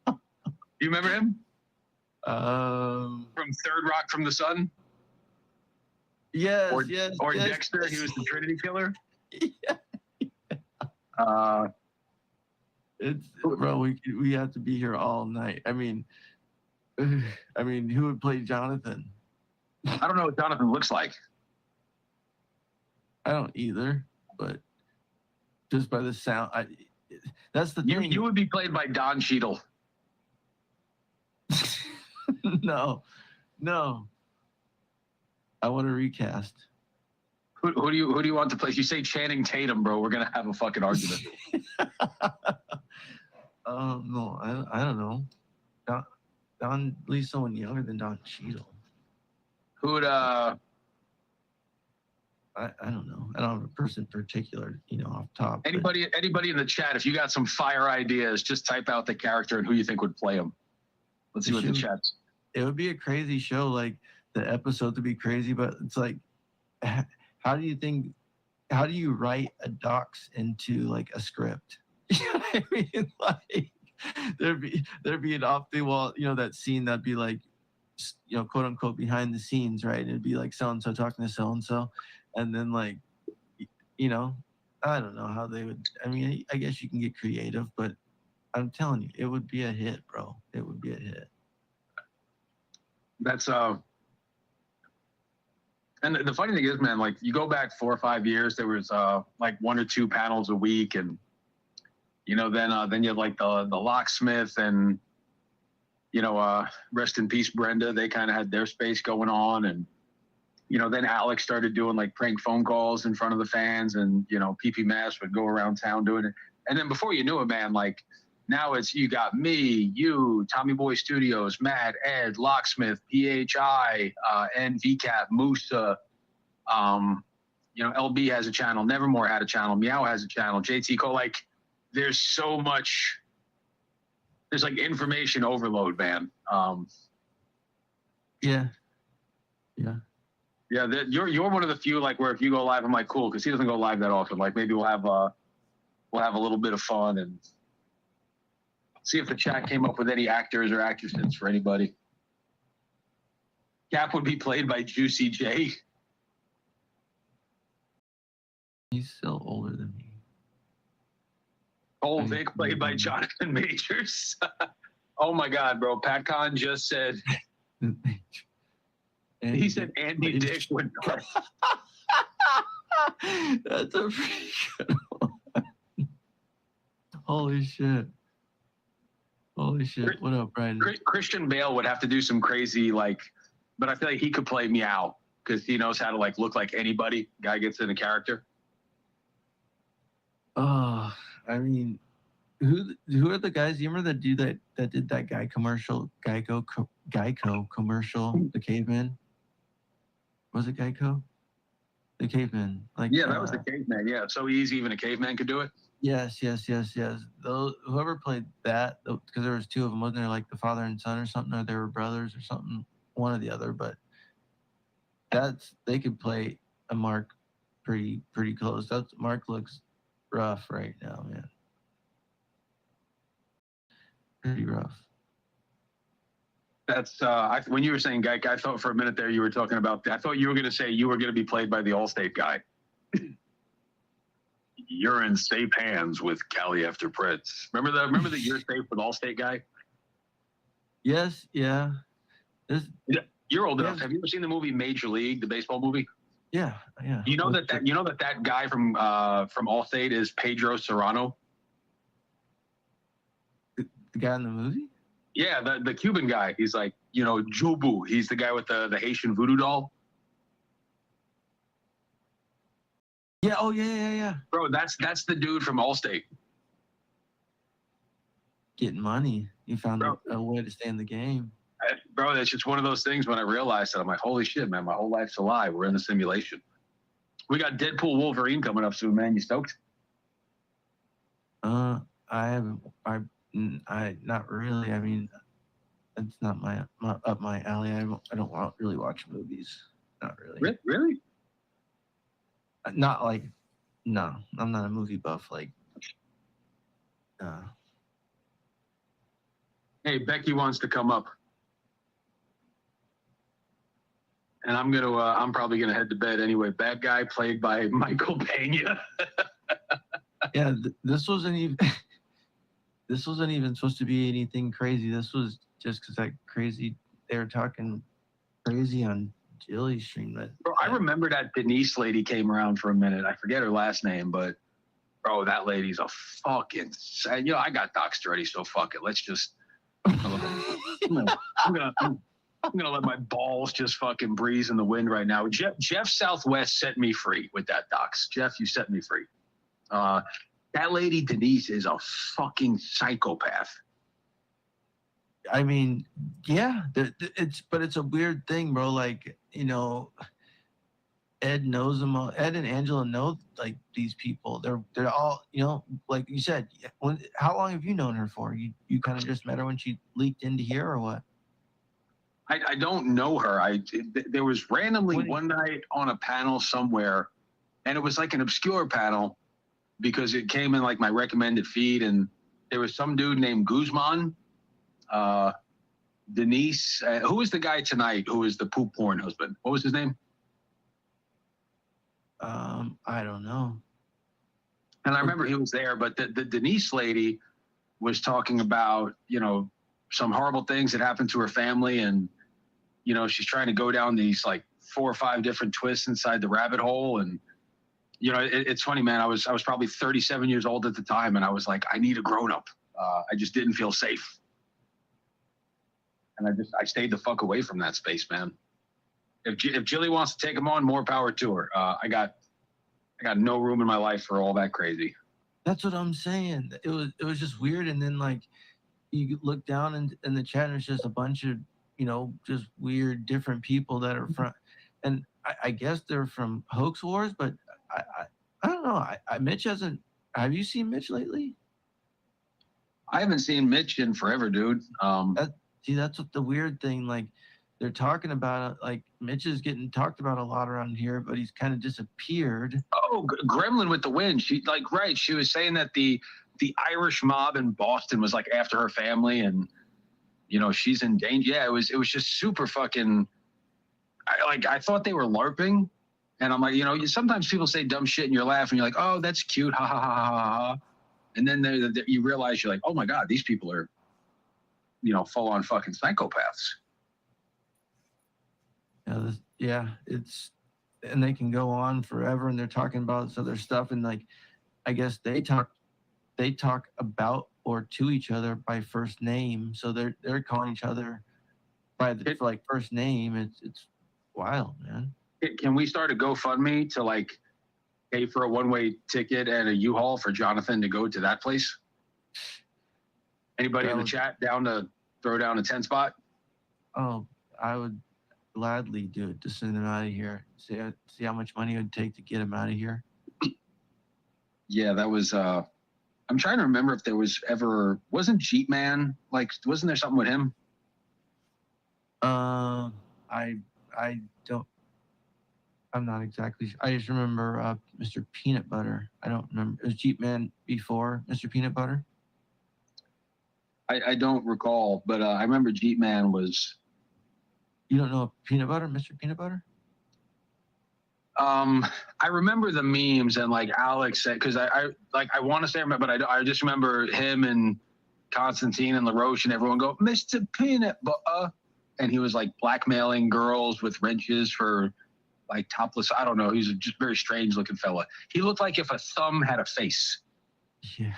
You remember him? From Third Rock from the Sun? Yes, or, yes. Or yes, Dexter, yes. he was the Trinity Killer? Yeah. It's bro, we have to be here all night. I mean, who would play Jonathan? I don't know what Jonathan looks like. I don't either, but just by the sound, that's the thing. You would be played by Don Cheadle. No. I want to recast. Who do you want to play? If you say Channing Tatum, bro, we're gonna have a fucking argument. No, I don't know. Don, at least someone younger than Don Cheadle. Who would I don't know. I don't have a person particular, off top. Anybody in the chat, if you got some fire ideas, just type out the character and who you think would play him. Let's see what the chat's. It would be a crazy show. Like, the episodes would be crazy, but it's like, how do you write a docs into like a script? You know what I mean? Like, there'd be an off the wall, that scene that'd be like, quote unquote behind the scenes, right? It'd be like so and so talking to so and so, and then like, I don't know how they would. I mean, I guess you can get creative, but I'm telling you, it would be a hit, bro. It would be a hit. That's and the funny thing is, man, like you go back 4 or 5 years, there was like 1 or 2 panels a week, and then you had like the Locksmith and rest in peace Brenda. They kind of had their space going on, and then Alex started doing like prank phone calls in front of the fans, and PP Mass would go around town doing it. And then before you knew it, man, like now it's you got me, you, Tommy Boy Studios, Matt, Ed, Locksmith, PHI, and VCAP, Musa. LB has a channel, Nevermore had a channel, Meow has a channel, JT Cole. Like, there's so much. There's like information overload, man. Yeah. Yeah, you're one of the few like where if you go live, I'm like cool because he doesn't go live that often. Like maybe we'll have a little bit of fun and see if the chat came up with any actors or actresses for anybody. Cap would be played by Juicy J. He's still older than me. Old Vic played by Jonathan Majors. Oh my God, bro! Pat Con just said. He said Andy Dick would play. That's a pretty good one. Holy shit. What up, Brian? Christian Bale would have to do some crazy but I feel like he could play Meow because he knows how to look like anybody. Guy gets in a character. Oh, I mean, who are the guys? You remember the dude that did that Geico commercial, the caveman? Was it Geico? The caveman. That was the caveman. Yeah, so easy even a caveman could do it. Yes. Whoever played that, because there was 2 of them, wasn't there? Like the father and son or something, or they were brothers or something, one or the other. But they could play a Mark pretty close. Mark looks rough right now, man. Pretty rough. That's when you were saying Geik, I thought for a minute there you were talking about. I thought you were going to say you were going to be played by the Allstate guy. You're in safe hands with Cali after Pritz. Remember the you're safe with Allstate guy? Yes, yeah. You're old enough. Have you ever seen the movie Major League, the baseball movie? Yeah. You know that guy from Allstate is Pedro Serrano? The guy in the movie? Yeah, the Cuban guy. He's like, Jobu. He's the guy with the Haitian voodoo doll. Yeah. Oh, yeah. Bro, that's the dude from Allstate. Getting money. You found a way to stay in the game. Bro, that's just one of those things when I realized that I'm like, holy shit, man, my whole life's a lie. We're in the simulation. We got Deadpool Wolverine coming up soon, man. You stoked? I not really. I mean, it's not up my alley. I don't really watch movies. Not really. Really? Not like, no, I'm not a movie buff. Like, Hey, Becky wants to come up. And I'm probably gonna head to bed anyway. Bad guy played by Michael Pena. Yeah, this wasn't even supposed to be anything crazy. This was just because they were talking crazy on Jilly's stream. Bro, I remember that Denise lady came around for a minute. I forget her last name, but bro, that lady's a fucking. I got doxed already, so fuck it. Let's just. I'm gonna let my balls just fucking breeze in the wind right now. Jeff Southwest set me free with that dox. Jeff, you set me free. That lady Denise is a fucking psychopath. I mean, yeah, but it's a weird thing, bro. Like, Ed knows them all. Ed and Angela know like these people. They're all, like you said. How long have you known her for? You kind of just met her when she leaked into here, or what? I don't know her. There was randomly one night on a panel somewhere, and it was like an obscure panel because it came in like my recommended feed, and there was some dude named Guzman, Denise. Who was the guy tonight who was the poop porn husband? What was his name? I don't know. And I remember he was there, but the Denise lady was talking about, some horrible things that happened to her family, and she's trying to go down these like 4 or 5 different twists inside the rabbit hole. And it's funny, man. I was probably 37 years old at the time, and I was like, I need a grown up. I just didn't feel safe, and I stayed the fuck away from that space, man. If Jilly wants to take him on, more power to her. I got no room in my life for all that crazy. That's what I'm saying. It was just weird, and then like you look down in the chat, and it's just a bunch of just weird different people that are from, and I guess they're from Hoax Wars, but I don't know. Mitch hasn't. Have you seen Mitch lately? I haven't seen Mitch in forever, dude. That's what the weird thing. Like they're talking about it. Like Mitch is getting talked about a lot around here, but he's kind of disappeared. Oh, Gremlin with the wind. She was saying that the Irish mob in Boston was like after her family, and she's in danger. Yeah, it was just super fucking. I thought they were LARPing, and I'm like, sometimes people say dumb shit and you're laughing. You're like, oh, that's cute, ha ha ha ha ha. And then you realize you're like, oh my god, these people are, full on fucking psychopaths. And they can go on forever, and they're talking about this other stuff, and like, I guess they talk about or to each other by first name, so they're calling each other by first name. It's wild, man. Can we start a GoFundMe to like pay for a one-way ticket and a U-Haul for Jonathan to go to that place? Anybody in the chat down to throw down a 10 spot? Oh, I would gladly do it to send him out of here. See how much money it would take to get him out of here. Yeah, that was. I'm trying to remember if there wasn't Jeep Man, like, wasn't there something with him? I'm not exactly sure. I just remember Mr. Peanut Butter. I don't remember. Was Jeep Man before Mr. Peanut Butter? I don't recall, but I remember Jeep Man was You don't know Peanut Butter, Mr. Peanut Butter? I remember the memes and like Alex said, because I want to say, but I just remember him and Constantine and LaRoche and everyone go, Mr. Peanut Butter. And he was like blackmailing girls with wrenches for like topless. I don't know. He's a just very strange looking fella. He looked like if a thumb had a face. Yeah.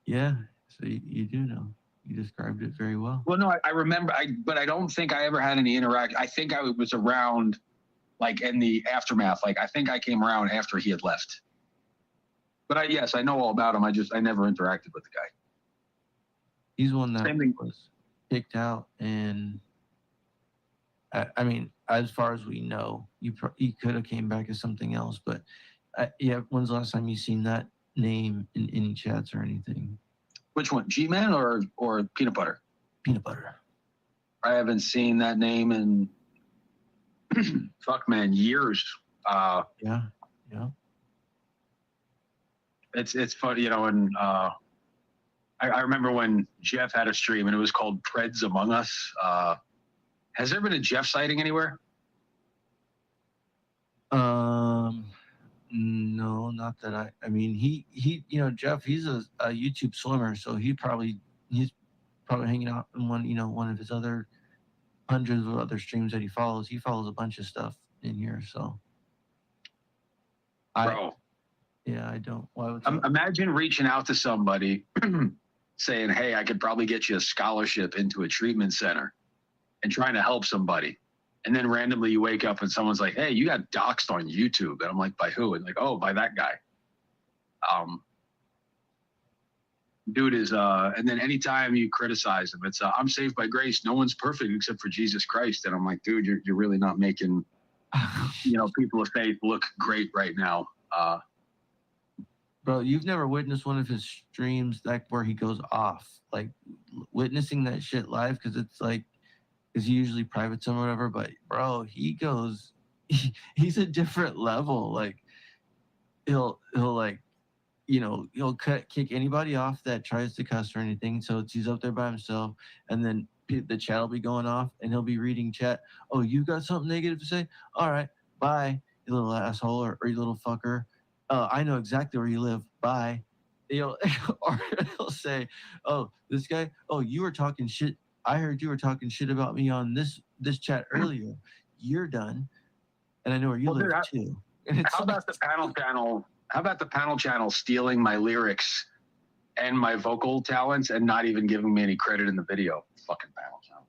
Yeah. So you do know. You described it very well. Well, no, I remember, but I don't think I ever had any interaction. I think I was around like in the aftermath. Like I think I came around after he had left. But yes, I know all about him. I never interacted with the guy. He's one that was kicked out, and I mean, as far as we know, he could have came back as something else. But yeah, when's the last time you seen that name in any chats or anything? Which one, G-Man or Peanut Butter? Peanut Butter. I haven't seen that name in fuck man, years. Yeah. It's funny, you know, and I remember when Jeff had a stream and it was called Preds Among Us. Has there been a Jeff sighting anywhere? No, not that I mean, he, you know, Jeff, he's a YouTube swimmer, so he's probably hanging out in one of his other hundreds of other streams that he follows. He follows a bunch of stuff in here, so. Bro. I don't. Why would imagine reaching out to somebody saying, hey, I could probably get you a scholarship into a treatment center and trying to help somebody. And then randomly you wake up and someone's like, hey, you got doxxed on YouTube. And I'm like, by who? And like, oh, by that guy. Dude is, and then anytime you criticize him, it's, I'm saved by grace. No one's perfect except for Jesus Christ. And I'm like, dude, you're really not making, you know, people of faith look great right now. Bro, you've never witnessed one of his streams like where he goes off, like witnessing that shit live, because it's like, is usually private or whatever, but bro, he's a different level. Like he'll like, you know, he'll kick anybody off that tries to cuss or anything. So he's up there by himself, and then the chat will be going off, and he'll be reading chat. Oh, you got something negative to say? All right, bye, you little asshole, or you little fucker. I know exactly where you live. Bye. You know, or he'll say, "Oh, this guy. Oh, you were talking shit. I heard you were talking shit about me on this chat earlier. You're done, and I know where you live too." And how about the panel channel? How about the panel channel stealing my lyrics and my vocal talents and not even giving me any credit in the video? Fucking panel channel.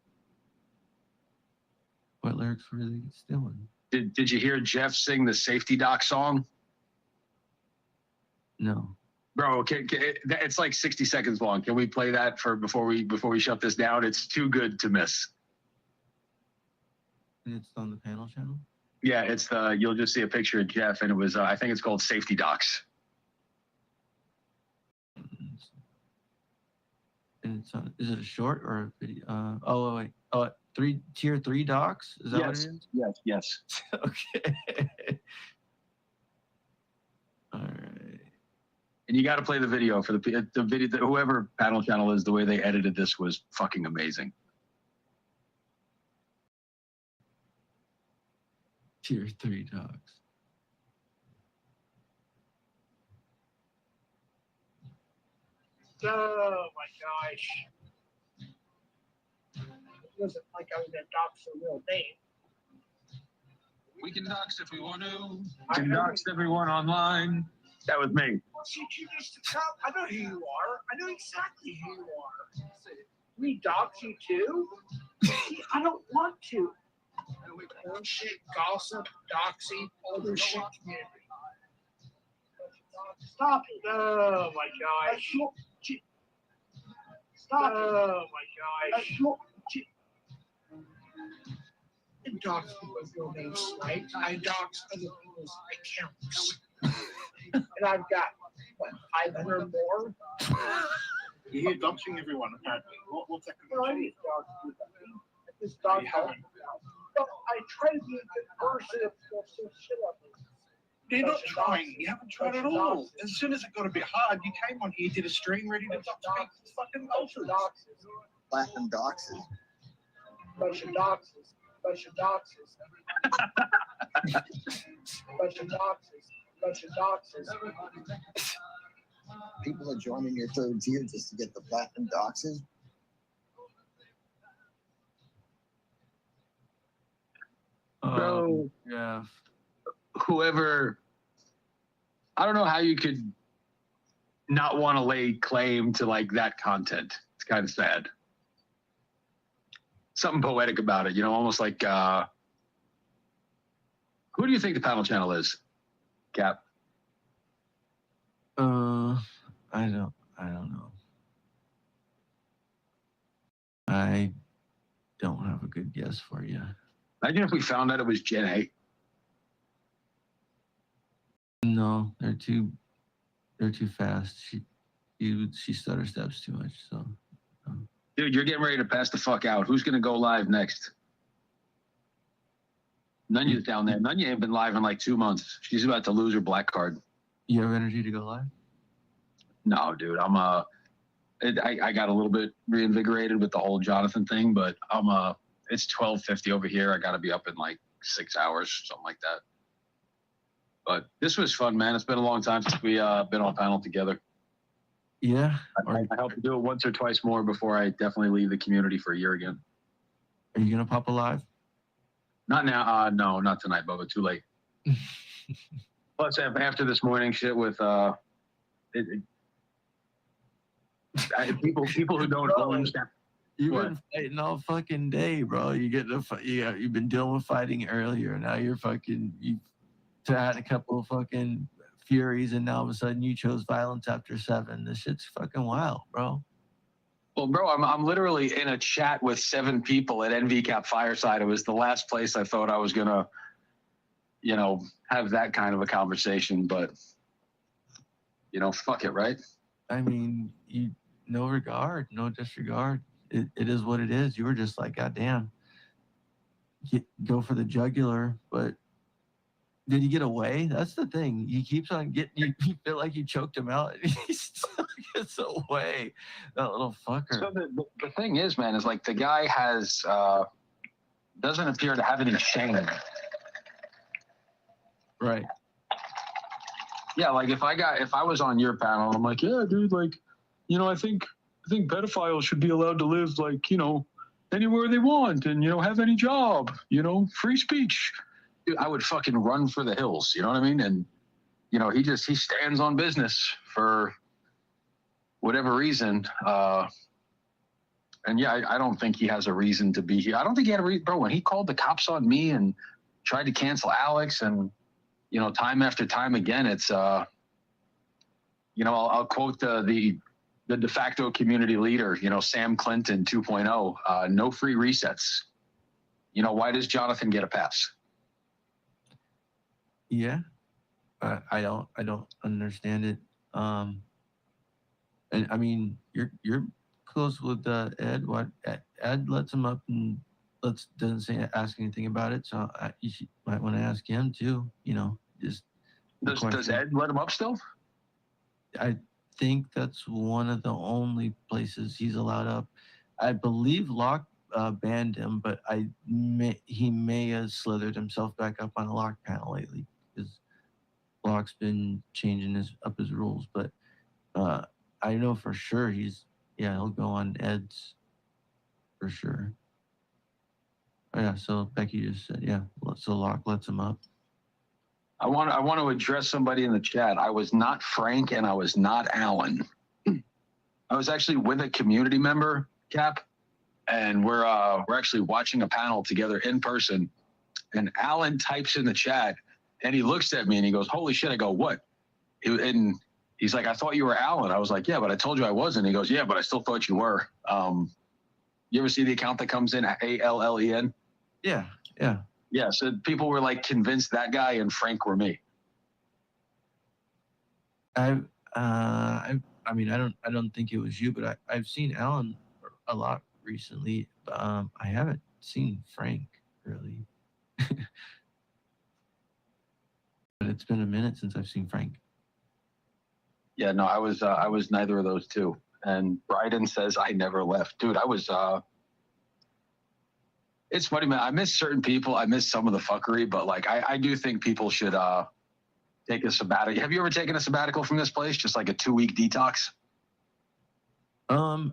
What lyrics were they stealing? Did you hear Jeff sing the Safety Doc song? No. Bro, it's like 60 seconds long. Can we play that before we shut this down? It's too good to miss. It's on the panel channel? Yeah, it's you'll just see a picture of Jeff, and it was I think it's called Safety Docs. And it's on, is it a short or a video? Oh wait, tier 3 docs? Is that what it is? Yes. Okay. All right. And you got to play the video for the video. Whoever panel channel is, the way they edited this was fucking amazing. Tier 3 docs. Oh my gosh. It wasn't like I was going to dox a real name. We can dox if we want to. We can dox everyone online. That was me. Well, see, you used to come. I know who you are. I know exactly who you are. We dox you too? See, I don't want to. Bullshit, gossip, doxing, all this shit community. Stop it. Oh my gosh. Stop it. Oh my gosh. I dox people's real names, right? I dox other people's accounts. And I've got, what, 500 more? You're doxing everyone, apparently. What's that No, I need dox. I just dox all. But I try to be a good person and feel some shit up. You're not trying. You haven't tried at all. As soon as it got a bit hard, you came on here, did a stream ready to dox people's fucking cultures. Platinum doxes. Bunch of doxes. Bunch of doxes. Bunch of doxes. Bunch of doxes. People are joining your third tier just to get the platinum doxes. Bro, yeah. Whoever, I don't know how you could not want to lay claim to like that content. It's kind of sad. Something poetic about it, you know, almost like, who do you think the panel channel is, Cap? I don't know. I don't have a good guess for you. Imagine if we found out it was Gen A. No, they're too fast. She stutter steps too much. So, Dude, you're getting ready to pass the fuck out. Who's gonna go live next? Nunya's down there. Nunya ain't been live in like 2 months. She's about to lose her black card. You have energy to go live? No, dude. I got a little bit reinvigorated with the whole Jonathan thing, but it's 12:50 over here. I gotta be up in like 6 hours, something like that. But this was fun, man. It's been a long time since we been on panel together. Yeah. I hope to do it once or twice more before I definitely leave the community for a year again. Are you gonna pop a live? Not now. No, not tonight, Bubba. Too late. Plus, after this morning shit with people who don't own. You've been fighting all fucking day, bro. You get to you've been dealing with fighting earlier. Now you've had a couple of fucking furies, and now all of a sudden you chose violence after 7. This shit's fucking wild, bro. Well, bro, I'm literally in a chat with 7 people at NVCap Fireside. It was the last place I thought I was gonna, you know, have that kind of a conversation. But, you know, fuck it, right? I mean, no regard, no disregard. It is what it is. You were just like, God damn, go for the jugular. But did you get away? That's the thing. He keeps on getting, you feel like you choked him out. And he still gets away. That little fucker. So the thing is, man, is like the guy has, doesn't appear to have any shame. Right. Yeah, like if I was on your panel, I'm like, yeah, dude, like, you know, I think pedophiles should be allowed to live, like, you know, anywhere they want and, you know, have any job, you know, free speech. Dude, I would fucking run for the hills, you know what I mean? And, you know, he stands on business for whatever reason. And yeah, I don't think he has a reason to be here. I don't think he had a reason, bro, when he called the cops on me and tried to cancel Alex and, you know, time after time again, it's, you know, I'll quote the de facto community leader, you know, Sam Clinton 2.0, no free resets. You know, why does Jonathan get a pass? Yeah. I don't understand it. And I mean, you're close with Ed. What Ed lets him up and doesn't ask anything about it. So you might want to ask him too. You know, just does Ed let him up still? I think that's one of the only places he's allowed up. I believe Locke banned him, but he may have slithered himself back up on a Locke panel lately because Locke's been changing his rules. But I know for sure he'll go on Ed's for sure. Oh, yeah, so Becky just said, yeah, so Locke lets him up. I want to address somebody in the chat. I was not Frank and I was not Alan. I was actually with a community member, Cap, and we're actually watching a panel together in person. And Alan types in the chat, and he looks at me and he goes, "Holy shit!" I go, "What?" And he's like, "I thought you were Alan." I was like, "Yeah, but I told you I wasn't." He goes, "Yeah, but I still thought you were." You ever see the account that comes in ALLEN? Yeah. Yeah, so people were like convinced that guy and Frank were me. I mean, I don't think it was you, but I've seen Alan a lot recently. I haven't seen Frank really. But it's been a minute since I've seen Frank. Yeah, no, I was neither of those two. And Bryden says I never left. Dude, I was It's funny, man. I miss certain people. I miss some of the fuckery, but like I do think people should take a sabbatical. Have you ever taken a sabbatical from this place? Just like a 2-week detox? I'll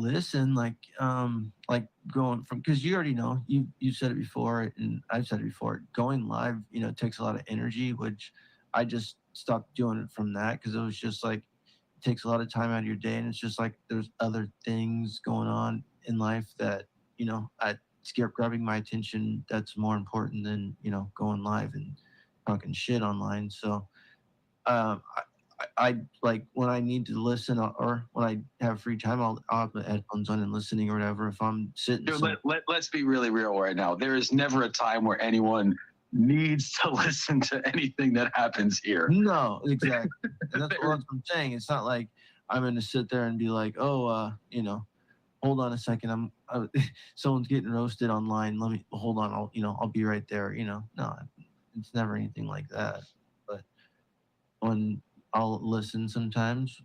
listen like going from, because you already know, you said it before and I've said it before, going live, takes a lot of energy, which I just stopped doing it from that because it was just like it takes a lot of time out of your day, and it's just like there's other things going on in life that I scare grabbing my attention that's more important than going live and talking shit online. So I like when I need to listen or when I have free time, I'll have the headphones on and listening or whatever. If I'm sitting, Dude, let's be really real right now. There is never a time where anyone needs to listen to anything that happens here. No, exactly. And that's what I'm saying. It's not like I'm going to sit there and be like, oh, hold on a second. Someone's getting roasted online. Let me hold on. I'll be right there. No, it's never anything like that. But when I'll listen sometimes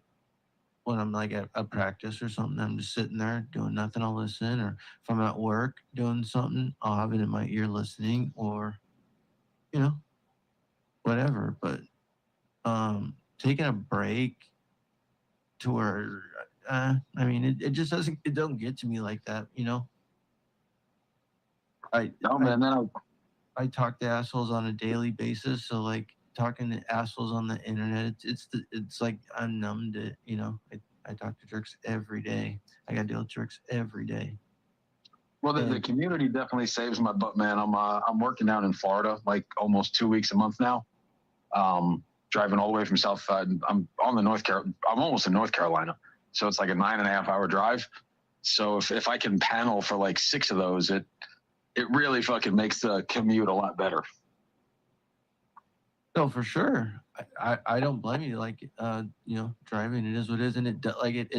when I'm like at a practice or something, I'm just sitting there doing nothing. I'll listen, or if I'm at work doing something, I'll have it in my ear listening, or whatever. But taking a break to where it just don't get to me like that. I talk to assholes on a daily basis, so like talking to assholes on the internet, it's like I'm numb to I talk to jerks every day. I got to deal with jerks every day. Well, the community definitely saves my butt, man. I'm working down in Florida, like almost 2 weeks a month now. Driving all the way from South Side. I'm almost in North Carolina, so it's like a 9.5 hour drive. So if I can panel for like 6 of those, it really fucking makes the commute a lot better. No, for sure. I don't blame you. Like, driving, it is what it is, and it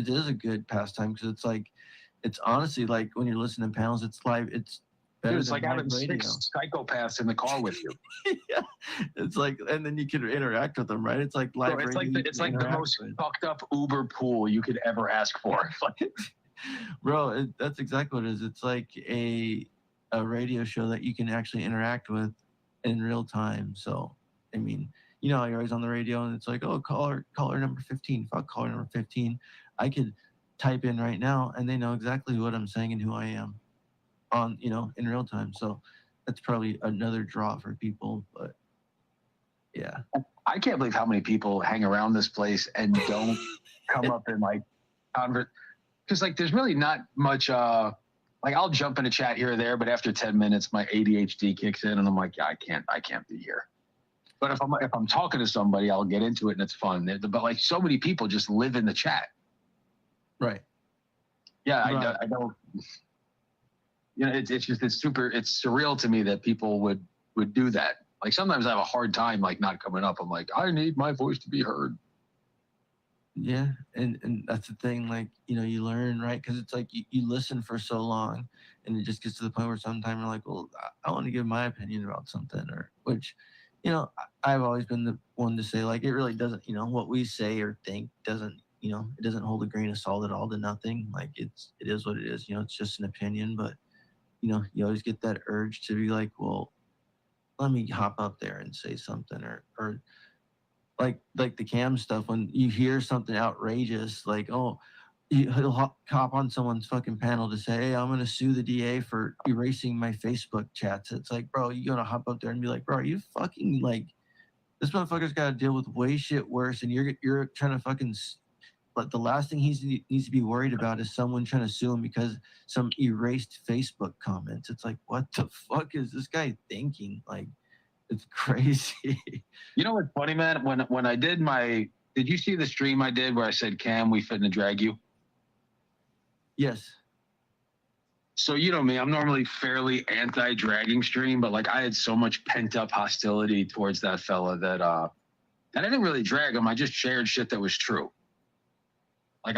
is a good pastime because it's like, it's honestly like when you're listening to panels, it's live. It's better. Dude, it's than like having radio. 6 psychopaths in the car with you. Yeah, it's like, and then you can interact with them, right? It's like live. Bro, radio it's like the most fucked up Uber pool you could ever ask for. Bro, that's exactly what it is. It's like a radio show that you can actually interact with in real time. So, I mean, you're always on the radio and it's like, oh, caller number 15, fuck caller number 15. I could type in right now and they know exactly what I'm saying and who I am on, in real time. So that's probably another draw for people, but yeah. I can't believe how many people hang around this place and don't come up in like because like there's really not much like I'll jump in a chat here or there, but after 10 minutes my ADHD kicks in and I'm like, yeah, I can't be here. But if I'm talking to somebody, I'll get into it and it's fun. But like so many people just live in the chat. Right. Yeah, Right. I don't. It's surreal to me that people would do that. Like sometimes I have a hard time like not coming up. I'm like, I need my voice to be heard. Yeah, and that's the thing, like, you learn, right? Because it's like you listen for so long and it just gets to the point where sometimes you're like, well, I want to give my opinion about something, or which, I've always been the one to say, like, it really doesn't, what we say or think doesn't, it doesn't hold a grain of salt at all to nothing. Like it is what it is, it's just an opinion, but, you always get that urge to be like, well, let me hop up there and say something, or like the Cam stuff, when you hear something outrageous, like, oh, he'll hop on someone's fucking panel to say, hey, I'm going to sue the DA for erasing my Facebook chats. It's like, bro, you got to hop up there and be like, bro, are you fucking like, this motherfucker's got to deal with way shit worse. And you're trying to fucking, but the last thing he needs to be worried about is someone trying to sue him because some erased Facebook comments. It's like, what the fuck is this guy thinking? Like, it's crazy. You know what's funny, man? When I did did you see the stream I did where I said, Cam, we finna drag you? Yes. So you know me, I'm normally fairly anti-dragging stream, but like I had so much pent-up hostility towards that fella that I didn't really drag him. I just shared shit that was true. Like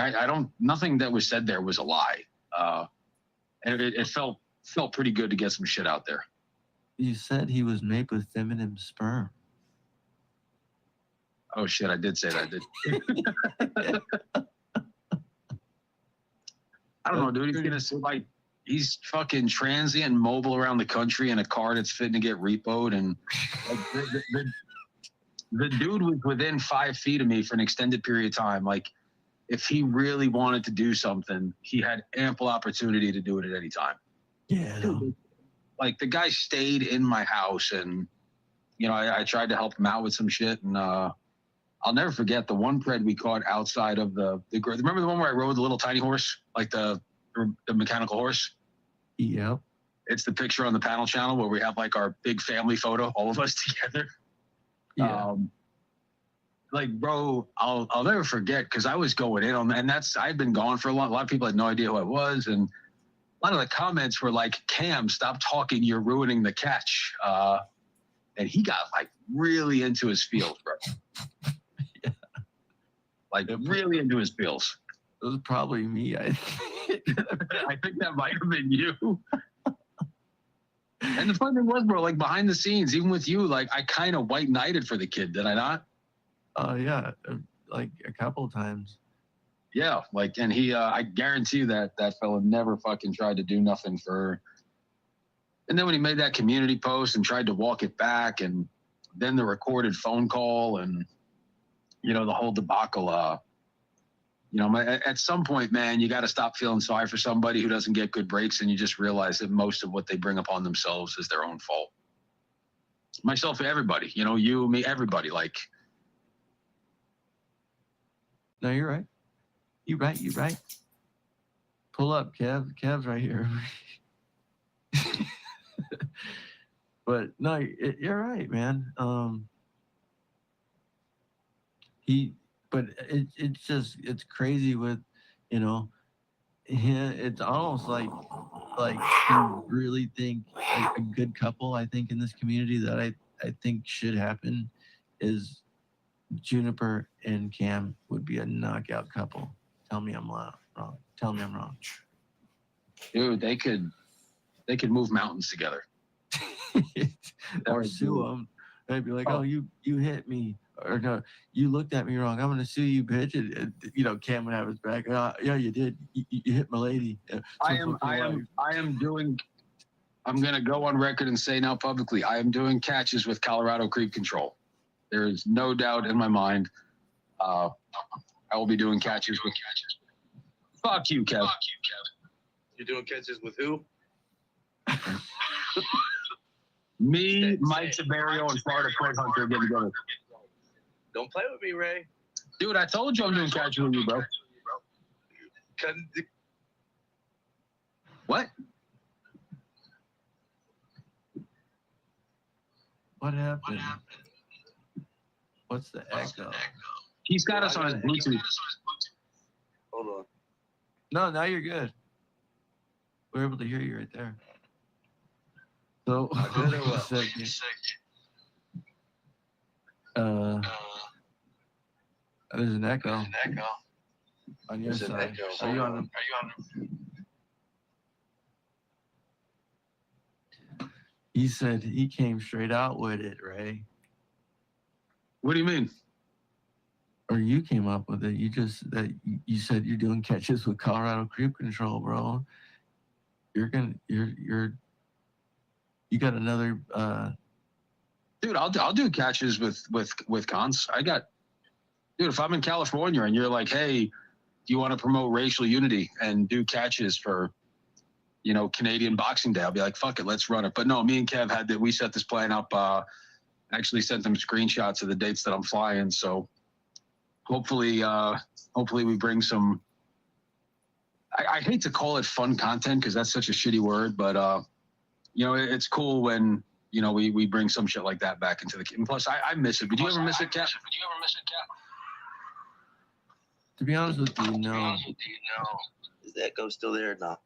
nothing that was said there was a lie. And it felt pretty good to get some shit out there. You said he was made with feminine sperm. Oh shit, I did say that, I don't know, dude. He's gonna say like he's fucking transient and mobile around the country in a car that's fitting to get repoed. And like, the dude was within 5 feet of me for an extended period of time. Like, if he really wanted to do something, he had ample opportunity to do it at any time. Yeah. Dude, like, the guy stayed in my house, and, you know, I tried to help him out with some shit. And I'll never forget the one pred we caught outside of the remember the one where I rode the little tiny horse, like the mechanical horse? Yep. It's the picture on the panel channel where we have like our big family photo, all of us together. Yeah. Like, bro, I'll never forget, because I was going in on, and I'd been gone for a lot of people had no idea who I was, and a lot of the comments were like, Cam, stop talking, you're ruining the catch. And he got like really into his feels, bro. Yeah. Like really into his feels. It was probably me. I think that might have been you. And the fun thing was, bro, like behind the scenes, even with you, like I kind of white knighted for the kid, did I not? Yeah, like a couple of times. Yeah, like, and he, I guarantee that fella never fucking tried to do nothing for. And then when he made that community post and tried to walk it back, and then the recorded phone call, and you know the whole debacle. You know, at some point, man, you got to stop feeling sorry for somebody who doesn't get good breaks, and you just realize that most of what they bring upon themselves is their own fault. Myself, everybody, you know, you, me, everybody. Like, no, you're right. You're right. Pull up, Kev. Kev's right here. But no, you're right, man. But it's crazy with, you know, it's almost like you really think a good couple, I think, in this community that I think should happen is Juniper and Cam would be a knockout couple. Tell me I'm wrong. Tell me I'm wrong. Dude, they could move mountains together. Or sue them. They'd be like, oh, you hit me. Or no, you looked at me wrong. I'm gonna sue you, bitch. And you know, Cam would have his back. Yeah, you did. You hit my lady. I'm gonna go on record and say now publicly, I am doing catches with Colorado Creep Control. There is no doubt in my mind. I will be doing catches with. Fuck you, Kev. You're doing catches with who? Me, Mike Severio, and Florida Prey Hunter getting together. Don't play with me, Ray. Dude, I told you I'm doing catches with you, bro. What? What happened? What's the echo? He's got us on his Bluetooth. Hold on. No, now you're good. We're able to hear you right there. So, Good or well? There's an echo. On your There's an side. echo. Are you on? He said he came straight out with it, Ray. What do you mean? Or you came up with it. You said you're doing catches with Colorado Creep Control, bro. You got another. Dude, I'll do catches with cons. Dude, if I'm in California and you're like, hey, do you want to promote racial unity and do catches for, you know, Canadian Boxing Day? I'll be like, fuck it, let's run it. But no, me and Kev we set this plan up. Actually sent them screenshots of the dates that I'm flying. So hopefully we bring some. I hate to call it fun content because that's such a shitty word, but you know, it's cool when, you know, we bring some shit like that back into the. And plus, I miss it. Did you ever miss it, Cap? To be honest with you, no. Is the echo still there or not?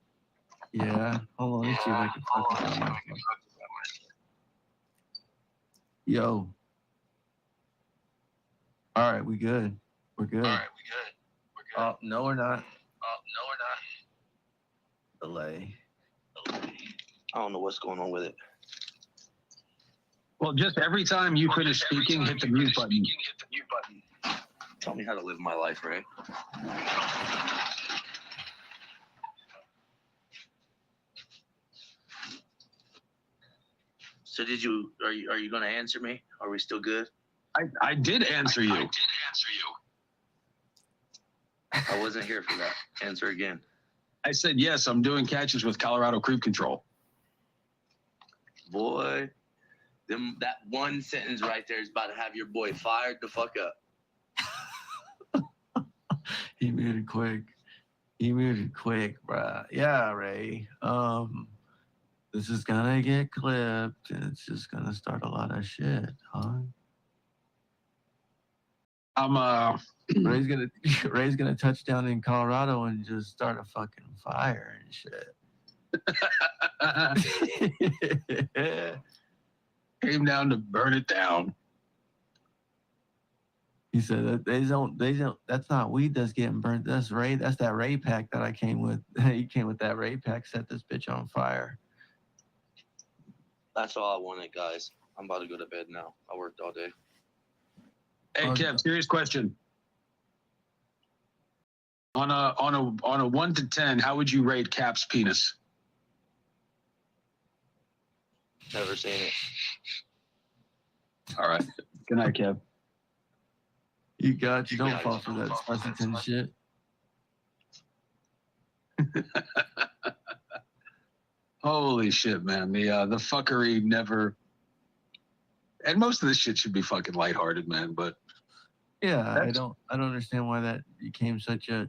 Yeah. Hold on, let me see if I can fucking find it. Yo. All right, we good. We're good. Oh, no, we're not. Delay. I don't know what's going on with it. Well, just every time you finish speaking, hit the mute button. Tell me how to live my life, Ray. So are you going to answer me? Are we still good? I did answer you. I wasn't here for that. Answer again. I said, yes, I'm doing catches with Colorado Creep Control. Boy, that one sentence right there is about to have your boy fired the fuck up. He muted quick. He muted quick, bruh. Yeah, Ray. This is gonna get clipped, and it's just gonna start a lot of shit, huh? Ray's gonna touch down in Colorado and just start a fucking fire and shit. Came down to burn it down. He said that they don't, that's not weed that's getting burnt. That's Ray. That's that Ray pack that I came with. He came with that Ray pack, set this bitch on fire. That's all I wanted, guys. I'm about to go to bed now. I worked all day. Hey, Kev, serious question. On a 1 to 10, how would you rate Cap's penis? Never seen it. All right. Good night, Kev. You got you. Don't fall for that Spartan shit. Holy shit, man. The fuckery never. And most of this shit should be fucking lighthearted, man. But yeah, I don't understand why that became such a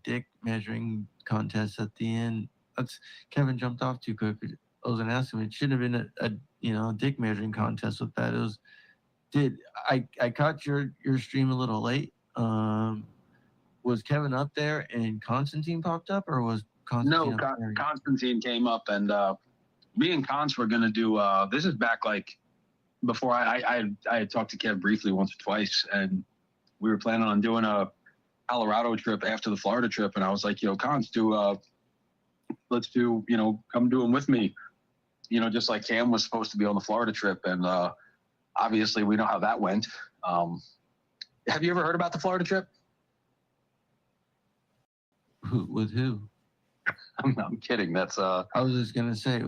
dick measuring contest at the end. That's Kevin jumped off too quick. I was gonna ask him. It shouldn't have been a dick measuring contest with that. It was. I caught your stream a little late. Was Kevin up there and Constantine popped up, or was Constantine? No, Constantine came up, and me and Cons were gonna do. This is back like before I had talked to Kev briefly once or twice, and we were planning on doing a Colorado trip after the Florida trip, and I was like, Cons, let's do, come do them with me, just like Cam was supposed to be on the Florida trip, and obviously we know how that went. Have you ever heard about the Florida trip? With who? I'm kidding. That's I was just gonna say,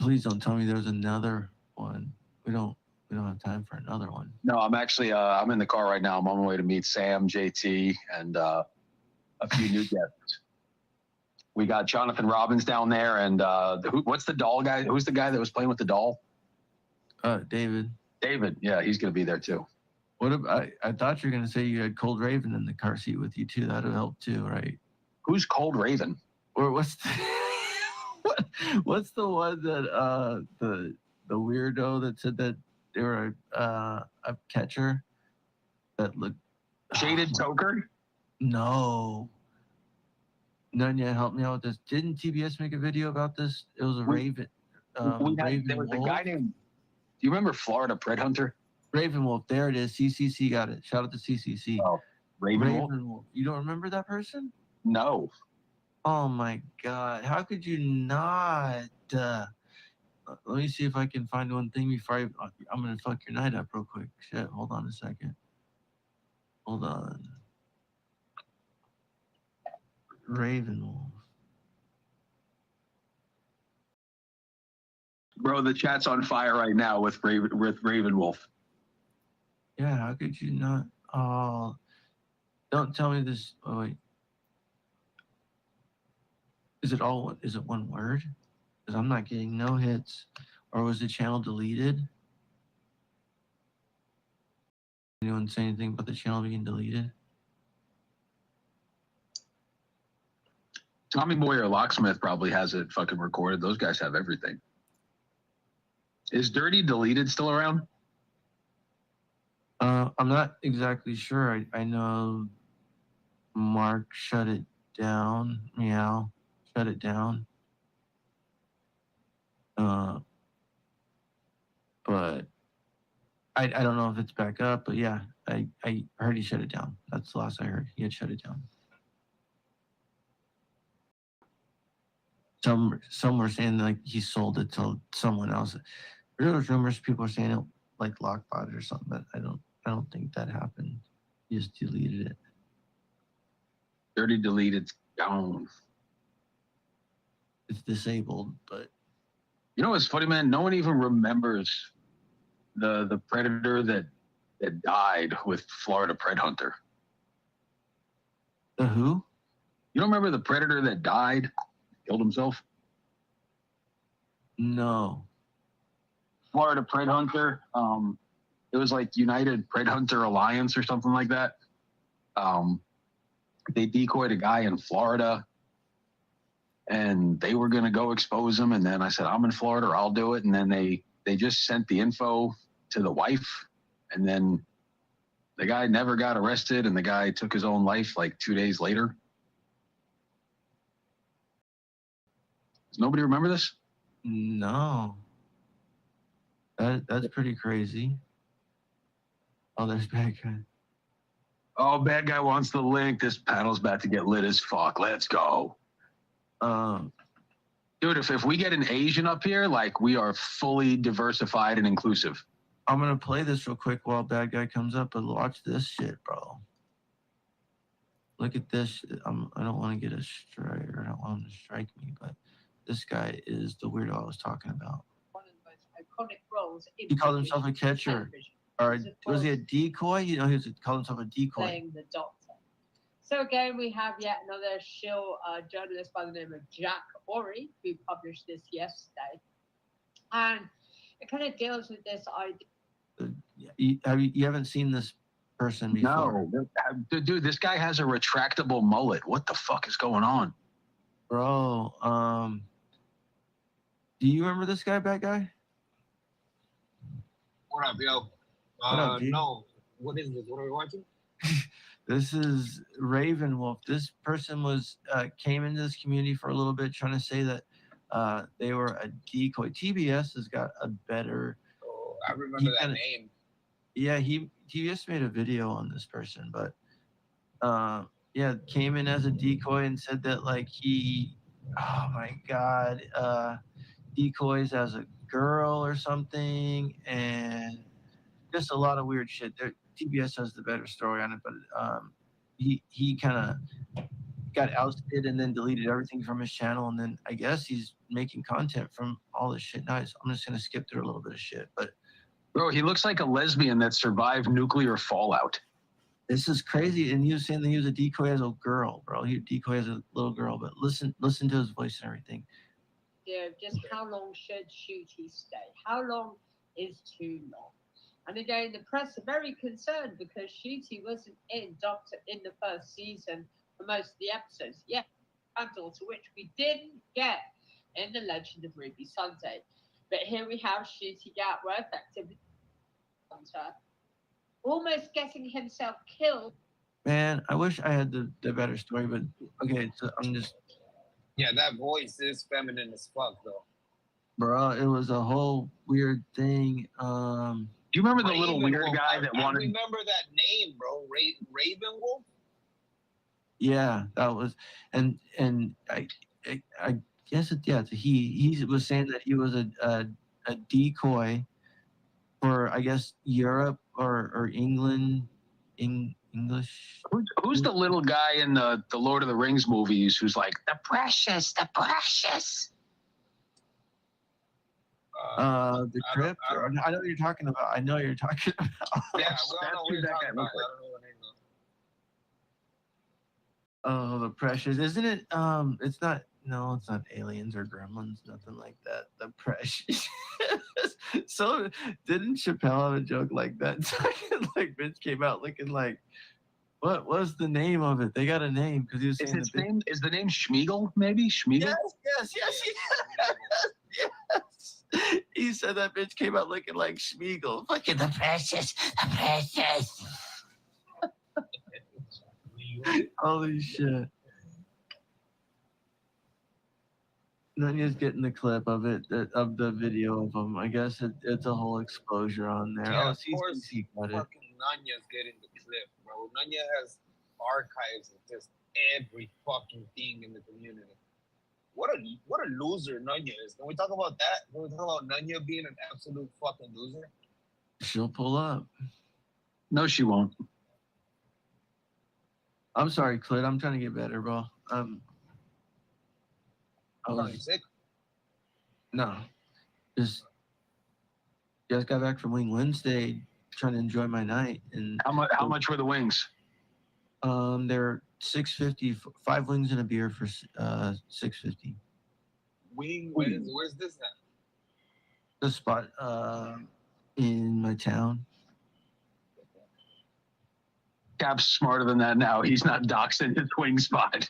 please don't tell me there's another one. We don't have time for another one. No, I'm actually I'm in the car right now. I'm on my way to meet Sam, JT, and a few new guests. We got Jonathan Robbins down there, and what's the doll guy? Who's the guy that was playing with the doll? David. David, yeah, he's gonna be there too. What about, I thought you were gonna say you had Cold Raven in the car seat with you too. That would help too, right? Who's Cold Raven? Or what's what's the one that the weirdo that said that they were a catcher that looked Shaded Toker? No. Nunya, help me out with this. Didn't TBS make a video about this? It was a Raven. There was a guy named. Do you remember Florida Pred Hunter? Raven Wolf. There it is. CCC got it. Shout out to CCC. Oh, Raven Wolf. You don't remember that person? No. Oh my God. How could you not? Let me see if I can find one thing before I'm going to fuck your night up real quick. Shit. Hold on a second. Hold on. Raven Wolf. Bro, the chat's on fire right now with Raven Wolf. Yeah, how could you not? Oh, don't tell me this. Oh, wait. Is it one word? Because I'm not getting no hits. Or was the channel deleted? Anyone say anything about the channel being deleted? Tommy Boy or Locksmith probably has it fucking recorded. Those guys have everything. Is Dirty Deleted still around? I'm not exactly sure. I know Mark shut it down. Meow. Shut it down. But I don't know if it's back up, but yeah, I heard he shut it down. That's the last I heard. He had shut it down. Some were saying like he sold it to someone else. There was rumors, people were saying it like Lockbot or something, but I don't think that happened. He just deleted it. Dirty Deleted's gone. It's disabled, but You know what's funny, man? No one even remembers the predator that died with Florida Pred Hunter. The who? You don't remember the predator that died, killed himself? No. Florida Pred Hunter. It was like United Pred Hunter Alliance or something like that. They decoyed a guy in Florida, and they were gonna go expose him. And then I said, I'm in Florida, I'll do it. And then they just sent the info to the wife, and then the guy never got arrested, and the guy took his own life like 2 days later. Does nobody remember this? No. That's pretty crazy. Oh, there's bad guy. Oh, bad guy wants the link. This panel's about to get lit as fuck. Let's go. Dude, if we get an Asian up here, like, we are fully diversified and inclusive. I'm gonna play this real quick while bad guy comes up, and watch this shit, bro. Look at this shit. I don't want to get a strike, or I don't want him to strike me, but this guy is the weirdo I was talking about. One of the most iconic roles in He called himself a catcher. television. Or was he a decoy? You know, he called himself a decoy. Playing the Doctor. So again, we have yet another shill journalist by the name of Jack Ory, who published this yesterday. And it kind of deals with this idea. You haven't seen this person before? No. Dude, this guy has a retractable mullet. What the fuck is going on? Bro, do you remember this guy, bad guy? What up, yo? What up, G? No. What is this? What are we watching? This is Ravenwolf. This person was came into this community for a little bit, trying to say that they were a decoy. TBS has got a better. Oh, I remember that name. Yeah, he just made a video on this person, but yeah, came in as a decoy and said that like he, oh my god, decoys as a girl or something, and just a lot of weird shit. TBS has the better story on it, but he kind of got ousted and then deleted everything from his channel, and then I guess he's making content from all this shit. Nice. I'm just gonna skip through a little bit of shit, but bro, he looks like a lesbian that survived nuclear fallout. This is crazy. And he was saying that he was a decoy as a girl, bro. He decoy as a little girl, but listen to his voice and everything. Yeah, just how long should Shooty stay? How long is too long? And again, the press are very concerned because Shooty wasn't in Doctor in the first season for most of the episodes. Yeah, handle to which we didn't get in The Legend of Ruby Sunday. But here we have Shooty Gatworth, activity hunter, almost getting himself killed. Man, I wish I had the better story, but okay, so I'm just. Yeah, that voice is feminine as fuck, though. Bro, it was a whole weird thing. Do you remember the little weird guy that wanted? I remember that name, bro. Ravenwolf. Yeah, that was, and I guess he was saying that he was a decoy for, I guess, Europe or England, English. Who's the little guy in the Lord of the Rings movies who's like the precious? The crypt. I know what you're talking about. Yeah, we all know what you're talking about. I don't know the name though. Oh, the precious, isn't it? It's not. No, it's not aliens or gremlins. Nothing like that. The precious. So, didn't Chappelle have a joke like that? Like, bitch came out looking like. What was the name of it? They got a name because he was saying is the name Schmiegel? Maybe Schmiegel. Yes. He said that bitch came out looking like Schmiegel. Fucking the precious. Holy shit. Nanya's getting the clip of it, of the video of him. I guess it's a whole exposure on there. Yeah, Oh, of course, CCC got it. fucking Nanya's getting the clip, bro. Nanya has archives of just every fucking thing in the community. What a loser Nanya is. Can we talk about that? Can we talk about Nanya being an absolute fucking loser? She'll pull up. No, she won't. I'm sorry, Clit. I'm trying to get better, bro. Are you sick? No. just got back from Wing Wednesday, trying to enjoy my night. And how much were the wings? They're $6.50, 5 wings and a beer for $6.50. Where's this at? The spot in my town. Cap's smarter than that now. He's not doxing his wing spot.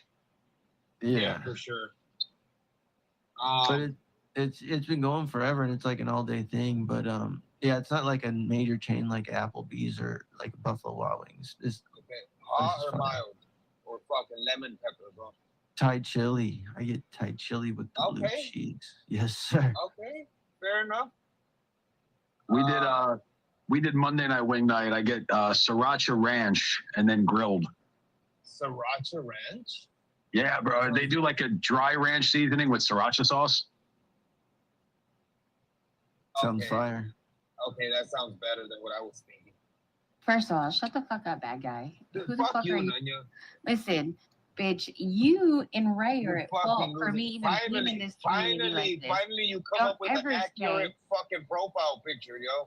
Yeah, for sure. But it's been going forever, and it's like an all day thing. But yeah, it's not like a major chain like Applebee's or like Buffalo Wild Wings. It's Hot or mild? Or fucking lemon pepper, bro? Thai chili. I get Thai chili with the blue Okay. cheese. Yes, sir. Okay, fair enough. We did Monday night wing night. I get sriracha ranch and then grilled. Sriracha ranch? Yeah, bro. They do like a dry ranch seasoning with sriracha sauce. Sounds fire. Okay, that sounds better than what I was thinking. First of all, shut the fuck up, bad guy. Dude, Who the fuck fuck you, are you? Nanya. Listen, bitch, you and Ray are You at fault fucking for me loser. even being in this community like this. Finally, you come Don't up with an ever accurate say- fucking profile picture, yo.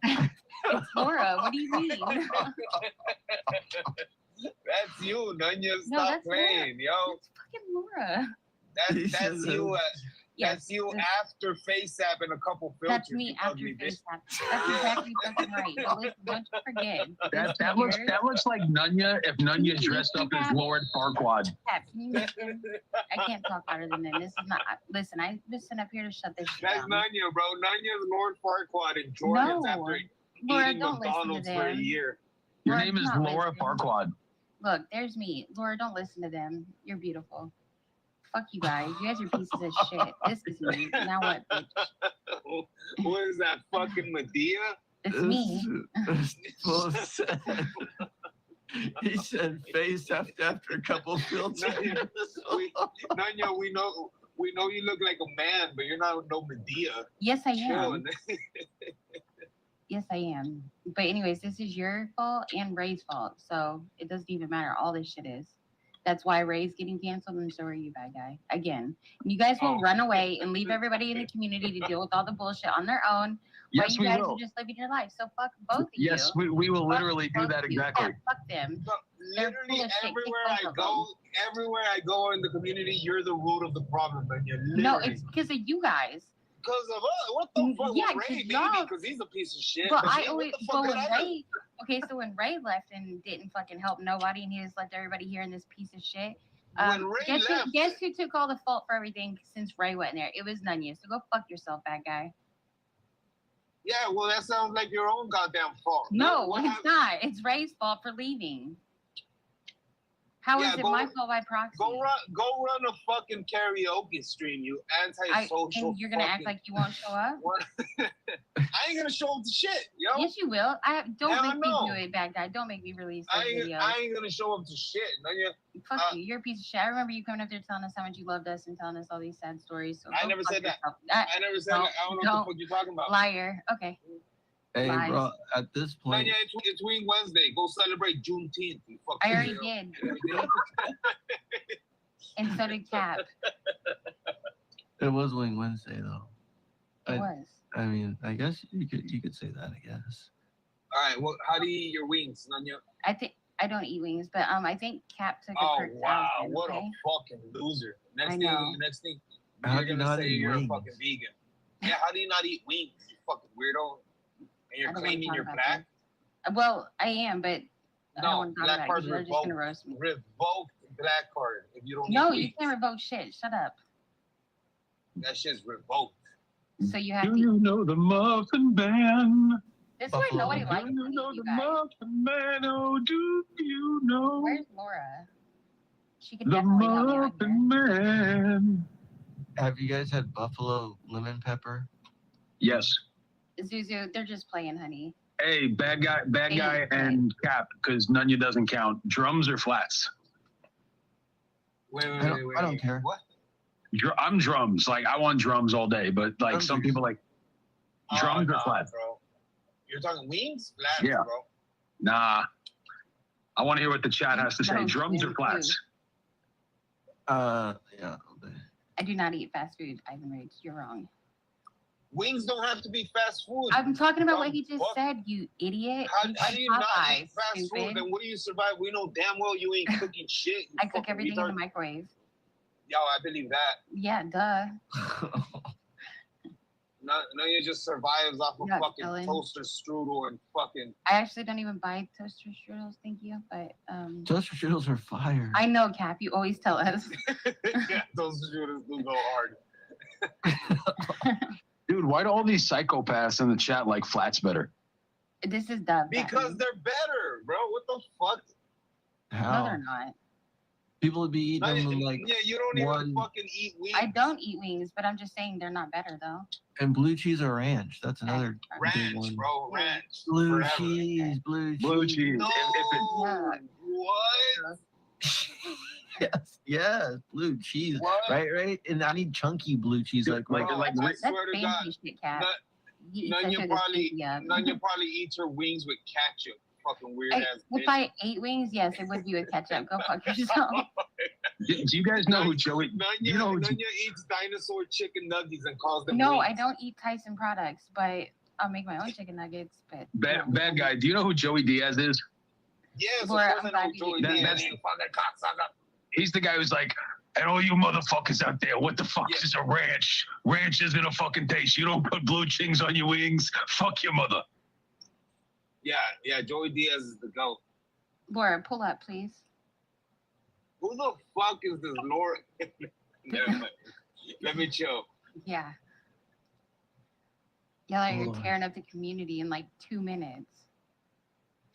It's Laura. What do you mean? That's you, Nanya. No, Stop that's playing, yo. That's fucking Laura. That's you. Yes, That's you after FaceApp and a couple filters. That's me you after ugly bitch. FaceApp. That's exactly fucking right. But listen, don't you forget. That looks like Nunya if Nunya dressed up as Lord Farquaad. Cap, can you listen? I can't talk louder than them. This is not. Listen, I just sent up here to shut this shit That's down. Nanya, bro. Nanya's Lord Farquaad and Jordan's No. after Laura, eating don't listen to McDonald's for a them. year. Your Laura, name do is not Laura listen. Farquaad. Look, there's me. Laura, don't listen to them. You're beautiful. Fuck you guys. You guys are pieces of shit. This is me. Now what, bitch? What is that, fucking Medea? It's me. He said face after a couple filters. Nanya, we know you look like a man, but you're not no Medea. Yes, I Chill. am. Yes, I am. But anyways, this is your fault and Ray's fault. So it doesn't even matter. All this shit is. That's why Ray's getting canceled, and so are you, bad guy. Again, you guys will run away and leave everybody in the community to deal with all the bullshit on their own. While Yes, you we guys will. are just living your life. So fuck both of you. Yes, we will literally do that exactly. Yeah, fuck them. They're full Literally of shit. Kick everywhere both I of go, everywhere I go in the community, you're the root of the problem, Nanya. them. No, Literally. it's because of you guys. Because of us. What the fuck? Yeah, Well, Ray, 'cause maybe, y'all- because he's a piece of shit. But But I me, always, what the but fuck when did I do? Ray, okay, so when Ray left and didn't fucking help nobody, and he just left everybody here in this piece of shit. When Ray left- guess who took all the fault for everything since Ray went in there? It was Nunya. So go fuck yourself, bad guy. Yeah, well, that sounds like your own goddamn fault. No, What it's happened? not. It's Ray's fault for leaving. How is Yeah, it go- my fault by proxy? Go run a fucking karaoke stream, you antisocial. And you're gonna act fucking- like you won't show up? I ain't gonna show up to shit, yo. Yes, you will. Don't Hell make no. me do it, bad guy. Don't make me release those I videos. ain't gonna show up to shit. Nanya. Fuck you. You're a piece of shit. I remember you coming up there telling us how much you loved us and telling us all these sad stories. So I go never fuck said that. yourself. I never said that. I don't know what the fuck you're talking about. Liar. Okay. Hey, Lies. bro, at this point, Nanya, it's Wing Wednesday. Go celebrate Juneteenth. You fucking I already weirdo. did. And so did Cap. it was Wing Wednesday, though. It was. I mean, I guess you could say that, I guess. All right. Well, how do you eat your wings, Nanya? I think I don't eat wings, but I think Cap took a Oh Kurt wow, Townsend, what okay? a fucking loser! Next I thing, know. How you're do you gonna not say eat you're wings? a fucking vegan. Yeah, how do you not eat wings? You fucking weirdo. And I you're don't wanna claiming talk you're about black. that. Well, I am, but I don't No, want to talk black about it card's because they're just revoked. gonna roast me. Revoked black card if you don't No, eat you wings. can't revoke shit. Shut up. That shit's revoked. So you have Do to. you know the Muffin Man? This is why nobody likes Do you me, know you the guys. Muffin Man? Oh, do you know Where's Laura? She could the definitely help me out here. Muffin Man? Have you guys had buffalo lemon pepper? Yes. Zuzu, they're just playing, honey. Hey, bad guy, and Cap, because Nunya doesn't count. Drums or flats? Wait, I don't care. What? I'm drums. Like I want drums all day, but like Drums some are- people like drums or nah, flats. bro. You're talking wings? Flats, Yeah. bro. Nah. I want to hear what the chat has to say. Drums, Drums or man, flats? Yeah. I do not eat fast food, Ivan Rage. You're wrong. Wings don't have to be fast food. I'm talking about what Dumb he just fuck. said, you idiot. How You do said you not Popeyes, eat fast food? stupid. Then what do you survive? We know damn well you ain't cooking shit. You I cook fucking everything retard. in the microwave. Yo, I believe that. Yeah, duh. No, you just survives off of Yeah, fucking Ellen. toaster strudel and fucking. I actually don't even buy toaster strudels, thank you. But Toaster strudels are fire. I know, Cap. You always tell us. Yeah, toaster strudels do go hard. Dude, why do all these psychopaths in the chat like flats better? This is dumb. Because they're better, bro. What the fuck? How? No, they're not. People would be eating them with like Yeah, you don't one even fucking eat wings. I don't eat wings, but I'm just saying they're not better though. and blue cheese or ranch. That's another big Ranch, one. bro. Ranch. Blue Forever. cheese, blue cheese. Blue cheese. No. Yeah. What? Yes, blue cheese. What? Right. And I need chunky blue cheese, like Bro, I That's swear to God. fancy shit, Cap. You eat None such you a probably stevia. none you probably eat your wings with ketchup. Fucking weird ass If I ate wings, yes, it would be with ketchup. Go fuck yourself. Do you guys know who Joey? You know who Nanya eats dinosaur chicken nuggets and calls them No, wings. I don't eat Tyson products, but I'll make my own chicken nuggets. But bad guy? Do you know who Joey Diaz is? Yes, Laura, of course I'm I know glad Joey you- Diaz. That's- You fucking cocksucker. He's the guy who's like, and all you motherfuckers out there, what the fuck is a ranch? Ranch isn't a fucking taste. You don't put blue cheese on your wings. Fuck your mother. Yeah, Joey Diaz is the goat. Laura, pull up, please. Who the fuck is this Laura? Never mind. Let me chill. Yeah. Yeah, like you're Lord. tearing up the community in like 2 minutes.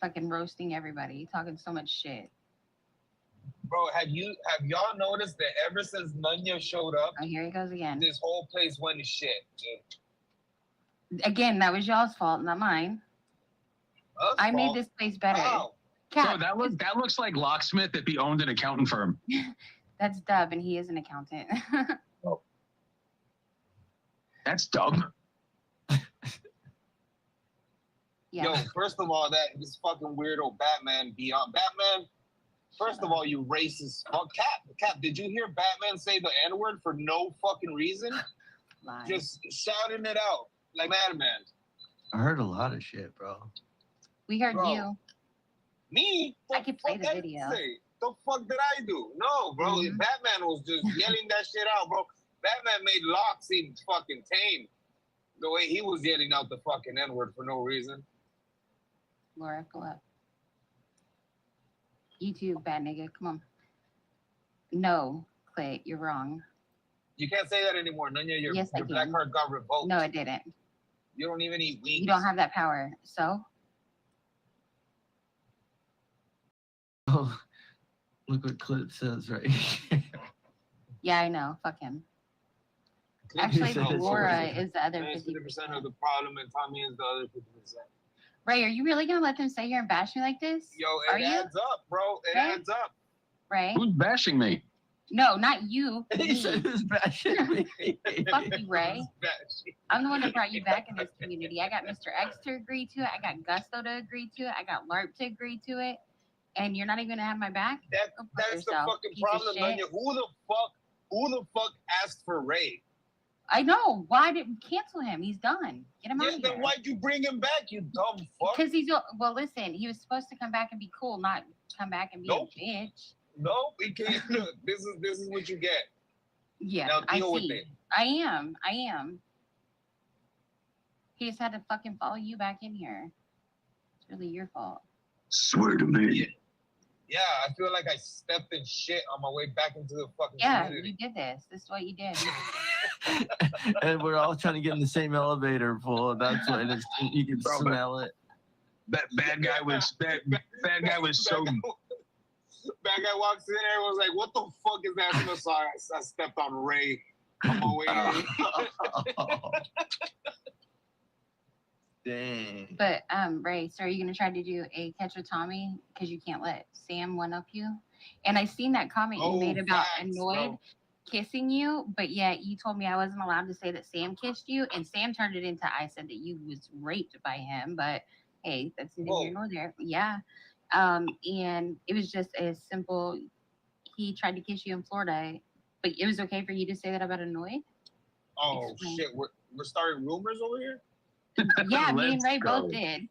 Fucking roasting everybody, talking so much shit. Bro, have y'all noticed that ever since Nanya showed up, Oh, here he goes again. this whole place went to shit, dude. Again, that was y'all's fault, not mine. Us I made fault? this place better. How? Cap, So that looks like Locksmith if he owned an accounting firm. that's Dub, and he is an accountant. That's dumb. Yeah. Yo, first of all, this fucking weirdo Batman beyond Batman. First of all, you racist. Oh, Cap, did you hear Batman say the N-word for no fucking reason? Lies. Just shouting it out like madman. I heard a lot of shit, bro. We heard Bro. you. Me? I could play the Fuck I video. say? The fuck did I do? No, bro. Mhm. Batman was just yelling that shit out, bro. Batman made Locke seem fucking tame. The way he was yelling out the fucking N-word for no reason. Laura, pull up. You too, bad nigga. Come on. No, Clay, you're wrong. You can't say that anymore. Nanya, your Yes, I black can. card got revoked. No, it didn't. You don't even eat wings. You don't have that power. So, Oh, look what Clip says right here. yeah, I know. Fuck him. Clip Actually, says- Laura is the other 50% 50%. of the problem, and Tommy is the other 50%. Ray, are you really going to let them sit here and bash me like this? Yo, Are it you? adds up, bro. It Right? adds up. Ray? Who's bashing me? No, not you. He Me. said it was bashing me. Fuck you, Ray. I'm the one that brought you back in this community. I got Mr. X to agree to it. I got Gusto to agree to it. I got LARP to agree to it. And you're not even going to have my back? That, Go fuck that's the yourself, fucking piece of problem, shit. Nanya. Who the fuck asked for Ray? I know. Why didn't cancel him? He's done. Get him out Yeah, of then here. why'd you bring him back, you dumb fuck? Because well, listen, he was supposed to come back and be cool, not come back and be Nope. a bitch. No, we can't. Look, this is what you get. Yeah, Now I deal with see. it. I am. He just had to fucking follow you back in here. It's really your fault. Swear to me. Yeah, I feel like I stepped in shit on my way back into the fucking Yeah, community. you did this. This is what you did. And we're all trying to get in the same elevator, fool. That's why you can Bro, but- smell it. Bad guy was so. Bad guy walks in there and was like, "What the fuck is that?" I'm sorry, I stepped on Ray on my way in. Dang. But Ray, so are you gonna try to do a catch with Tommy? Because you can't let Sam one up you. And I seen that comment you Oh, made about facts, annoyed bro. kissing you, but yet you told me I wasn't allowed to say that Sam kissed you, and Sam turned it into I said that you was raped by him. But hey, that's neither here Whoa. nor there. Yeah. And it was just as simple. He tried to kiss you in Florida, but it was okay for you to say that about annoyed. Oh Explain. shit, We're starting rumors over here. Yeah, me and Let's Ray go. both did.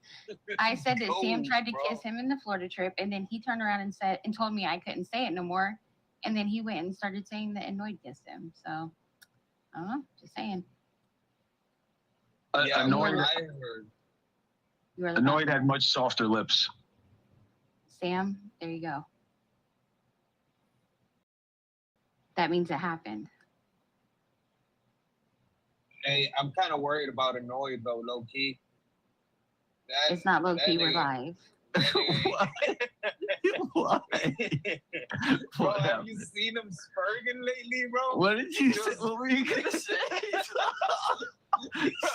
I said that Sam Go, tried to bro. kiss him in the Florida trip, and then he turned around and said and told me I couldn't say it no more. And then he went and started saying that Annoyed kissed him. So I don't know, just saying. Yeah, Annoyed, what I heard. You are the Annoyed best. had much softer lips. Sam, there you go. That means it happened. Hey, I'm kind of worried about Annoyed though, low key. It's not low key, we're live. Why? Bro, have you seen him spurging lately, bro? What did you say? What were you gonna say?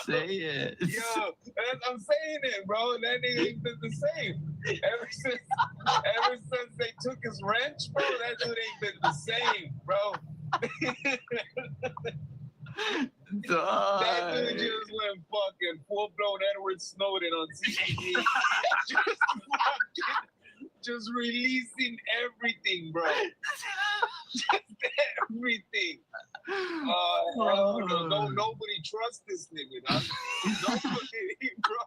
Say it. Yo, I'm saying it, bro. That nigga ain't been the same. Ever since they took his wrench, bro, that dude ain't been the same, bro. That dude just went fucking full-blown Edward Snowden on CTV. just releasing everything, bro. Just everything. Hell no, nobody trusts this nigga, dog. Nobody, bro.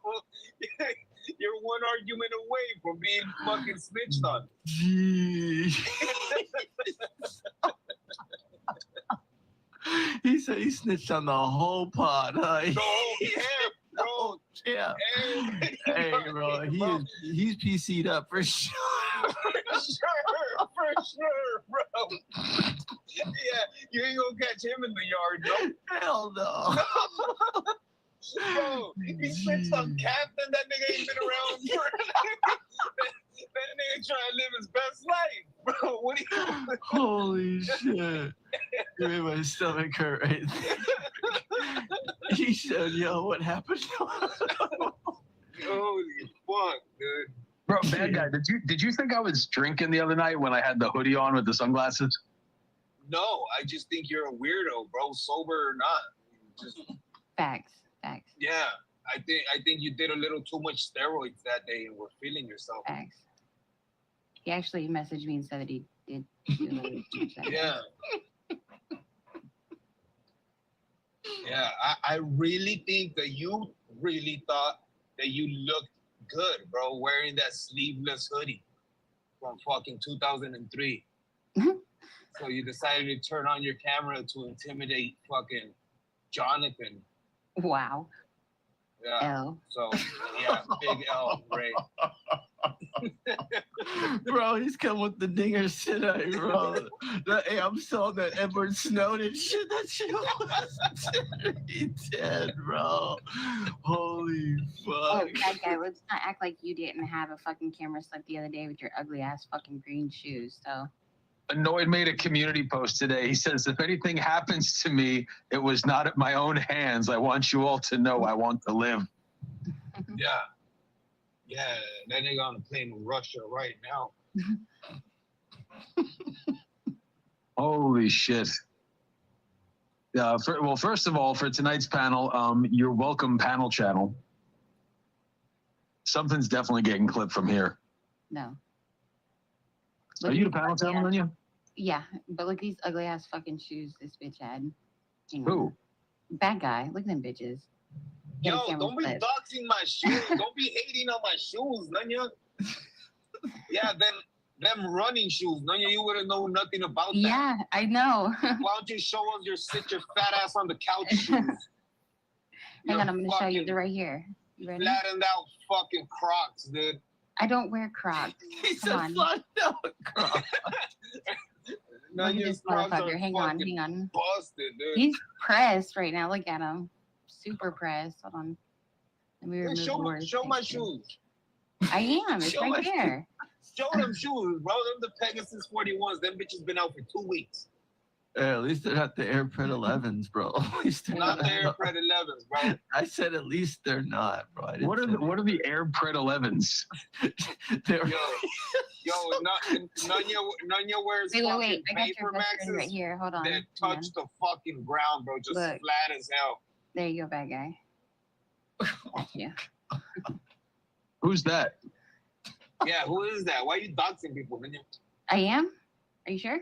You're one argument away from being fucking snitched on. He said he snitched on the whole pod, huh? The whole camp, bro. Yeah. Hey, bro, he's PC'd up for sure. For sure, bro. Yeah, you ain't gonna catch him in the yard, no. Hell no. Bro, he snitched on Captain. That nigga ain't been around for that nigga trying to live his best life, bro. What are you doing? Holy shit. You made my stomach hurt right there. He said, yo, what happened? Holy fuck, dude. Bro, bad guy, did you think I was drinking the other night when I had the hoodie on with the sunglasses? No, I just think you're a weirdo, bro. Sober or not. Just Facts. yeah. I think you did a little too much steroids that day and were feeling yourself. Facts. He actually messaged me and said that he did do a little too much that day. Yeah. Yeah, I really think that you really thought that you looked good, bro, wearing that sleeveless hoodie from fucking 2003. So you decided to turn on your camera to intimidate fucking Jonathan. Wow. Yeah. L. So, yeah, big L, Ray. Bro, he's come with the dingers tonight, bro. Hey, I'm so that Edward Snowden shit. That shit was he dead, bro. Holy Oh, fuck. that guy, let's not act like you didn't have a fucking camera slip the other day with your ugly ass fucking green shoes. So Annoyed made a community post today. He says, if anything happens to me, it was not at my own hands. I want you all to know I want to live. Yeah. Yeah, that nigga on a plane with Russia right now. Holy shit. Well, first of all, for tonight's panel, your welcome panel channel. Something's definitely getting clipped from here. no. Are you the panel channel, Nanya? Yeah, but look at these ugly ass fucking shoes this bitch had. Hang on. Who? Bad guy. Look at them bitches. Get a Yo, camera don't be clip. doxing my shoes. Don't be hating on my shoes, Nanya. Yeah, them running shoes, Nanya, you wouldn't know nothing about that. Yeah, I know. Why don't you show us sit your fat ass on the couch shoes? Hang Your on, I'm gonna show you. fucking They're right here. You ready? flattened out fucking Crocs, dude. I don't wear Crocs. He said Come on. flattened out Crocs. Look at Nanya's this Crocs are motherfucker. Hang on, fucking hang on. busted, dude. He's pressed right now. Look at him. Super pressed. Hold on. Let me Hey, remove show words. show my Thank you. shoes. I am. It's Show right my there. Show them shoes, bro. Them the Pegasus 41s. Them bitches been out for 2 weeks. At least they're not the AirPred 11s, bro. At least they're Not the AirPred 11s, bro. I said at least they're not, bro. I didn't What are say the AirPred 11s? they're Yo, Nanya wears Wait. fucking I got your Vapor best friend right Maxes here. Hold on. that Hang touch on. the fucking ground, bro. Just Look. flat as hell. There you go, bad guy. That's you. Who's that? Yeah, who is that? Why are you doxing people, Nanya? I am? Are you sure?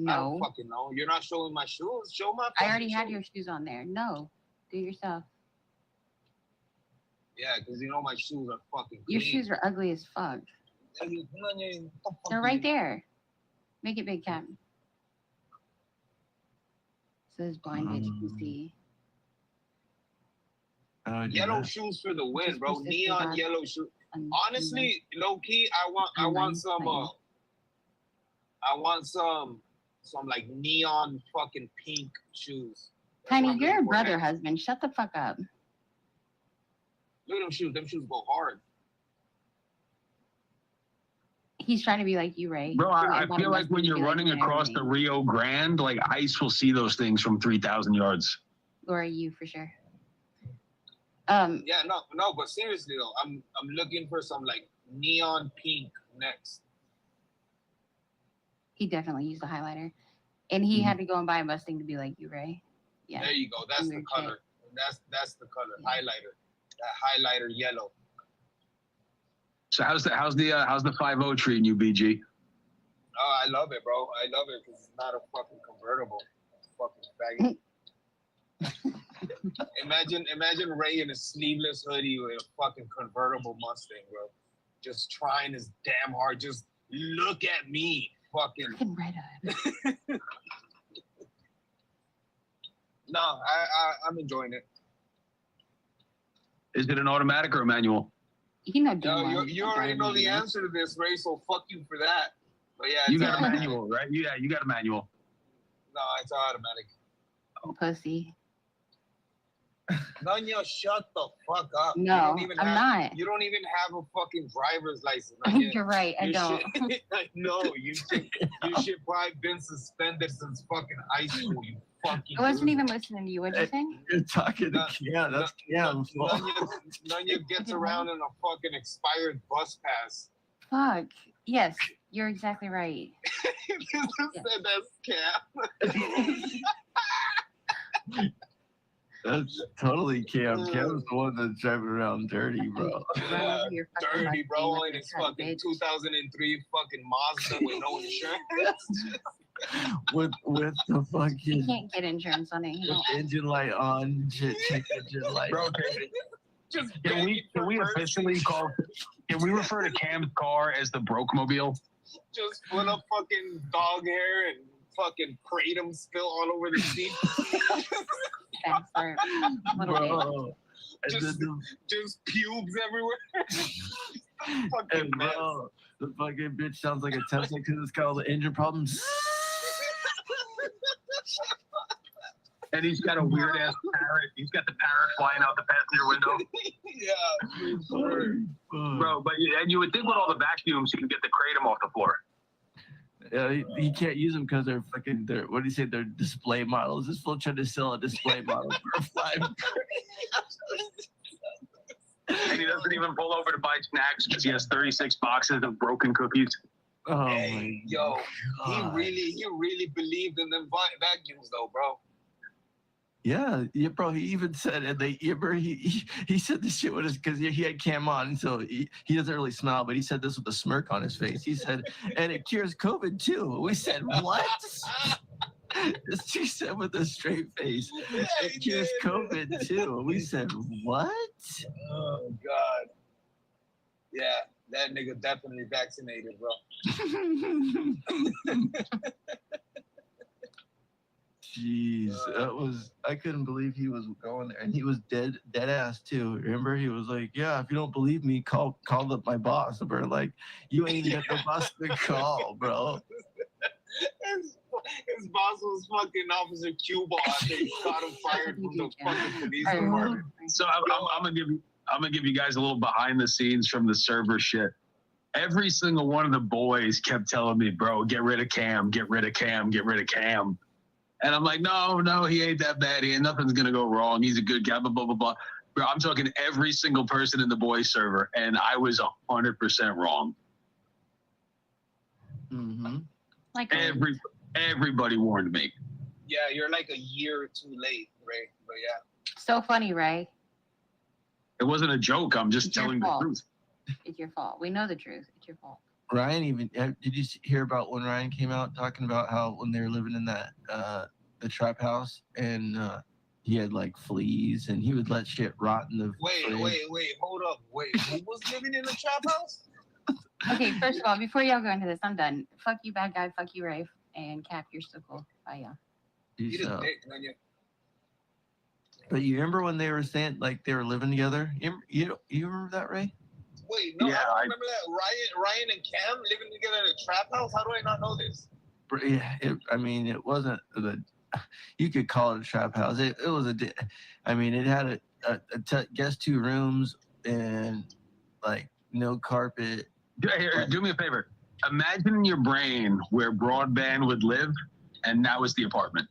I don't No. fucking know. You're not showing my shoes. Show my I fucking already had shoes. your shoes on there. No. Do it yourself. Yeah, because you know my shoes are fucking Your clean. shoes are ugly as fuck. They're right there. Make it big, Cap. So this blind bitch can see. Yellow shoes for the win, bro. Neon yellow shoes. Honestly, low key, I want some like neon fucking pink shoes. Tiny, you're a brother husband. Shut the fuck up. Look at them shoes. Them shoes go hard. He's trying to be like you, right? Bro, I feel like when you're running across the Rio Grande, like ICE will see those things from 3,000 yards. Laura, you for sure. Yeah, no, but seriously though, I'm looking for some like neon pink next. He definitely used a highlighter, and he had to go and buy a Mustang to be like you, right? Yeah. There you go. That's the color. That's the color. Highlighter. That highlighter yellow. So how's the 5.0 treating you, BG? Oh, I love it, bro. I love it because it's not a fucking convertible. Fucking faggot. Imagine Ray in a sleeveless hoodie with a fucking convertible Mustang, bro. Just trying his damn hard. Just look at me, fucking red-eyed. No, I'm enjoying it. Is it an automatic or a manual? You already know the answer to this, Ray, so fuck you for that. But yeah, you got a manual, right? Yeah, you got a manual. No, it's automatic. Pussy. Nanya, shut the fuck up. No, I'm not. You don't even have a fucking driver's license. You're right, I don't. I know. You should probably been suspended since fucking high school, you fucking I wasn't even listening to you. What'd you say? You're talking to Cam. That's Cam. Nanya gets around in a fucking expired bus pass. Fuck. Yes, you're exactly right. You said that's Cam. That's totally Cam. Cam's the one that's driving around dirty, bro. Yeah, dirty, bro. In his fucking 2003 fucking Mazda with no insurance. with the fucking. You can't get insurance on it. With engine light on. Check engine light. Bro, can we officially call? Can we refer to Cam's car as the Broke-mobile? Just full of fucking dog hair and fucking kratom spill all over the seat. Bro. Just pubes everywhere. Fucking bro, the fucking bitch sounds like a Tesla because it's got all the engine problems. And he's got a weird ass parrot. He's got the parrot flying out the passenger window. Yeah, bro. But and you would think with all the vacuums, you can get the kratom off the floor. Yeah, he can't use them because they're fucking. What do you say? They're display models. This fool tried to sell a display model for $5. And he doesn't even pull over to buy snacks because he has 36 boxes of broken cookies. Oh, hey, yo, he really believed in them vacuums though, bro. Yeah, bro. He even said, and he said this shit with us because he had Cam on, so he doesn't really smile, but he said this with a smirk on his face. He said, and it cures COVID too. We said, what? This chick said with a straight face, it cures COVID too. We said, what? Oh God. Yeah, that nigga definitely vaccinated, bro. Jeez, I couldn't believe he was going there, and he was dead ass too. Remember, he was like, "Yeah, if you don't believe me, call up my boss." And we're like, "You ain't got the boss to call, bro." His boss was fucking Officer Q-Ball. I think he got him fired from the fucking police department. So I'm gonna give you guys a little behind the scenes from the server shit. Every single one of the boys kept telling me, "Bro, get rid of Cam, get rid of Cam, get rid of Cam." And I'm like, no, he ain't that bad. Nothing's going to go wrong. He's a good guy, blah, blah, blah, blah. Bro, I'm talking every single person in the boys server, and I was 100% wrong. Mm-hmm. Like everybody warned me. Yeah, you're like a year too late, Ray. But yeah. So funny, Ray. It wasn't a joke. I'm just telling the truth. It's your fault. We know the truth. It's your fault. Ryan even did you hear about when Ryan came out talking about how when they were living in that the trap house and He had like fleas, and he would let shit rot in the Wait, hold up. Wait, who was living in the trap house? Okay, first of all, before y'all go into this, I'm done. Fuck you, bad guy. Fuck you, Rafe. And Cap, you're still cool. Bye, y'all. But you remember when they were saying like they were living together? You remember that, Ray? Wait, no, I don't remember that. Ryan and Cam living together in a trap house? How do I not know this? Yeah, it wasn't you could call it a trap house. It was it had guest 2 rooms and like no carpet. Here, do me a favor. Imagine in your brain where broadband would live, and now it's the apartment.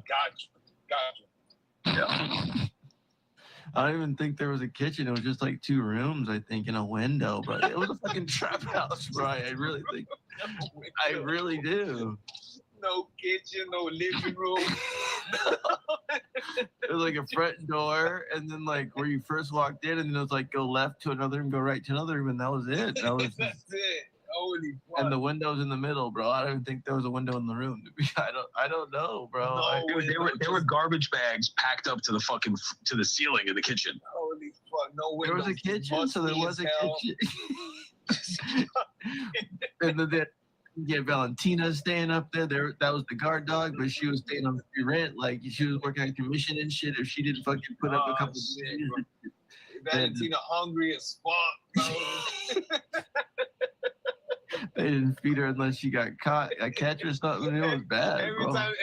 Gotcha. Yeah. I don't even think there was a kitchen. It was just like 2 rooms, I think, and a window. But it was a fucking trap house, right? I really do. No kitchen, no living room. It was like a front door, and then like where you first walked in, and then it was like go left to another room, go right to another room, and that was it. That's it. Holy fuck. And the window's in the middle, bro. I don't even think there was a window in the room. I don't know, bro. They were garbage bags packed up to the ceiling in the kitchen. Holy fuck! No windows. There was a kitchen, so there was a kitchen. And then Valentina staying up there. That was the guard dog, but she was staying on free rent. Like she was working on commission and shit. If she didn't fucking put up a couple of Valentina hungry as fuck. They didn't feed her unless she got caught. I catch her or something. It was bad. Every bro. time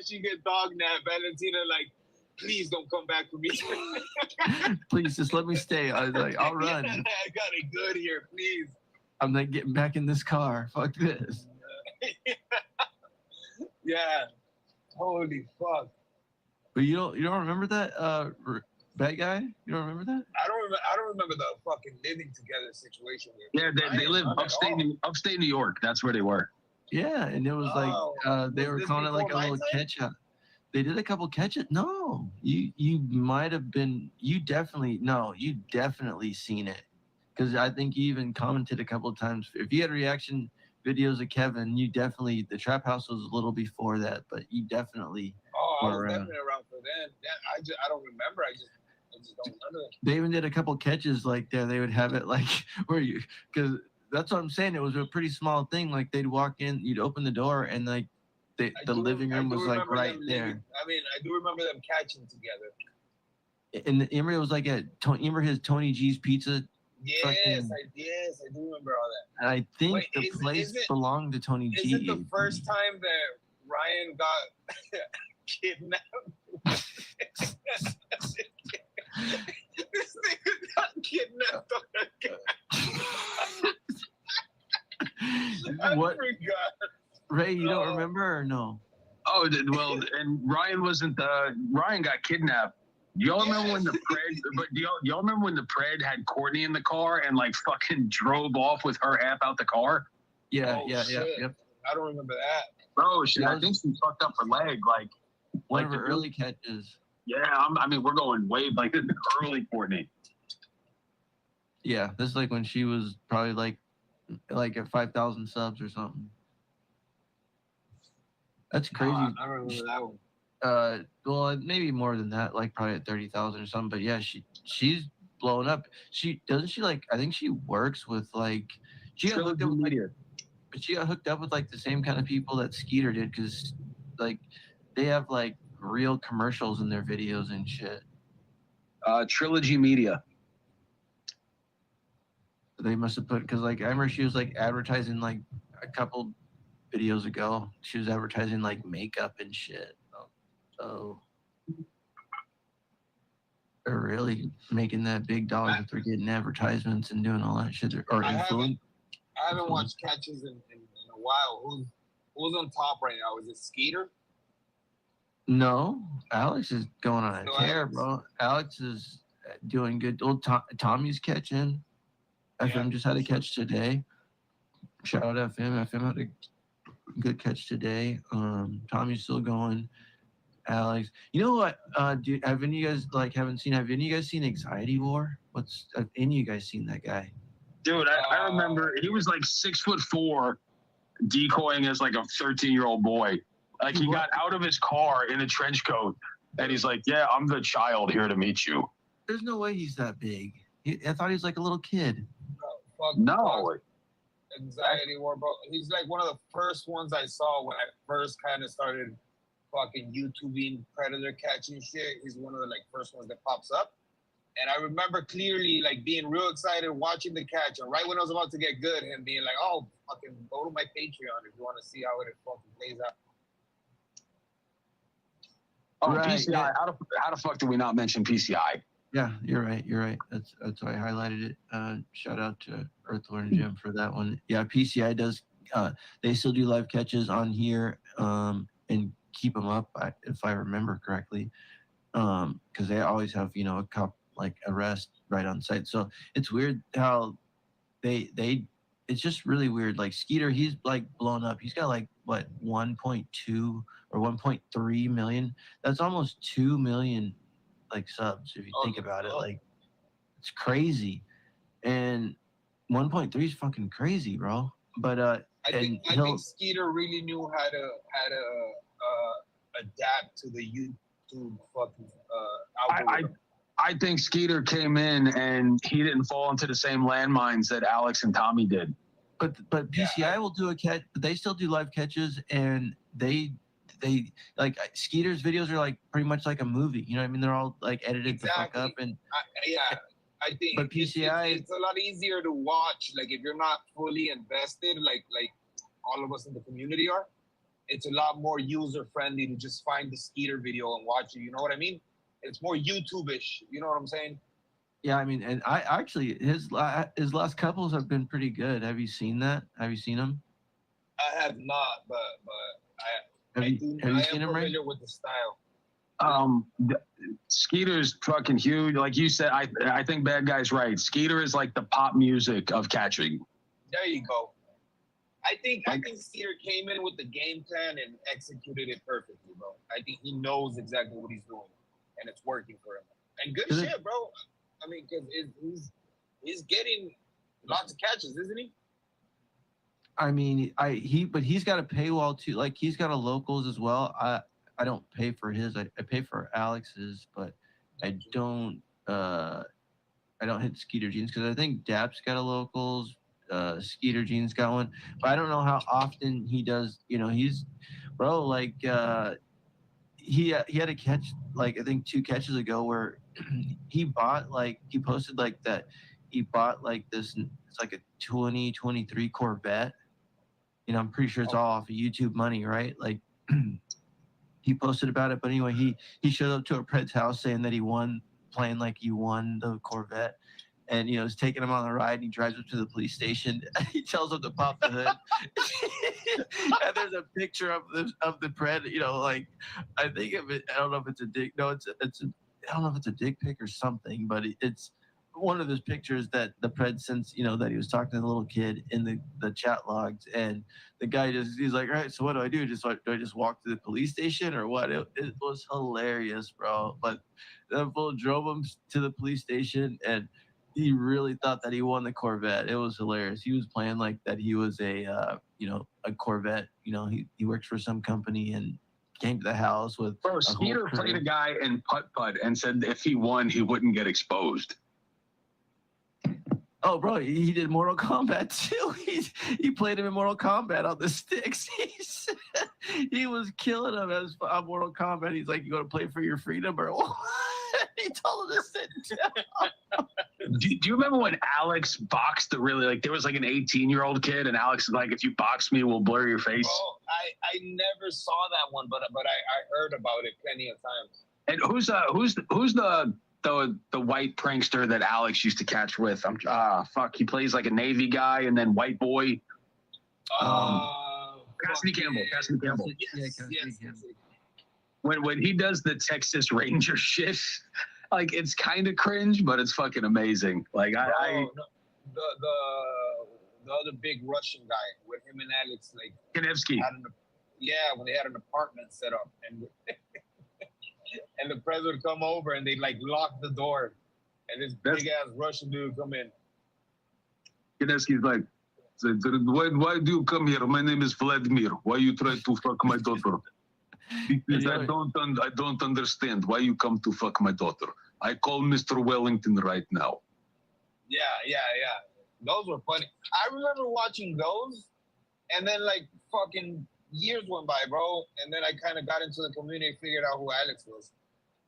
she get dog nap, Valentina like, please don't come back for me. Please just let me stay. I was like, I'll run. I got it good here, please. I'm not getting back in this car. Fuck this. Yeah. Holy fuck. But you don't remember that bad guy? You don't remember that? I don't remember the fucking living together situation. Yeah, they live upstate New York. That's where they were. Yeah, and it was like they were calling it like a little catch up. They did a couple catch up. No, you might have been. You definitely seen it, because I think you even commented a couple of times. If you had reaction videos of Kevin, the trap house was a little before that, but you definitely. I was definitely around for then. Yeah, I don't remember. I just don't remember. They even did a couple catches like there. They would have it like because that's what I'm saying. It was a pretty small thing. Like they'd walk in, you'd open the door, and like the living room was like right there. I do remember them catching together. And the Emery was like remember his Tony G's Pizza? Yes, I do remember all that. And I think the place belonged to Tony G. Is it the first time that Ryan got kidnapped? This nigga got kidnapped on a What? I forgot. Ray, you don't remember or no? Oh, well, and Ryan got kidnapped. Y'all remember when the Pred? But y'all remember when the Pred had Courtney in the car and like fucking drove off with her half out the car? Yeah. Yep. I don't remember that. Bro, I think she fucked up her leg. Like one of her early catches. Yeah, we're going way like this is early Courtney. Yeah, this is like when she was probably like at 5,000 subs or something. That's crazy. I don't remember that one. Well, maybe more than that, like probably at 30,000 or something. But yeah, she's blowing up. I think she works with like she got hooked up with but she got hooked up with like the same kind of people that Skeeter did, because like they have like real commercials in their videos and shit. Trilogy Media. They must have put, because like I remember she was like advertising like a couple videos ago. She was advertising like makeup and shit. So they're really making that big dog if they're getting advertisements and doing all that shit. I haven't watched catches in a while. Who's on top right now? Is it Skeeter? No, Alex is going on a tear, bro. Alex is doing good. Old Tommy's catching. FM just had a catch today. Shout out FM. FM had a good catch today. Tommy's still going. Alex, you know what? Dude, have any of you guys seen Anxiety War? Have any of you guys seen that guy? Dude, I remember he was like 6'4", decoying as like a 13-year-old boy. Like he got out of his car in a trench coat And he's like, yeah, I'm the child here to meet you. There's no way he's that big. I thought he was like a little kid. No. Anxiety war, bro. He's like one of the first ones I saw when I first kind of started fucking YouTubing predator catching shit. He's one of the like first ones that pops up. And I remember clearly like being real excited watching the catch. And right when I was about to get good, him being like, oh, fucking go to my Patreon if you want to see how it fucking plays out. Oh, Right, PCI. yeah. How the fuck do we not mention PCI? Yeah, you're right. You're right. That's why I highlighted it. Shout out to Earthworm Jim for that one. Yeah, PCI does. They still do live catches on here and keep them up, if I remember correctly, because they always have a cop like arrest right on site. So it's weird how they. It's just really weird. Like Skeeter, he's like blown up. He's got like what 1.2 or 1.3 million. That's almost 2 million. Like subs, if you think about it, like it's crazy, and 1.3 is fucking crazy, bro. But I think Skeeter really knew how to adapt to the YouTube fucking algorithm. I think Skeeter came in and he didn't fall into the same landmines that Alex and Tommy did. But PCI will do a catch, but they still do live catches, and they like Skeeter's videos are like pretty much like a movie. You know what I mean? They're all like edited the fuck up, and I think but PCI it's a lot easier to watch. Like if you're not fully invested, like all of us in the community are, it's a lot more user friendly to just find the Skeeter video and watch it. You know what I mean? It's more YouTube-ish. You know what I'm saying? yeah, I mean, and I actually his last couples have been pretty good. Have you seen that? Have you seen them? I have not, but I Have you am seen him, Ray? familiar with the style. Skeeter's fucking huge. Like you said, I think Bad Guy's right. Skeeter is like the pop music of catching. There you go. I think Skeeter came in with the game plan and executed it perfectly, bro. I think he knows exactly what he's doing, and it's working for him. And good shit, bro. I mean, because he's getting lots of catches, isn't he? I mean, but he's got a paywall too. Like he's got a locals as well. I don't pay for his. I pay for Alex's, but I don't hit Skeeter Jeans because I think Dap's got a locals. Skeeter Jeans got one, but I don't know how often he does. He's bro. Like he had a catch like I think 2 catches ago where he posted like that. He bought like this. It's like a 2023 Corvette. I'm pretty sure it's all off of YouTube money, right? Like he posted about it, but anyway, he showed up to a Pred's house saying that he won, playing like he won the Corvette, and it's taking him on the ride. And he drives up to the police station. He tells him to pop the hood, and there's a picture of the Pred. Like I think of it. I don't know if it's a dick. No, I don't know if it's a dick pic or something, but it's one of those pictures that the Pred sends, that he was talking to the little kid in the chat logs, and the guy he's like, all right, so what do I do? Do I just walk to the police station or what? It was hilarious, bro. But the fool drove him to the police station, and he really thought that he won the Corvette. It was hilarious. He was playing like that he was a Corvette. He works for some company and came to the house with. Bro, Skeeter played a guy in putt-putt and said if he won, he wouldn't get exposed. Oh, bro, he did Mortal Kombat too. He played him in Mortal Kombat on the sticks. He was killing him on Mortal Kombat. He's like, you going to play for your freedom or what? He told him to sit down. Do you remember when Alex boxed there was like an 18-year-old kid and Alex was like, if you box me, we'll blur your face? Oh, I never saw that one, but I heard about it plenty of times. And who's the white prankster that Alex used to catch with? He plays like a Navy guy and then white boy. Cassidy Campbell. Yes. When he does the Texas Ranger shit, like it's kind of cringe, but it's fucking amazing. Like the other big Russian guy with him and Alex, like Kanevsky. When they had an apartment set up and and the president would come over and they'd like lock the door and this big ass Russian dude come in. Kanevsky's like, why do you come here? My name is Vladimir. Why you try to fuck my daughter? Because I don't understand why you come to fuck my daughter. I call Mr. Wellington right now. Yeah. Those were funny. I remember watching those, and then like fucking years went by, bro. And then I kind of got into the community and figured out who Alex was.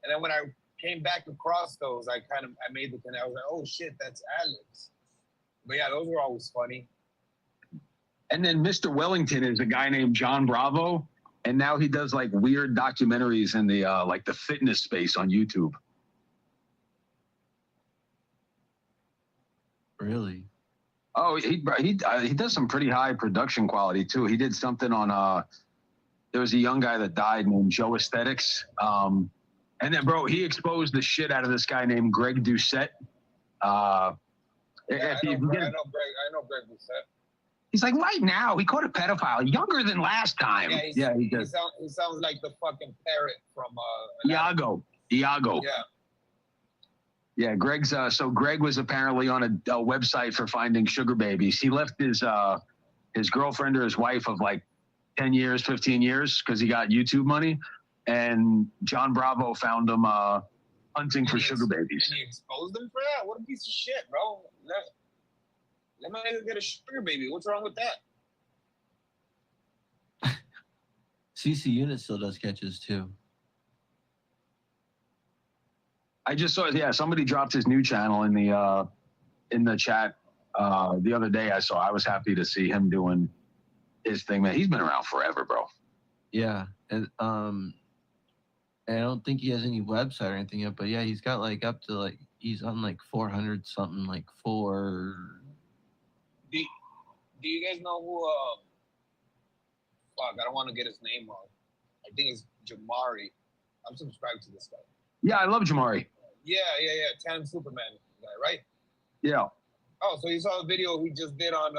And then when I came back across those, I made the connection. I was like, oh shit, that's Alex. But yeah, those were always funny. And then Mr. Wellington is a guy named John Bravo, and now he does like weird documentaries in the like the fitness space on YouTube. Really? Oh, he does some pretty high production quality too. He did something on there was a young guy that died named Joe Aesthetics. And then bro, he exposed the shit out of this guy named Greg Doucette. I know Greg Doucette. He's like, right now, he caught a pedophile younger than last time. Yeah, he does. He sounds like the fucking parrot from Iago. Yeah. Yeah, Greg's so Greg was apparently on a website for finding sugar babies. He left his girlfriend or his wife of like 10 years, 15 years because he got YouTube money. And John Bravo found him hunting for sugar babies. And he exposed them for that? What a piece of shit, bro. Let my nigga get a sugar baby. What's wrong with that? CC Unit still does catches too. I just saw, somebody dropped his new channel in the chat the other day. I was happy to see him doing his thing, man. He's been around forever, bro. Yeah, and I don't think he has any website or anything yet, but yeah, he's got like up to like he's on like 400 something, like 4. Do you guys know who? Fuck, I don't want to get his name wrong. I think it's Jamari. I'm subscribed to this guy. Yeah, I love Jamari. Yeah. Tan Superman guy, right? Yeah. Oh, so you saw a video he just did on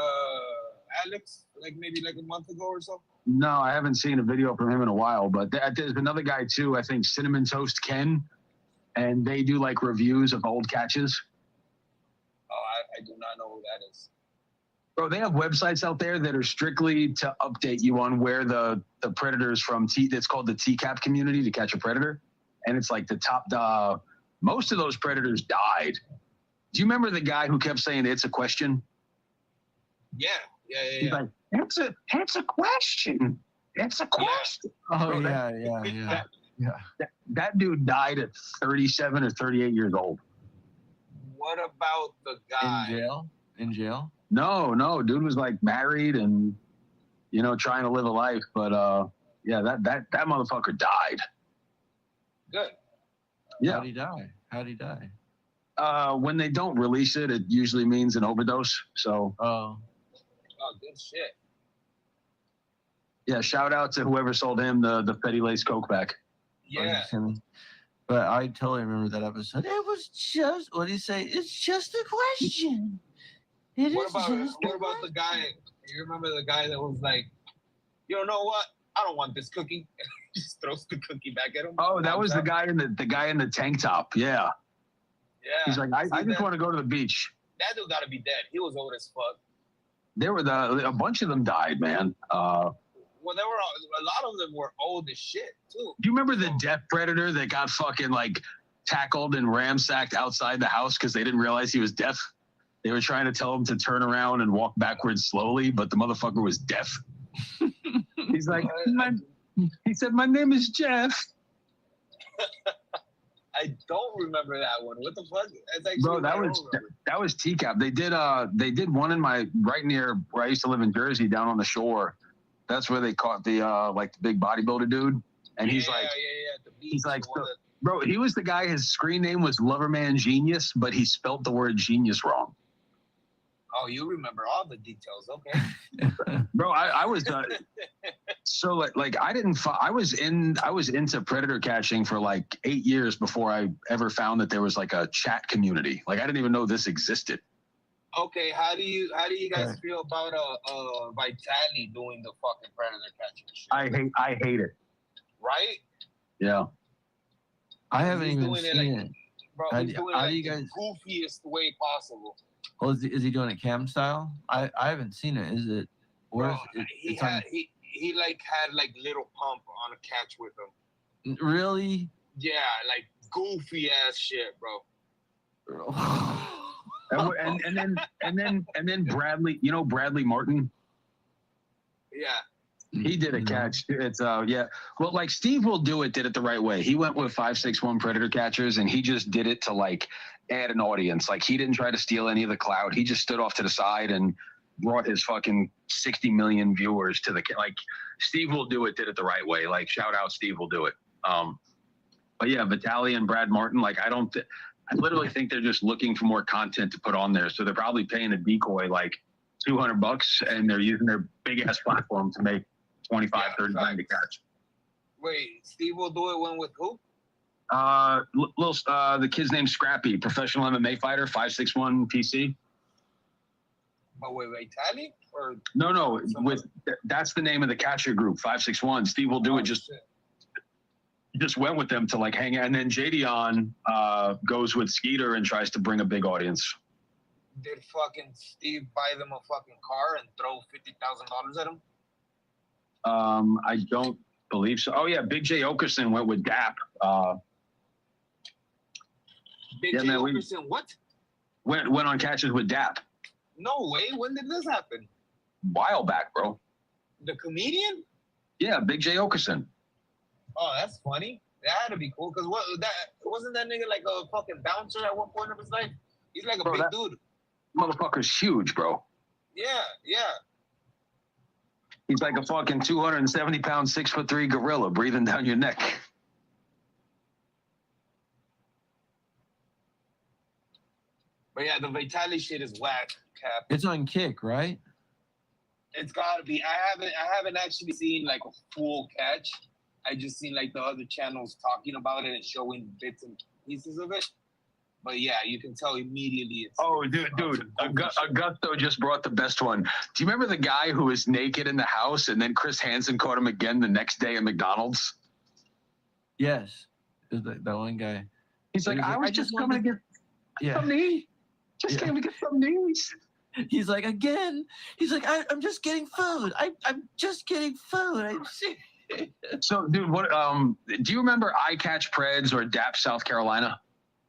Alex, maybe a month ago or so? No, I haven't seen a video from him in a while, but there's another guy too, I think Cinnamon Toast Ken, and they do like reviews of old catches. Oh, I do not know who that is. Bro, they have websites out there that are strictly to update you on where the predators from it's called the TCAP community, to catch a predator. And it's like the top, most of those predators died. Do you remember the guy who kept saying it's a question? Yeah. He's like, it's a question. It's a question. Oh, bro, that dude died at 37 or 38 years old. What about the guy? In jail? No, dude was like married and, trying to live a life. But that motherfucker died. Good. Yeah. How'd he die? When they don't release it, it usually means an overdose. So. Oh, good shit. Yeah, shout out to whoever sold him the Fetty Lace Coke back. Yeah. But I totally remember that episode. It was just, what do you say? It's just a question. What about the guy? You remember the guy that was like, you know what? I don't want this cookie. Just throws the cookie back at him. Oh, that was the guy in the tank top. Yeah. Yeah. He's like, I just want to go to the beach. That dude got to be dead. He was old as fuck. There were a bunch of them died, man. Well, there were a lot of them were old as shit too. Do you remember the death predator that got fucking like tackled and ramsacked outside the house because they didn't realize he was deaf? They were trying to tell him to turn around and walk backwards slowly, but the motherfucker was deaf. He's like, he said, my name is Jeff. I don't remember that one. What the fuck? Bro, that was TCAP. They did one in right near where I used to live in Jersey, down on the shore. That's where they caught the the big bodybuilder dude. And he's like, bro, he was the guy. His screen name was Loverman Genius, but he spelled the word genius wrong. Oh, you remember all the details? Okay. Bro, I was so like I was into predator catching for like 8 years before I ever found that there was like a chat community. Like I didn't even know this existed. Okay, how do you guys feel about Vitali doing the fucking predator catching shit? I hate it. Right? Yeah. I haven't even seen it. Bro, he's doing it the goofiest way possible. Oh, is he doing it cam style? I haven't seen it. Is it? Bro, he he like had like little pump on a catch with him. Really? Yeah, like goofy ass shit, bro. And then Bradley, you know Bradley Martin? Yeah. He did a catch. It's yeah. Well, like Steve Will Do It did it the right way. He went with 561 predator catchers, and he just did it to like add an audience. Like he didn't try to steal any of the clout. He just stood off to the side and brought his fucking 60 million viewers to the like. Steve Will Do It did it the right way. Like shout out Steve Will Do It. But yeah, Vitaly and Brad Martin. Like I literally think they're just looking for more content to put on there. So they're probably paying a decoy like $200, and they're using their big ass platform to make 25, 30 grand to catch. Wait, Steve Will Do It went with who? The kid's name's Scrappy, professional MMA fighter, 561 PC. Oh wait, Vitaly or no, that's the name of the catcher group, 561. Steve Will Do It just went with them to like hang out, and then Jadion goes with Skeeter and tries to bring a big audience. Did fucking Steve buy them a fucking car and throw $50,000 at them? I don't believe so. Oh yeah, Big J Okerson went with DAP. Big J Okerson, what? Went on catches with DAP. No way. When did this happen? While back, bro. The comedian? Yeah, Big J Okerson. Oh, that's funny. That had to be cool. Cause wasn't that nigga like a fucking bouncer at one point of his life? He's like a big dude. Motherfucker's huge, bro. Yeah, yeah. He's like a fucking 270-pound, 6'3" gorilla breathing down your neck. But yeah, the Vitaly shit is whack, Cap. It's on Kick, right? It's gotta be. I haven't actually seen like a full catch. I just seen like the other channels talking about it and showing bits and pieces of it. But yeah, you can tell immediately. It's dude, Augusto just brought the best one. Do you remember the guy who was naked in the house and then Chris Hansen caught him again the next day at McDonald's? Yes, that one guy. He's like, I was just coming to get some knees. Just came to get some knees. He's like, again. He's like, I'm just getting food. I'm just getting food. So, dude, what? Do you remember I Catch Preds or DAP South Carolina?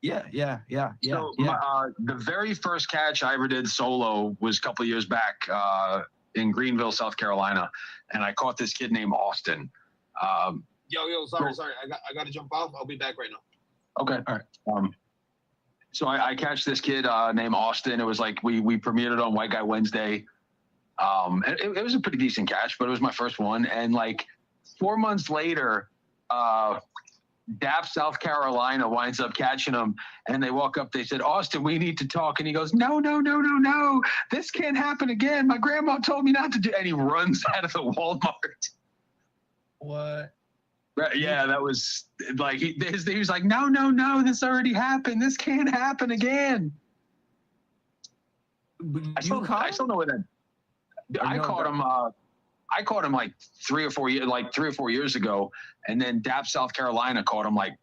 Yeah. So the very first catch I ever did solo was a couple of years back in Greenville, South Carolina, and I caught this kid named Austin. Yo, sorry. I got to jump off. I'll be back right now. Okay, all right. So I catch this kid named Austin. It was like we premiered it on White Guy Wednesday. And it was a pretty decent catch, but it was my first one. And like 4 months later, DAP South Carolina winds up catching him, and they walk up. They said, Austin, we need to talk. And he goes, no. This can't happen again. My grandma told me not to do. And he runs out of the Walmart. What? Yeah, that was like he was like, no, this already happened. This can't happen again. I still know what that. I caught him like 3 or 4 years ago, and then DAP South Carolina caught him like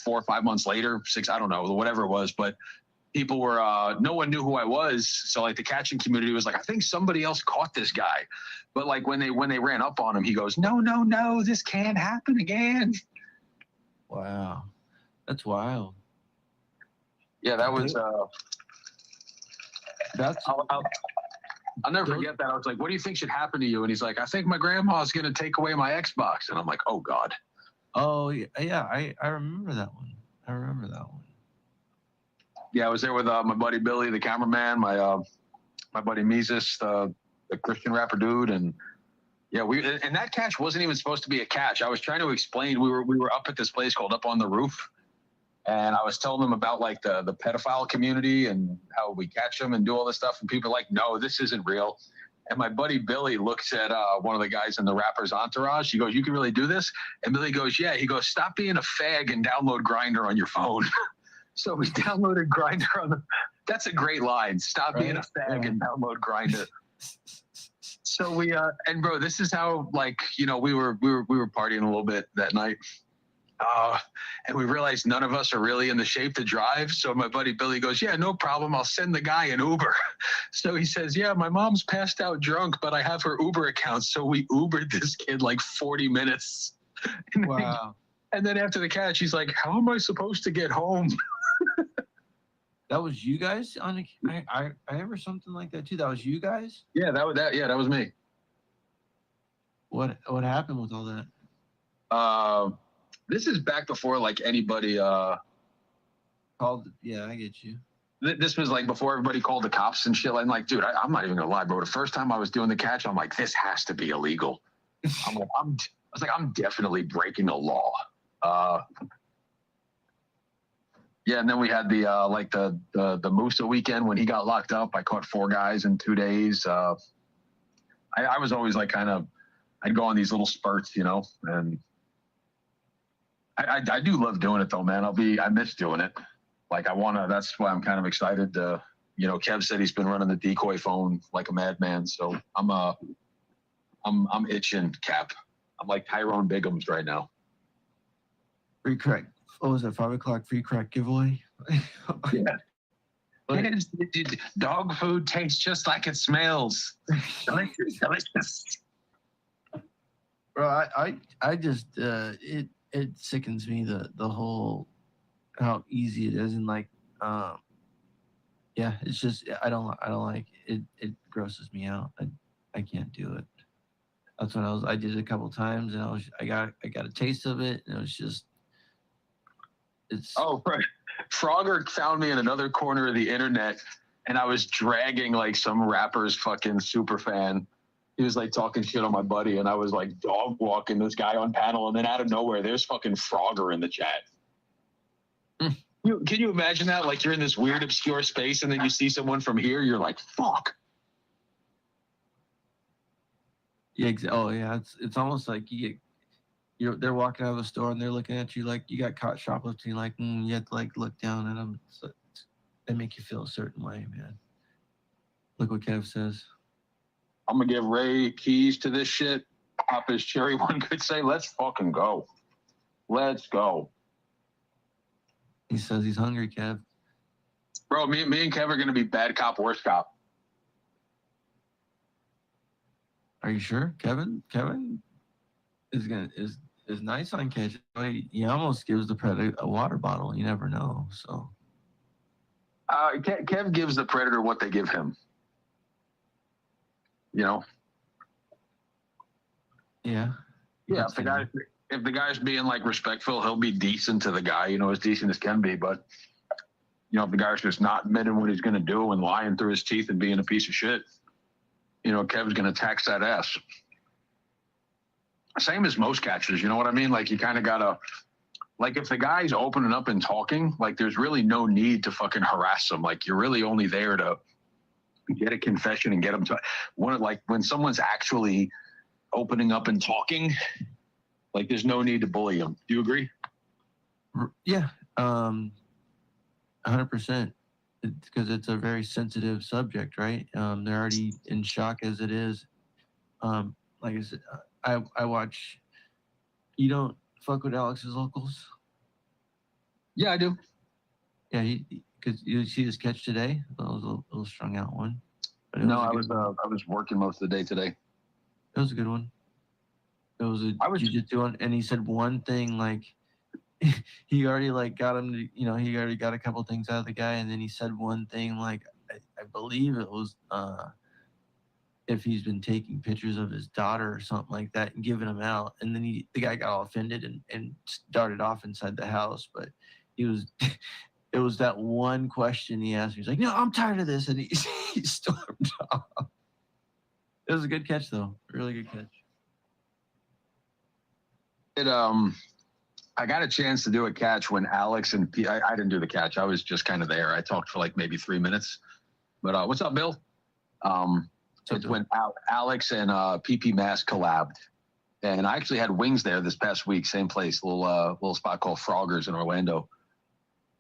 4 or 5 months later, 6, I don't know, whatever it was. But people were no one knew who I was, so like the catching community was like, I think somebody else caught this guy. But like when they ran up on him, he goes, no, this can't happen again. Wow, that's wild. Yeah, that was. I'll never forget that. I was like, what do you think should happen to you? And he's like, I think my grandma's going to take away my Xbox. And I'm like, oh, God. Oh, yeah. I remember that one. Yeah, I was there with my buddy Billy, the cameraman, my buddy Mises, the Christian rapper dude. And yeah, and that catch wasn't even supposed to be a catch. I was trying to explain. We were up at this place called Up on the Roof. And I was telling them about like the pedophile community and how we catch them and do all this stuff. And people are like, no, this isn't real. And my buddy Billy looks at one of the guys in the rapper's entourage. He goes, you can really do this? And Billy goes, yeah. He goes, stop being a fag and download Grindr on your phone. So we downloaded Grindr that's a great line. Stop being a fag and download Grindr. So and bro, this is how like, we were partying a little bit that night. And we realized none of us are really in the shape to drive. So my buddy Billy goes, yeah, no problem. I'll send the guy an Uber. So he says, yeah, my mom's passed out drunk, but I have her Uber account. So we Ubered this kid like 40 minutes. Wow. And then after the catch, he's like, how am I supposed to get home? That was you guys on I ever something like that too. That was you guys? Yeah, that was me. What happened with all that? This is back before like anybody called. Yeah, I get you. This was like before everybody called the cops and shit. And like, dude, I'm not even gonna lie, bro. The first time I was doing the catch, I'm like, this has to be illegal. I was like, I'm definitely breaking a law. Yeah, and then we had the like the Musa weekend when he got locked up. I caught 4 guys in 2 days. I was always like I'd go on these little spurts, you know, and I do love doing it though, man. I miss doing it. Like that's why I'm kind of excited to, you know, Kev said he's been running the decoy phone like a madman. So I'm itching, Cap. I'm like Tyrone Biggums right now. Free crack. What was it? 5 o'clock free crack giveaway? Yeah. Dog food tastes just like it smells. Delicious, delicious. Bro, I just it sickens me the whole how easy it is, and like yeah, it's just I don't like it. It grosses me out. I can't do it. That's when I did it a couple times, and I got a taste of it, and it was just Frogger found me in another corner of the internet, and I was dragging like some rapper's fucking super fan. He was like talking shit on my buddy, and I was like dog walking this guy on panel, and then out of nowhere, there's fucking Frogger in the chat. Can you imagine that? Like you're in this weird obscure space, and then you see someone from here, you're like, fuck. Yeah. Oh yeah. It's almost like they're walking out of the store and they're looking at you like you got caught shoplifting. Like you have to like look down at them. They make you feel a certain way, man. Look what Kev says. I'm gonna give Ray keys to this shit. Pop his cherry. One could say, let's fucking go. Let's go. He says he's hungry, Kev. Bro, me and Kev are gonna be bad cop, worst cop. Are you sure? Kevin is nice on catch. He almost gives the predator a water bottle. You never know. So Kev gives the predator what they give him. You know? Yeah. Yeah. If the guy's being like respectful, he'll be decent to the guy, you know, as decent as can be. But you know, if the guy's just not admitting what he's gonna do and lying through his teeth and being a piece of shit, you know, Kev's gonna tax that ass. Same as most catchers, you know what I mean? Like you kind of gotta, like if the guy's opening up and talking, like there's really no need to fucking harass them. Like you're really only there to get a confession and get them to like when someone's actually opening up and talking, like there's no need to bully them. Do you agree? Yeah, 100%. Because it's a very sensitive subject, right? They're already in shock as it is. Like I said, I watch. You don't fuck with Alex's locals? Yeah, I do. Yeah, because you see his catch today. That was a little strung out one. But No, I was working most of the day today. It was a good one. It was a jiu-jitsu one, and he said one thing like he already like got him to, you know, he already got a couple things out of the guy, and then he said one thing like I believe it was if he's been taking pictures of his daughter or something like that and giving them out, and then the guy got all offended and started off inside the house, but he was it was that one question he asked me. He's like, no, I'm tired of this, and he stormed off. It was a good catch though, really good catch. I got a chance to do a catch when Alex and I didn't do the catch. I was just kind of there. I talked for like maybe 3 minutes. But what's up, Bill? It's when Alex and PP Mask collabed, and I actually had wings there this past week. Same place, little spot called Froggers in Orlando.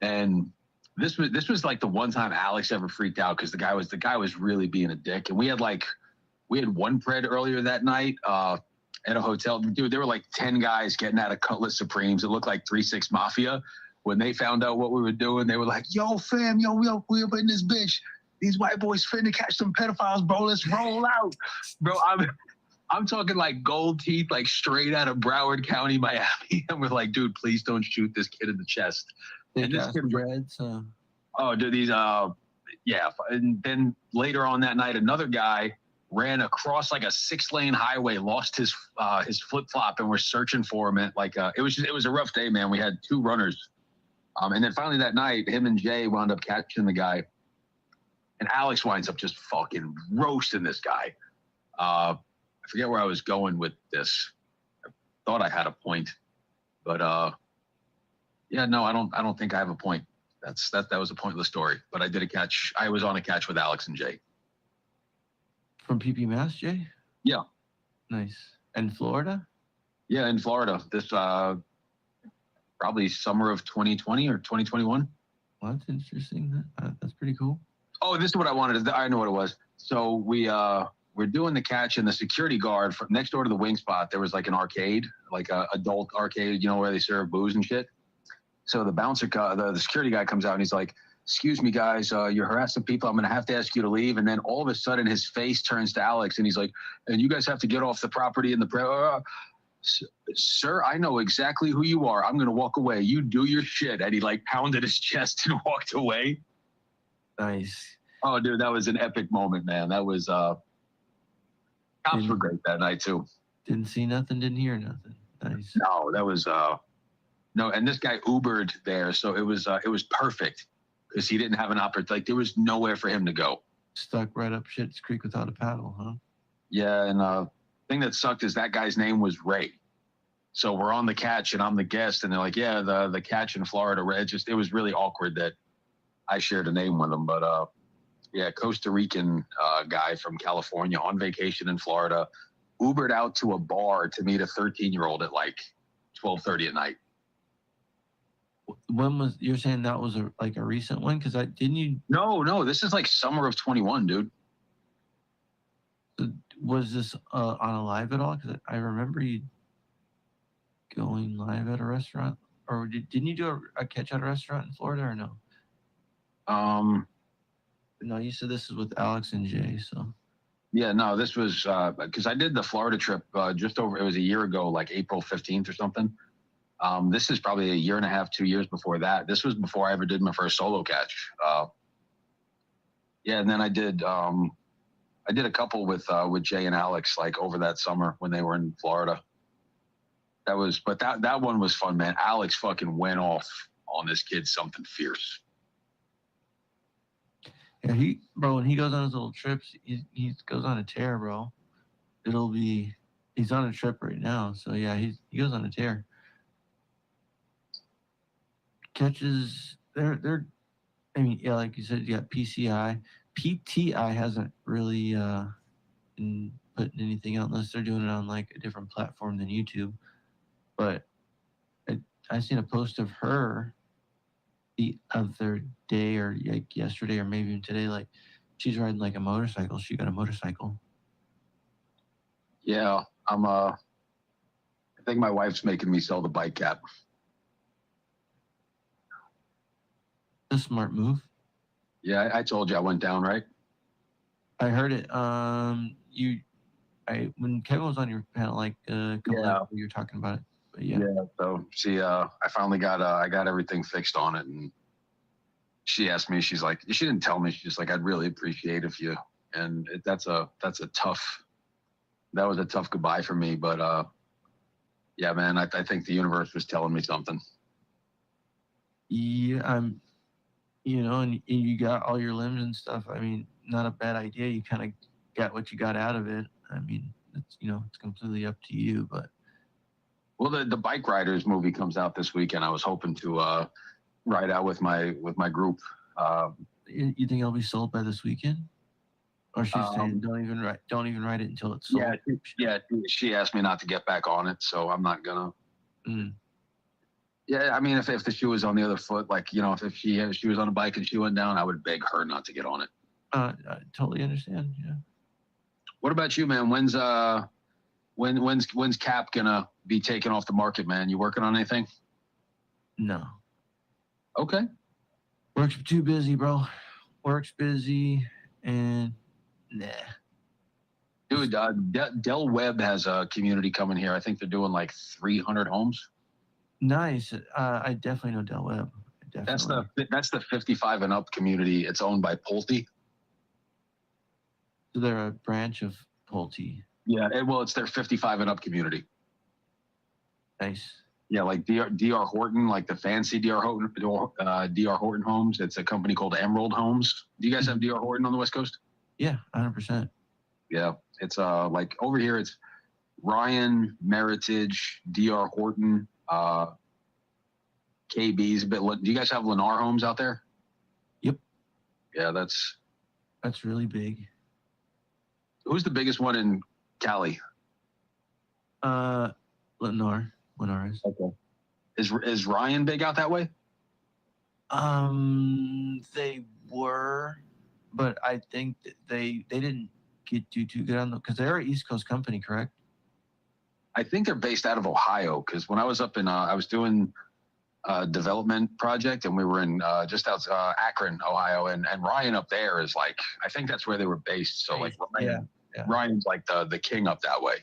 And this was like the one time Alex ever freaked out because the guy was really being a dick. And we had one pred earlier that night. at a hotel. Dude, there were like 10 guys getting out of Cutlass Supremes. It looked like 3-6 Mafia. When they found out what we were doing, they were like, yo, fam, we up in this bitch. These white boys finna catch some pedophiles, bro. Let's roll out. Bro, I'm talking like gold teeth, like straight out of Broward County, Miami. And we're like, dude, please don't shoot this kid in the chest. And this kid dreads. Oh, dude, these, yeah. And then later on that night, another guy ran across like a 6-lane highway, lost his flip flop, and we're searching for him. At like it was a rough day, man. We had 2 runners, and then finally that night, him and Jay wound up catching the guy, and Alex winds up just fucking roasting this guy. I forget where I was going with this. I thought I had a point, but yeah, no, I don't think I have a point. That was a pointless story. But I did a catch. I was on a catch with Alex and Jay. From PP Mass, Jay? Yeah. Nice. And Florida? Yeah, in Florida. This probably summer of 2020 or 2021. Well, that's interesting. That's pretty cool. Oh, this is what I wanted. I know what it was. So we're doing the catch, and the security guard from next door to the wing spot, there was like an arcade, like a adult arcade, where they serve booze and shit. So the bouncer, the security guy comes out and he's like, excuse me, guys, you're harassing people. I'm going to have to ask you to leave. And then all of a sudden his face turns to Alex and he's like, and you guys have to get off the property in the sir, I know exactly who you are. I'm going to walk away. You do your shit. And he like pounded his chest and walked away. Nice. Oh, dude, that was an epic moment, man. That was, cops were great that night too. Didn't see nothing, didn't hear nothing. Nice. No, that was, no, and this guy Ubered there, so it was perfect because he didn't have an opportunity. Like there was nowhere for him to go. Stuck right up Shit's Creek without a paddle, huh? Yeah, and thing that sucked is that guy's name was Ray. So we're on the catch, and I'm the guest, and they're like, "Yeah, the catch in Florida." It was really awkward that I shared a name with him, but yeah, Costa Rican guy from California on vacation in Florida, Ubered out to a bar to meet a 13-year-old at like 12:30 at night. When was you're saying that was a recent one? Because didn't you? No, this is like summer of 21, dude. Was this on a live at all? Because I remember you going live at a restaurant, or didn't you do a catch at a restaurant in Florida or no? No, you said this is with Alex and Jay, so. Yeah, no, this was because I did the Florida trip it was a year ago, like April 15th or something. This is probably a year and a half, 2 years before that. This was before I ever did my first solo catch. Yeah, and then I did a couple with Jay and Alex like over that summer when they were in Florida. That one was fun, man. Alex fucking went off on this kid something fierce. Yeah, when he goes on his little trips, he goes on a tear, bro. He's on a trip right now, so yeah, he goes on a tear. Catches, they're, I mean, yeah, like you said, you got PCI. PTI hasn't really been putting anything out unless they're doing it on like a different platform than YouTube. But I seen a post of her the other day or like yesterday or maybe even today, like she's riding like a motorcycle. She got a motorcycle. Yeah, I think my wife's making me sell the bike cap. A smart move. Yeah, I told you I went down, right? I heard it. When Kevin was on your panel, like a couple hours ago, you were talking about it. But yeah. Yeah. So she, I finally got everything fixed on it, and she asked me. She's like, she didn't tell me. She's just like, I'd really appreciate if you. And that was a tough goodbye for me. But yeah, man, I think the universe was telling me something. Yeah, and you got all your limbs and stuff. I mean, not a bad idea. You kind of got what you got out of it. I mean, it's completely up to you, but. Well, the Bike Riders movie comes out this weekend. I was hoping to ride out with my group. You think it'll be sold by this weekend? Or she's saying don't even write it until it's sold. Yeah, she asked me not to get back on it, so I'm not gonna. Yeah, I mean, if the shoe was on the other foot, like if she was on a bike and she went down, I would beg her not to get on it. I totally understand. Yeah. What about you, man? When's When's Cap gonna be taken off the market, man? You working on anything? No. Okay. Work's too busy, bro. Work's busy, and nah. Dude, Del Webb has a community coming here. I think they're doing like 300 homes. Nice. I definitely know Del Webb. That's the 55 and up community. It's owned by Pulte. So they're a branch of Pulte. Yeah, well, it's their 55 and up community. Nice. Yeah, like DR Horton, like the fancy DR Horton homes. It's a company called Emerald Homes. Do you guys have DR Horton on the West Coast? Yeah, 100%. Yeah, it's like over here. It's Ryan, Meritage, DR Horton, KB's a bit. Do you guys have Lennar Homes out there? Yep. Yeah, that's really big. Who's the biggest one in Cali? Lennar is. Okay. Is Ryan big out that way? They were, but I think that they didn't get too good on them because they're an East Coast company, correct? I think they're based out of Ohio because when I was up in, I was doing a development project and we were in just outside Akron, Ohio, and Ryan up there is like, I think that's where they were based. So like Ryan's like the king up that way.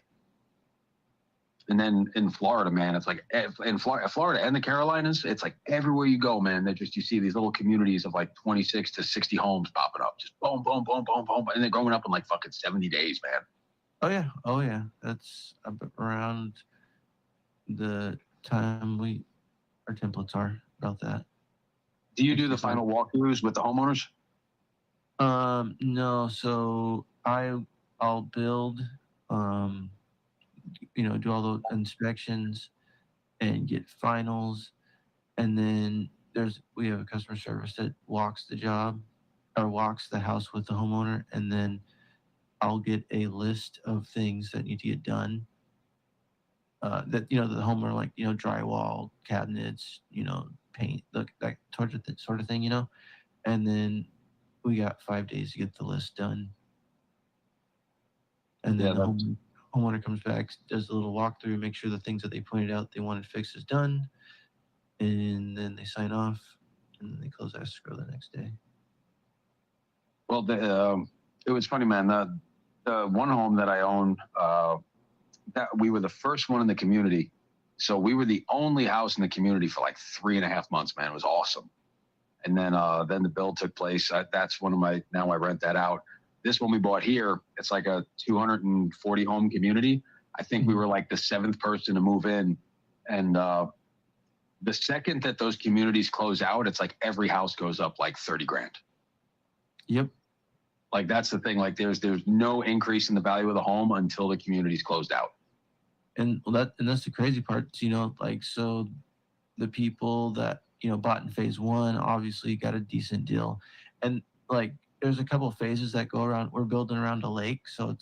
And then in Florida, man, it's like in Florida and the Carolinas, it's like everywhere you go, man, you see these little communities of like 26 to 60 homes popping up, just boom, boom, boom, boom, boom, and they're going up in like fucking 70 days, man. Oh yeah. That's around the time our templates are about that. Do you do the final walkthroughs with the homeowners? No. So I'll build, do all the inspections and get finals. And then we have a customer service that walks the job or walks the house with the homeowner. And then I'll get a list of things that need to get done. That, the homeowner, like, drywall, cabinets, paint, that sort of thing, and then we got 5 days to get the list done. And then the homeowner comes back, does a little walkthrough, make sure the things that they pointed out they wanted fixed is done, and then they sign off, and then they close escrow the next day. Well, it was funny, man. The one home that I own, that we were the first one in the community, so we were the only house in the community for like 3.5 months, man. It was awesome. And then the build took place. That's one of now I rent that out. This one we bought here, it's like a 240 home community. I think we were like the 7th person to move in. And the second that those communities close out, it's like every house goes up like 30 grand. Yep. Like that's the thing. Like there's no increase in the value of the home until the community's closed out. And that's the crazy part, so the people that, bought in phase 1 obviously got a decent deal. And like, there's a couple of phases that go around. We're building around a lake. So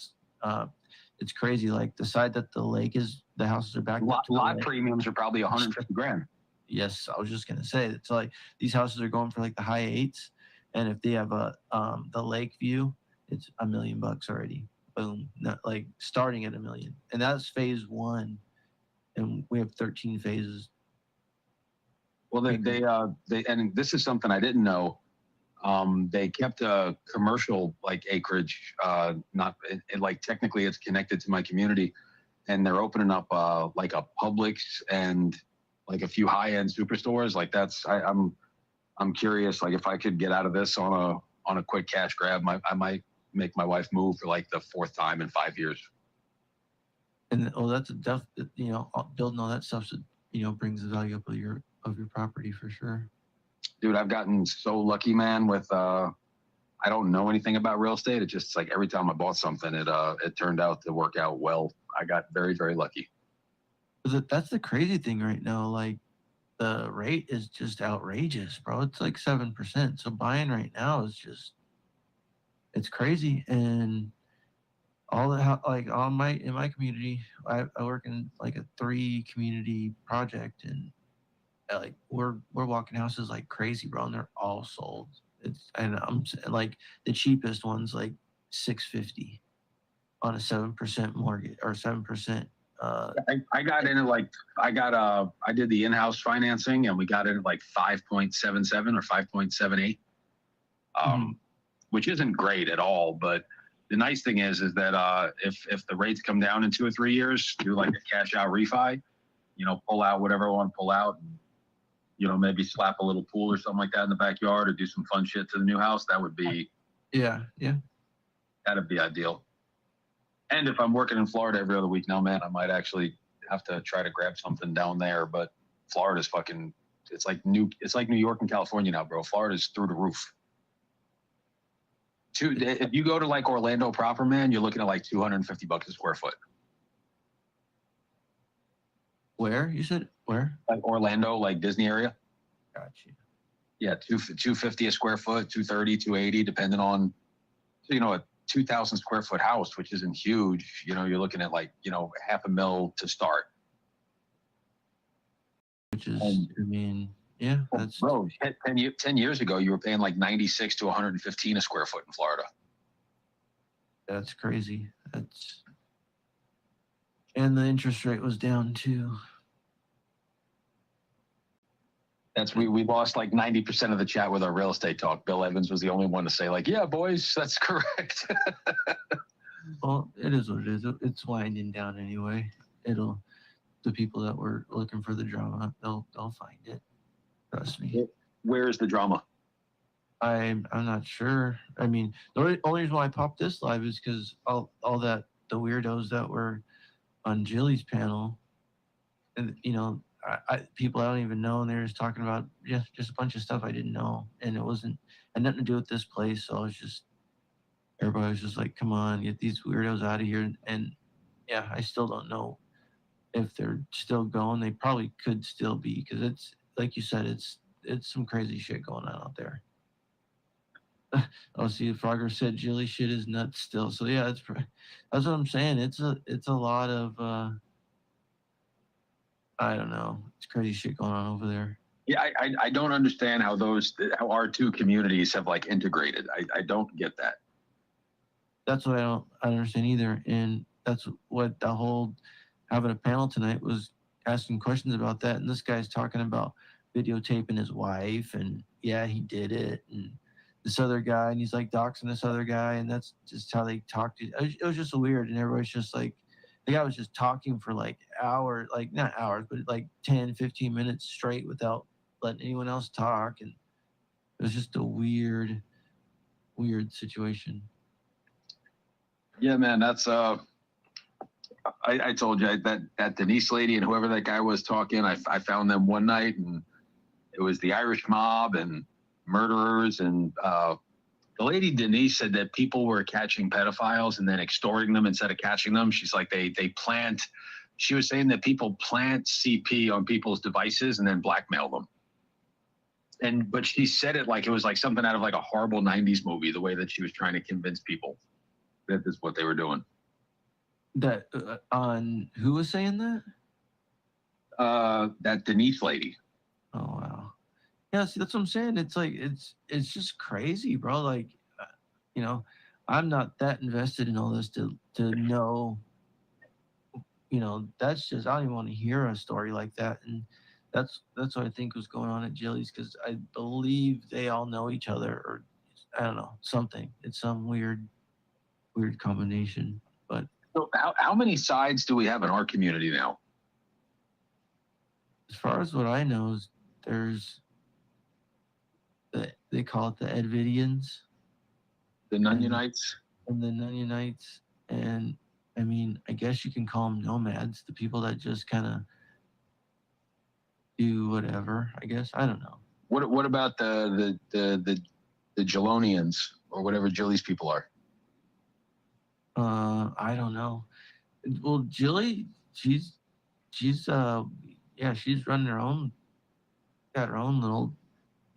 it's crazy. Like the side that the lake is, the houses are back. Lot premiums are probably 150 grand. Yes. I was just going to say, it's like these houses are going for like the high 8s. And if they have the lake view, it's $1 million already. Boom. Not like starting at $1 million. And that's phase 1. And we have 13 phases. Well, they and this is something I didn't know. They kept a commercial like acreage, like technically it's connected to my community, and they're opening up like a Publix and like a few high-end superstores. Like I'm curious, like if I could get out of this on a quick cash grab, I might make my wife move for like the 4th time in 5 years. And that's building all that stuff, brings the value up of your property for sure. Dude, I've gotten so lucky, man, with I don't know anything about real estate. It's just like every time I bought something, it turned out to work out well. I got very, very lucky. That's the crazy thing right now. Like the rate is just outrageous, bro. It's like 7%. So buying right now is just, it's crazy. And all the in my community, I work in like a 3 community project, and like we're walking houses like crazy, bro, and they're all sold. And I'm like the cheapest one's like $650. on a 7% mortgage or 7%. I got in at like I did the in-house financing and we got in at like 5.77 or 5.78, which isn't great at all. But the nice thing is that if the rates come down in 2 or 3 years, do like a cash out refi, you know, pull out whatever I want to pull out, and, you know, maybe slap a little pool or something like that in the backyard or do some fun shit to the new house. That would be that'd be ideal. And if I'm working in Florida every other week now, man, I might actually have to try to grab something down there. But Florida's fucking, it's like New York and California now, bro. Florida's through the roof. If you go to like Orlando proper, man, you're looking at like $250 a square foot. Where? You said where? Like Orlando, like Disney area. Gotcha. Yeah, 250 a square foot, 230, 280, depending on, you know, a 2,000 square foot house, which isn't huge. You know, you're looking at like, you know, $500,000 to start. Which is, I mean, yeah, that's bro. 10 years ago, you were paying like 96 to 115 a square foot in Florida. That's crazy. And the interest rate was down too. We lost like 90% of the chat with our real estate talk. Bill Evans was the only one to say like, yeah, boys, that's correct. Well, it is what it is. It's winding down anyway. The people that were looking for the drama, they'll find it. Trust me. Where is the drama? I'm not sure. I mean, the only reason why I popped this live is because all the weirdos that were on Jilly's panel, and you know, people I don't even know, and they're just talking about just a bunch of stuff I didn't know, and it had nothing to do with this place. So I was just, everybody was just like, "Come on, get these weirdos out of here." And yeah, I still don't know if they're still going. They probably could still be, because it's like you said, it's some crazy shit going on out there. Oh, see, Frogger said Jilly shit is nuts still. So yeah, that's what I'm saying. It's a lot of I don't know. It's crazy shit going on over there. Yeah, I don't understand how our two communities have like integrated. I don't get that. That's what I don't understand either. And that's what the whole having a panel tonight was, asking questions about that. And this guy's talking about videotaping his wife, and yeah, he did it. And this other guy, and he's like doxing this other guy, and that's just how they talked. It was just weird, and everybody's just like, the guy was just talking for like hours, like not hours, but like 10, 15 minutes straight without letting anyone else talk. And it was just a weird situation. Yeah, man, that's I told you that Denise lady and whoever that guy was talking, I found them one night, and it was the Irish mob and murderers, and the lady Denise said that people were catching pedophiles and then extorting them instead of catching them. She's like, she was saying that people plant CP on people's devices and then blackmail them. But she said it like it was like something out of like a horrible 90s movie, the way that she was trying to convince people that this is what they were doing. That on who was saying that? That Denise lady. Oh wow. Yeah, see, that's what I'm saying. It's like it's just crazy, bro. Like, you know, I'm not that invested in all this to know. You know, that's just, I don't even want to hear a story like that. And that's what I think was going on at Jilly's, because I believe they all know each other, or I don't know, something. It's some weird combination. But so how many sides do we have in our community now? As far as what I know, is there's they call it the Edvidians, the Nunionites, and the Nunionites, and I mean, I guess you can call them nomads, the people that just kind of do whatever. I guess, I don't know. What about the Jelonians, or whatever Jilly's people are? I don't know. Well, Jilly, she's running her own, got her own little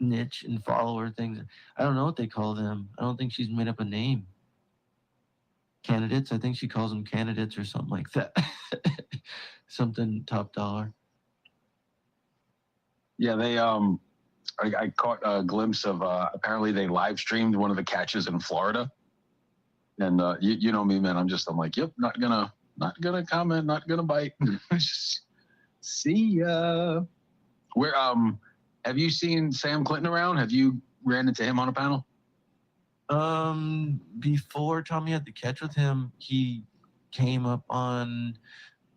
niche and follower things. I don't know what they call them. I don't think she's made up a name. Candidates, I think she calls them candidates or something like that. Something top dollar. Yeah, they I caught a glimpse of apparently they live streamed one of the catches in Florida. And you know me, man. I'm like, yep, not gonna comment, not gonna bite. See ya. Where have you seen Sam Clinton around? Have you ran into him on a panel? Before Tommy had the catch with him, he came up on,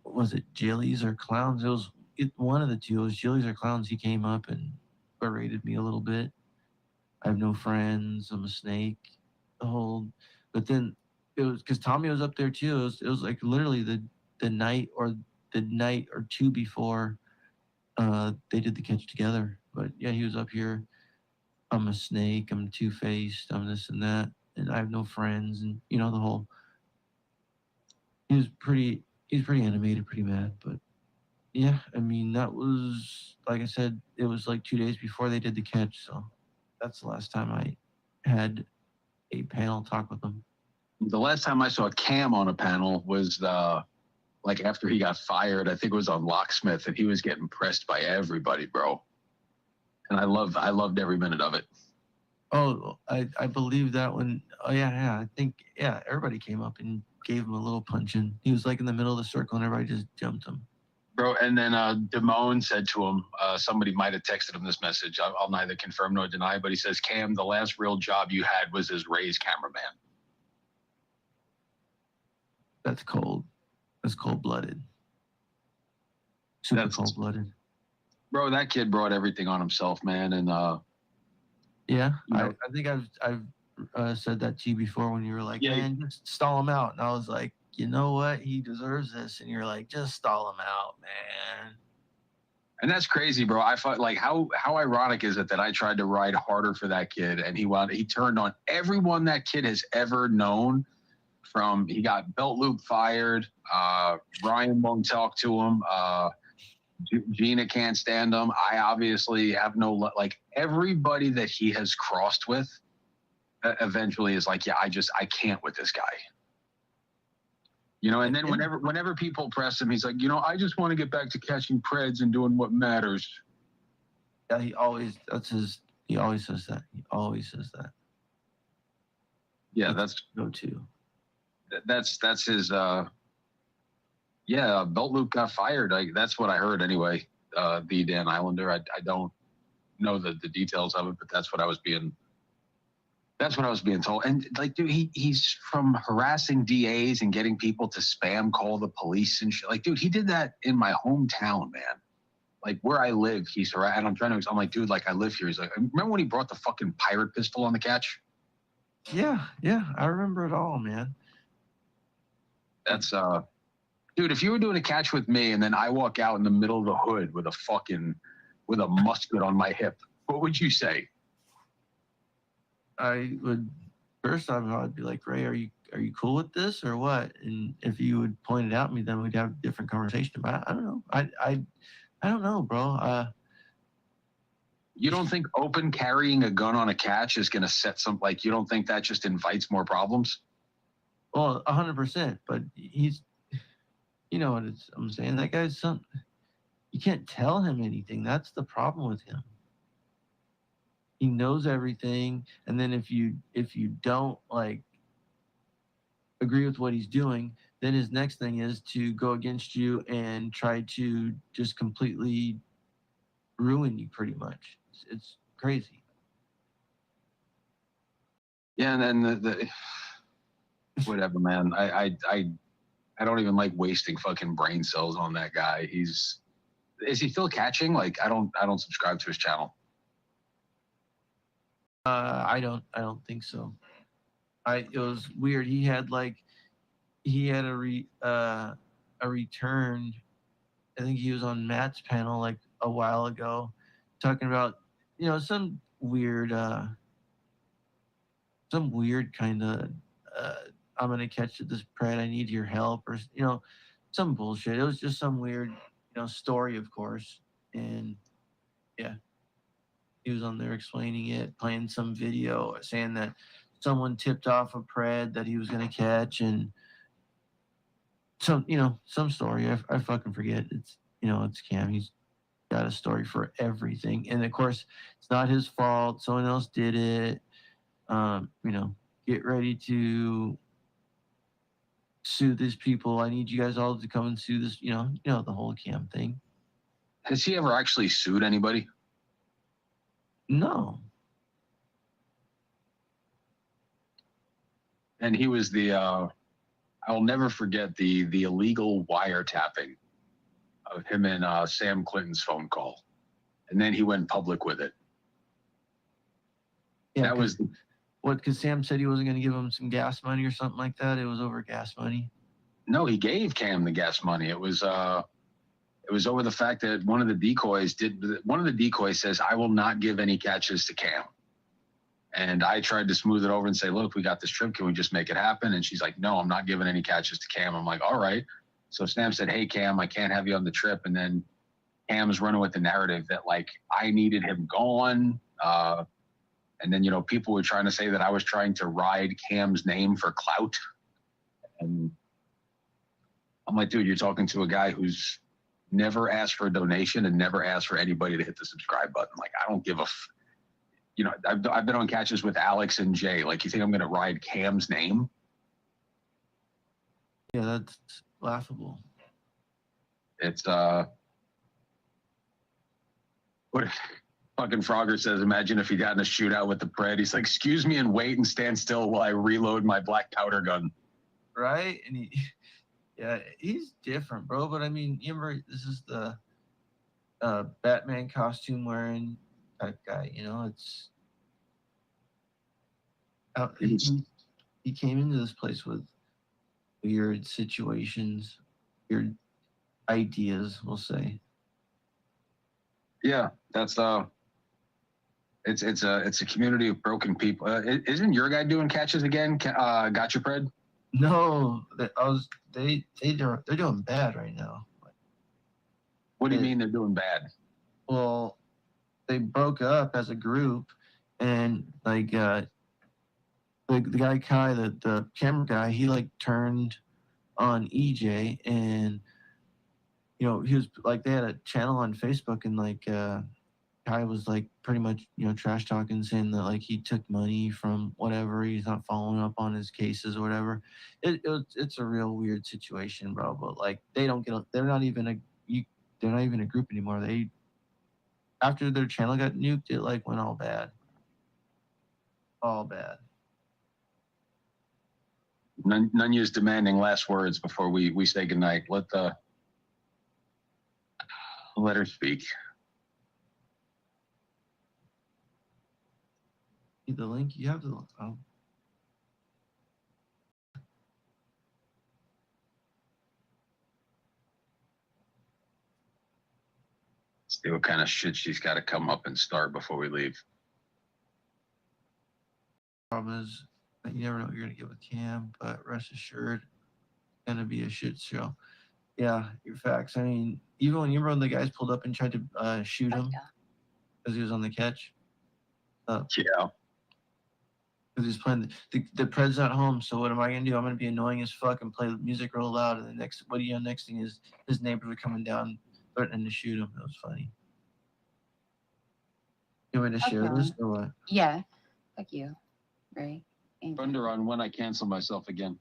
was it Jillies or Clowns? One of the two. It was Jillies or Clowns. He came up and berated me a little bit. I have no friends. I'm a snake. But then it was because Tommy was up there too. It was like literally the night or two before they did the catch together. But yeah, he was up here. I'm a snake. I'm two-faced. I'm this and that, and I have no friends. And the whole. He's pretty animated, pretty mad. But yeah, I mean that was, like I said, it was like 2 days before they did the catch. So that's the last time I had a panel talk with him. The last time I saw Cam on a panel was like after he got fired. I think it was on Locksmith, and he was getting pressed by everybody, bro. And I loved every minute of it. Oh, I believe that one. Oh yeah. I think everybody came up and gave him a little punch, and he was like in the middle of the circle, and everybody just jumped him. Bro, and then Damone said to him, somebody might have texted him this message. I'll neither confirm nor deny, but he says, Cam, the last real job you had was as Ray's cameraman. That's cold. That's cold-blooded. Super cold-blooded. Bro, that kid brought everything on himself, man. And yeah, I think I've said that to you before when you were like, man, just stall him out. And I was like, you know what? He deserves this. And you're like, just stall him out, man. And that's crazy, bro. I thought, like, how ironic is it that I tried to ride harder for that kid, and he turned on everyone that kid has ever known. From he got Belt Loop fired. Ryan won't talk to him. Gina can't stand him. I obviously have no everybody that he has crossed with. Eventually is like, yeah, I can't with this guy. And then whenever people press him, he's like, I just want to get back to catching preds and doing what matters. Yeah, he always says that. He always says that. Yeah, that's go-to. That's his Belt Loop got fired. That's what I heard anyway. The Dan Islander. I don't know the details of it, but that's what I was being told. And like, dude, he's from harassing DAs and getting people to spam call the police and shit. Like, dude, he did that in my hometown, man. Like where I live, he's harassing. And I'm like, dude, like I live here. He's like, remember when he brought the fucking pirate pistol on the catch? Yeah, I remember it all, man. That's dude, if you were doing a catch with me and then I walk out in the middle of the hood with a musket on my hip, what would you say? I would first off, I'd be like, Ray, are you cool with this or what? And if you would point it out to me, then we'd have a different conversation about it. I don't know. I don't know, bro. You don't think open carrying a gun on a catch is going to set you don't think that just invites more problems? Well, 100%, but he's, what I'm saying? That guy's you can't tell him anything. That's the problem with him. He knows everything. And then if you don't agree with what he's doing, then his next thing is to go against you and try to just completely ruin you pretty much. It's crazy. Yeah. And then the whatever, man. I don't even like wasting fucking brain cells on that guy. Is he still catching? Like, I don't subscribe to his channel. I don't think so. It was weird. He had a return. I think he was on Matt's panel like a while ago, talking about some weird kind of I'm gonna catch this pred. I need your help, or some bullshit. It was just some weird story, of course, and yeah. He was on there explaining it, playing some video, saying that someone tipped off a pred that he was going to catch, and some story. I fucking forget. It's Cam. He's got a story for everything, and of course, it's not his fault. Someone else did it. Get ready to sue these people. I need you guys all to come and sue this. You know the whole Cam thing. Has he ever actually sued anybody? No. And he was the I'll never forget the illegal wiretapping of him and Sam Clinton's phone call, and then he went public with it. Yeah, that was what? Because Sam said he wasn't going to give him some gas money or something like that. It was over gas money. no. He gave Cam the gas money. It was over the fact that one of the decoys says, "I will not give any catches to Cam." And I tried to smooth it over and say, "Look, we got this trip. Can we just make it happen?" And she's like, "No, I'm not giving any catches to Cam." I'm like, "All right." So Sam said, "Hey, Cam, I can't have you on the trip." And then Cam's running with the narrative that, like, I needed him gone. And then, people were trying to say that I was trying to ride Cam's name for clout. And I'm like, dude, you're talking to a guy who's never asked for a donation and never asked for anybody to hit the subscribe button. Like, I don't give a I've been on catches with Alex and Jay. Like, you think I'm going to ride Cam's name? Yeah, that's laughable. It's what fucking Frogger says. Imagine if he got in a shootout with the Pred. He's like, "Excuse me and wait and stand still while I reload my black powder gun." Right? And he's different, bro. But I mean, you remember, this is the Batman costume wearing type guy. It's he came into this place with weird situations, weird ideas, we'll say. Yeah, that's it's a community of broken people. Isn't your guy doing catches again? Gotcha, Pred? No, they're doing bad right now. What do you mean they're doing bad? Well, they broke up as a group, and like the guy Kai, the camera guy, he like turned on EJ, and he was like, they had a channel on Facebook, and like Kai was like pretty much trash talking, saying that like he took money from whatever, he's not following up on his cases or whatever. It's a real weird situation, bro. But like they're not even a group anymore. After their channel got nuked, it like went all bad. All bad. Nunya's demanding last words before we say goodnight. Let her speak. Need the link? You have the link. Oh. See what kind of shit she's got to come up and start before we leave. Problem is that you never know what you're gonna get with Cam, but rest assured, it's gonna be a shit show. Yeah, your facts. I mean, even when the guys pulled up and tried to shoot him because he was on the catch. Yeah. Because he's playing the Pred's not home, so what am I gonna do? I'm gonna be annoying as fuck and play the music real loud, and the next thing is his neighbors are coming down threatening to shoot him. It was funny. You want me to share this or what? Yeah. Fuck you. Right. Thunder on when I cancel myself again.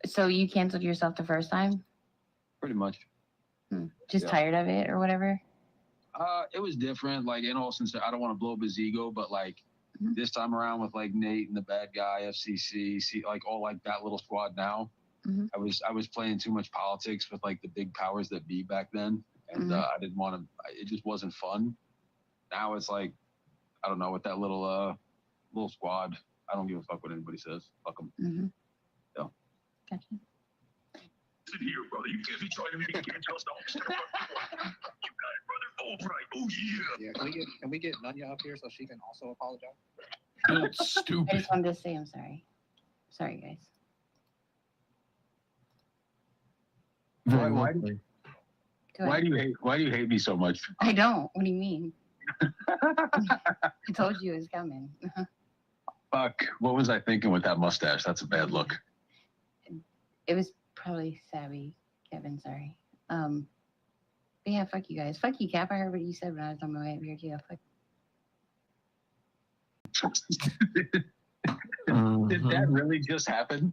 So you canceled yourself the first time? Pretty much. Just tired of it or whatever? It was different. Like, in all sincerity, I don't want to blow up his ego, but like this time around with like Nate and the bad guy, FCC, like all like that little squad now. I was playing too much politics with like the big powers that be back then, and I didn't want to. It just wasn't fun. Now it's like, I don't know, with that little squad, I don't give a fuck what anybody says. Fuck them. Yeah. Gotcha. Sit here, brother. You can't be trying to make it tell us the whole You got it, brother. All right. Oh yeah. Yeah. Can we get Nunya up here so she can also apologize? That's stupid. I just wanted to say I'm sorry. Sorry, guys. Why do you hate me so much? I don't. What do you mean? I told you it was coming. Fuck. What was I thinking with that mustache? That's a bad look. It was probably savvy, Kevin. Sorry. But yeah, fuck you guys. Fuck you, Cap. I heard what you said when I was on my way up here too. Fuck. Did that really just happen?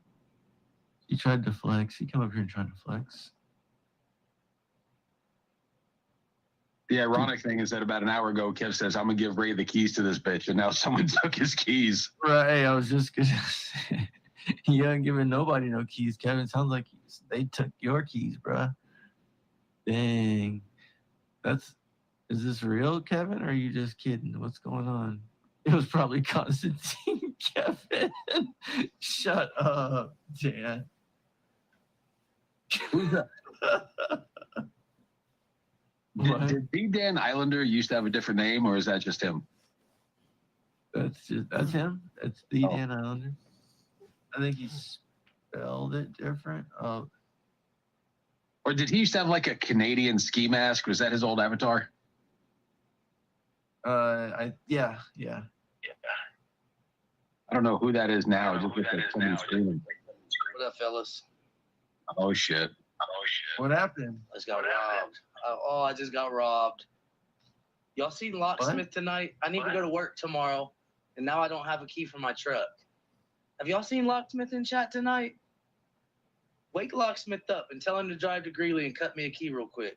He tried to flex. He came up here and tried to flex. The ironic thing is that about an hour ago, Kev says, I'm going to give Ray the keys to this bitch. And now someone took his keys. Right. I was just going to say, you haven't given nobody no keys, Kevin. Sounds like they took your keys, bruh. Dang. Is this real, Kevin, or are you just kidding? What's going on? It was probably Constantine, Kevin. Shut up, Dan. Who's that? Did D. Dan Islander used to have a different name, or is that just him? That's him. That's D. Dan Islander. I think he spelled it different. Or did he used to have like a Canadian ski mask? Was that his old avatar? Yeah. I don't know who that is now. Just with somebody screaming. What up, fellas? Oh shit. What happened? I just got robbed. I just got robbed. Y'all seen Locksmith tonight? I need to go to work tomorrow, and now I don't have a key for my truck. Have y'all seen Locksmith in chat tonight? Wake Locksmith up and tell him to drive to Greeley and cut me a key real quick.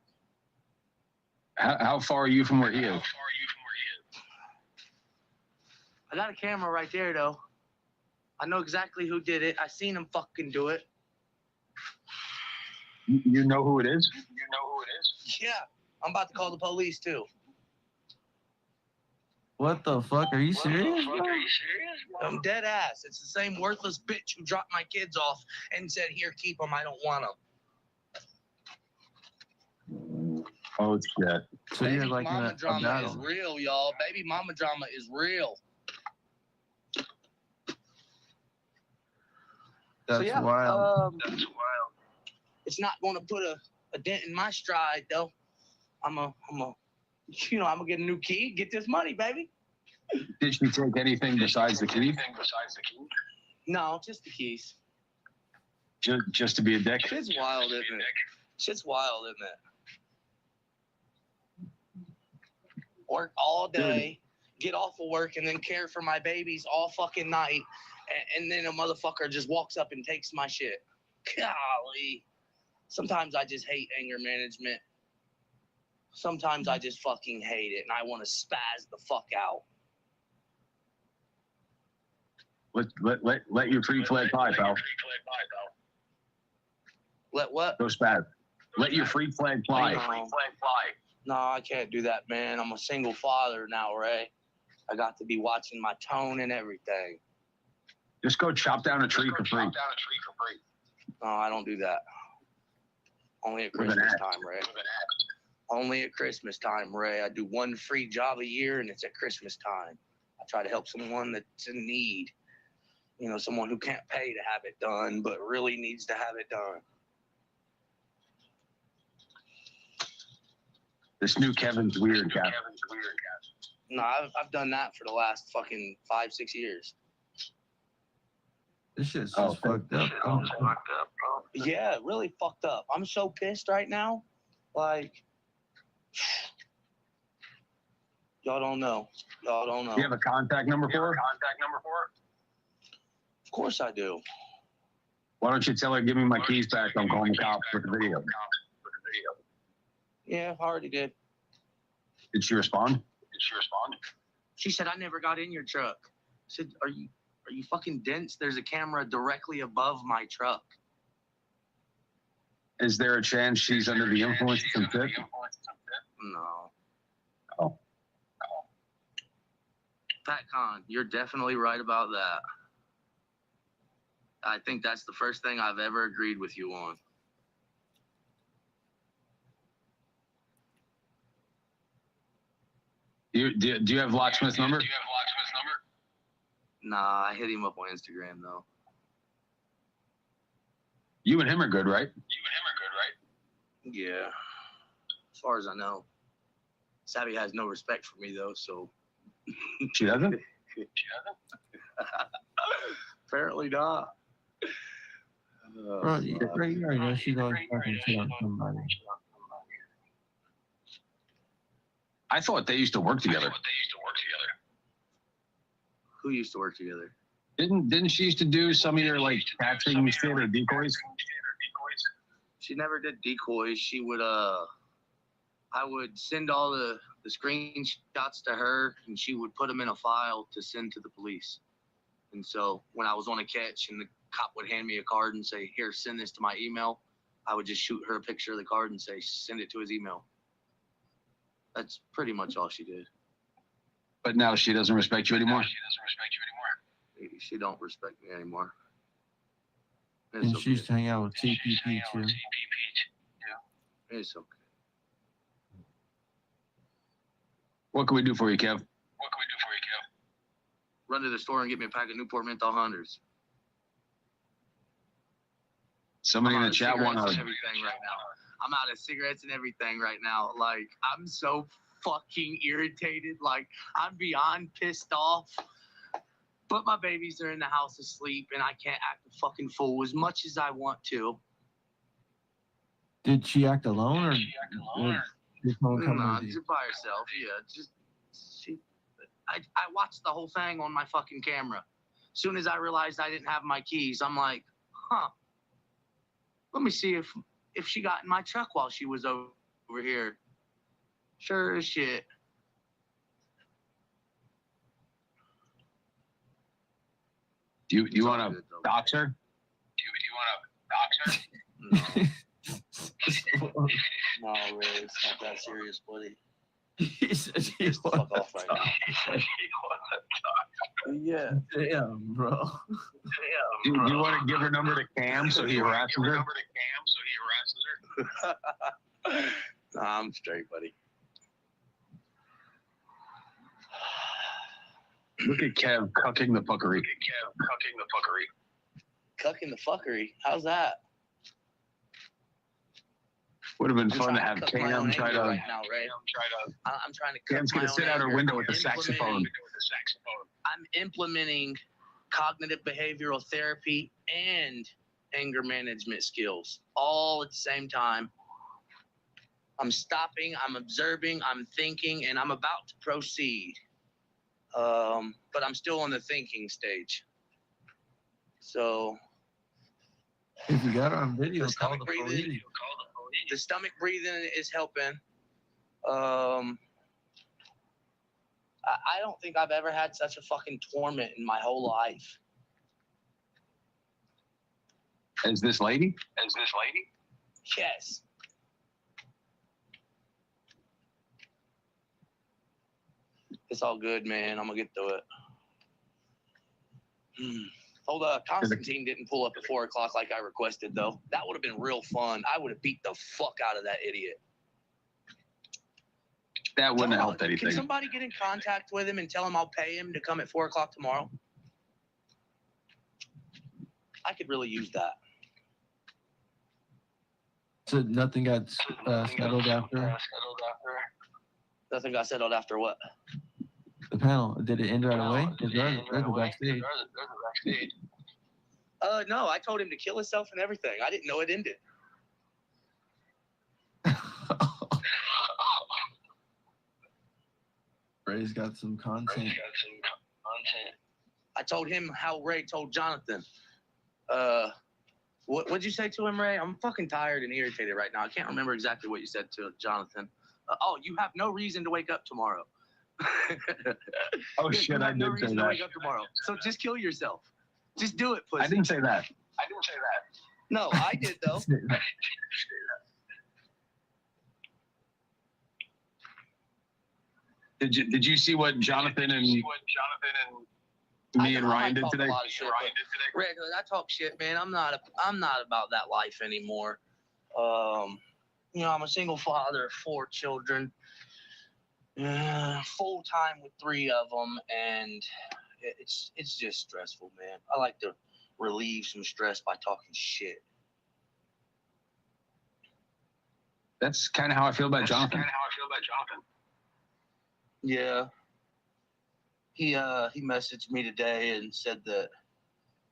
How far are you from where he is? I got a camera right there, though. I know exactly who did it. I seen him fucking do it. You know who it is? Yeah, I'm about to call the police, too. What the fuck? Are you serious? I'm dead ass. It's the same worthless bitch who dropped my kids off and said, here, keep them. I don't want them. Oh, shit. So Baby you're like mama drama is real, y'all. Baby mama drama is real. That's wild. That's wild. It's not going to put a dent in my stride, though. I'm gonna get a new key, get this money, baby. Did she take anything besides the keys? No, just the keys. Just to be a dick? Shit's wild, isn't it? Shit's wild, isn't it? Work all day, get off of work, and then care for my babies all fucking night, and then a motherfucker just walks up and takes my shit. Golly. Sometimes I just hate anger management. Sometimes I just fucking hate it, and I want to spaz the fuck out. Let your free flag fly, pal. Let what? Go spaz. Let your free flag fly. No, I can't do that, man. I'm a single father now, Ray. I got to be watching my tone and everything. Just go chop down a tree for free. No, I don't do that. Only at Christmas time, Ray. Only at Christmas time, Ray. I do one free job a year, and it's at Christmas time. I try to help someone that's in need. You know, someone who can't pay to have it done, but really needs to have it done. This new Kevin's weird, guy. No, I've done that for the last fucking 5-6 years. This shit's so fucked up. Yeah, really fucked up. I'm so pissed right now. Like, y'all don't know. Y'all don't know. Do you have a contact number for her? Of course I do. Why don't you tell her, give me my keys back, I'm calling the cops for the video. Yeah, I already did. Did she respond? She said, I never got in your truck. I said, are you fucking dense? There's a camera directly above my truck. Is there a chance she's under the influence of some shit? No. Oh. Pat Con, you're definitely right about that. I think that's the first thing I've ever agreed with you on. Do you have Locksmith's number? Nah, I hit him up on Instagram, though. You and him are good, right? Yeah. As far as I know. Savvy has no respect for me, though, so. She doesn't? Apparently not. Bro, you already know she's always fucking shit on somebody. I thought they used to work together. Who used to work together? Didn't she used to do some of your like catching shit or decoys? She never did decoys. She would I would send all the screenshots to her, and she would put them in a file to send to the police. And so when I was on a catch and the cop would hand me a card and say, "Here, send this to my email," I would just shoot her a picture of the card and say, "Send it to his email." That's pretty much all she did. But now she doesn't respect you anymore. She don't respect me anymore. And she used to hang out with TPP too. It's okay. What can we do for you, Kev? Run to the store and get me a pack of Newport Menthol 100s. Somebody in I'm the out of chat cigarettes want and to. everything right now. I'm out of cigarettes and everything right now. Like, I'm so fucking irritated. Like, I'm beyond pissed off. But my babies are in the house asleep, and I can't act a fucking fool as much as I want to. Did she act alone, or did someone come No, with you? just by herself. Yeah, just she. I watched the whole thing on my fucking camera. As soon as I realized I didn't have my keys, I'm like, huh. Let me see if she got in my truck while she was over here. Sure as shit. Do you want to dox her? No, really, it's not that serious, buddy. He said he Just fuck wanted off right now. Yeah. Damn, bro. Do you want to give her number to Cam so he harasses her? Nah, I'm straight, buddy. Look at Kev cucking the fuckery. Cucking the fuckery. How's that? Would have been I'm fun to trying have cuck my own Cam try anger to. right now, Ray. I'm trying to cuck Cam's my gonna own sit out her anger. window with the saxophone. I'm implementing cognitive behavioral therapy and anger management skills all at the same time. I'm stopping, I'm observing, I'm thinking, and I'm about to proceed. But I'm still on the thinking stage. So If you got her on video, the call stomach the breathing, police. the stomach breathing is helping. I don't think I've ever had such a fucking torment in my whole life. As this lady? Yes. It's all good, man. I'm gonna get through it. Hold up. Constantine didn't pull up at 4 o'clock like I requested, though. That would have been real fun. I would have beat the fuck out of that idiot. That wouldn't have helped Can anything. somebody get in contact with him and tell him I'll pay him to come at 4 o'clock tomorrow? I could really use that. So nothing got settled after Nothing got settled after what? the panel. Did it end right away? Because there's a backstage. No, I told him to kill himself and everything. I didn't know it ended. Ray's got some content. I told him how Ray told Jonathan. What'd you say to him, Ray? I'm fucking tired and irritated right now. I can't remember exactly what you said to Jonathan. Oh, you have no reason to wake up tomorrow. Oh shit, I did say To that. wake up tomorrow. So just kill yourself. Just do it, pussy. I didn't say that. No, I did though. Did you see what Jonathan and me and Ryan did today? Rick, I talk shit, man. I'm not about that life anymore. You know, I'm a single father of 4 children, full time with 3 of them, and it's just stressful, man. I like to relieve some stress by talking shit. That's kind of how I feel about Jonathan. Yeah. He messaged me today and said that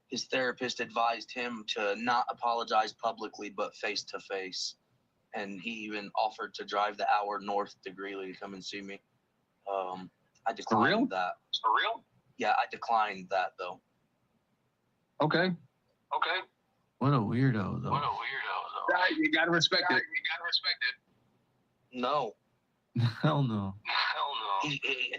his therapist advised him to not apologize publicly, but face to face. And he even offered to drive the hour north to Greeley to come and see me. I declined that. For real? Yeah, I declined that though. Okay. Okay. What a weirdo, though. What a weirdo, though. You gotta respect it. You gotta respect it. No. Hell no. Hell no.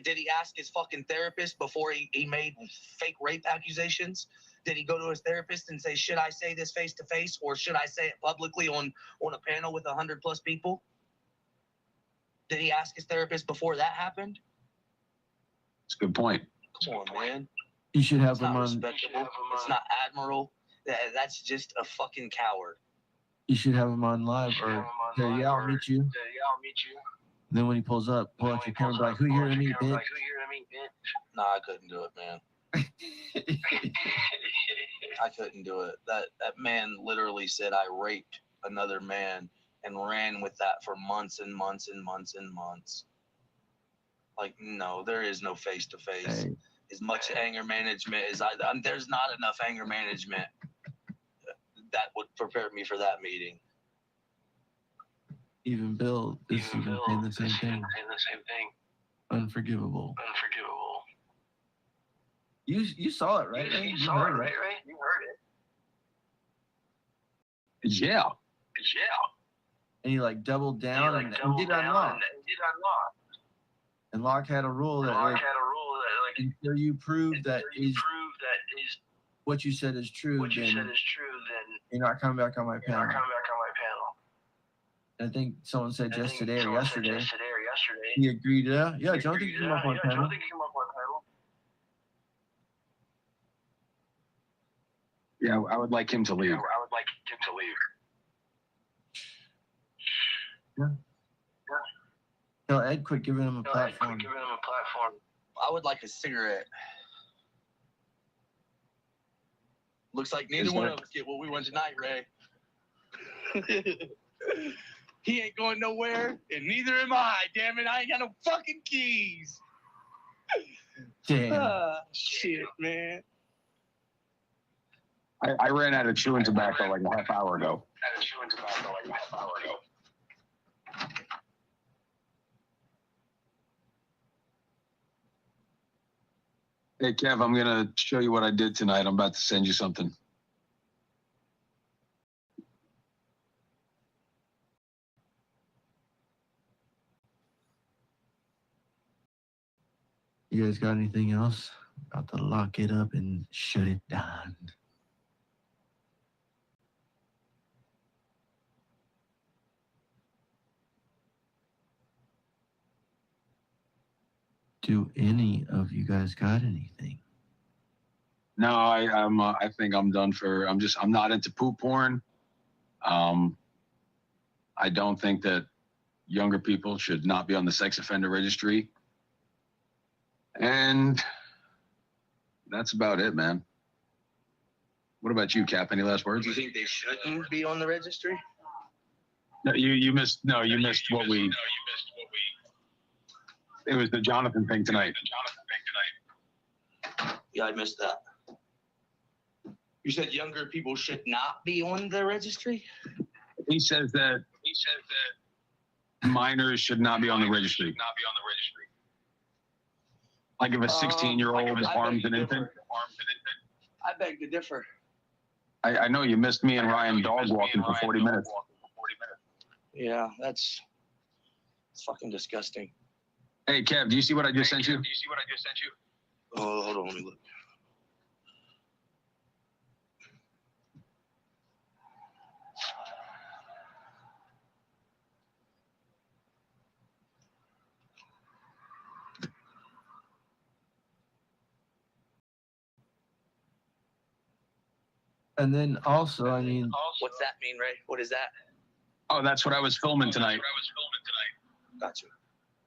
Did he ask his fucking therapist before he made fake rape accusations? Did he go to his therapist and say, should I say this face to face or should I say it publicly on a panel with 100+ people? Did he ask his therapist before that happened? That's a good point. Come on, man. You should have It's him not on. respectable. It's not admirable. That's just a fucking coward. You should have him on live or say, yeah, I'll meet you. Yeah, I'll meet you. Then when he pulls up, pull out your camera, be like, who here to meet, bitch? Nah, I couldn't do it, man. I couldn't do it. That man literally said I raped another man and ran with that for months and months and months and months. Like, no, there is no face to face. As much anger management as there's not enough anger management that would prepare me for that meeting. Even Bill is even saying the same thing. Unforgivable. Unforgivable. You saw it, right? You saw it, right? You heard it. Yeah. Yeah. And he like doubled down and did unlock. And Locke had a rule that like, until you prove that is what you said is true, then you're not coming back on my panel. I think someone said just today or yesterday. He agreed. Yeah, Jonathan can come up on panel. Yeah, I would like him to leave. Yeah. Tell Ed quit giving him a platform. I would like a cigarette. Looks like neither one of us get what we want tonight, Ray. He ain't going nowhere, and neither am I. Damn it, I ain't got no fucking keys. Damn. Shit, man. I ran out of chewing tobacco like a half hour ago. Hey, Kev, I'm going to show you what I did tonight. I'm about to send you something. You guys got anything else? About to lock it up and shut it down. Do any of you guys got anything? No, I think I'm done for. I'm not into poop porn. I don't think that younger people should not be on the sex offender registry. And that's about it, man. What about you, Cap? Any last words? Do you think they shouldn't be on the registry? No, you missed. No, you missed what we. It was the Jonathan thing tonight. Yeah, I missed that. You said younger people should not be on the registry? He says that minors should not be on the registry. Like if a 16-year-old harms an infant. I beg to differ. I know you missed me and Ryan dog walking for 40 minutes. Yeah, that's fucking disgusting. Hey, Kev, do you see what I just sent you? Oh, hold on, let me look. And then also, I mean, What's that mean, Ray? What is that? Oh, that's what I was filming tonight. Gotcha.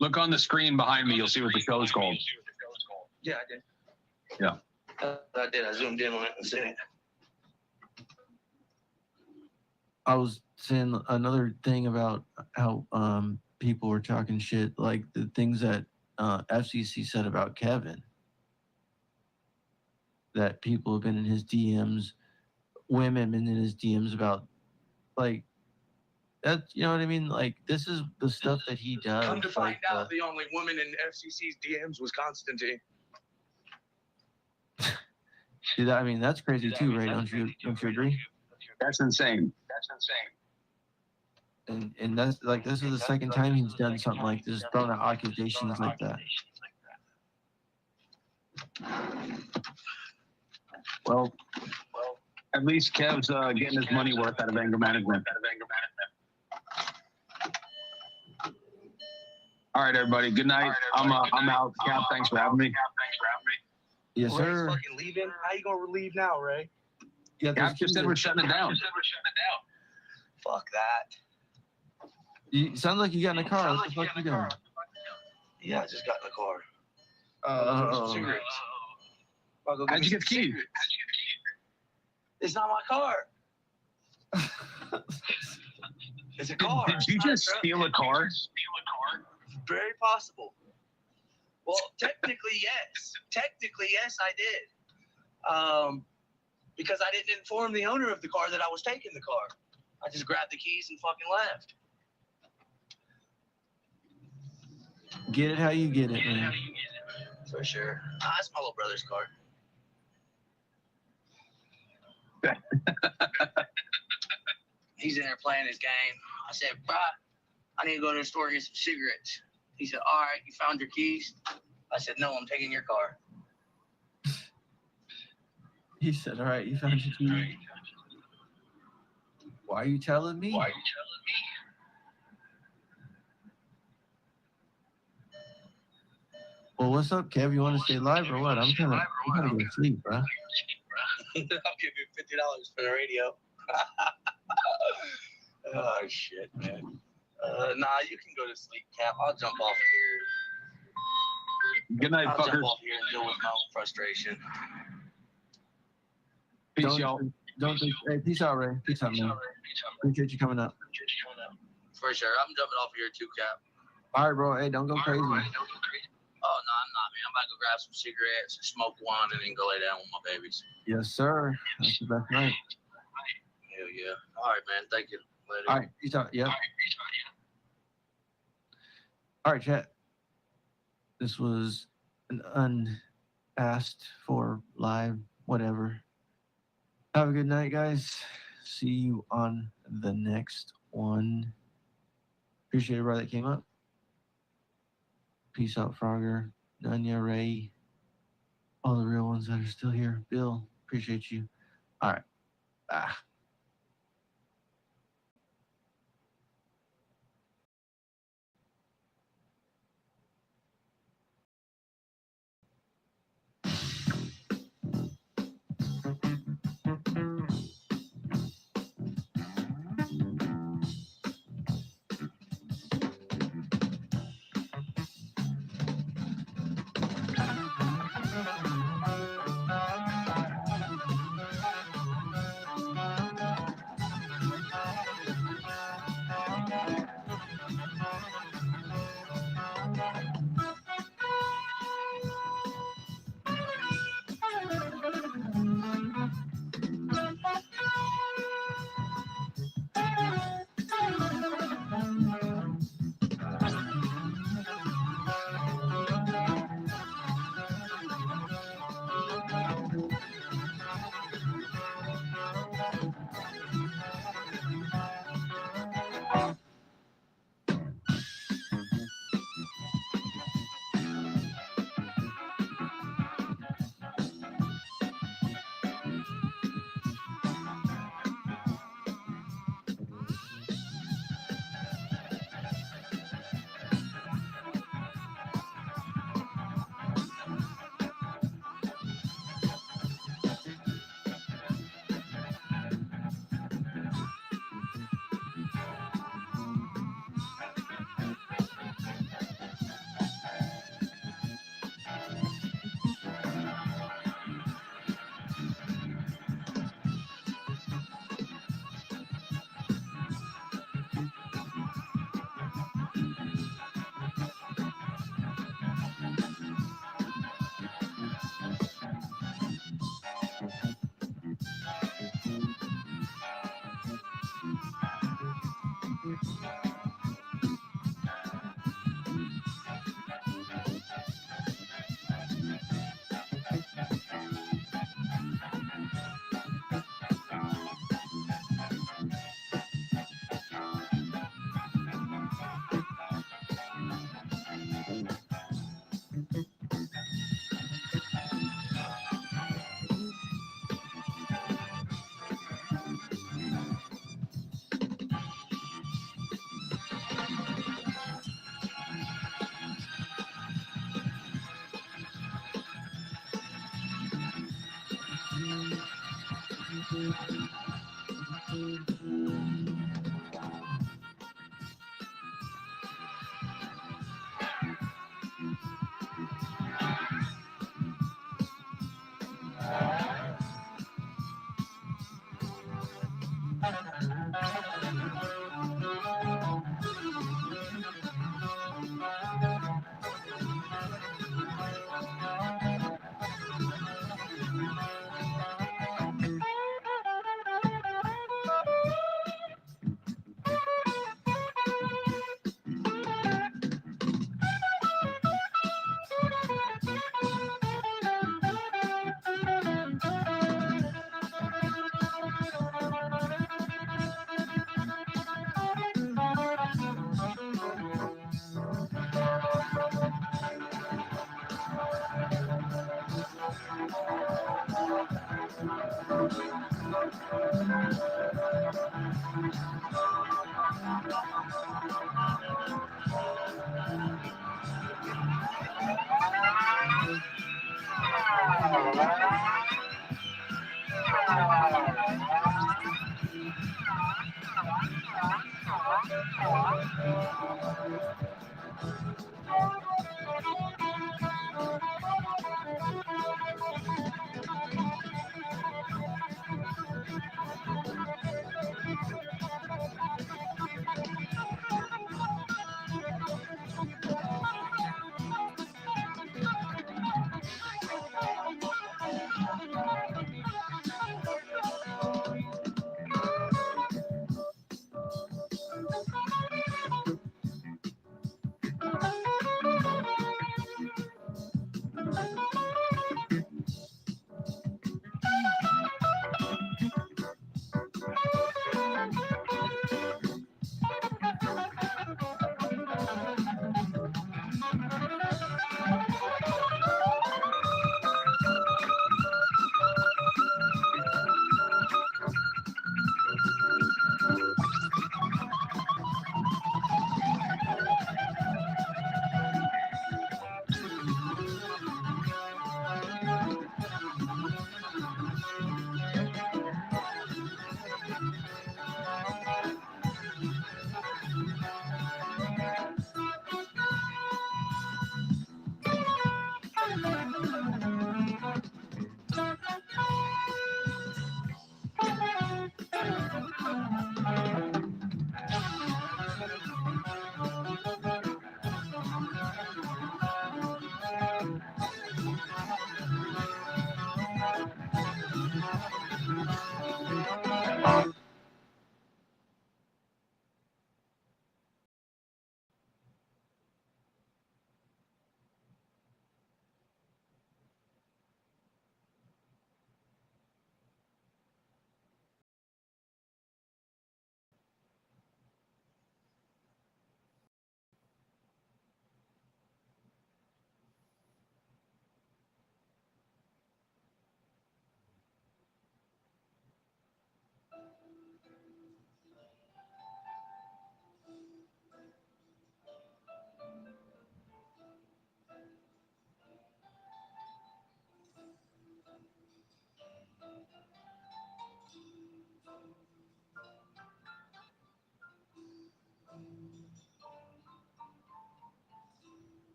Look on the screen behind me. You'll see what the show is called. Yeah, I did. Yeah. I did. I zoomed in on it and seen it. I was saying another thing about how people were talking shit, like the things that FCC said about Kevin. That people have been in his DMs, women been in his DMs about, like, that, you know what I mean? Like, this is the stuff that he does. Come to find out, the only woman in FCC's DMs was Constantine. See that? I mean, that's crazy too, Ray. Don't you agree? That's insane. And that's like this is the second time he's done something like this, thrown out accusations like that. Well, at least Kev's getting his money worth out of anger management. All right, everybody. Good night. I'm out. Cap, thanks for having me. Yes, Ray's sir. fucking leaving. How you gonna leave now, Ray? Yeah, Cap just said we're shutting it down. Fuck that. You sounds like you got in a car. What the fuck you doing? Yeah, I just got in the car. Oh. Cigarettes. How'd you get the keys? It's not my car. It's a car. Did you just steal a car? Very possible. Well, technically, yes. Technically, yes, I did. Because I didn't inform the owner of the car that I was taking the car. I just grabbed the keys and fucking left. Get it how you get it, man. For sure. That's my little brother's car. He's in there playing his game. I said, "Bro, I need to go to the store and get some cigarettes." He said, "All right, you found your keys?" I said, "No, I'm taking your car." He said, "All right, you found your keys." Why are you telling me? Well, what's up, Kev? You want to stay live or what? I'm trying to go to sleep, bro. I'll give you $50 for the radio. Oh, shit, man. Nah, you can go to sleep, Cap. I'll jump off here. Good night, I'll fuckers. jump off here and deal with my own frustration. Peace, y'all. Hey, peace out, Ray. Peace out, man. Appreciate you coming up. For sure. I'm jumping off here too, Cap. All right, bro. Hey, don't go crazy. Oh, no, I'm not, man. I'm about to go grab some cigarettes, smoke one, and then go lay down with my babies. Yes, sir. That's the best night. Hell yeah. All right, man. Thank you. Later. All right, peace out. Yep. All right, chat. This was an unasked for live, whatever. Have a good night, guys. See you on the next one. Appreciate everybody that came up. Peace out, Frogger, Nunya, Ray, all the real ones that are still here. Bill, appreciate you. All right. Bye.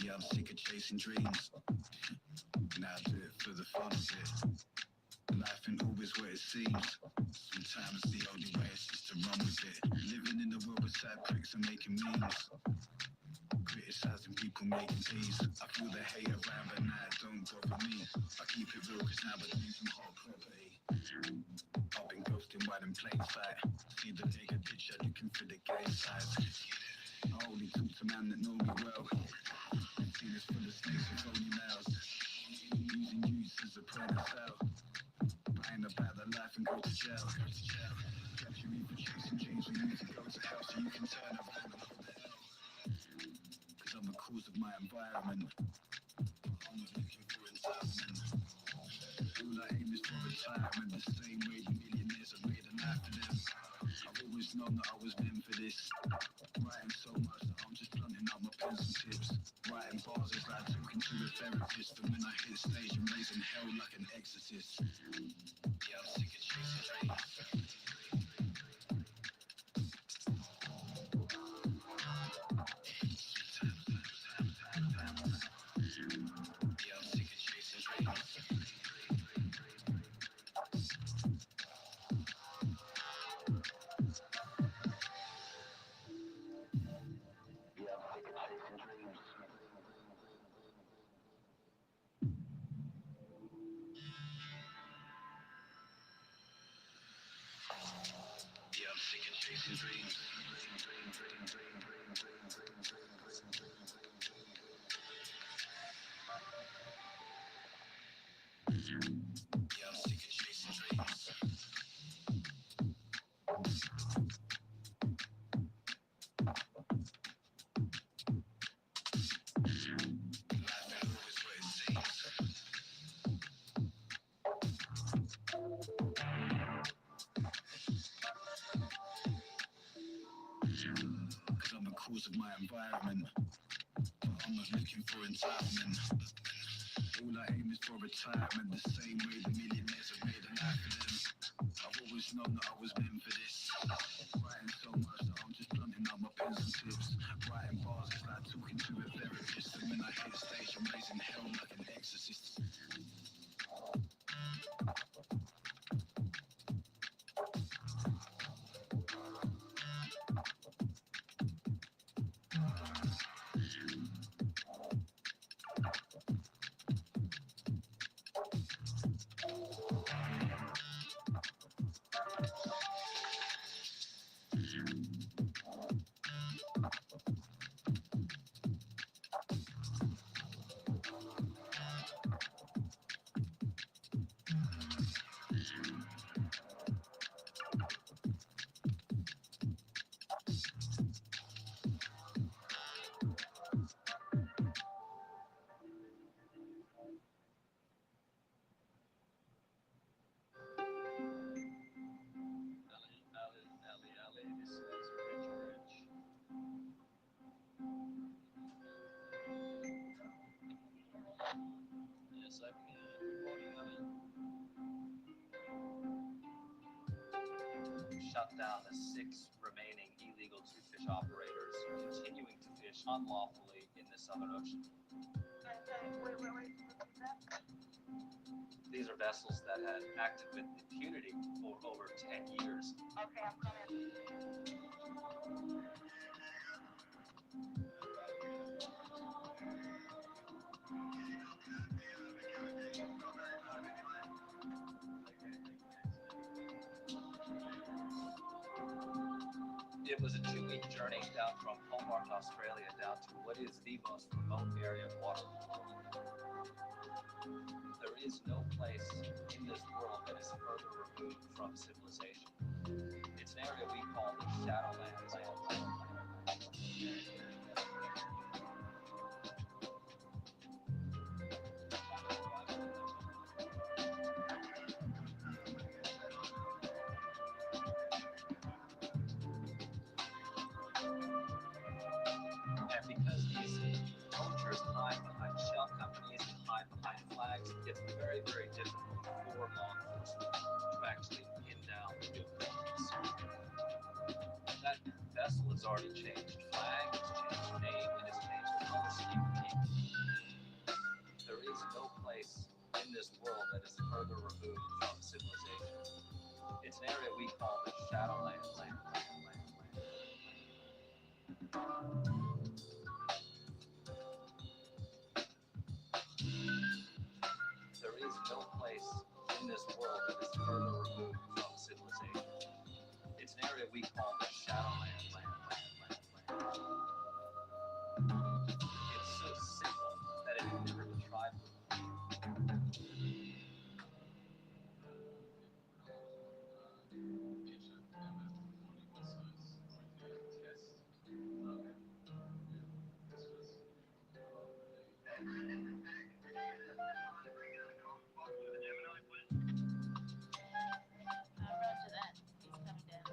Yeah, I'm sick of chasing dreams. Now I do it for the fun of it. Life ain't always what it seems. Sometimes the only way is just to run with it. Living in the world with side pricks and making memes. Criticizing people making peace. I feel the hate around, but now it don't bother me. I keep it real cause now I do some hot property. I've been ghosting while in plain sight. See the bigger picture looking for the gay side. I only talk to man that know me well. See this full of snakes with only mouths. Using youths as a point of sale. Buying about the life and go to jail. Capture me for chasing dreams for you to go to hell so you can turn around and hold the hell. Cause I'm the cause of my environment. I'm not looking for entitlement. All I aim is for retirement. The same way the millionaires have made a life for them. I've always known that I was meant for this. Writing so much that I'm just blunting out my pencil tips. Writing bars is like talking to a therapist. And when I hit stage, I'm raising hell like an exorcist. Yeah, I'm sick of chasing dreams. Yeah, I'm sick of chasing dreams. Yeah, I'm sick of chasing dreams. Yeah, I'm sick of chasing dreams. Life ain't always what it seems. Cause I'm the cause of my environment. I'm not looking for entitlement. All I aim is for retirement. The same way the millionaires have made a life for them. I've always known that I was meant for this. Writing so much that I'm just blunting out my pencil tips. Writing bars is like talking to a therapist. And when I hit stage, I'm raising hell like an exorcist. This is Rich. Yes, I can. Good morning, Ellie. Shut down the 6 remaining illegal toothfish operators continuing to fish unlawfully in the Southern Ocean. These are vessels that had acted with impunity for over 10 years. Okay, I'm coming. It was a 2-week journey down from Hobart, Australia, down to what is the most remote area of water in the world. There is no place in this world that is further removed from civilization. It's an area we call the Shadowlands. And because these cultures hide behind shell companies and hide behind flags, it's very, very difficult for law enforcement to actually pin down the new criminals. That vessel has already changed flags, we call the Shadowland. It's so simple that it had never been tried before. Roger that. He's coming down.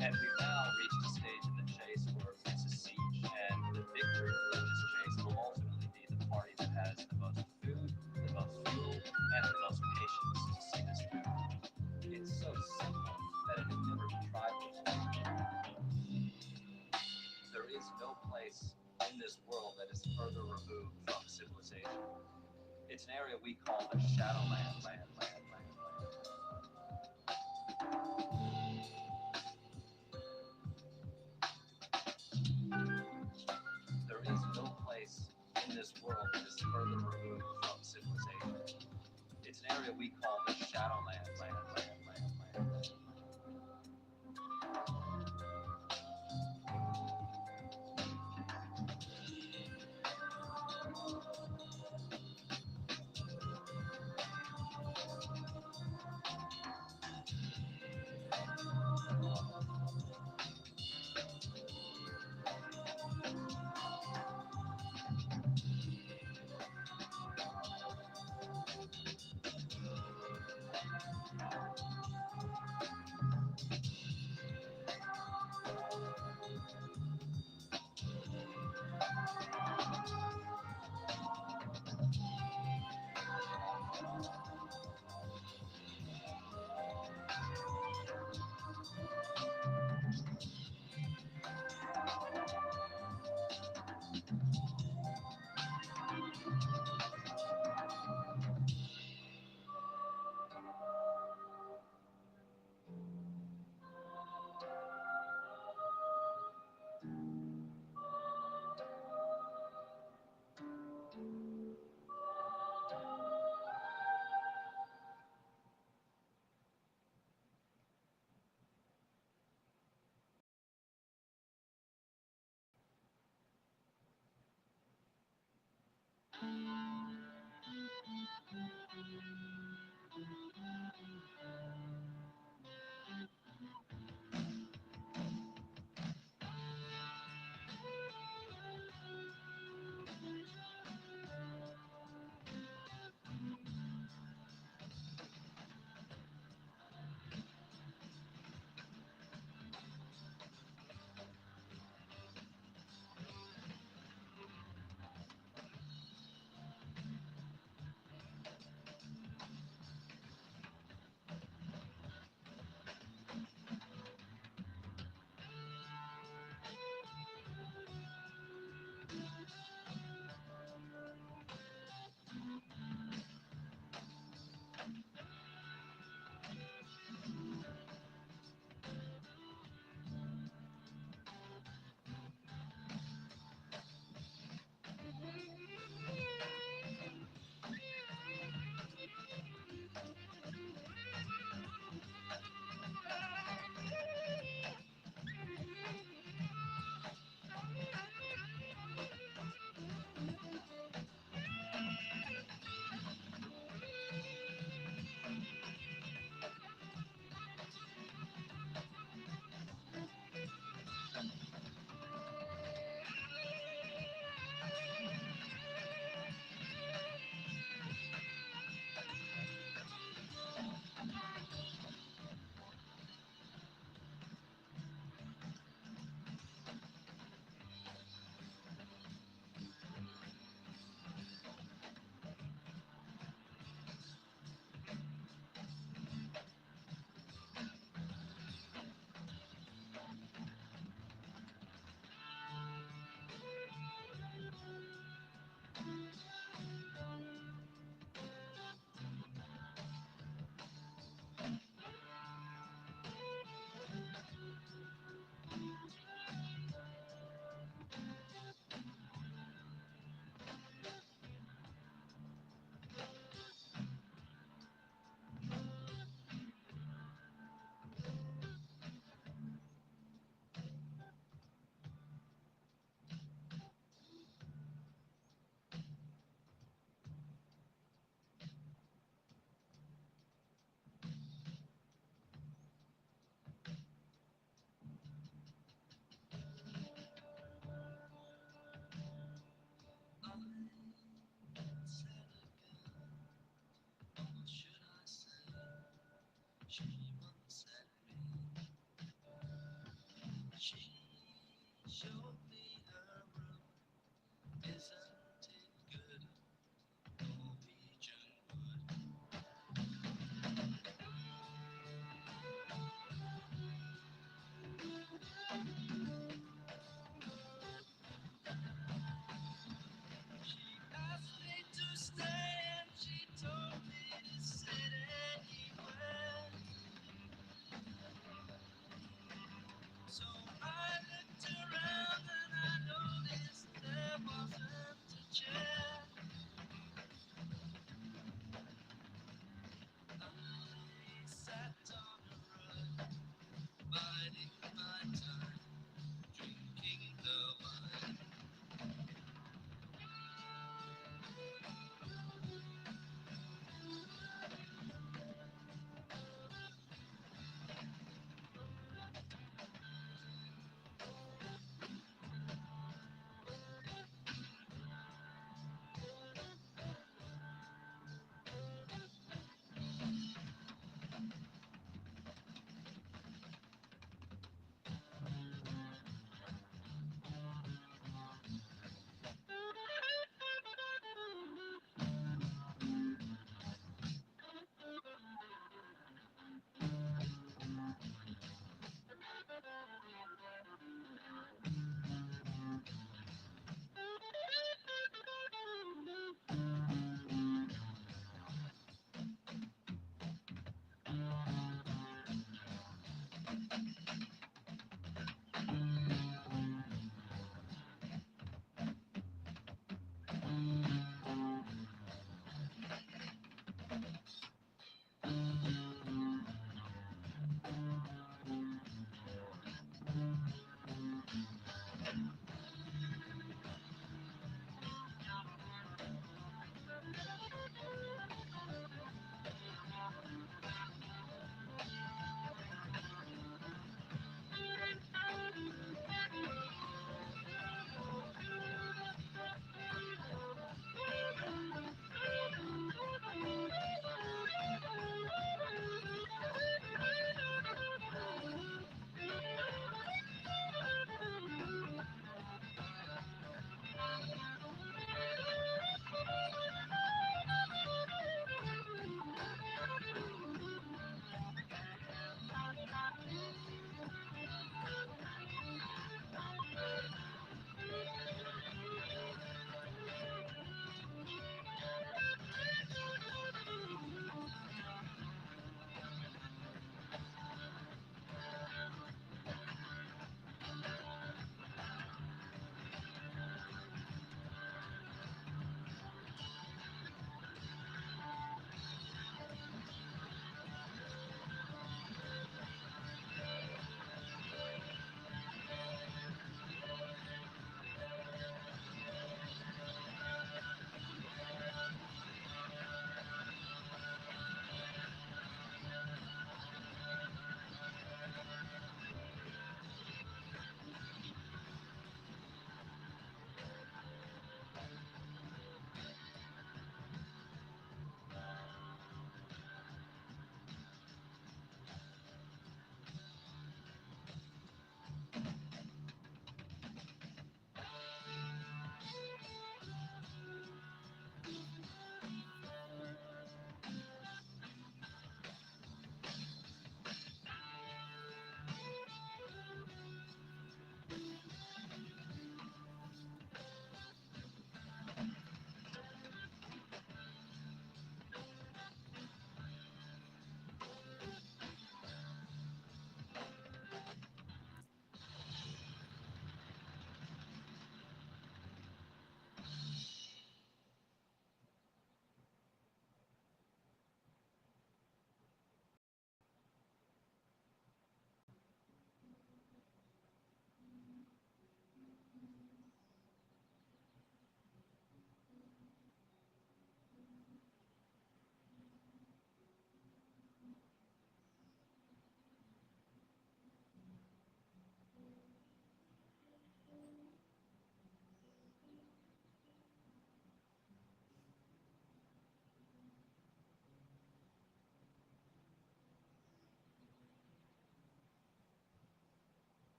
And we've now reached a stage in the chase where it's a siege, and the victor of this chase will ultimately be the party that has the most food, the most fuel, and the most patience to see this through. It's so simple that it had never been tried before. There is no place in this world that is further removed from civilization. It's an area we call the Shadowland. There is no place in this world that is further removed from civilization. It's an area we call the Shadowland.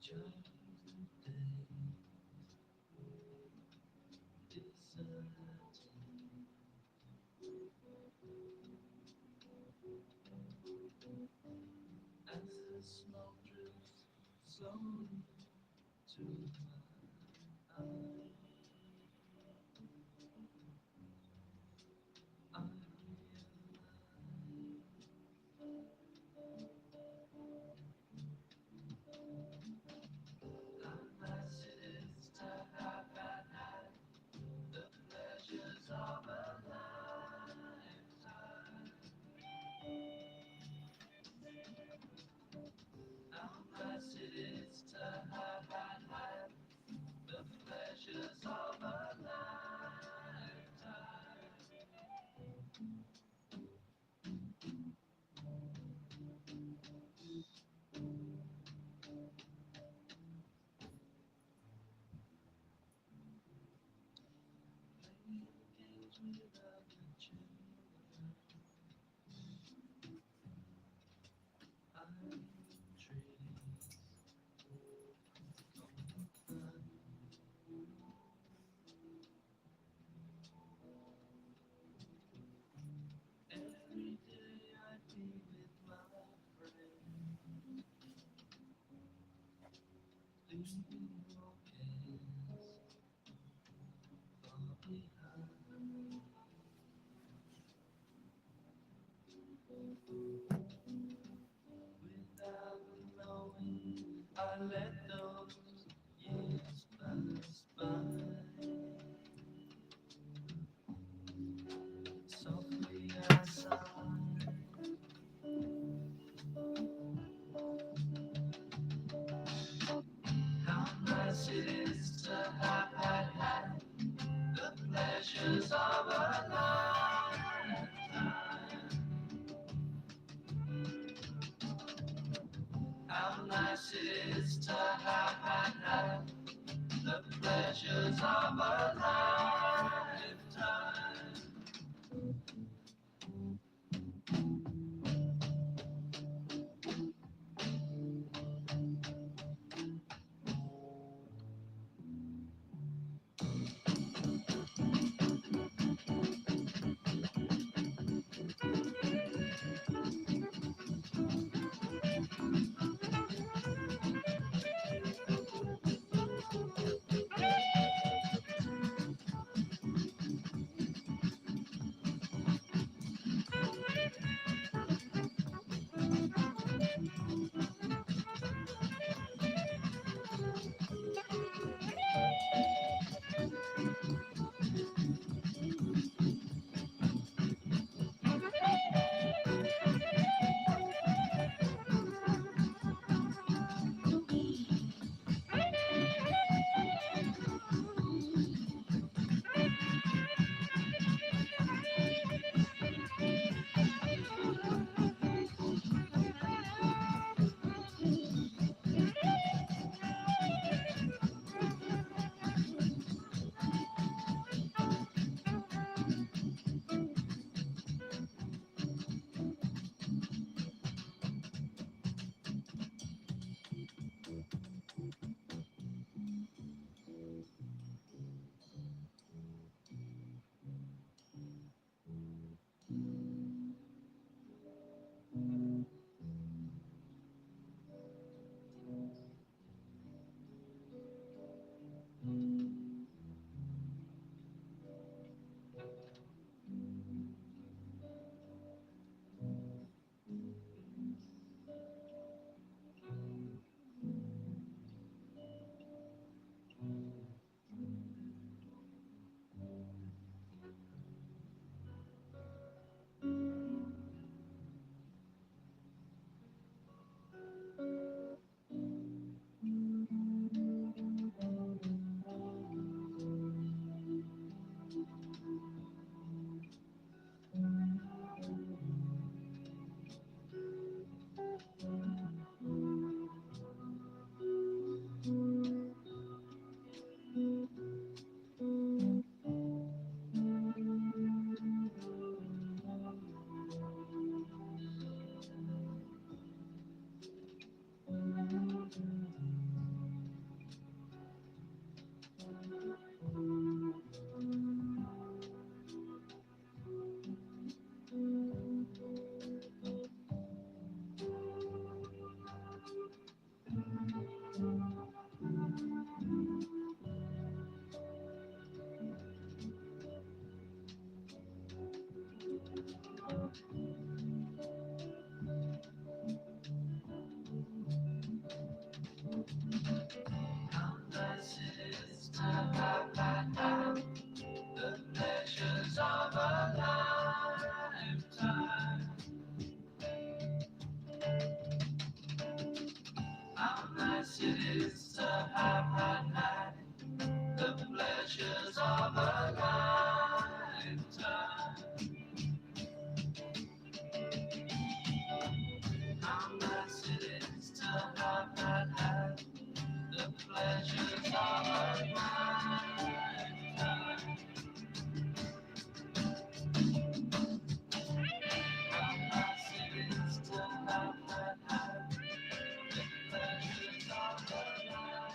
I let those years pass by. Softly I sigh. How nice it is to have the pleasures of a lifetime. How nice it is to have the pleasures of a lifetime. The pleasures of a lifetime. How nice it is to have had the pleasures of a lifetime. How nice it is to have had the pleasures of a lifetime. How nice it is to have had the pleasures of a lifetime.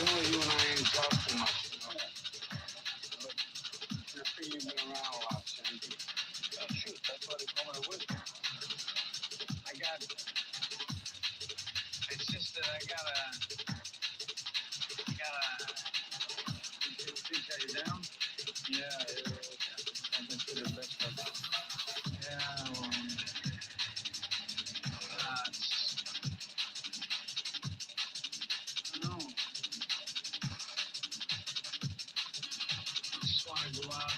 know you and I ain't talked too much, you know. But you're free, you've been around a lot, so you can shoot. That's why they call me a wizard. It's just that I gotta think that you're down. Yeah. I've been through the best of it. Yeah, well, I don't know. I just wanna go out.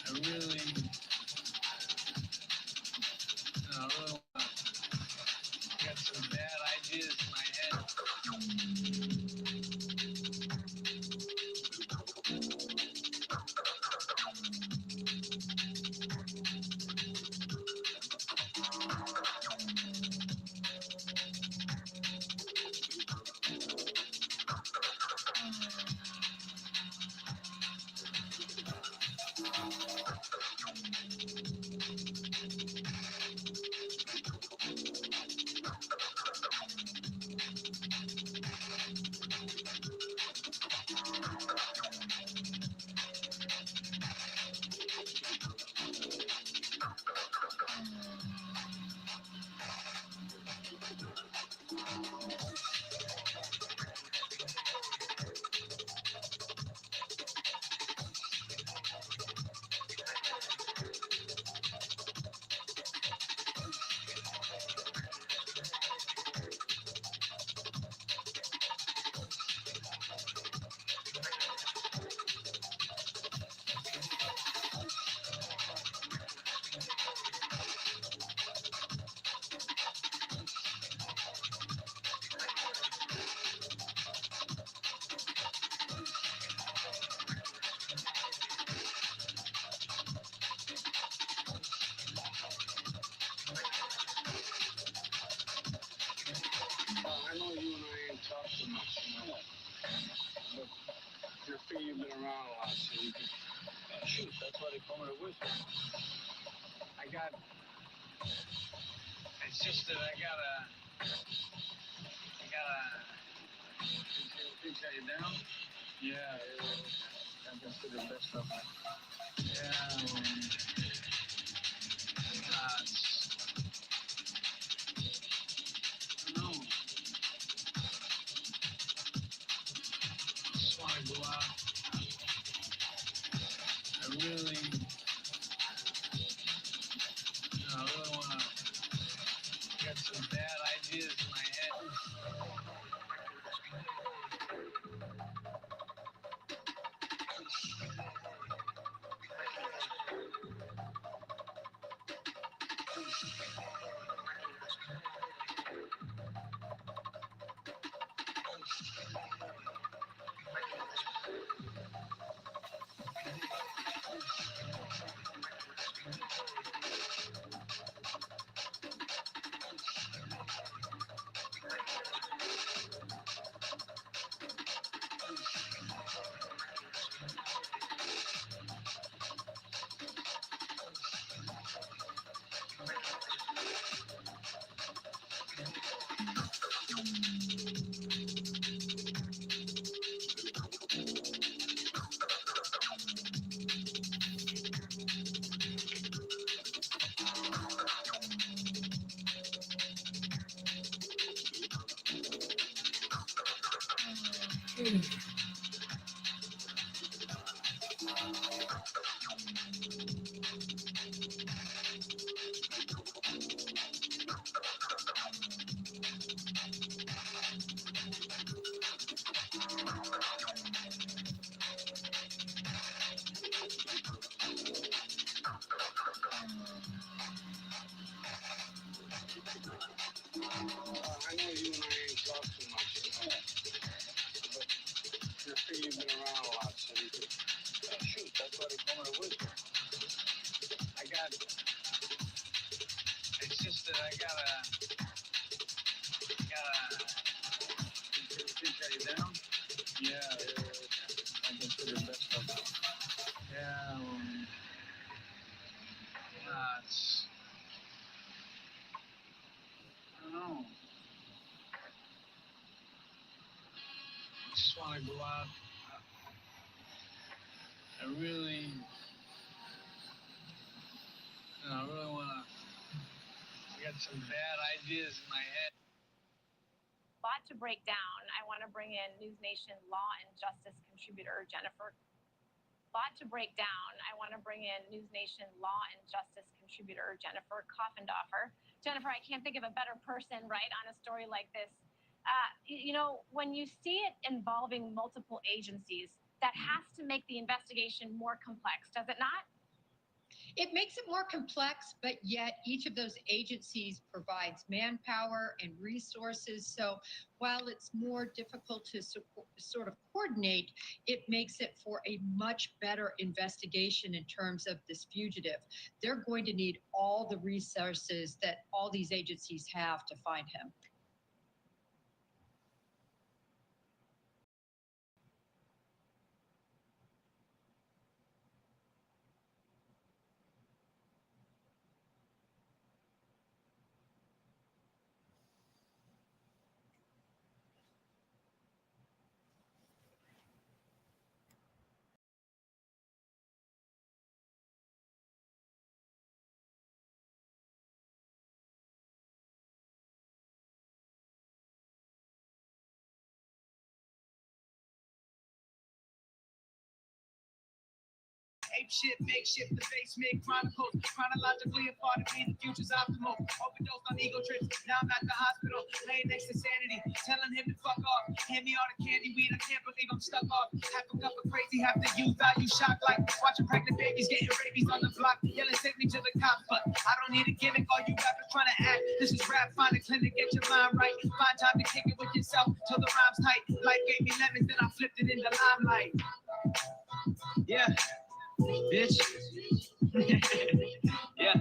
I really wanna get some bad ideas in my head. I know you and I ain't talked too much, you know. But you're free, you've been around a lot, so you can shoot. That's why they call me a wizard. It's just that I gotta think that you're down. Yeah. I've been through the best of it. Yeah, well, I don't know. I just wanna go out. I really wanna get some bad ideas in my head. I know you and I ain't talked too much, you know. But you're free, you've been around a lot, so you can shoot. That's why they call me a wizard. It's just that I gotta think that you're down. Yeah. I've been through the best of it. Yeah, well, I don't know. want to go out. I really want to. I got some bad ideas in my head. Lot to break down. I want to bring in News Nation law and justice contributor Jennifer. Lot to break down. I want to bring in News Nation law and justice contributor Jennifer Koffendorfer. Jennifer, I can't think of a better person, right, on a story like this. You know, when you see it involving multiple agencies, that has to make the investigation more complex, does it not? It makes it more complex, but yet each of those agencies provides manpower and resources. So while it's more difficult to sort of coordinate, it makes it for a much better investigation in terms of this fugitive. They're going to need all the resources that all these agencies have to find him. Ape shit, makeshift, the basement chronicles. Chronologically, a part of me, the future's optimal. Overdosed on ego trips, now I'm at the hospital. Laying next to sanity, telling him to fuck off. Hand me all the candy weed, I can't believe I'm stuck off. Half a cup of crazy, half the youth value shock. Like watching pregnant babies getting rabies on the block. Yelling, take me to the cops, but I don't need a gimmick. All you rappers trying to act. This is rap, find a clinic, get your mind right. Find time to kick it with yourself till the rhyme's tight. Life gave me lemons, then I flipped it in the limelight. Yeah. Bitch. Yeah.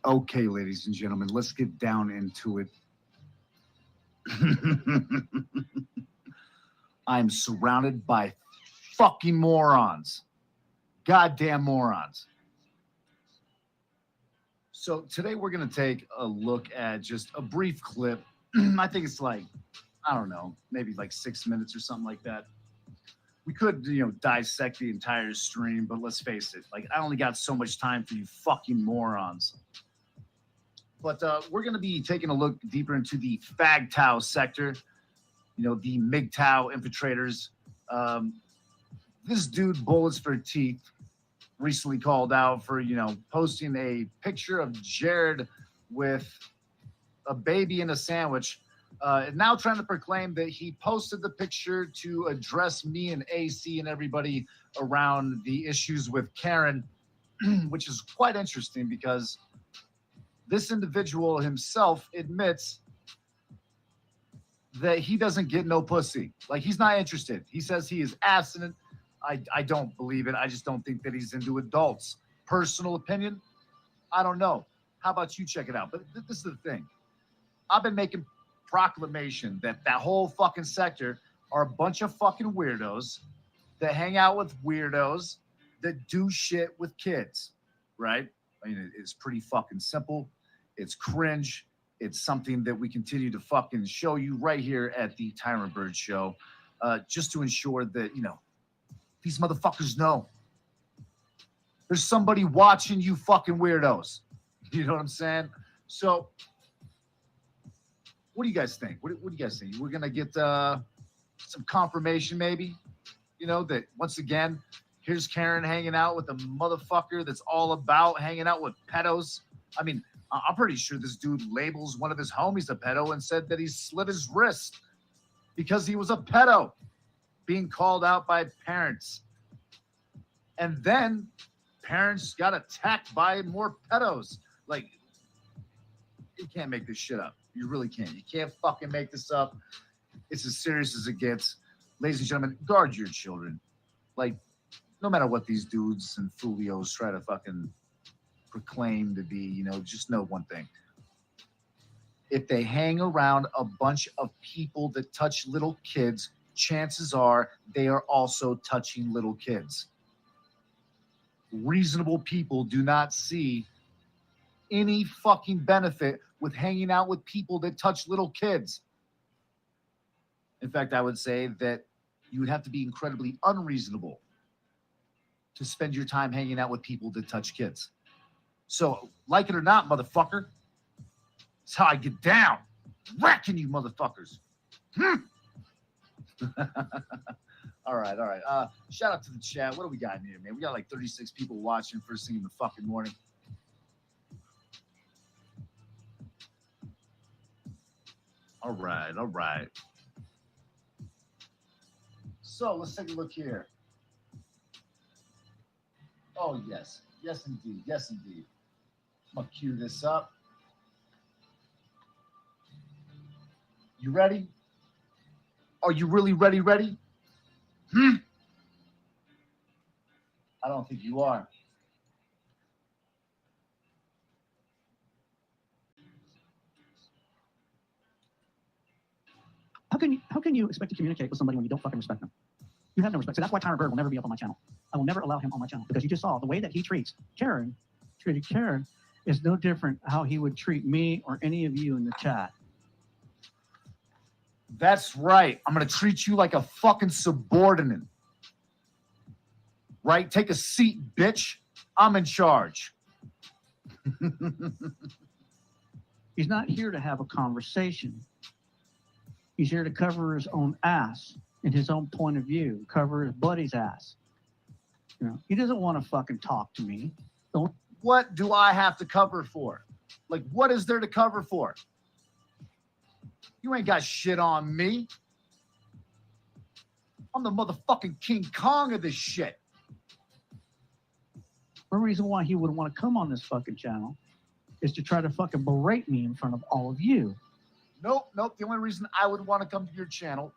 Okay, ladies and gentlemen, let's get down into it. I'm surrounded by fucking morons. Goddamn morons. So today we're going to take a look at just a brief clip. I think it's like, I don't know, maybe like 6 minutes or something like that. We could, dissect the entire stream, but let's face it, like, I only got so much time for you fucking morons. But we're going to be taking a look deeper into the FAGTOW sector, the MGTOW infiltrators. This dude, Bullets for Teeth, recently called out for, posting a picture of Jared with a baby in a sandwich. And now trying to proclaim that he posted the picture to address me and AC and everybody around the issues with Karen, which is quite interesting because this individual himself admits that he doesn't get no pussy. Like, he's not interested. He says he is abstinent. I don't believe it. I just don't think that he's into adults. Personal opinion, I don't know. How about you check it out? But this is the thing. I've been making proclamation that whole fucking sector are a bunch of fucking weirdos that hang out with weirdos that do shit with kids, right? I mean, it's pretty fucking simple. It's cringe. It's something that we continue to fucking show you right here at the Tyrant Bird Show, just to ensure that, these motherfuckers know there's somebody watching you fucking weirdos. You know what I'm saying? So what do you guys think? What do you guys think? We're going to get some confirmation maybe, that once again, here's Karen hanging out with a motherfucker that's all about hanging out with pedos. I mean, I'm pretty sure this dude labels one of his homies a pedo and said that he slit his wrist because he was a pedo, being called out by parents. And then parents got attacked by more pedos. Like, You can't make this shit up. You really can't. You can't fucking make this up. It's as serious as it gets. Ladies and gentlemen, guard your children. Like, no matter what these dudes and folios try to fucking proclaim to be, you know, just know one thing. If they hang around a bunch of people that touch little kids, chances are they are also touching little kids. Reasonable people do not see any fucking benefit with hanging out with people that touch little kids. In fact, I would say that you would have to be incredibly unreasonable to spend your time hanging out with people that touch kids. So, like it or not, motherfucker, that's how I get down. Wrecking you motherfuckers. All right. Shout out to the chat. What do we got in here, man? We got like 36 people watching first thing in the fucking morning. All right. So let's take a look here. Oh, yes. Yes, indeed. I'm going to cue this up. You ready? Are you really ready? I don't think you are. How can you expect to communicate with somebody when you don't fucking respect them? You have no respect. So that's why Tyron Bird will never be up on my channel. I will never allow him on my channel because you just saw the way that he treated Karen is no different how he would treat me or any of you in the chat. That's right. I'm going to treat you like a fucking subordinate. Right? Take a seat, bitch. I'm in charge. He's not here to have a conversation. He's here to cover his own ass in his own point of view, cover his buddy's ass. You know, he doesn't want to fucking talk to me. Don't. What do I have to cover for? Like, what is there to cover for? You ain't got shit on me. I'm the motherfucking King Kong of this shit. The reason why he would want to come on this fucking channel is to try to fucking berate me in front of all of you. Nope. The only reason I would want to come to your channel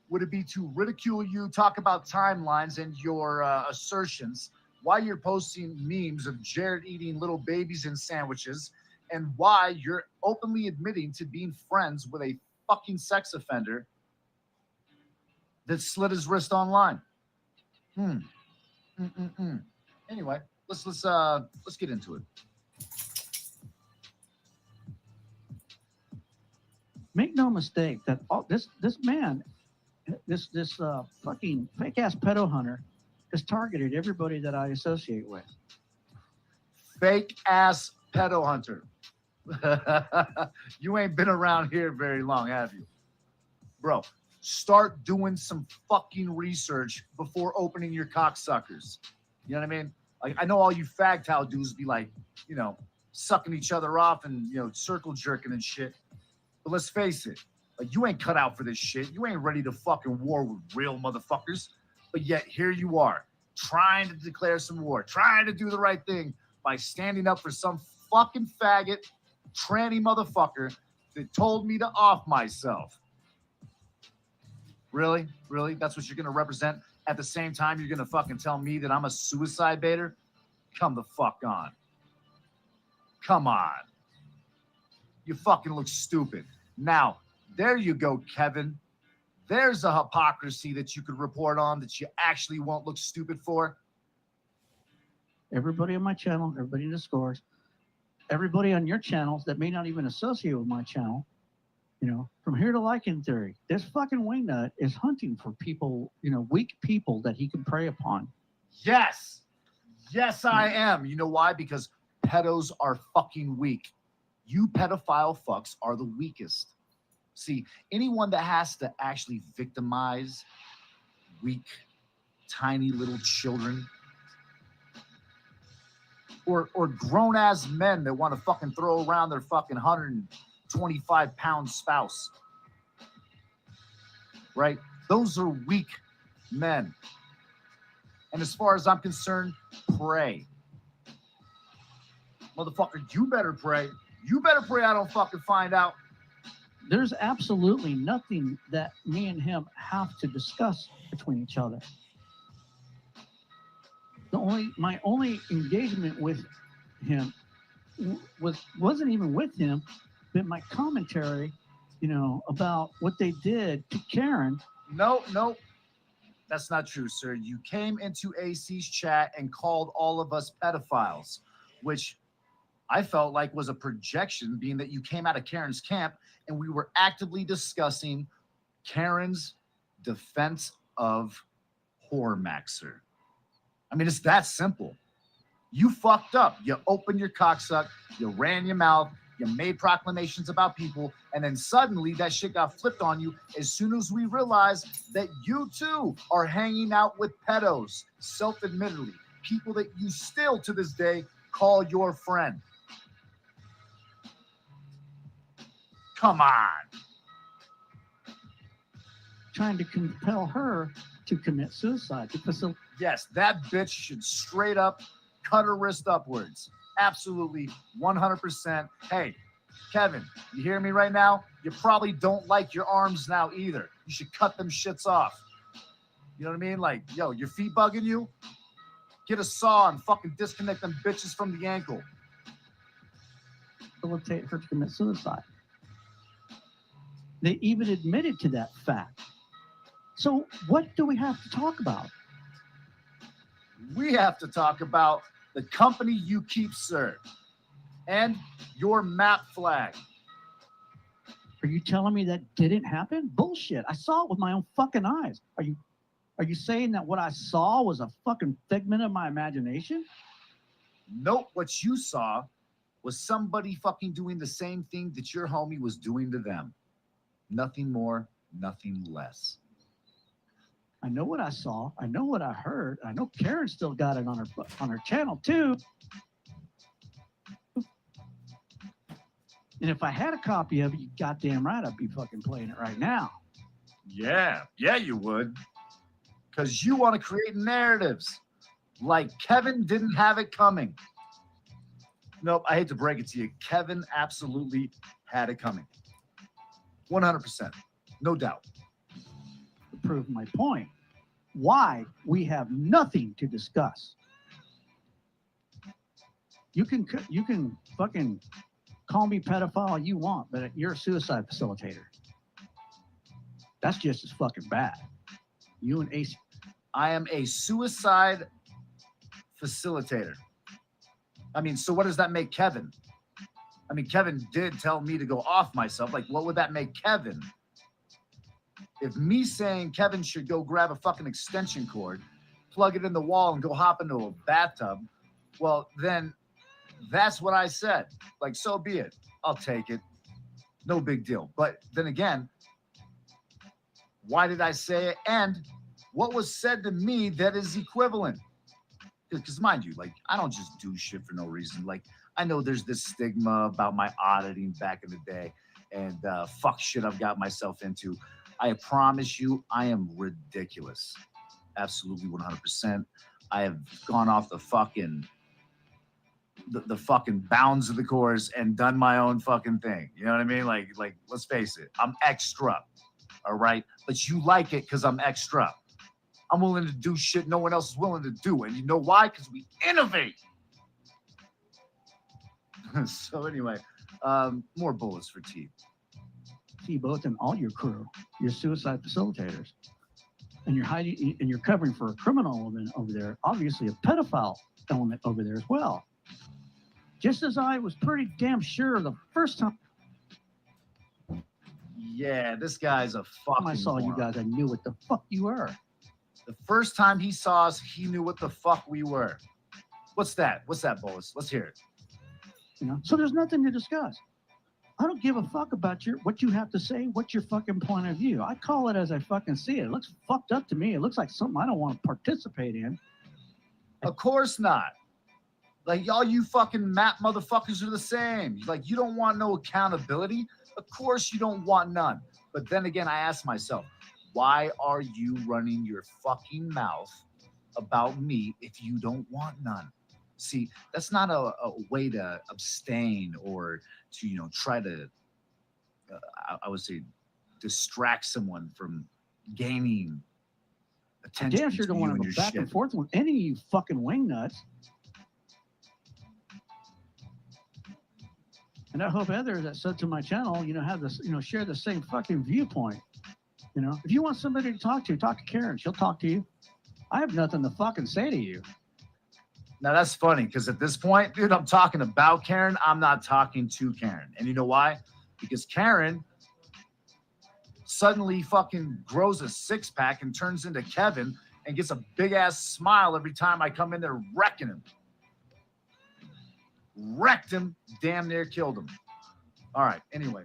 would it be to ridicule you, talk about timelines and your assertions, why you're posting memes of Jared eating little babies in sandwiches, and why you're openly admitting to being friends with a fucking sex offender that slit his wrist online. Anyway, let's get into it. Make no mistake that this man, this fucking fake ass pedo hunter, has targeted everybody that I associate with. Fake ass pedo hunter. You ain't been around here very long, have you? Bro, start doing some fucking research before opening your cocksuckers. You know what I mean? Like, I know all you fag towel dudes be like, you know, sucking each other off and, you know, circle jerking and shit. But let's face it, like, you ain't cut out for this shit. You ain't ready to fucking war with real motherfuckers. But yet here you are, trying to declare some war, trying to do the right thing by standing up for some fucking faggot, tranny motherfucker that told me to off myself. Really? That's what you're going to represent? At the same time, you're going to fucking tell me that I'm a suicide baiter? Come the fuck on. Come on. You fucking look stupid. Now, there you go, Kevin. There's a hypocrisy that you could report on that you actually won't look stupid for. Everybody on my channel, everybody in the scores, everybody on your channels that may not even associate with my channel, you know, from here to Lycan Theory, this fucking wingnut is hunting for people, you know, weak people that he can prey upon. Yes, I am. You know why? Because pedos are fucking weak. You pedophile fucks are the weakest. See, anyone that has to actually victimize weak, tiny little children or grown-ass men that want to fucking throw around their fucking 125-pound spouse, right? Those are weak men. And as far as I'm concerned, pray. Motherfucker, you better pray. You better pray I don't fucking find out. There's absolutely nothing that me and him have to discuss between each other. My only engagement with him wasn't even with him, but my commentary, about what they did to Karen. Nope. That's not true, sir. You came into AC's chat and called all of us pedophiles, which I felt like was a projection, being that you came out of Karen's camp and we were actively discussing Karen's defense of Whoremaxer. I mean, it's that simple. You fucked up. You opened your cocksuck, you ran your mouth, you made proclamations about people, and then suddenly that shit got flipped on you as soon as we realized that you too are hanging out with pedos, self-admittedly, people that you still to this day call your friend. Come on. Trying to compel her to commit suicide. Yes, that bitch should straight up cut her wrist upwards. Absolutely, 100%. Hey, Kevin, you hear me right now? You probably don't like your arms now either. You should cut them shits off. You know what I mean? Like, yo, your feet bugging you? Get a saw and fucking disconnect them bitches from the ankle. Facilitate her to commit suicide. They even admitted to that fact. So what do we have to talk about? We have to talk about the company you keep, sir, and your map flag. Are you telling me that didn't happen? Bullshit. I saw it with my own fucking eyes. Are you saying that what I saw was a fucking figment of my imagination? Nope. What you saw was somebody fucking doing the same thing that your homie was doing to them. Nothing more, nothing less. I know what I saw. I know what I heard. I know Karen still got it on her channel too. And if I had a copy of it, you goddamn right, I'd be fucking playing it right now. Yeah, you would. Because you want to create narratives like Kevin didn't have it coming. Nope, I hate to break it to you. Kevin absolutely had it coming. 100%. No doubt. To prove my point, why we have nothing to discuss. You can fucking call me pedophile all you want, but you're a suicide facilitator. That's just as fucking bad. You and AC. I am a suicide facilitator. I mean, so what does that make Kevin? I mean, Kevin did tell me to go off myself. Like, what would that make Kevin? If me saying Kevin should go grab a fucking extension cord, plug it in the wall, and go hop into a bathtub, well, then that's what I said. Like, so be it. I'll take it. No big deal. But then again, why did I say it? And what was said to me that is equivalent? Because mind you, like, I don't just do shit for no reason. Like, I know there's this stigma about my auditing back in the day and fuck shit I've got myself into. I promise you, I am ridiculous. Absolutely 100%. I have gone off the fucking the fucking bounds of the course and done my own fucking thing. You know what I mean? Like let's face it, I'm extra. All right? But you like it because I'm extra. I'm willing to do shit no one else is willing to do. And you know why? Because we innovate. So anyway, more bullets for T. Both and all your crew, your suicide facilitators, and you're hiding and you're covering for a criminal element over there, obviously a pedophile element over there as well. Just as I was pretty damn sure the first time. Yeah, this guy's a fucking. I saw you guys, I knew what the fuck you were. The first time he saw us, he knew what the fuck we were. What's that? What's that, Bolus? Let's hear it. You know, so there's nothing to discuss. I don't give a fuck about what you have to say. What's your fucking point of view? I call it as I fucking see it. It looks fucked up to me. It looks like something I don't want to participate in. Of course not. Like, all you fucking map motherfuckers are the same. Like, you don't want no accountability. Of course you don't want none. But then again, I ask myself, why are you running your fucking mouth about me if you don't want none? See, that's not a way to abstain or to, you know, try to, I would say, distract someone from gaining I attention. damn sure to don't you want to and go your back shit. and forth with any of you fucking wingnuts. And I hope others that sub to my channel, you know, have this, you know, share the same fucking viewpoint. You know, if you want somebody to talk to Karen. She'll talk to you. I have nothing to fucking say to you. Now that's funny because at this point, dude, I'm talking about Karen. I'm not talking to Karen. And you know why? Because Karen suddenly fucking grows a six-pack and turns into Kevin and gets a big-ass smile every time I come in there wrecking him. Wrecked him, damn near killed him. All right, anyway.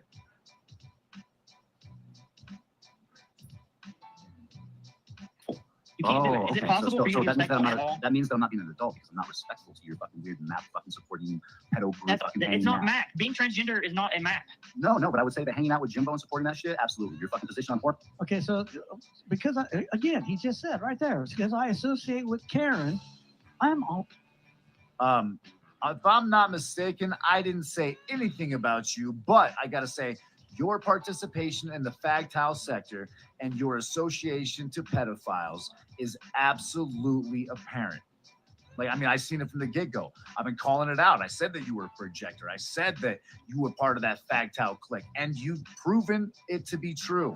You can't do it. Is it possible for you to be that means that I'm respectful at all? not, that means that I'm not being an adult because I'm not respectful to your fucking weird map fucking supporting pedo group. Fucking It's hanging not out. map. Being transgender is not a map. No, but I would say that hanging out with Jimbo and supporting that shit, absolutely. Your fucking position on porn. Okay, so because again, he just said right there, it's because I associate with Karen, I'm all. If I'm not mistaken, I didn't say anything about you, but I gotta say, your participation in the fagtow sector and your association to pedophiles is absolutely apparent. Like, I mean, I've seen it from the get-go. I've been calling it out. I said that you were a projector. I said that you were part of that fagtow clique, and you've proven it to be true.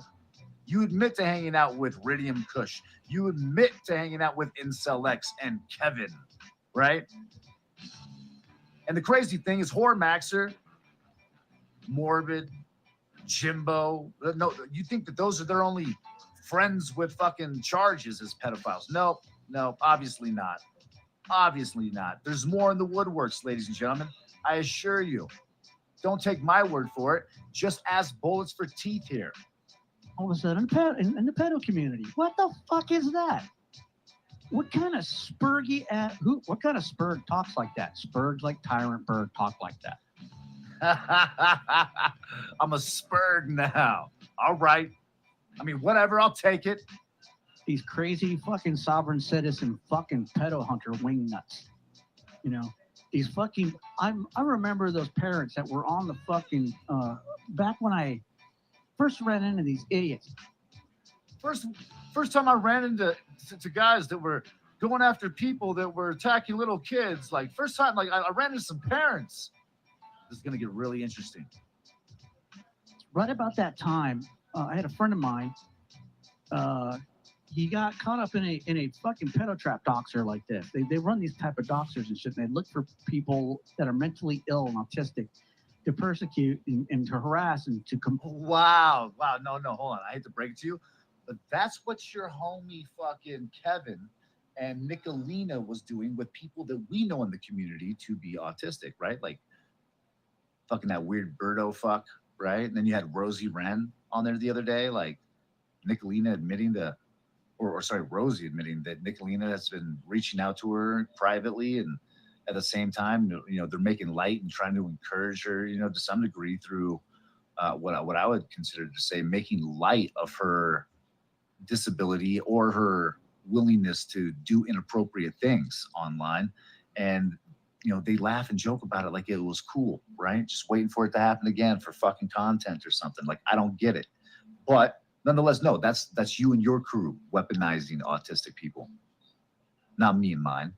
You admit to hanging out with Ridium Kush. You admit to hanging out with Incel X and Kevin, right? And the crazy thing is Hormaxer, Morbid, Jimbo. No, you think that those are their only friends with fucking charges as pedophiles? No, obviously not. Obviously not. There's more in the woodworks, ladies and gentlemen. I assure you. Don't take my word for it. Just ask Bullets for Teeth here. All of a sudden, in the pedo community, what the fuck is that? What kind of spurgy what kind of spurg talks like that? Spurgs like Tyrant Berg talk like that. I'm a spurg now. All right. I mean, whatever. I'll take it. These crazy fucking sovereign citizen fucking pedo hunter wingnuts. You know, these fucking. I remember those parents that were on the fucking back when I first ran into these idiots. First time I ran into guys that were going after people that were attacking little kids. Like first time, like I ran into some parents. This is gonna get really interesting. Right about that time, I had a friend of mine. He got caught up in a fucking pedo trap doxer like this. They run these type of doxers and shit. And they look for people that are mentally ill and autistic to persecute and to harass and to. Wow. No, hold on. I hate to break it to you, but that's what your homie fucking Kevin and Nicolina was doing with people that we know in the community to be autistic, right? Like fucking that weird birdo fuck, right? And then you had Rosie Wren on there the other day, like Nicolina admitting to, or sorry, Rosie admitting that Nicolina has been reaching out to her privately, and at the same time, you know, they're making light and trying to encourage her, you know, to some degree through what I would consider to say making light of her disability or her willingness to do inappropriate things online. And you know, they laugh and joke about it like it was cool, right? Just waiting for it to happen again for fucking content or something. Like, I don't get it. But nonetheless, no, that's you and your crew weaponizing autistic people, not me and mine.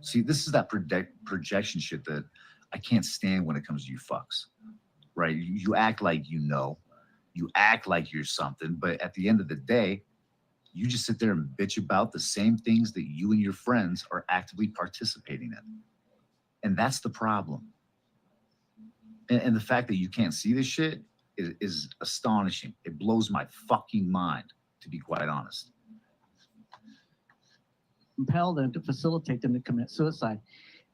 See, this is that projection shit that I can't stand when it comes to you fucks, right? You act like you know, you act like you're something, but at the end of the day, you just sit there and bitch about the same things that you and your friends are actively participating in. And that's the problem. And the fact that you can't see this shit is astonishing. It blows my fucking mind, to be quite honest. Compel them to facilitate them to commit suicide.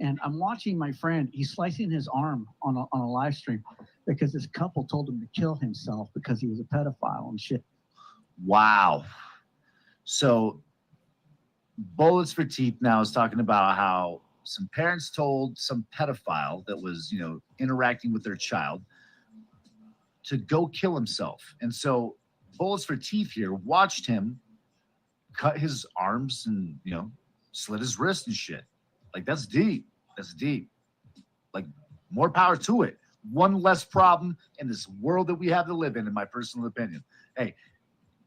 And I'm watching my friend, he's slicing his arm on a live stream because this couple told him to kill himself because he was a pedophile and shit. Wow. So Bullets for Teeth now is talking about how some parents told some pedophile that was, you know, interacting with their child to go kill himself. And so Bullets for Teeth here watched him cut his arms and, you know, slit his wrist and shit. Like, that's deep. That's deep. Like, more power to it. One less problem in this world that we have to live in my personal opinion. Hey,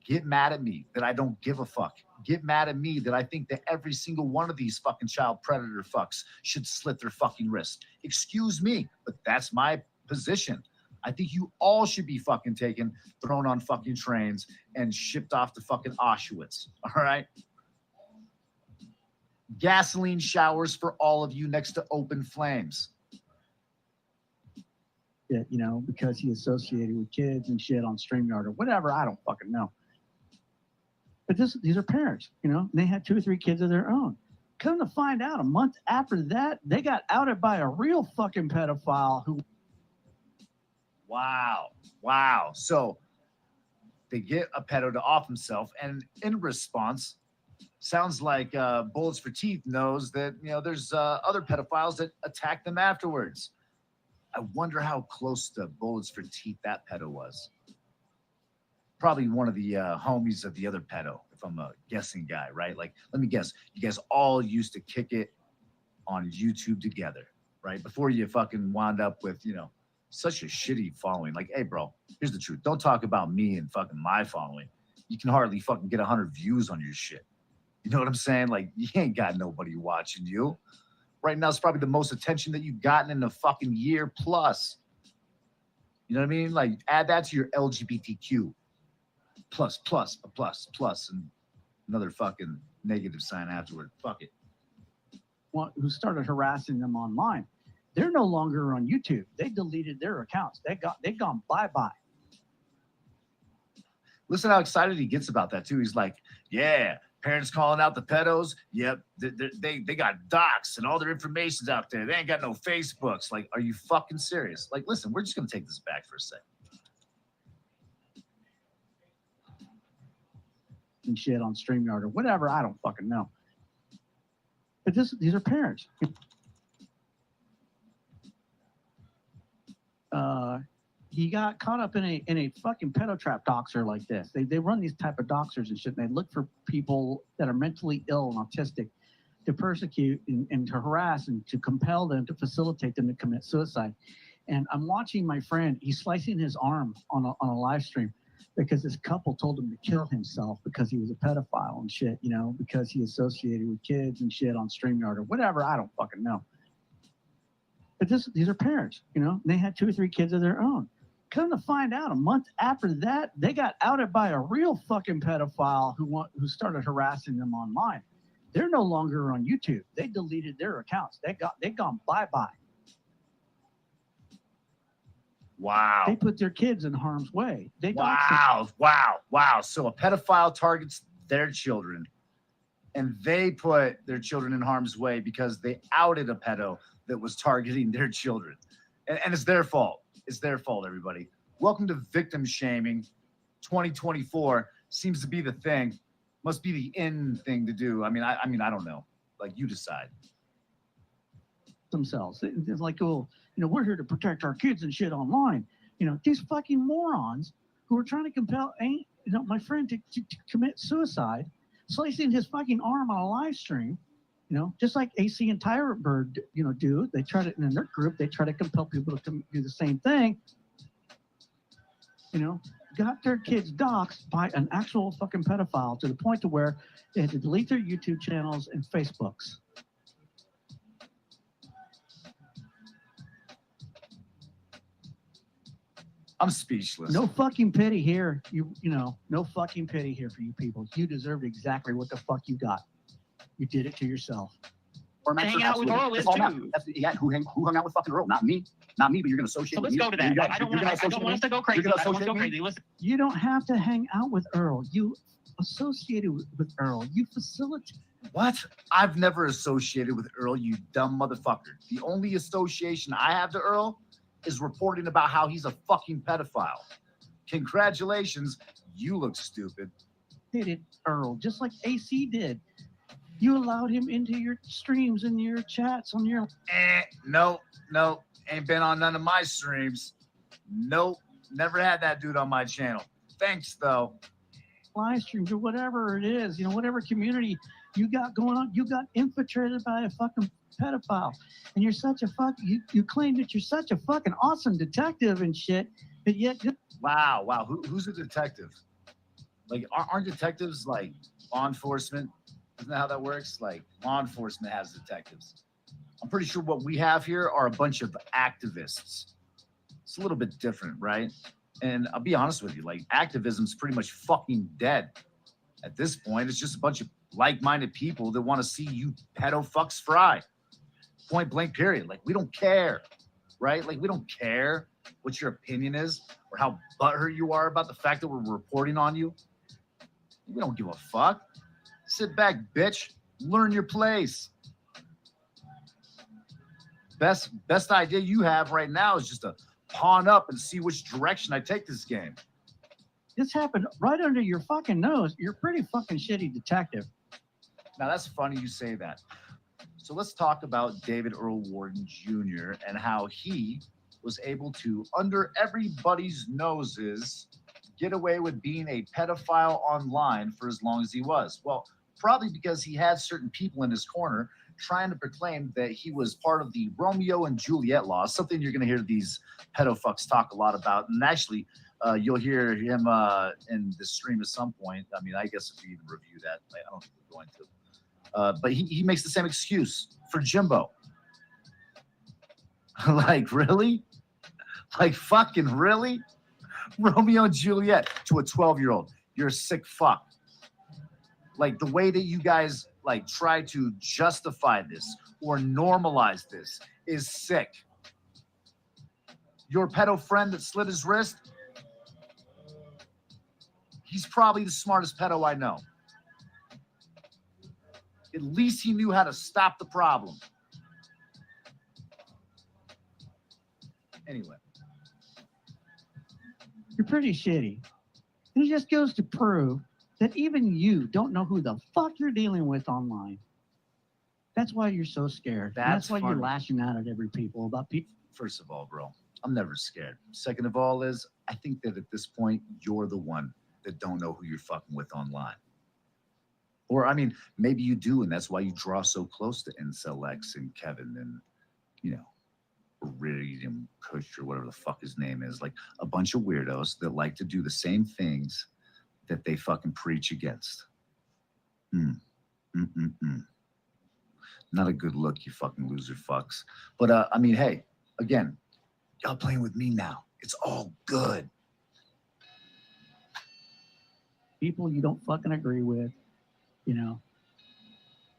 get mad at me that I don't give a fuck. Get mad at me that I think that every single one of these fucking child predator fucks should slit their fucking wrists. Excuse me, but that's my position. I think you all should be fucking taken, thrown on fucking trains, and shipped off to fucking Auschwitz. All right? Gasoline showers for all of you next to open flames. It, you know, because he associated with kids and shit on StreamYard or whatever. I don't fucking know. But these are parents, you know, and they had 2 or 3 kids of their own. Come to find out, a month after that, they got outed by a real fucking pedophile who. Wow. Wow. So they get a pedo to off himself, and in response, sounds like Bullets for Teeth knows that, you know, there's other pedophiles that attack them afterwards. I wonder how close to Bullets for Teeth that pedo was. Probably one of the homies of the other pedo, if I'm a guessing guy, right? Like, let me guess. You guys all used to kick it on YouTube together, right? Before you fucking wound up with, you know, such a shitty following. Like, hey, bro, here's the truth. Don't talk about me and fucking my following. You can hardly fucking get 100 views on your shit. You know what I'm saying? Like, you ain't got nobody watching you. Right now, it's probably the most attention that you've gotten in a fucking year plus. You know what I mean? Like, add that to your LGBTQ. Plus, and another fucking negative sign afterward. Fuck it. Who started harassing them online. They're no longer on YouTube. They deleted their accounts. They've gone bye-bye. Listen how excited he gets about that, too. He's like, yeah, parents calling out the pedos. Yep, they got docs and all their information's out there. They ain't got no Facebooks. Like, are you fucking serious? Like, listen, we're just going to take this back for a second. And shit on StreamYard or whatever. I don't fucking know. But these are parents. He got caught up in a fucking pedo trap doxer like this. They run these type of doxers and shit. And they look for people that are mentally ill and autistic to persecute and to harass and to compel them, to facilitate them to commit suicide. And I'm watching my friend. He's slicing his arm on a live stream because this couple told him to kill himself because he was a pedophile and shit, you know, because he associated with kids and shit on StreamYard or whatever. I don't fucking know. But these are parents, you know, and they had 2 or 3 kids of their own. Come to find out, a month after that, they got outed by a real fucking pedophile who started harassing them online. They're no longer on YouTube. They deleted their accounts. They've gone bye-bye. Wow. They put their kids in harm's way. Wow. So a pedophile targets their children, and they put their children in harm's way because they outed a pedo that was targeting their children. And it's their fault. It's their fault, everybody. Welcome to victim shaming. 2024 seems to be the thing. Must be the in thing to do. I mean, I don't know. Like, you decide. Themselves. It's like, oh, you know, we're here to protect our kids and shit online. You know, these fucking morons who are trying to compel, my friend to commit suicide, slicing his fucking arm on a live stream. You know, just like AC and Tyrant Bird, you know, do. They try to, in their group, they try to compel people to do the same thing. You know, got their kids doxxed by an actual fucking pedophile to the point to where they had to delete their YouTube channels and Facebooks. I'm speechless. No fucking pity here. You know, no fucking pity here for you people. You deserved exactly what the fuck you got. You did it to yourself. Or hanging out with Earl is too. Who hung out with fucking Earl? Not me. Not me, but you're going to associate So with let's me. go to that. I don't want us to go crazy. I don't want to go crazy. Listen. You don't have to hang out with Earl. You associated with Earl. You facilitate. What? I've never associated with Earl, you dumb motherfucker. The only association I have to Earl is reporting about how he's a fucking pedophile. Congratulations, you look stupid. Hated Earl, just like AC did. You allowed him into your streams and your chats on your... No, ain't been on none of my streams. Nope, never had that dude on my channel. Thanks, though. Live streams or whatever it is, you know, whatever community you got going on. You got infiltrated by a fucking pedophile, and you're such a you claim that you're such a fucking awesome detective and shit, but yet Wow. Who's a detective? Like, aren't detectives like law enforcement? Isn't that how that works? Like, law enforcement has detectives. I'm pretty sure what we have here are a bunch of activists. It's a little bit different, right? And I'll be honest with you, like, activism's pretty much fucking dead. At this point, it's just a bunch of like-minded people that want to see you pedo fucks fry. Point blank, period. Like, we don't care, right? Like, we don't care what your opinion is or how butthurt you are about the fact that we're reporting on you. We don't give a fuck. Sit back, bitch. Learn your place. Best idea you have right now is just to pawn up and see which direction I take this game. this happened right under your fucking nose. You're a pretty fucking shitty detective. Now, that's funny you say that. So let's talk about David Earl Warden Jr. and how he was able to, under everybody's noses, get away with being a pedophile online for as long as he was. Well, probably because he had certain people in his corner trying to proclaim that he was part of the Romeo and Juliet law, something you're going to hear these pedo fucks talk a lot about. And actually, you'll hear him in the stream at some point. I mean, I guess if we even review that, I don't think we're going to. But he makes the same excuse for Jimbo. Like, really? Like, fucking really? Romeo and Juliet to a 12-year-old. You're a sick fuck. Like, the way that you guys, like, try to justify this or normalize this is sick. Your pedo friend that slit his wrist, he's probably the smartest pedo I know. At least he knew how to stop the problem. Anyway. You're pretty shitty. And it just goes to prove that even you don't know who the fuck you're dealing with online. That's why you're so scared. That's why you're lashing out at every people about people. First of all, bro, I'm never scared. Second of all is, I think that at this point, you're the one that don't know who you're fucking with online. Or, I mean, maybe you do, and that's why you draw so close to Incel X and Kevin and, you know, Reed and Kush or whatever the fuck his name is. Like, a bunch of weirdos that like to do the same things that they fucking preach against. Not a good look, you fucking loser fucks. But, I mean, hey, again, y'all playing with me now. It's all good. People you don't fucking agree with, you know,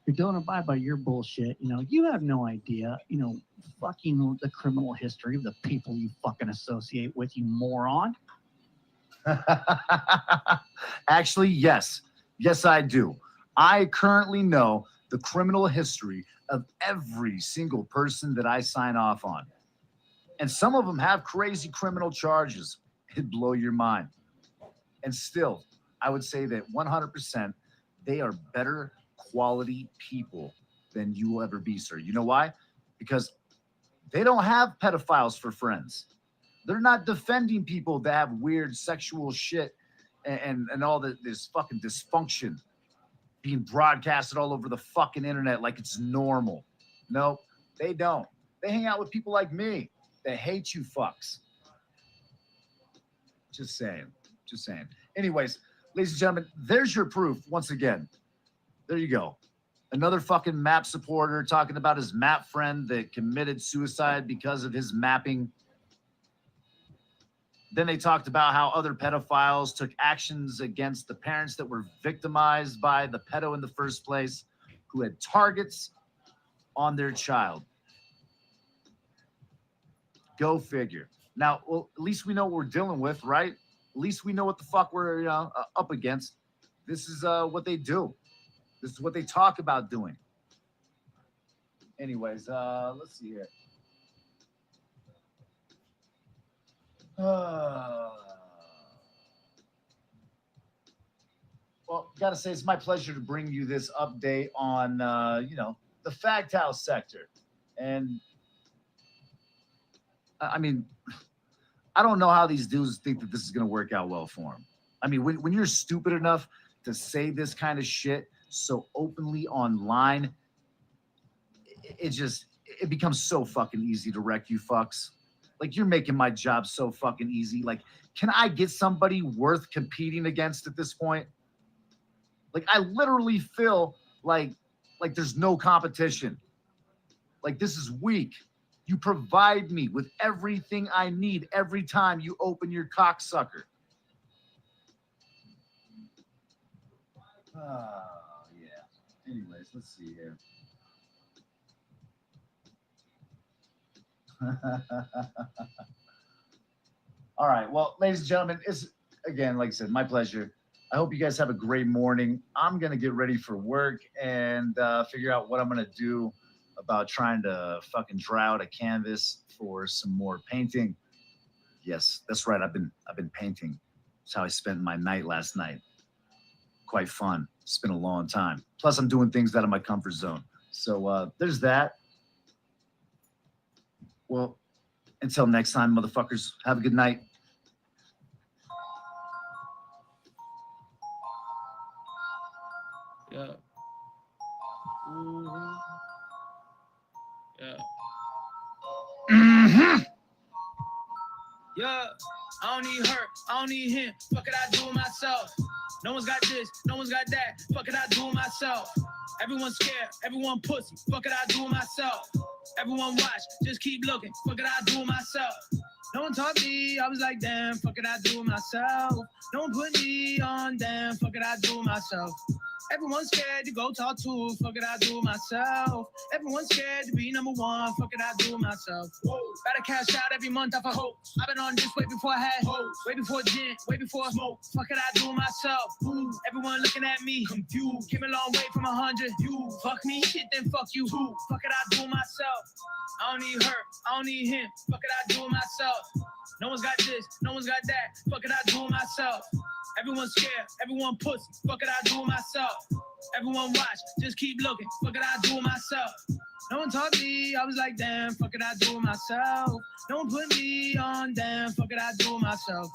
you don't abide by your bullshit. You know, you have no idea, you know, fucking the criminal history of the people you fucking associate with, you moron. Actually, yes. Yes, I do. I currently know the criminal history of every single person that I sign off on. And some of them have crazy criminal charges. It'd blow your mind. And still, I would say that 100% they are better quality people than you will ever be, sir. You know why? Because they don't have pedophiles for friends. They're not defending people that have weird sexual shit and all this fucking dysfunction being broadcasted all over the fucking internet like it's normal. No, they don't. They hang out with people like me that hate you fucks. Just saying. Just saying. Anyways, ladies and gentlemen, there's your proof once again. There you go. Another fucking map supporter talking about his map friend that committed suicide because of his mapping. Then they talked about how other pedophiles took actions against the parents that were victimized by the pedo in the first place, who had targets on their child. Go figure. Now, well, at least we know what we're dealing with, right? At least we know what the fuck we're up against. This is what they do. This is what they talk about doing. Anyways, let's see here. Well, gotta say, it's my pleasure to bring you this update on, you know, the Fact House sector. And, I mean, I don't know how these dudes think that this is going to work out well for them. I mean, when you're stupid enough to say this kind of shit so openly online, it becomes so fucking easy to wreck you fucks. Like, you're making my job so fucking easy. Like, can I get somebody worth competing against at this point? Like, I literally feel like there's no competition. Like, this is weak. You provide me with everything I need every time you open your cocksucker. Yeah. Anyways, let's see here. All right. Well, ladies and gentlemen, it's, again, like I said, my pleasure. I hope you guys have a great morning. I'm going to get ready for work and figure out what I'm going to do about trying to fucking draw out a canvas for some more painting. Yes, that's right. I've been painting. That's how I spent my night last night. Quite fun. It's been a long time. Plus, I'm doing things out of my comfort zone. So there's that. Well, until next time, motherfuckers, have a good night. Yeah. Ooh. Yeah. Mm-hmm. Yeah, I don't need her, I don't need him. Fuck it, I do it myself. No one's got this, no one's got that. Fuck it, I do it myself. Everyone's scared, everyone pussy. Fuck it, I do it myself. Everyone watch, just keep looking. Fuck it, I do it myself. No one taught me, I was like, damn, fuck it, I do it myself. No one put me on, damn, fuck it, I do it myself. Everyone's scared to go talk to, fuck it, I do it myself. Everyone's scared to be number one, fuck it, I do it myself. Better cash out every month off a hope. I've been on this way before I had hope. Way before gin, way before smoke. Fuck it, I do it myself. Everyone looking at me, confused. Came a long way from 100. You fuck me, shit, then fuck you. Fuck it, I do it myself. I don't need her, I don't need him. Fuck it, I do it myself. No one's got this, no one's got that. Fuck it, I do it myself. Everyone's scared, everyone pussy. Fuck it, I do it myself. Everyone watch, just keep looking. Fuck it, I do it myself. No one taught me, I was like, damn, fuck it, I do it myself. No one put me on, damn, fuck it, I do it myself.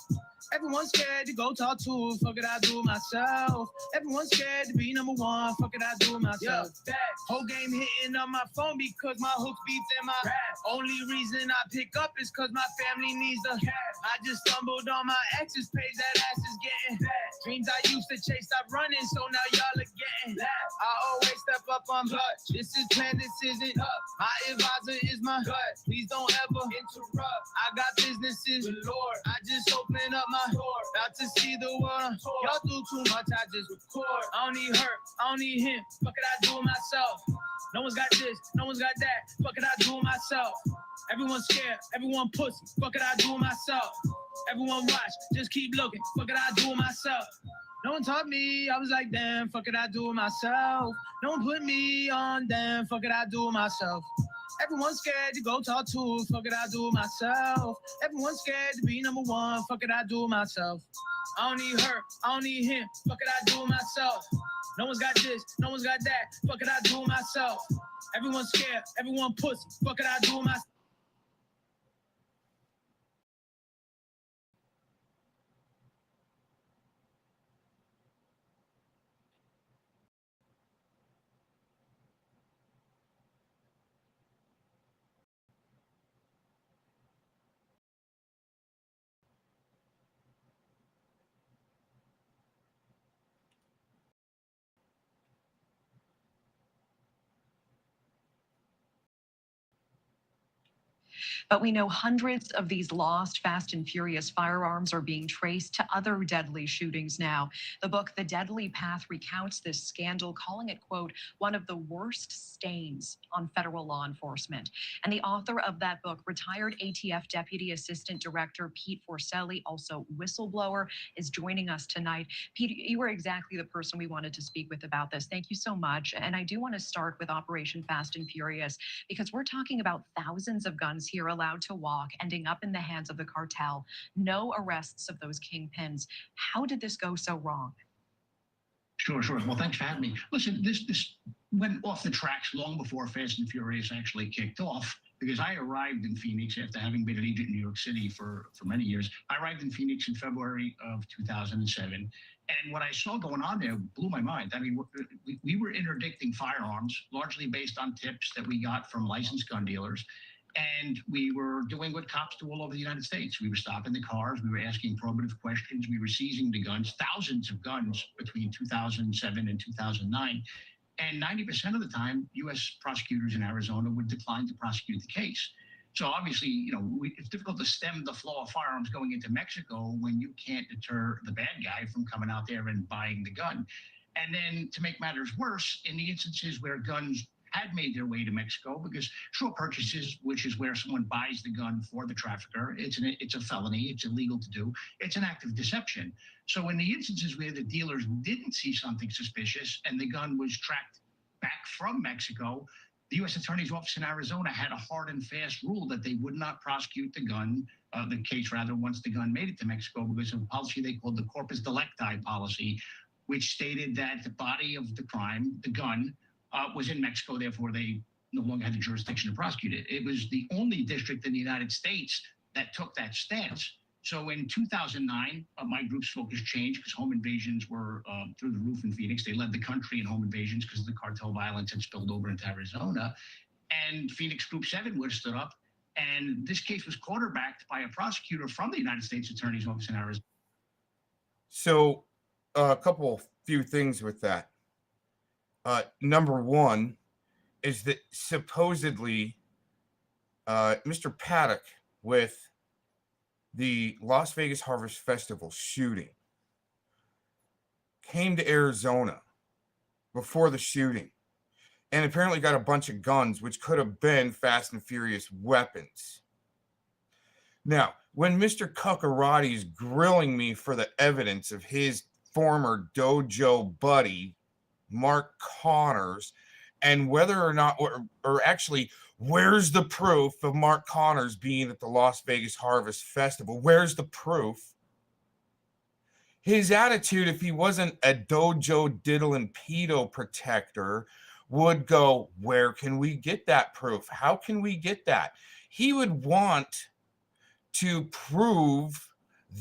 Everyone's scared to go talk to, fuck it, I do it myself. Everyone's scared to be number one, fuck it, I do it myself. Yeah, whole game hitting on my phone because my hooks beats in my rap. Only reason I pick up is cause my family needs a cat. I just stumbled on my ex's page, that ass is getting fat. Dreams I used to chase, stop running, so now y'all are getting that. I always step up on blood. This is planned, this isn't up. My advisor is my gut. Please don't ever interrupt. I got businesses with Lord. I just open up my door. About to see the world. Y'all do too much, I just record. I don't need her, I don't need him. Fuck it, I do it myself. No one's got this, no one's got that. Fuck it, I do it myself. Everyone's scared, everyone pussy. Fuck it, I do it myself. Everyone watch, just keep looking. Fuck it, I do it myself. No one taught me, I was like, damn, fuck it, I do it myself. No one put me on, damn, fuck it, I do it myself. Everyone's scared to go talk to, fuck it, I do it myself. Everyone's scared to be number one, fuck it, I do it myself. I don't need her, I don't need him, fuck it, I do it myself. No one's got this, no one's got that, fuck it, I do it myself. Everyone's scared, everyone pussy, fuck it, I do it myself. But we know hundreds of these lost Fast and Furious firearms are being traced to other deadly shootings now. The book, The Deadly Path, recounts this scandal, calling it, quote, one of the worst stains on federal law enforcement. And the author of that book, retired ATF Deputy Assistant Director Pete Forcelli, also whistleblower, is joining us tonight. Pete, you were exactly the person we wanted to speak with about this. Thank you so much. And I do want to start with Operation Fast and Furious, because we're talking about thousands of guns here allowed to walk, ending up in the hands of the cartel. No arrests of those kingpins. How did this go so wrong? Sure. Well, thanks for having me. Listen, this went off the tracks long before Fast and Furious actually kicked off, because I arrived in Phoenix after having been an agent in New York City for many years. I arrived in Phoenix in February of 2007. And what I saw going on there blew my mind. I mean, we were interdicting firearms, largely based on tips that we got from licensed gun dealers. And we were doing what cops do all over the United States. We were stopping the cars. We were asking probative questions. We were seizing the guns, thousands of guns between 2007 and 2009. And 90% of the time, U.S. prosecutors in Arizona would decline to prosecute the case. So obviously, you know, it's difficult to stem the flow of firearms going into Mexico when you can't deter the bad guy from coming out there and buying the gun. And then to make matters worse, in the instances where guns had made their way to Mexico, because short purchases, which is where someone buys the gun for the trafficker, it's a felony, it's illegal to do, it's an act of deception. So in the instances where the dealers didn't see something suspicious and the gun was tracked back from Mexico, the U.S. Attorney's Office in Arizona had a hard and fast rule that they would not prosecute the case once the gun made it to Mexico, because of a policy they called the corpus delicti policy, which stated that the body of the crime, the gun, was in Mexico, therefore they no longer had the jurisdiction to prosecute it. It was the only district in the United States that took that stance. So in 2009, my group's focus changed because home invasions were through the roof in Phoenix. They led the country in home invasions because the cartel violence had spilled over into Arizona. And Phoenix Group 7 would have stood up. And this case was quarterbacked by a prosecutor from the United States Attorney's Office in Arizona. So a few things with that. Number one is that supposedly Mr. Paddock, with the Las Vegas Harvest Festival shooting, came to Arizona before the shooting and apparently got a bunch of guns, which could have been Fast and Furious weapons. Now, when Mr. Kukerate is grilling me for the evidence of his former dojo buddy, Mark Connors, and whether or not, or actually, where's the proof of Mark Connors being at the Las Vegas Harvest Festival? Where's the proof? His attitude, if he wasn't a dojo diddle and pedo protector, would go, where can we get that proof? How can we get that? He would want to prove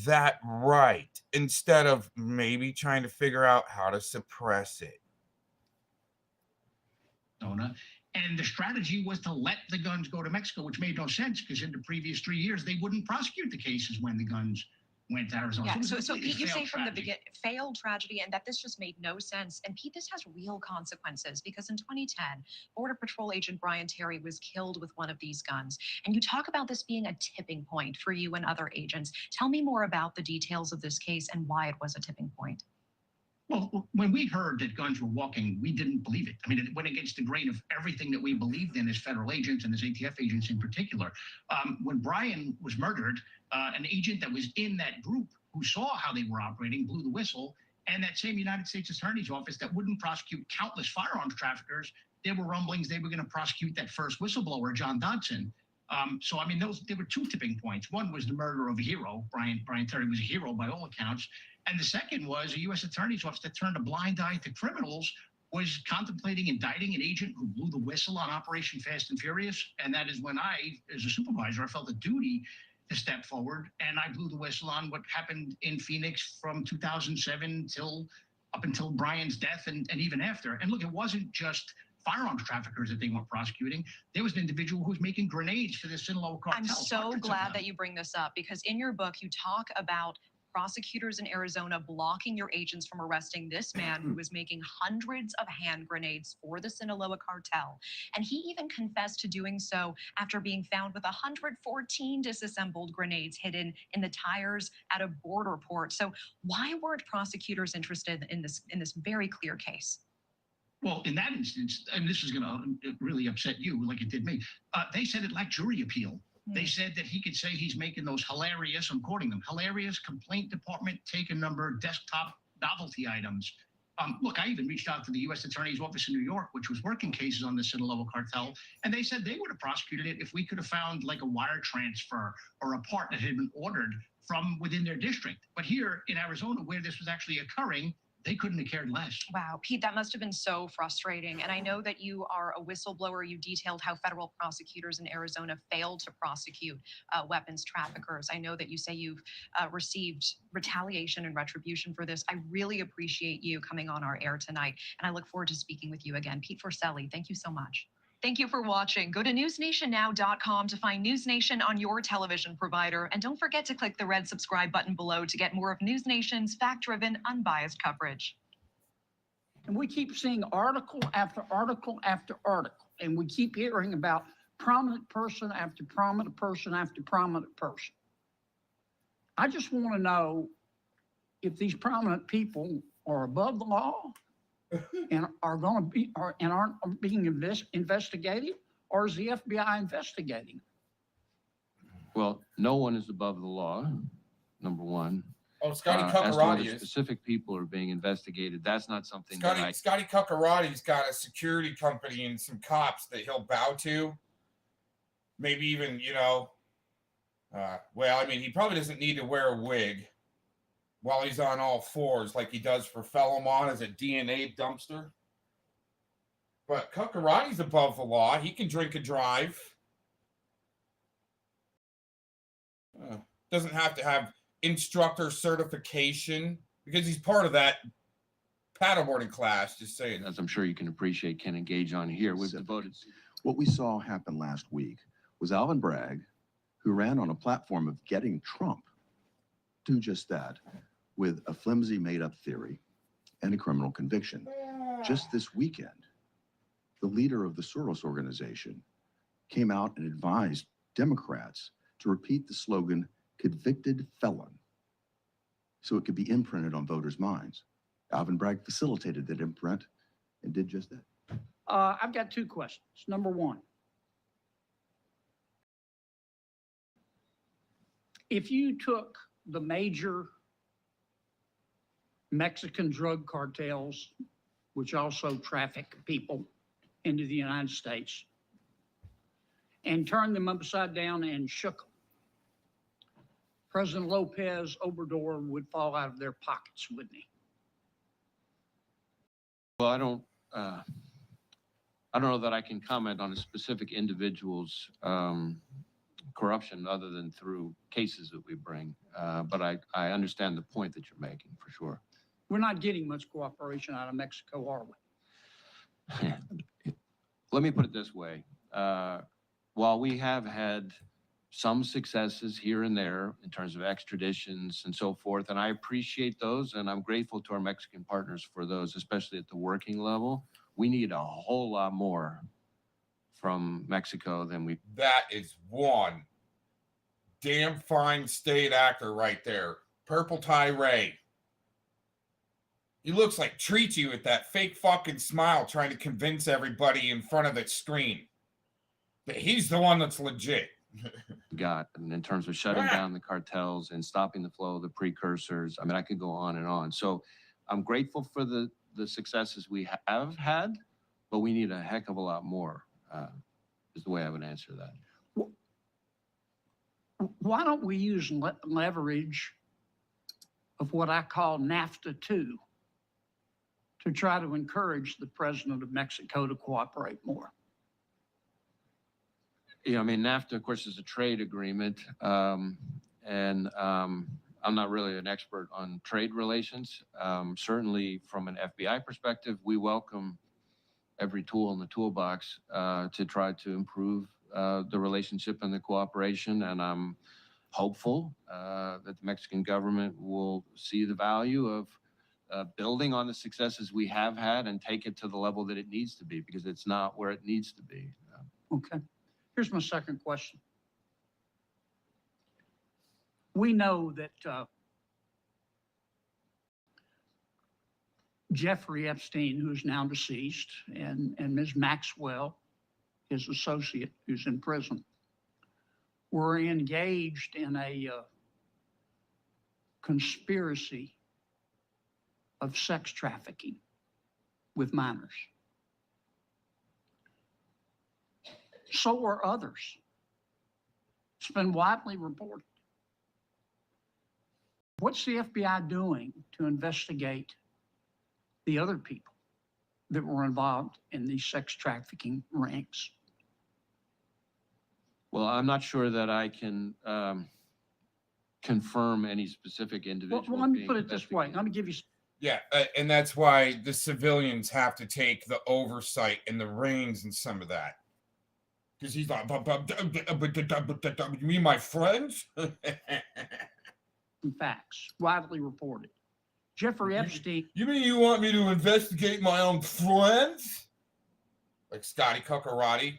that right instead of maybe trying to figure out how to suppress it. And the strategy was to let the guns go to Mexico, which made no sense because in the previous 3 years, they wouldn't prosecute the cases when the guns went to Arizona. Yeah, so Pete, you say from the beginning, beginning, failed tragedy, and that this just made no sense. And Pete, this has real consequences because in 2010, Border Patrol agent Brian Terry was killed with one of these guns. And you talk about this being a tipping point for you and other agents. Tell me more about the details of this case and why it was a tipping point. Well, when we heard that guns were walking, we didn't believe it. I mean, it went against the grain of everything that we believed in as federal agents and as ATF agents in particular. When Brian was murdered, an agent that was in that group who saw how they were operating blew the whistle, and that same United States Attorney's Office that wouldn't prosecute countless firearms traffickers, there were rumblings they were going to prosecute that first whistleblower, John Dodson. So, I mean, there were two tipping points. One was the murder of a hero. Brian Terry was a hero by all accounts. And the second was a U.S. Attorney's Office that turned a blind eye to criminals was contemplating indicting an agent who blew the whistle on Operation Fast and Furious. And that is when I, as a supervisor, I felt a duty to step forward. And I blew the whistle on what happened in Phoenix from 2007 up until Brian's death and even after. And look, it wasn't just firearms traffickers that they weren't prosecuting. There was an individual who was making grenades for the Sinaloa cartel. I'm so glad that you bring this up because in your book, you talk about prosecutors in Arizona blocking your agents from arresting this man who was making hundreds of hand grenades for the Sinaloa cartel. And he even confessed to doing so after being found with 114 disassembled grenades hidden in the tires at a border port. So why weren't prosecutors interested in this very clear case? Well, in that instance, and this is going to really upset you like it did me, they said it lacked jury appeal. They said that he could say he's making those hilarious, I'm quoting them, hilarious complaint department taken number desktop novelty items. Look, I even reached out to the U.S. Attorney's Office in New York, which was working cases on the Sinaloa cartel, and they said they would have prosecuted it if we could have found like a wire transfer or a part that had been ordered from within their district. But here in Arizona, where this was actually occurring, They couldn't have cared less. Wow, Pete, that must have been so frustrating. And I know that you are a whistleblower. You detailed how federal prosecutors in Arizona failed to prosecute weapons traffickers. I know that you say you've received retaliation and retribution for this. I really appreciate you coming on our air tonight, and I look forward to speaking with you again. Pete Forcelli, thank you so much. Thank you for watching. Go to newsnationnow.com to find News Nation on your television provider. And don't forget to click the red subscribe button below to get more of News Nation's fact-driven, unbiased coverage. And we keep seeing article after article after article. And we keep hearing about prominent person after prominent person after prominent person. I just want to know if these prominent people are above the law and are going to be, and aren't being investigated, or is the FBI investigating? Well, no one is above the law, number one. Oh, Scotty As to whether Kukerate is. specific people are being investigated, that's not something Scotty Kukerate's got a security company and some cops that he'll bow to. Maybe even, well, I mean, he probably doesn't need to wear a wig while he's on all fours like he does for Felomon as a DNA dumpster. But Kukerate's above the law. He can drink and drive. Doesn't have to have instructor certification because he's part of that paddleboarding class, just saying. As I'm sure you can appreciate, can engage on here. We've devoted. What we saw happen last week was Alvin Bragg, who ran on a platform of getting Trump, do just that with a flimsy made-up theory and a criminal conviction. Just this weekend, the leader of the Soros organization came out and advised Democrats to repeat the slogan, convicted felon, so it could be imprinted on voters' minds. Alvin Bragg facilitated that imprint and did just that. I've got two questions. Number one, if you took the major Mexican drug cartels, which also traffic people into the United States, and turned them upside down and shook them, President Lopez Obrador would fall out of their pockets, wouldn't he? Well, I don't know that I can comment on a specific individual's corruption other than through cases that we bring. But I understand the point that you're making for sure. We're not getting much cooperation out of Mexico, are we? Let me put it this way. While we have had some successes here and there in terms of extraditions and so forth, and I appreciate those, and I'm grateful to our Mexican partners for those, especially at the working level, we need a whole lot more from Mexico than we. That is one damn fine state actor right there. Purple Tie Ray. He looks like Treaty with that fake fucking smile trying to convince everybody in front of that screen that he's the one that's legit. Got, and in terms of shutting down the cartels and stopping the flow of the precursors, I mean, I could go on and on. So I'm grateful for the successes we have had, but we need a heck of a lot more, is the way I would answer that. Why don't we use leverage of what I call NAFTA 2 to try to encourage the president of Mexico to cooperate more? Yeah, I mean, NAFTA, of course, is a trade agreement, and I'm not really an expert on trade relations. Certainly, from an FBI perspective, we welcome every tool in the toolbox to try to improve the relationship and the cooperation, and I'm hopeful that the Mexican government will see the value of building on the successes we have had and take it to the level that it needs to be, because it's not where it needs to be. Okay. Here's my second question. We know that Jeffrey Epstein, who's now deceased, and Ms. Maxwell, his associate, who's in prison, were engaged in a conspiracy of sex trafficking with minors. So are others. It's been widely reported. What's the FBI doing to investigate the other people that were involved in these sex trafficking rings? Well, I'm not sure that I can confirm any specific individual. Well, let me being put it this way. Let me give you. Yeah, and that's why the civilians have to take the oversight and the reins and some of that. Because he's like, you mean my friends? Facts, widely reported. Jeffrey Epstein. You mean you want me to investigate my own friends? Like Scotty Kukerate?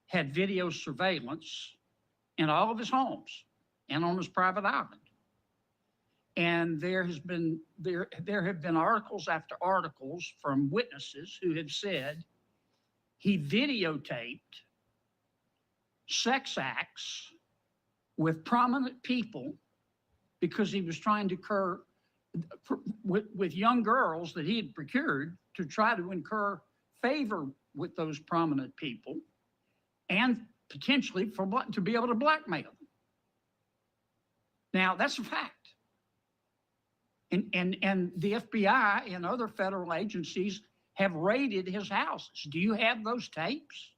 Had video surveillance in all of his homes and on his private island. And there have been articles after articles from witnesses who have said he videotaped sex acts with prominent people because he was trying to with young girls that he had procured to try to incur favor with those prominent people and potentially to be able to blackmail them. Now, that's a fact. And the FBI and other federal agencies have raided his houses. Do you have those tapes?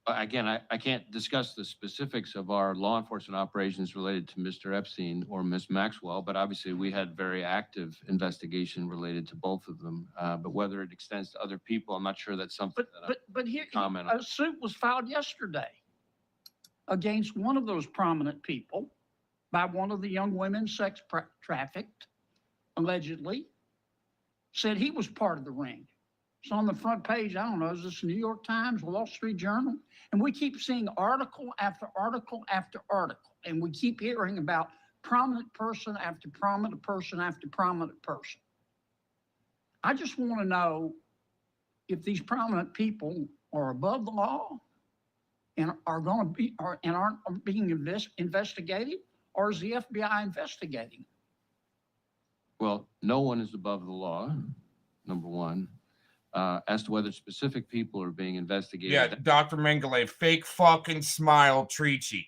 Again, I can't discuss the specifics of our law enforcement operations related to Mr. Epstein or Ms. Maxwell, but obviously we had very active investigation related to both of them. But whether it extends to other people, I'm not sure that's something But here, comment on. a suit was filed yesterday against one of those prominent people by one of the young women sex trafficked, allegedly, said he was part of the ring. It's on the front page. I don't know, is this New York Times, Wall Street Journal? And we keep seeing article after article after article. And we keep hearing about prominent person after prominent person after prominent person. I just want to know if these prominent people are above the law and are going to be, and aren't being investigated, or is the FBI investigating? Well, no one is above the law, number one. As to whether specific people are being investigated. Yeah, Dr. Mengele, fake fucking smile, Treachy.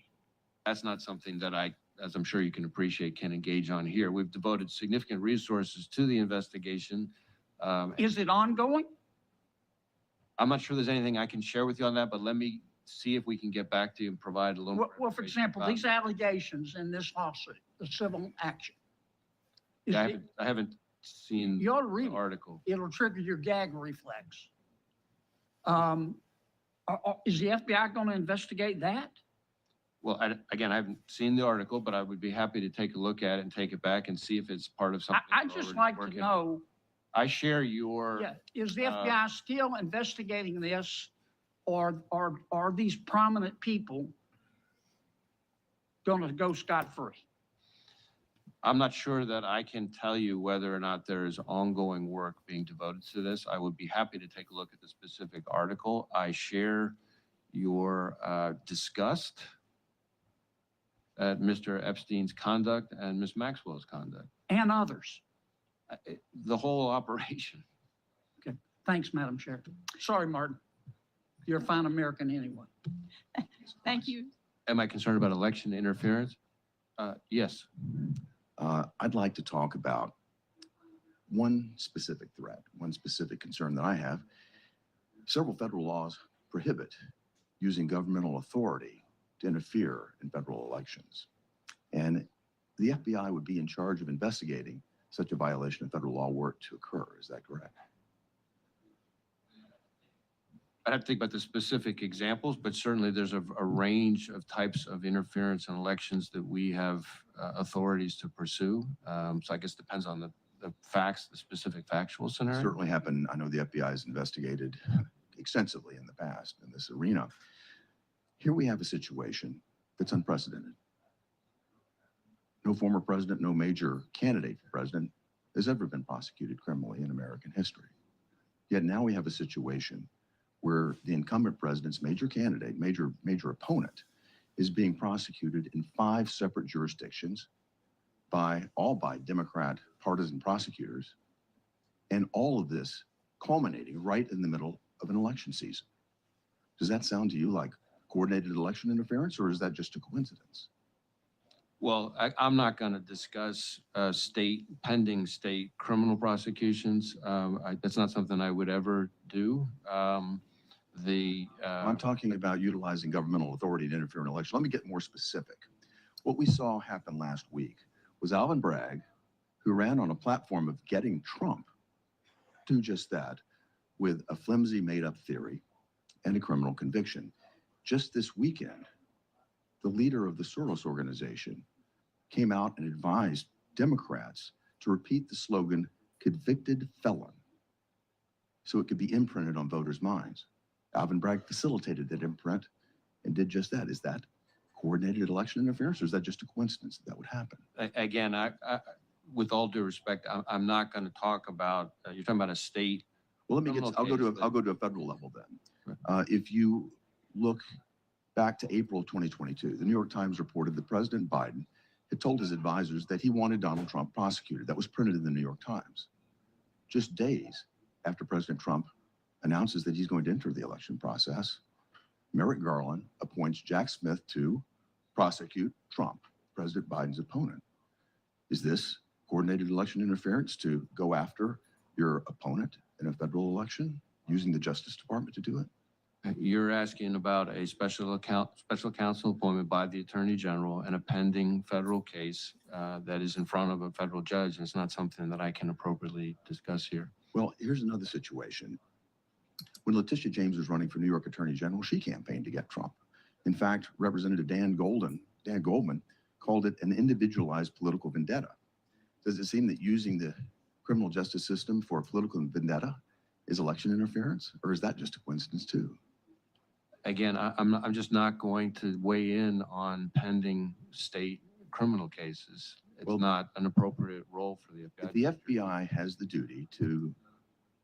That's not something that I, as I'm sure you can appreciate, can engage on here. We've devoted significant resources to the investigation. Is it ongoing? I'm not sure there's anything I can share with you on that, but let me see if we can get back to you and provide a little more. Well, for example, these allegations in this lawsuit, the civil action. Yeah, I haven't seen you ought to read the article. It'll trigger your gag reflex. Is the FBI going to investigate that? Well, again, I haven't seen the article, but I would be happy to take a look at it and take it back and see if it's part of something. I'd just like to know. I share your. Yeah, is the FBI still investigating this, or are these prominent people going to go scot-free? I'm not sure that I can tell you whether or not there is ongoing work being devoted to this. I would be happy to take a look at the specific article. I share your disgust at Mr. Epstein's conduct and Ms. Maxwell's conduct. And others. The whole operation. Okay. Thanks, Madam Chair. Sorry, Martin. You're a fine American anyway. Thank you. Am I concerned about election interference? Yes. I'd like to talk about one specific threat, one specific concern that I have. Several federal laws prohibit using governmental authority to interfere in federal elections. And the FBI would be in charge of investigating such a violation of federal law were it to occur. Is that correct? I'd have to think about the specific examples, but certainly there's a range of types of interference in elections that we have authorities to pursue. So I guess it depends on the facts, the specific factual scenario. Certainly happened. I know the FBI has investigated extensively in the past in this arena. Here we have a situation that's unprecedented. No former president, no major candidate for president has ever been prosecuted criminally in American history. Yet now we have a situation where the incumbent president's major candidate, major opponent, is being prosecuted in 5 separate jurisdictions all by Democrat partisan prosecutors, and all of this culminating right in the middle of an election season. Does that sound to you like coordinated election interference, or is that just a coincidence? Well, I'm not going to discuss pending state criminal prosecutions. That's not something I would ever do. I'm talking about utilizing governmental authority to interfere in an election. Let me get more specific. What we saw happen last week was Alvin Bragg, who ran on a platform of getting Trump, do just that with a flimsy made-up theory and a criminal conviction. Just this weekend, the leader of the Soros organization came out and advised Democrats to repeat the slogan, convicted felon, so it could be imprinted on voters' minds. Alvin Bragg facilitated that imprint and did just that. Is that coordinated election interference, or is that just a coincidence that would happen? Again, with all due respect, I'm not going to talk about, you're talking about a state. Well, I'll go to a federal level then. If you look back to April of 2022, the New York Times reported that President Biden had told his advisors that he wanted Donald Trump prosecuted. That was printed in the New York Times. Just days after President Trump announces that he's going to enter the election process, Merrick Garland appoints Jack Smith to prosecute Trump, President Biden's opponent. Is this coordinated election interference to go after your opponent in a federal election using the Justice Department to do it? You're asking about a special counsel appointment by the Attorney General and a pending federal case that is in front of a federal judge. And it's not something that I can appropriately discuss here. Well, here's another situation. When Letitia James was running for New York Attorney General, she campaigned to get Trump. In fact, Representative Dan Goldman called it an individualized political vendetta. Does it seem that using the criminal justice system for a political vendetta is election interference, or is that just a coincidence too? Again, I'm just not going to weigh in on pending state criminal cases. It's not an appropriate role for the FBI. If the FBI has the duty to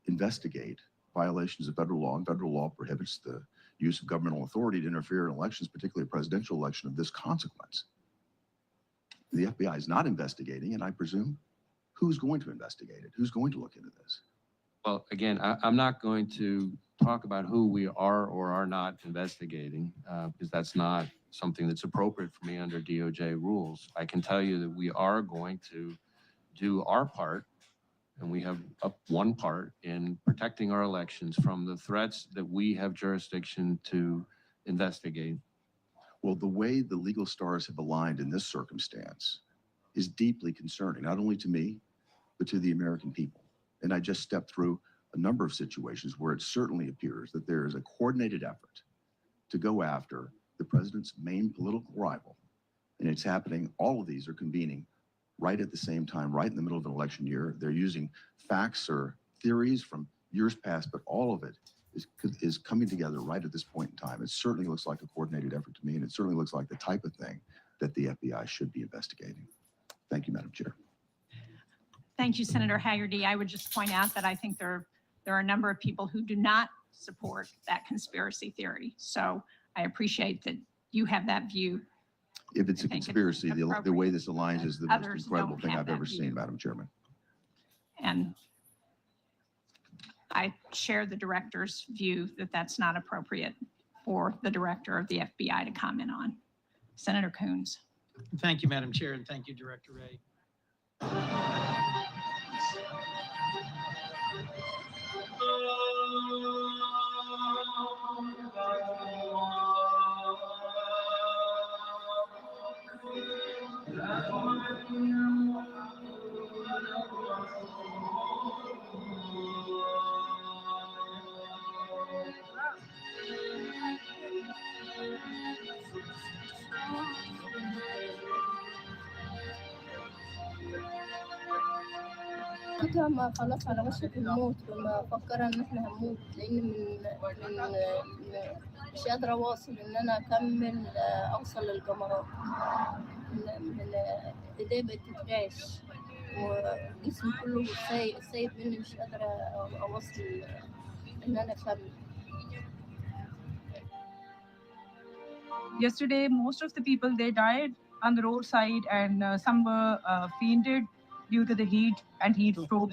investigate violations of federal law, and federal law prohibits the use of governmental authority to interfere in elections, particularly a presidential election of this consequence, the FBI is not investigating, and I presume who's going to investigate it? Who's going to look into this? Well, again, I'm not going to talk about who we are or are not investigating because that's not something that's appropriate for me under DOJ rules. I can tell you that we are going to do our part, and we have one part in protecting our elections from the threats that we have jurisdiction to investigate. Well, the way the legal stars have aligned in this circumstance is deeply concerning, not only to me, but to the American people. And I just stepped through a number of situations where it certainly appears that there is a coordinated effort to go after the president's main political rival. And it's happening, all of these are convening right at the same time, right in the middle of an election year. They're using facts or theories from years past, but all of it is coming together right at this point in time. It certainly looks like a coordinated effort to me, and it certainly looks like the type of thing that the FBI should be investigating. Thank you, Madam Chair. Thank you, Senator Haggerty. I would just point out that I think there are a number of people who do not support that conspiracy theory. So I appreciate that you have that view. If it's a conspiracy, the way this aligns is the most incredible thing I've ever seen, Madam Chairman. And I share the director's view that that's not appropriate for the director of the FBI to comment on. Senator Coons. Thank you, Madam Chair, and thank you, Director Ray. ما خلاص على وشك الموت وما فكر ان احنا هنموت لان من مش قادره اواصل ان انا اكمل اوصل للجمرات من ايدي بقت تتغاش وجسمي كله سايب مني مش قادره اوصل ان انا اكمل. Yesterday, most of the people, they died on the roadside, and some were fainted due to the heat and heat stroke.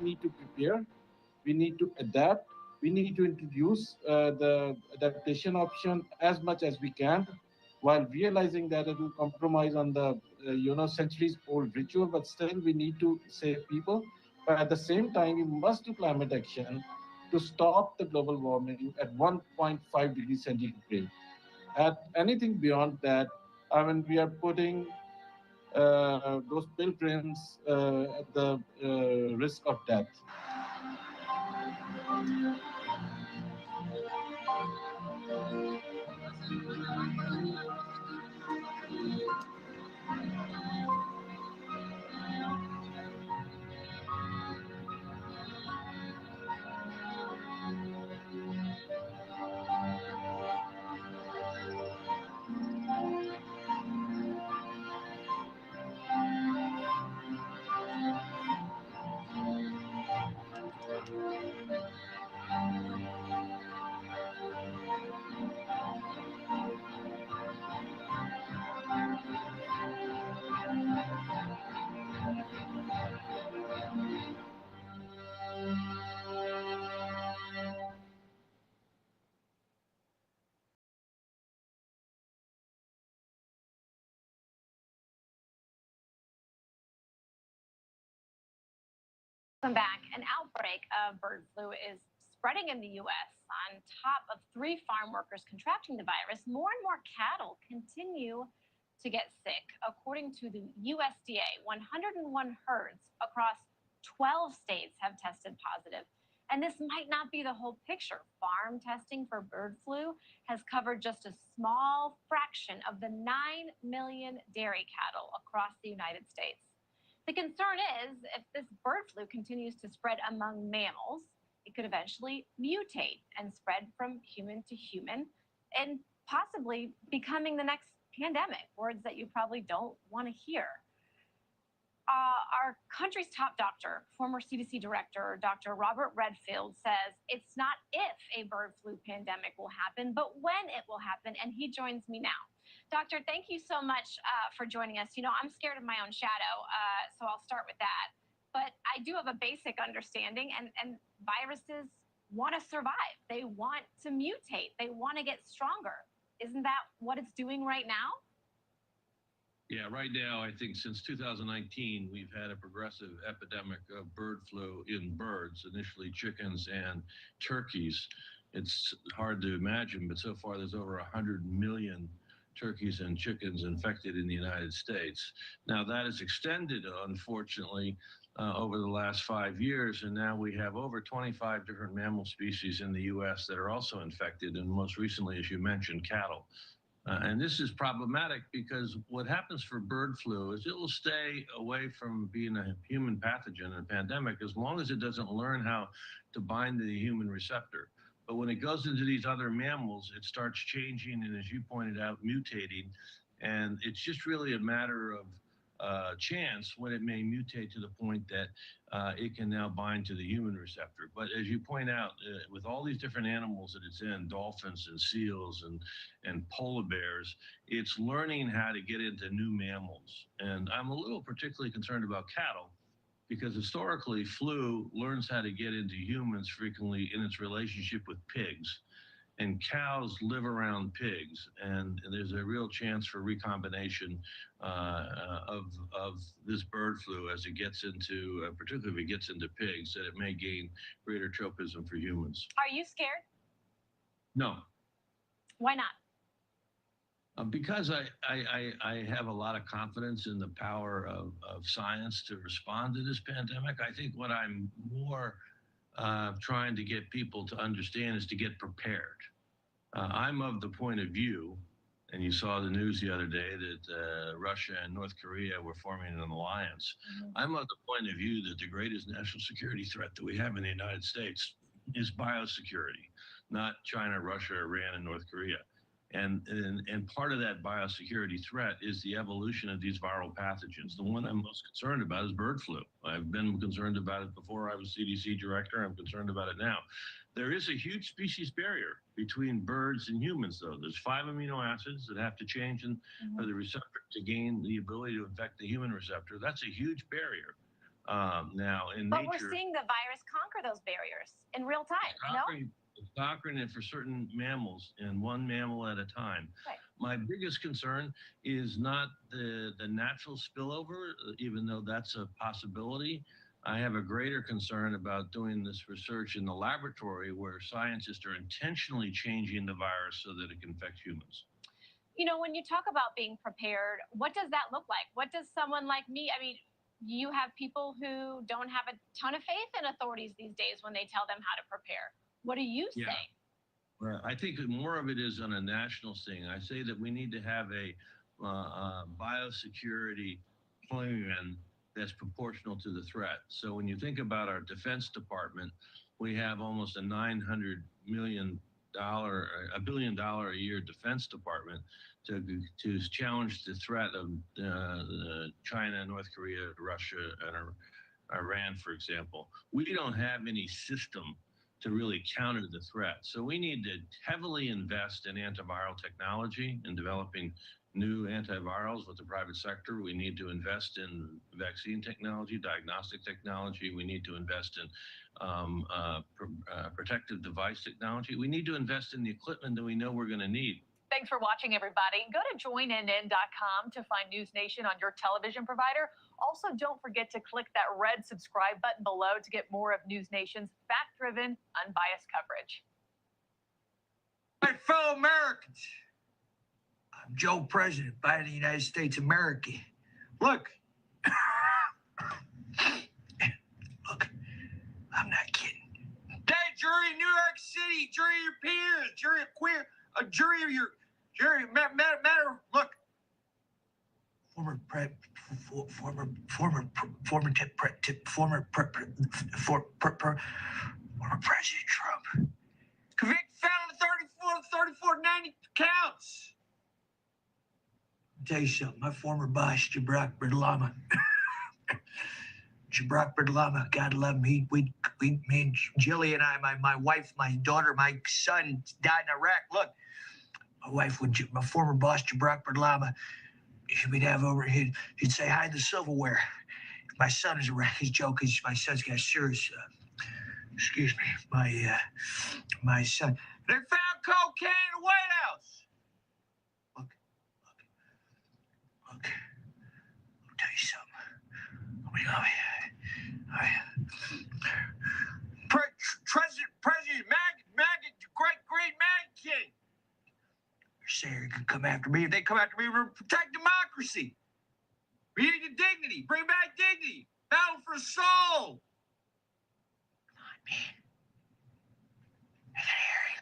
need to prepare, we need to adapt, we need to introduce the adaptation option as much as we can, while realizing that it will compromise on the centuries old ritual, but still we need to save people. But at the same time, we must do climate action to stop the global warming at 1.5 degrees centigrade. At anything beyond that, I mean, we are putting those pilgrims at the risk of death. Welcome back. An outbreak of bird flu is spreading in the U.S. On top of 3 farm workers contracting the virus, more and more cattle continue to get sick. According to the USDA, 101 herds across 12 states have tested positive. And this might not be the whole picture. Farm testing for bird flu has covered just a small fraction of the 9 million dairy cattle across the United States. The concern is if this bird flu continues to spread among mammals, it could eventually mutate and spread from human to human and possibly becoming the next pandemic, words that you probably don't want to hear. Our country's top doctor, former CDC director, Dr. Robert Redfield, says it's not if a bird flu pandemic will happen, but when it will happen, and he joins me now. Doctor, thank you so much for joining us. You know, I'm scared of my own shadow, so I'll start with that. But I do have a basic understanding, and viruses want to survive. They want to mutate. They want to get stronger. Isn't that what it's doing right now? Yeah, right now, I think since 2019, we've had a progressive epidemic of bird flu in birds, initially chickens and turkeys. It's hard to imagine, but so far there's over 100 million turkeys and chickens infected in the United States. Now that has extended, unfortunately, over the last 5 years, and now we have over 25 different mammal species in the U.S. that are also infected, and most recently, as you mentioned, cattle. And this is problematic because what happens for bird flu is it will stay away from being a human pathogen, a pandemic, as long as it doesn't learn how to bind to the human receptor. But when it goes into these other mammals, it starts changing and, as you pointed out, mutating. And it's just really a matter of chance when it may mutate to the point that it can now bind to the human receptor. But as you point out, with all these different animals that it's in, dolphins and seals and polar bears, it's learning how to get into new mammals. And I'm a little particularly concerned about cattle, because historically, flu learns how to get into humans frequently in its relationship with pigs. And cows live around pigs, and there's a real chance for recombination of this bird flu as it gets into, particularly if it gets into pigs, that it may gain greater tropism for humans. Are you scared? No. Why not? Because I have a lot of confidence in the power of science to respond to this pandemic. I think what I'm more trying to get people to understand is to get prepared. I'm of the point of view, and you saw the news the other day that Russia and North Korea were forming an alliance. I'm of the point of view that the greatest national security threat that we have in the United States is biosecurity, not China, Russia, Iran, and North Korea. And part of that biosecurity threat is the evolution of these viral pathogens. The one I'm most concerned about is bird flu. I've been concerned about it before I was CDC director. I'm concerned about it now. There is a huge species barrier between birds and humans, though. There's 5 amino acids that have to change for the receptor to gain the ability to infect the human receptor. That's a huge barrier. Now, in But nature, we're seeing the virus conquer those barriers in real time, no? conquering it for certain mammals and one mammal at a time. Right. My biggest concern is not the natural spillover, even though that's a possibility. I have a greater concern about doing this research in the laboratory where scientists are intentionally changing the virus so that it can infect humans. You know, when you talk about being prepared, what does that look like? What does someone like me, I mean, you have people who don't have a ton of faith in authorities these days when they tell them how to prepare. What do you say? Well, I think that more of it is on a national thing. I say that we need to have a biosecurity plan that's proportional to the threat. So when you think about our Defense Department, we have almost a $900 million, $1 billion a year Defense Department to challenge the threat of China, North Korea, Russia, and Iran, for example. We don't have any system to really counter the threat. So we need to heavily invest in antiviral technology and developing new antivirals with the private sector. We need to invest in vaccine technology, diagnostic technology. We need to invest in protective device technology. We need to invest in the equipment that we know we're going to need. Thanks for watching, everybody. Go to joinnn.com to find News Nation on your television provider. Also, don't forget to click that red subscribe button below to get more of News Nation's fact-driven, unbiased coverage. My fellow Americans, I'm Joe President, Biden of the United States of America. Look, look, I'm not kidding. Hey, jury of New York City, jury of your peers, jury of queer, a jury of your, jury, matter, look. Former President Trump. Convicted felon 3490 counts. I'll tell you something, my former boss, Jabrak Berdlama. Jabrak Berdlama, God love him. Me and Jilly and I, my wife, my daughter, my son died in Iraq. Look, my wife, my former boss, Jabrak Berdlama, we'd have over, he'd say hi to the silverware. My son is Iraqi, Joe, because my son's got serious, excuse me, my son. They found cocaine in the White House. Look, I'll tell you something. President, great MAGA king. They're saying they could come after me. If they come after me, we're protect democracy. We need the dignity. Bring back dignity. Battle for soul. Come on, man. I gotta hear it.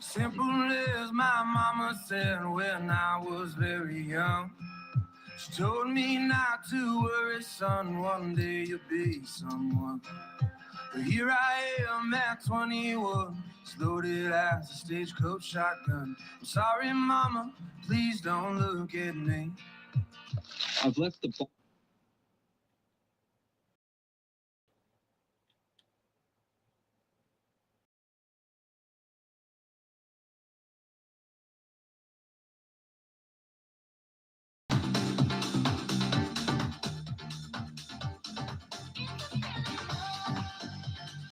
Simple as my mama said when I was very young. She told me not to worry, son, one day you'll be someone. But here I am at 21, loaded as a stagecoach shotgun. I'm sorry, mama, please don't look at me. I've left the